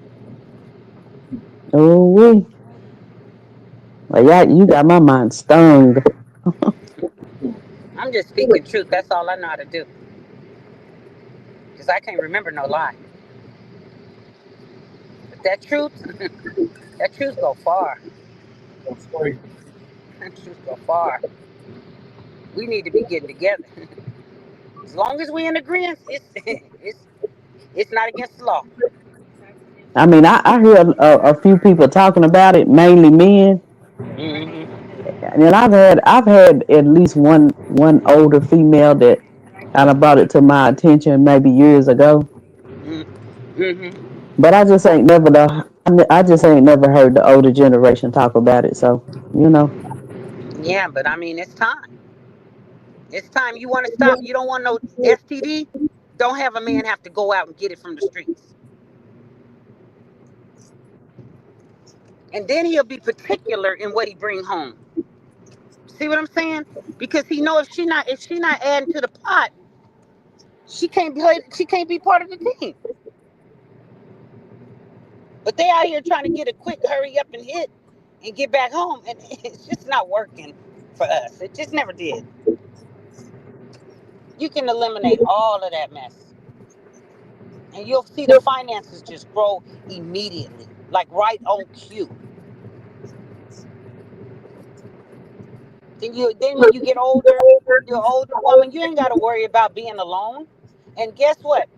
Oh, we. Well, yeah, you got my mind stung. I'm just speaking truth. That's all I know how to do. Cause I can't remember no lie. But that truth go far. That truth go far. We need to be getting together. As long as we in agreement, it's not against the law. I mean, I hear a few people talking about it, mainly men, and then I've had at least one older female that kind of brought it to my attention maybe years ago. But I just ain't never heard the older generation talk about it. So, you know. Yeah, but I mean, it's time. It's time. You want to stop. You don't want no STD. Don't have a man have to go out and get it from the streets. And then he'll be particular in what he bring home. See what I'm saying? Because he know if she not adding to the pot, she can't be part of the team. But they out here trying to get a quick hurry up and hit and get back home, and it's just not working for us. It just never did. You can eliminate all of that mess, and you'll see the finances just grow immediately, like right on cue. Then when you get older, you're an older woman, you ain't got to worry about being alone. And guess what?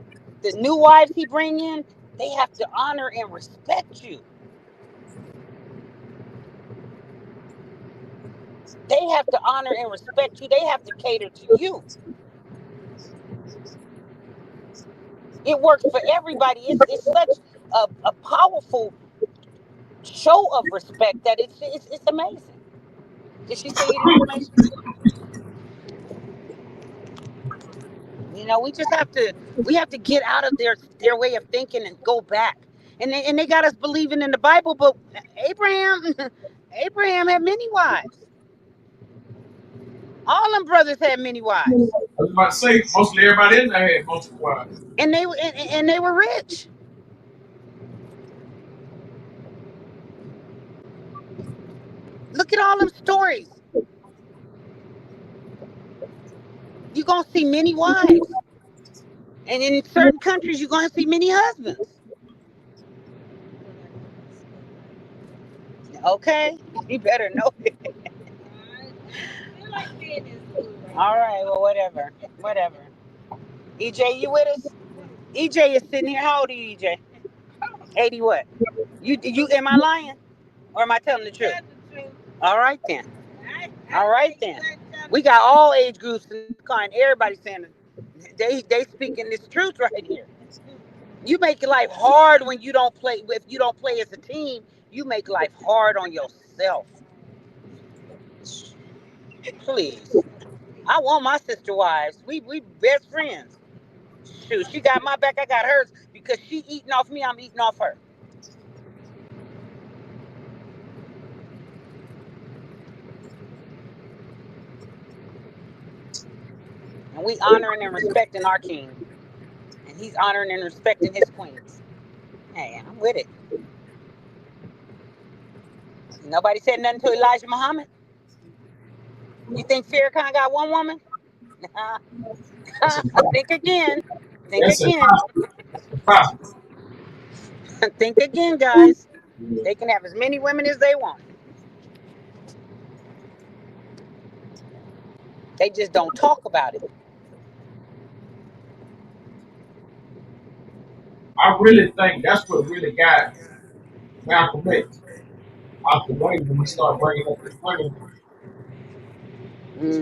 The new wives he bring in, they have to honor and respect you. They have to honor and respect you. They have to cater to you. It works for everybody. It's such a powerful show of respect that it's amazing. Did she send you the information? You know, we have to get out of their way of thinking and go back. And they got us believing in the Bible, but Abraham had many wives. All them brothers had many wives. I was about to say, mostly everybody in there had multiple wives. And they were rich. Look at all them stories. You're gonna see many wives. And in certain countries you're gonna see many husbands. Okay? You better know it. All right, well, whatever. Whatever. EJ, you with us? EJ is sitting here. How old are you, EJ? 80 what? You am I lying? Or am I telling the truth? All right then. All right then. We got all age groups in the car and everybody saying they speaking this truth right here. You make life hard when you don't play. If you don't play as a team, you make life hard on yourself. Please. I want my sister wives. We best friends. Shoot, she got my back, I got hers. Because she eating off me, I'm eating off her. And we honoring and respecting our king. And he's honoring and respecting his queens. Hey, I'm with it. Nobody said nothing to Elijah Muhammad. You think Farrakhan got one woman? Think again. Think That's again. impossible. Think again, guys. They can have as many women as they want. They just don't talk about it. I really think that's what really got Malcolm X out the way when we start bringing up this women. He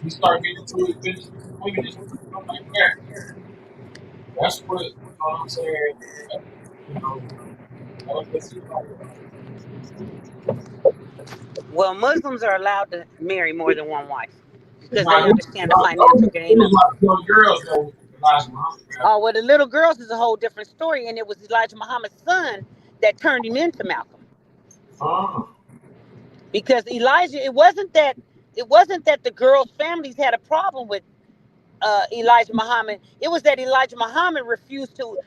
started getting into his business with women and stuff like that. That's what, you know what I'm saying? You know, that's what he's like. Well, Muslims are allowed to marry more than one wife because Now, they understand the financial gain of it. it. Young girls though, Elijah Muhammad. Oh, well, the little girls is a whole different story, and it was Elijah Muhammad's son that turned him into Malcolm. Because Elijah, it wasn't that the girls' families had a problem with Elijah Muhammad. It was that Elijah Muhammad refused to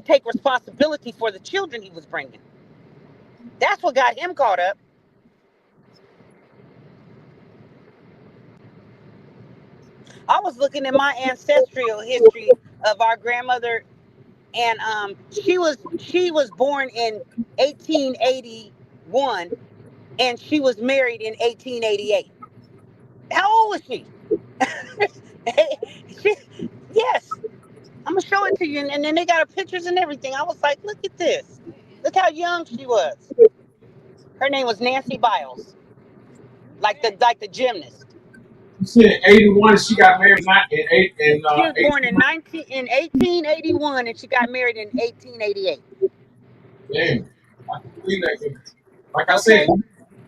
take responsibility for the children he was bringing. That's what got him caught up. I was looking at my ancestral history of our grandmother, and she was born in 1881, and she was married in 1888. How old was she? Yes, I'm gonna show it to you, and then they got her pictures and everything. I was like, look at this. Look how young she was. Her name was Nancy Biles, like the gymnast. You said 81, she got married in She was born in 1881, and she got married in 1888. Damn, I can believe that. Like I said,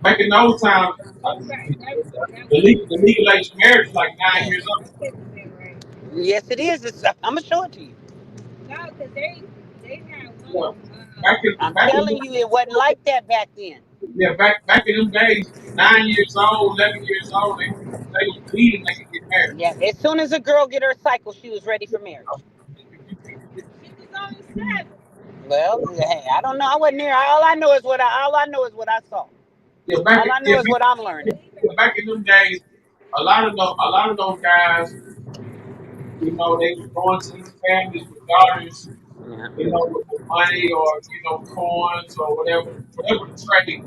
back in those times, the legal age of marriage is like 9 years old. Yes, it is. I'm gonna show it to you. Yeah. I'm telling you, it wasn't like that back then. Yeah, back in them days, 9 years old, 11 years old, they was bleeding, they could get married. Yeah, as soon as a girl get her cycle, she was ready for marriage. Well, hey, I don't know. I wasn't there. All I know is what I saw. Yeah, all I know is what I'm learning. Back in them days, a lot of those guys, you know, they were going to these families with daughters, you know, with money or you know, coins or whatever the trade,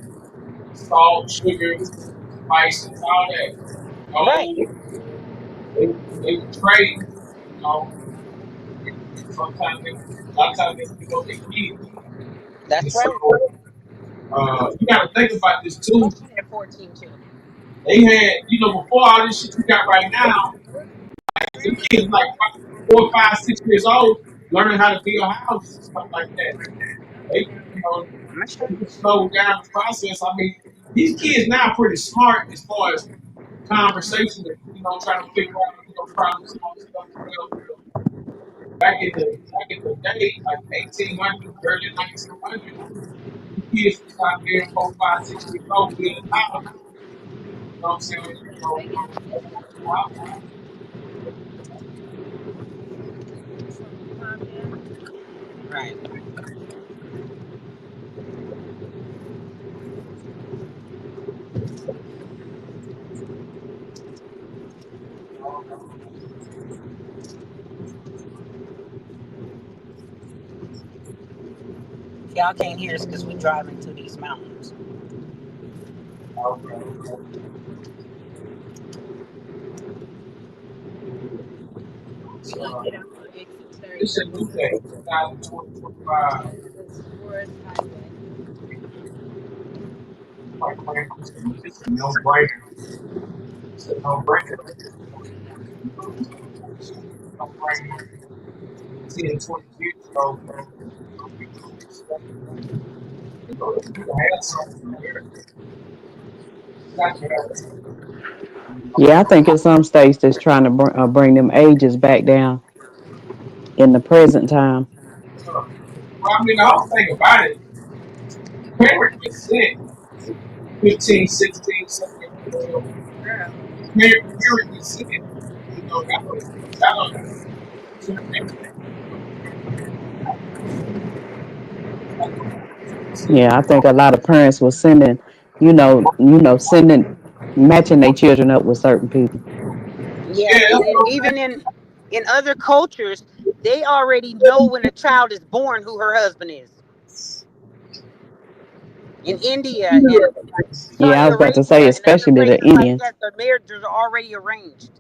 salt, sugar, spices, all that. Right. They would trade, you know. Sometimes a lot of times they pick up their kids. That's right. You got to think about this too. At 14 too. They had, you know, before all this shit we got right now, the kids like 4, 5, 6 years old, learning how to build houses and stuff like that. They, you know, slow down the process. I mean, these kids now are pretty smart as far as conversation, you know, trying to figure out, you know, problem solving stuff as well. Back in the day, like 1800s, early 1900s, kids was out there 4, 5, 6 years old building houses. You know what I'm saying? Right. Y'all can't hear us because we're driving through these mountains. It's a new day, 2025. It's a no-brainer. It's a no-brainer. No-brainer. 10, 20 years ago, you have something there. You got to have something. Yeah, I think in some states that's trying to bring them ages back down in the present time. Well, I mean, the whole thing about it, parents get sick 15, 16, 17 years old. Parents get sick. You know, that was Yeah, I think a lot of parents were sending, sending, matching their children up with certain people. Yeah, and even in other cultures, they already know when a child is born who her husband is. In India and Yeah, I Saudi was about to Arabia say, and other especially the places like Indians. that, the marriages are already arranged.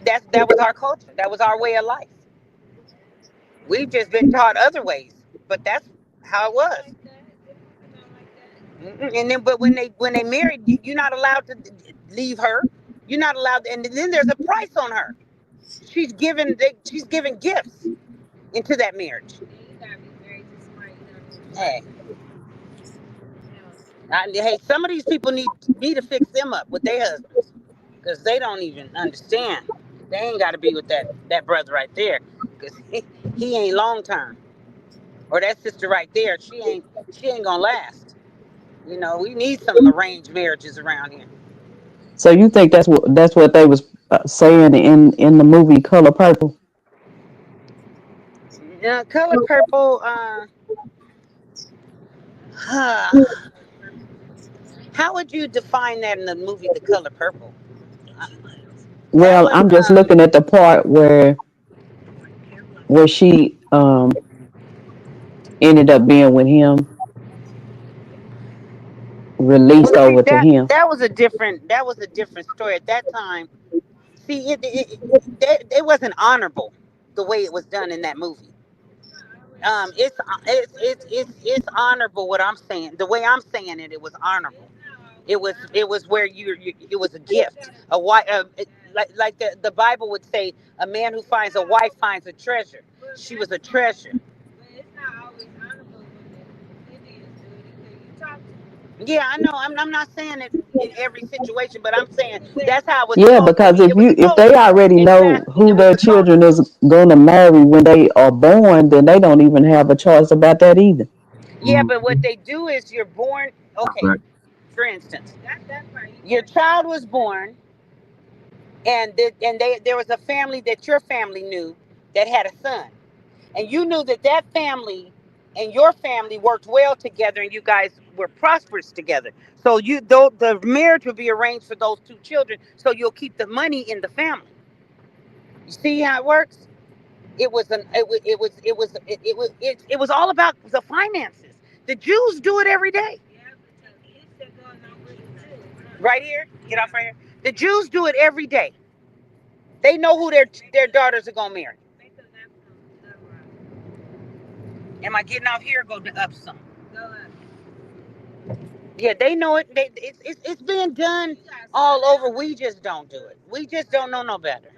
That was our culture. That was our way of life. We've just been taught other ways, but that's how it was. And then, but when they married, you're not allowed to leave her. You're not allowed, and then there's a price on her. She's given gifts into that marriage. Hey, hey, some of these people need to fix them up with their husbands because they don't even understand. They ain't got to be with that brother right there because he ain't long term, or that sister right there. She ain't gonna last. We need some arranged marriages around here. So you think that's what they was saying in the movie Color Purple? Color Purple. How would you define that in the movie The Color Purple? That Well, was I'm just looking at the part where she ended up being with him, well, released see, over to him. that was a different story at that time. See, it wasn't honorable the way it was done in that movie. It's honorable what I'm saying. The way I'm saying it was honorable. It was where it was a gift. A wife, like the Bible would say, a man who finds a wife finds a treasure. She was a treasure. Yeah, I know. I'm not saying it in every situation, but I'm saying that's how it was Yeah, supposed to because be. It was if supposed they to be. already In know fact, who it was their supposed children to is be. going to marry when they are born, then they don't even have a choice about that either. Yeah, but what they do is you're born. Okay, for instance, your child was born, and there was a family that your family knew that had a son, and you knew that family and your family worked well together, and you guys were prosperous together. So the marriage would be arranged for those two children, so you'll keep the money in the family. You see how it works? It was all about the finances. The Jews do it every day. Right here, get off right here. The Jews do it every day. They know who their daughters are gonna marry. Am I getting off here or go up some? Yeah, they know it. It's being done all over. We just don't do it. We just don't know no better.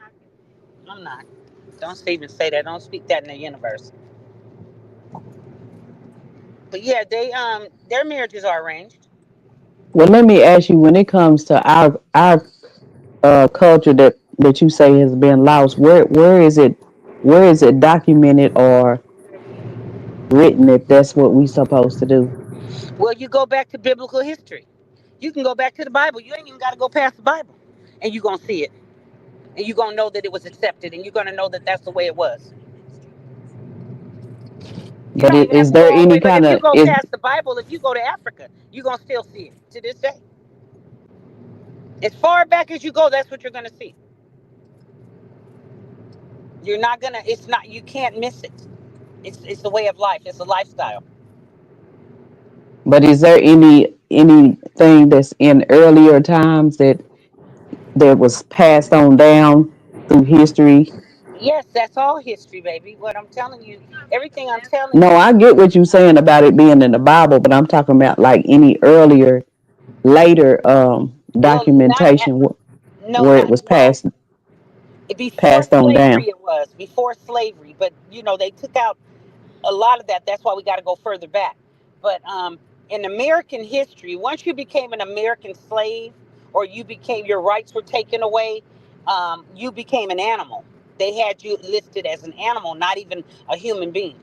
I'm not. Don't even say that. Don't speak that in the universe. But yeah, their marriages are arranged. Well, let me ask you, when it comes to our culture that you say has been lost, where is it documented, or written that that's what we supposed to do. Well, you go back to biblical history. You can go back to the Bible. You ain't even got to go past the Bible, and you're gonna see it, and you're gonna know that it was accepted, and you're gonna know that that's the way it was. You But don't even have is to go there all the any way. But kind if you of go is past the Bible, if you go to Africa, you're gonna still see it to this day. As far back as you go, that's what you're gonna see. You're not gonna. It's not. You can't miss it. It's the way of life. It's a lifestyle. but is there anything that's in earlier times that was passed on down through history? Yes, that's all history, baby. What I'm telling you, everything I'm telling No, you. I get what you're saying about it being in the Bible, but I'm talking about like any earlier, later Well, not documentation no, where it not was well. Before passed on slavery, down. it was before slavery. But they took out a lot of that. That's why we got to go further back. But in American history, once you became an American slave, or you became your rights were taken away, you became an animal. They had you listed as an animal, not even a human being.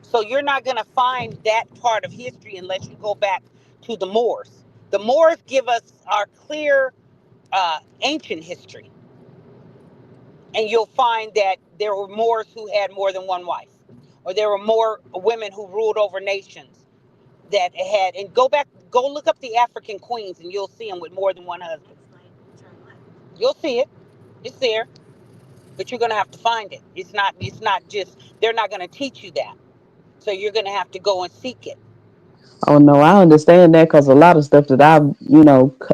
So you're not going to find that part of history unless you go back to the Moors. The Moors give us our clear ancient history, and you'll find that there were Moors who had more than one wife, or there were more women who ruled over nations that had. And go look up the African queens, and you'll see them with more than one husband. You'll see it. It's there, but you're going to have to find it. It's not. It's not just. They're not going to teach you that. So you're going to have to go and seek it. Oh no, I understand that because a lot of stuff that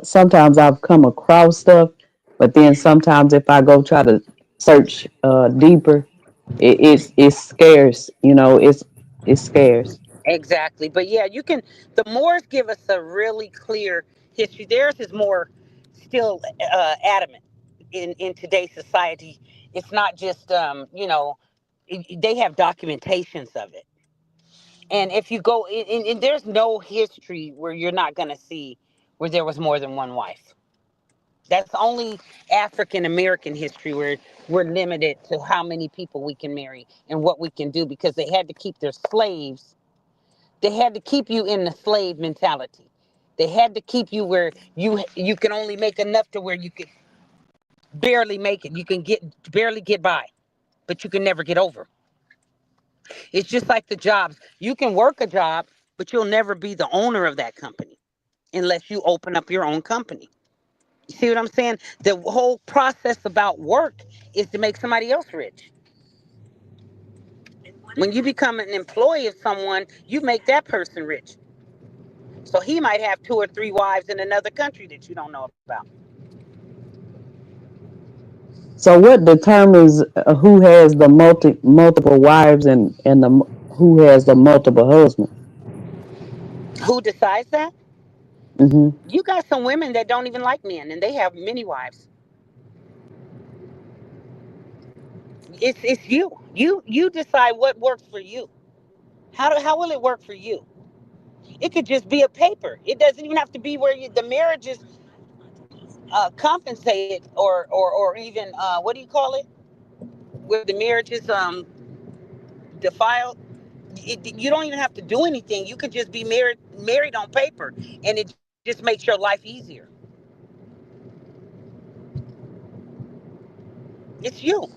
sometimes I've come across stuff, but then sometimes if I go try to search deeper, it's scarce. It's scarce. Exactly. But yeah, you can. The Moors give us a really clear history. Theirs is more still adamant in today's society. It's not just, they have documentations of it. And if you go, there's no history where you're not going to see where there was more than one wife. That's only African American history where we're limited to how many people we can marry and what we can do because they had to keep their slaves. They had to keep you in the slave mentality. They had to keep you where you can only make enough to where you could barely make it. You can barely get by, but you can never get over. It's just like the jobs. You can work a job, but you'll never be the owner of that company unless you open up your own company. You see what I'm saying? The whole process about work is to make somebody else rich. When you become an employee of someone, you make that person rich. So he might have 2 or 3 wives in another country that you don't know about. So what determines who has the multiple wives and who has the multiple husbands? Who decides that? Hmm. You got some women that don't even like men and they have many wives. It's you. You decide what works for you. How will it work for you? It could just be a paper. It doesn't even have to be where the marriage is compensated or even what do you call it? Where the marriage is defiled. You don't even have to do anything. You could just be married on paper, and it just makes your life easier. It's you.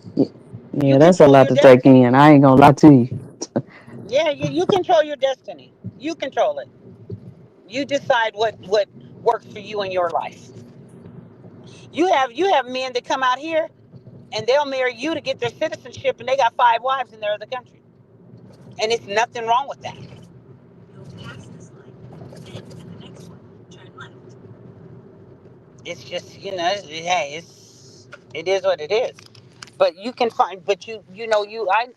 You Yeah, that's a control lot your to take destiny. in. I ain't gonna lie to you. Yeah, you control your destiny. You control it. You decide what works for you in your life. You have men that come out here and they'll marry you to get their citizenship, and they got 5 wives in their other country, and it's nothing wrong with that. It's just hey, it is what it is. But you can find, but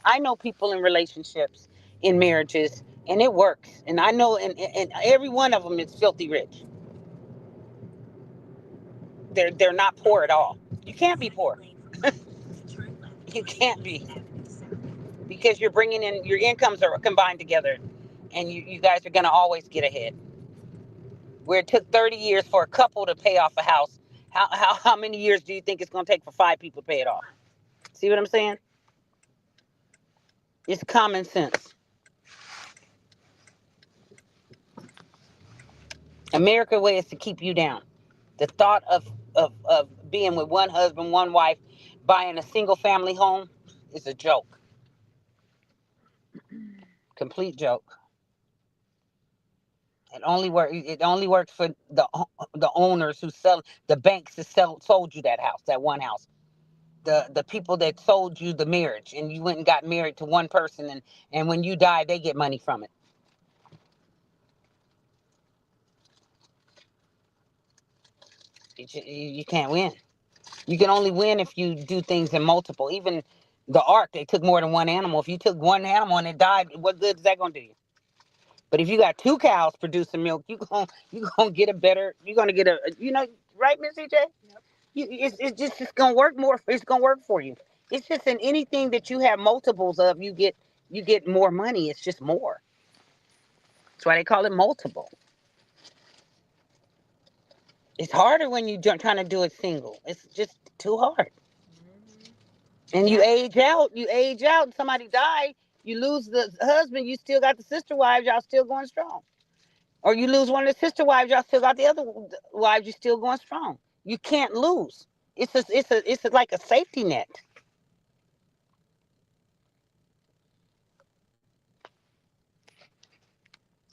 I know people in relationships, in marriages, and it works. And I know, and every one of them is filthy rich. They're not poor at all. You can't be poor. You can't be because you're bringing in your incomes are combined together, and you guys are gonna always get ahead. Where it took 30 years for a couple to pay off a house, how many years do you think it's gonna take for 5 people to pay it off? See what I'm saying? It's common sense. America way is to keep you down. The thought of being with one husband, one wife, buying a single family home is a joke. Complete joke. It only works for the owners who sell, the banks that sold you that house, that one house. The people that sold you the marriage, and you went and got married to one person, and when you die, they get money from it. You can't win. You can only win if you do things in multiple. Even the ark, they took more than one animal. If you took one animal and it died, what good is that going to do you? But if you got 2 cows producing milk, you're gonna get a better. You're gonna get a, right, Miss EJ? It's gonna work more. It's gonna work for you. It's just in anything that you have multiples of, you get more money. It's just more. That's why they call it multiple. It's harder when you're trying to do it single. It's just too hard. And you age out. Somebody died. You lose the husband. You still got the sister wives. Y'all still going strong. Or you lose one of the sister wives. Y'all still got the other wives. You still going strong. You can't lose. It's like a safety net.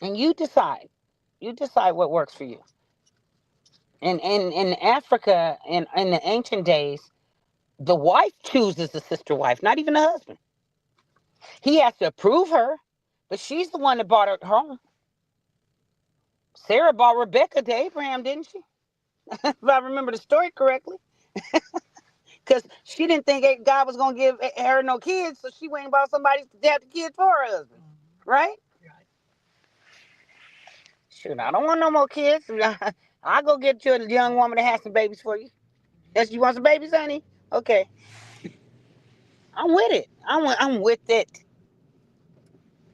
And you decide. You decide what works for you. And in Africa, in the ancient days, the wife chooses the sister wife, not even the husband. He has to approve her, but she's the one that brought her home. Sarah brought Rebecca to Abraham, didn't she? If I remember the story correctly. Because she didn't think God was going to give her no kids, so she went and bought somebody to have the kids for her husband. Right? Shoot, I don't want no more kids. I'll go get you a young woman to have some babies for you. Yes, you want some babies, honey? Okay. I'm with it. I'm with it.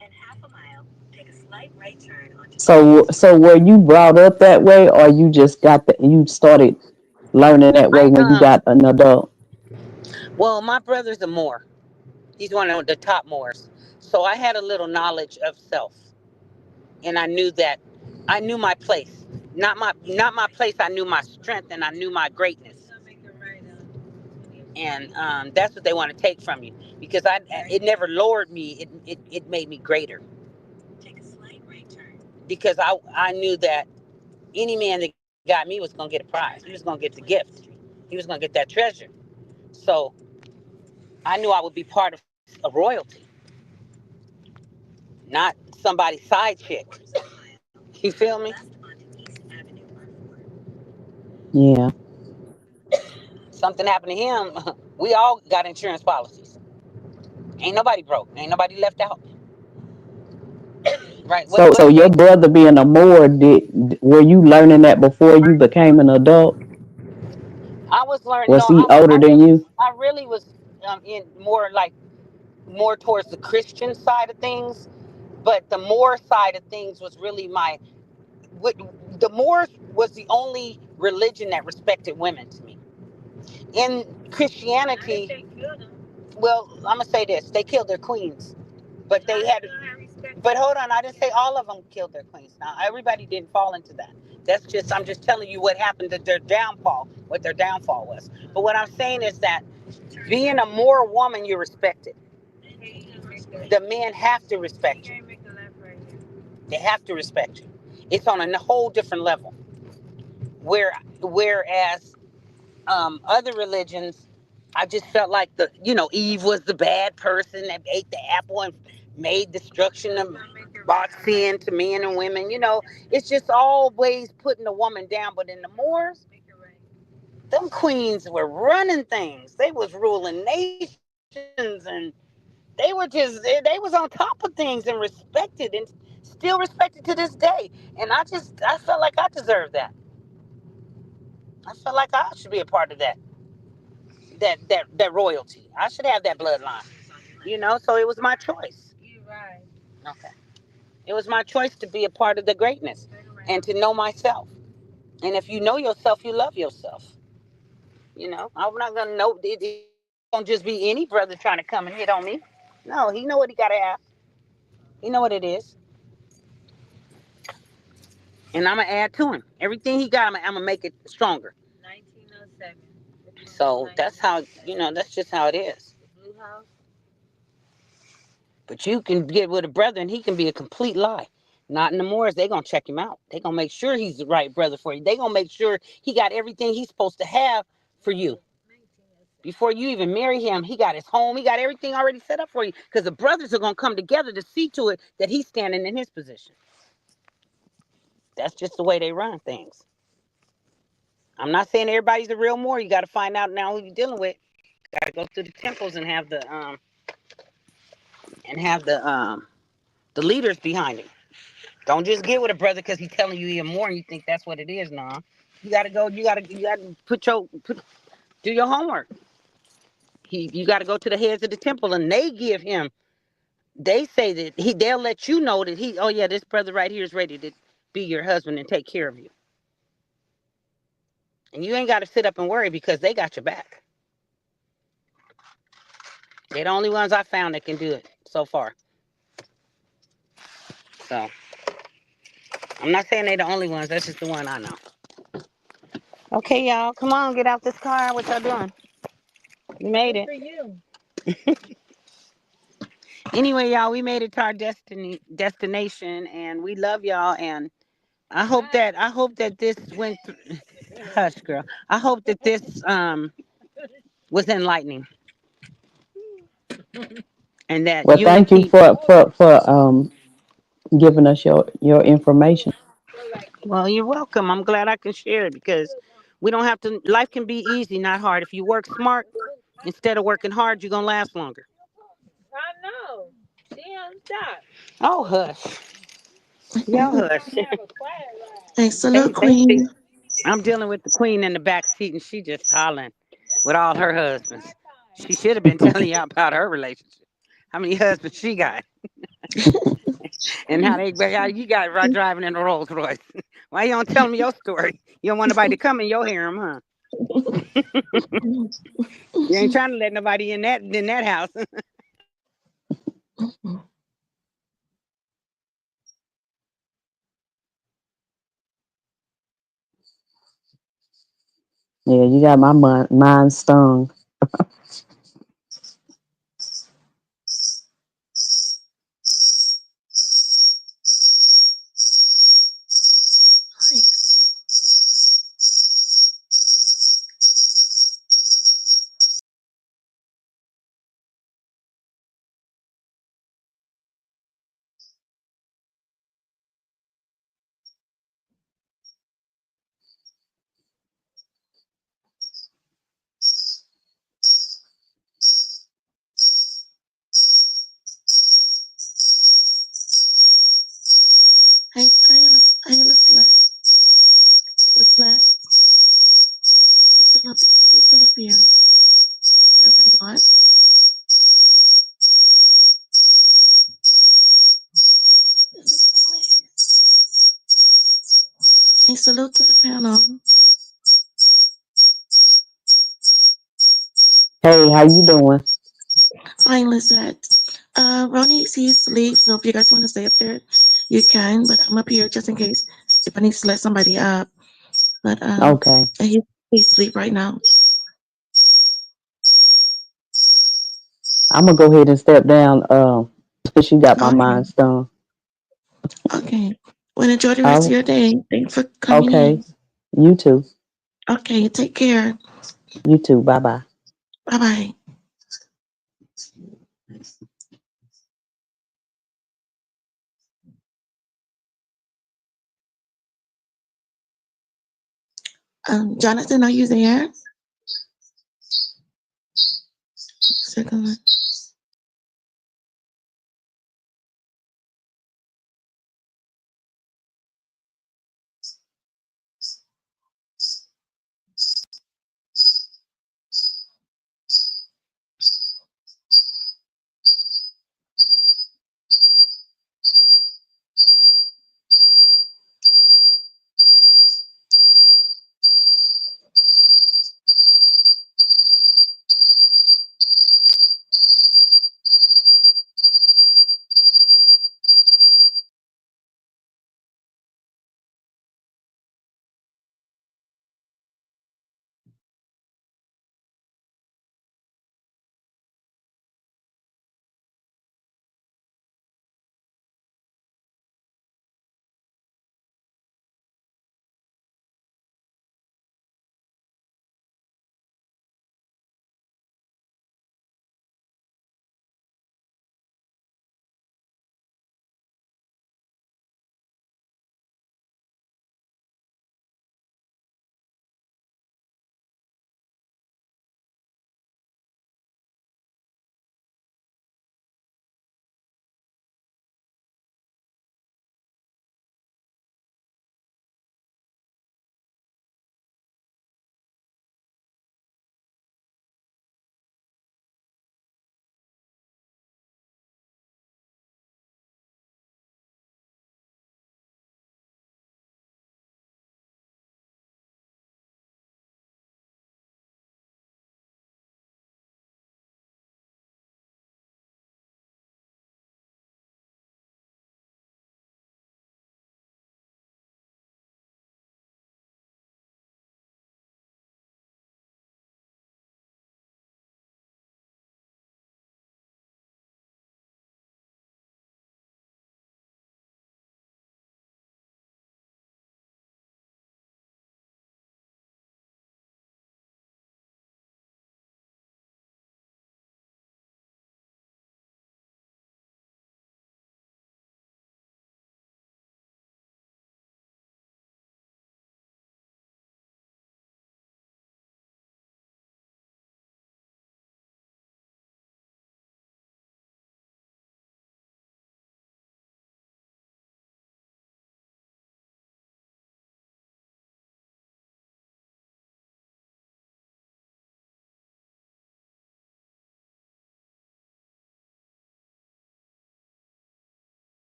And half a mile, take a slight right turn onto. So were you brought up that way, or you just you started learning that way when you got an adult? Well, my brother's a Moor. He's one of the top Moors. So I had a little knowledge of self. And I knew my place. Not my place, I knew my strength and I knew my greatness. And that's what they want to take from you. Because it never lowered me, it made me greater. Take a slight right turn. Because I knew that any man that got me was going to get a prize. He was going to get the gift. He was going to get that treasure. So I knew I would be part of a royalty. Not somebody's side chick. You feel me? Yeah. Something happened to him. We all got insurance policies. Ain't nobody broke. Ain't nobody left out. Right. So your brother being a Moor, were you learning that before you became an adult? I was learning. Was he older than you? I really was in more towards the Christian side of things, but the Moor side of things was really the Moors was the only religion that respected women to me. In Christianity, well, I'm gonna say this: they killed their queens, but they had. But hold on, I didn't say all of them killed their queens. Now everybody didn't fall into that. I'm just telling you what happened to their downfall, what their downfall was. But what I'm saying is that being a Moor woman, you're respected. The men have to respect you. They have to respect you. It's on a whole different level. Whereas other religions, I just felt like Eve was the bad person that ate the apple and made destruction and brought sin to men and women. It's just always putting the woman down. But in the Moors, them queens were running things. They was ruling nations, and they was on top of things and respected, and still respected to this day. And I felt like I deserved that. I felt like I should be a part of that royalty. I should have that bloodline. So it was my choice. Okay. It was my choice to be a part of the greatness and to know myself. And if you know yourself, you love yourself. I'm not gonna know it won't just be any brother trying to come and hit on me. No, he know what he gotta have. He know what it is. And I'm gonna add to him. Everything he got, I'm gonna make it stronger. 1907. So that's how, that's just how it is. Blue House. But you can get with a brother and he can be a complete lie. Not in the Moors, they gonna check him out. They gonna make sure he's the right brother for you. They gonna make sure he got everything he's supposed to have for you. Before you even marry him, he got his home, he got everything already set up for you. Because the brothers are gonna come together to see to it that he's standing in his position. That's just the way they run things. I'm not saying everybody's a real Moor. You got to find out now who you're dealing with. Got to go through the temples and have the leaders behind him. Don't just get with a brother because he's telling you he's more and you think that's what it is. Nah, you gotta go. You gotta do your homework. You gotta go to the heads of the temple and they give him. They say that they'll let you know that oh yeah, this brother right here is ready to be your husband and take care of you. And you ain't got to sit up and worry because they got your back. They're the only ones I found that can do it so far. So I'm not saying they're the only ones. That's just the one I know. Okay, y'all, come on, get out this car. What y'all doing? You made it. For you. Anyway, y'all, we made it to our destination, and we love y'all. And I hope that this went through. Hush, girl. I hope that this was enlightening, and that Well, thank you unity. for giving us your information. Well, you're welcome. I'm glad I can share it because we don't have to. Life can be easy, not hard. If you work smart instead of working hard, you're gonna last longer. I know. Damn, stop. Oh, hush. Yo, hush. Thanks a They lot, think Queen. I'm dealing with the queen in the back seat, and she just hollering with all her husbands. She should have been telling y'all about her relationship. How many husbands she got, and how you got right driving in a Rolls Royce. Why you don't tell me your story? You don't want nobody to come in your harem, huh? You ain't trying to let nobody in that house. Yeah, you got my mind stung. I let's let. We're still up here. Everybody gone? Hey, salute to the panel. Hey, how you doing? Fine, Lizette. Ronnie, he's to leave, so if you guys want to stay up there, you can, but I'm up here just in case if I need to let somebody up. But Okay. he's asleep right now. I'm gonna go ahead and step down. She got my Okay. mind stung. Okay. Well, enjoy the rest of Oh, your day. Thanks for coming okay. in. You too. Okay, take care. You too. Bye bye. Bye bye. Jonathan, are you there? Second one.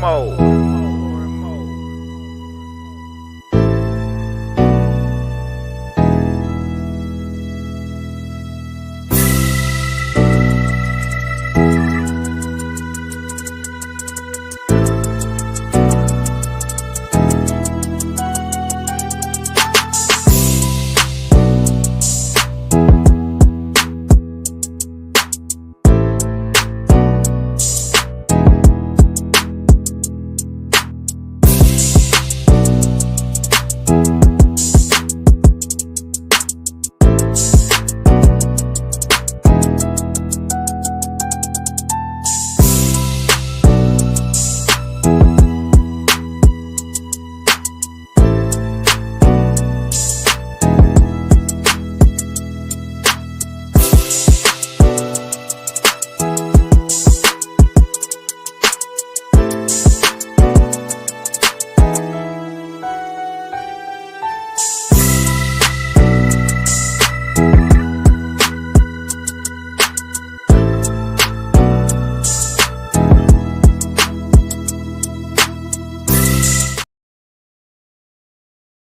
mode.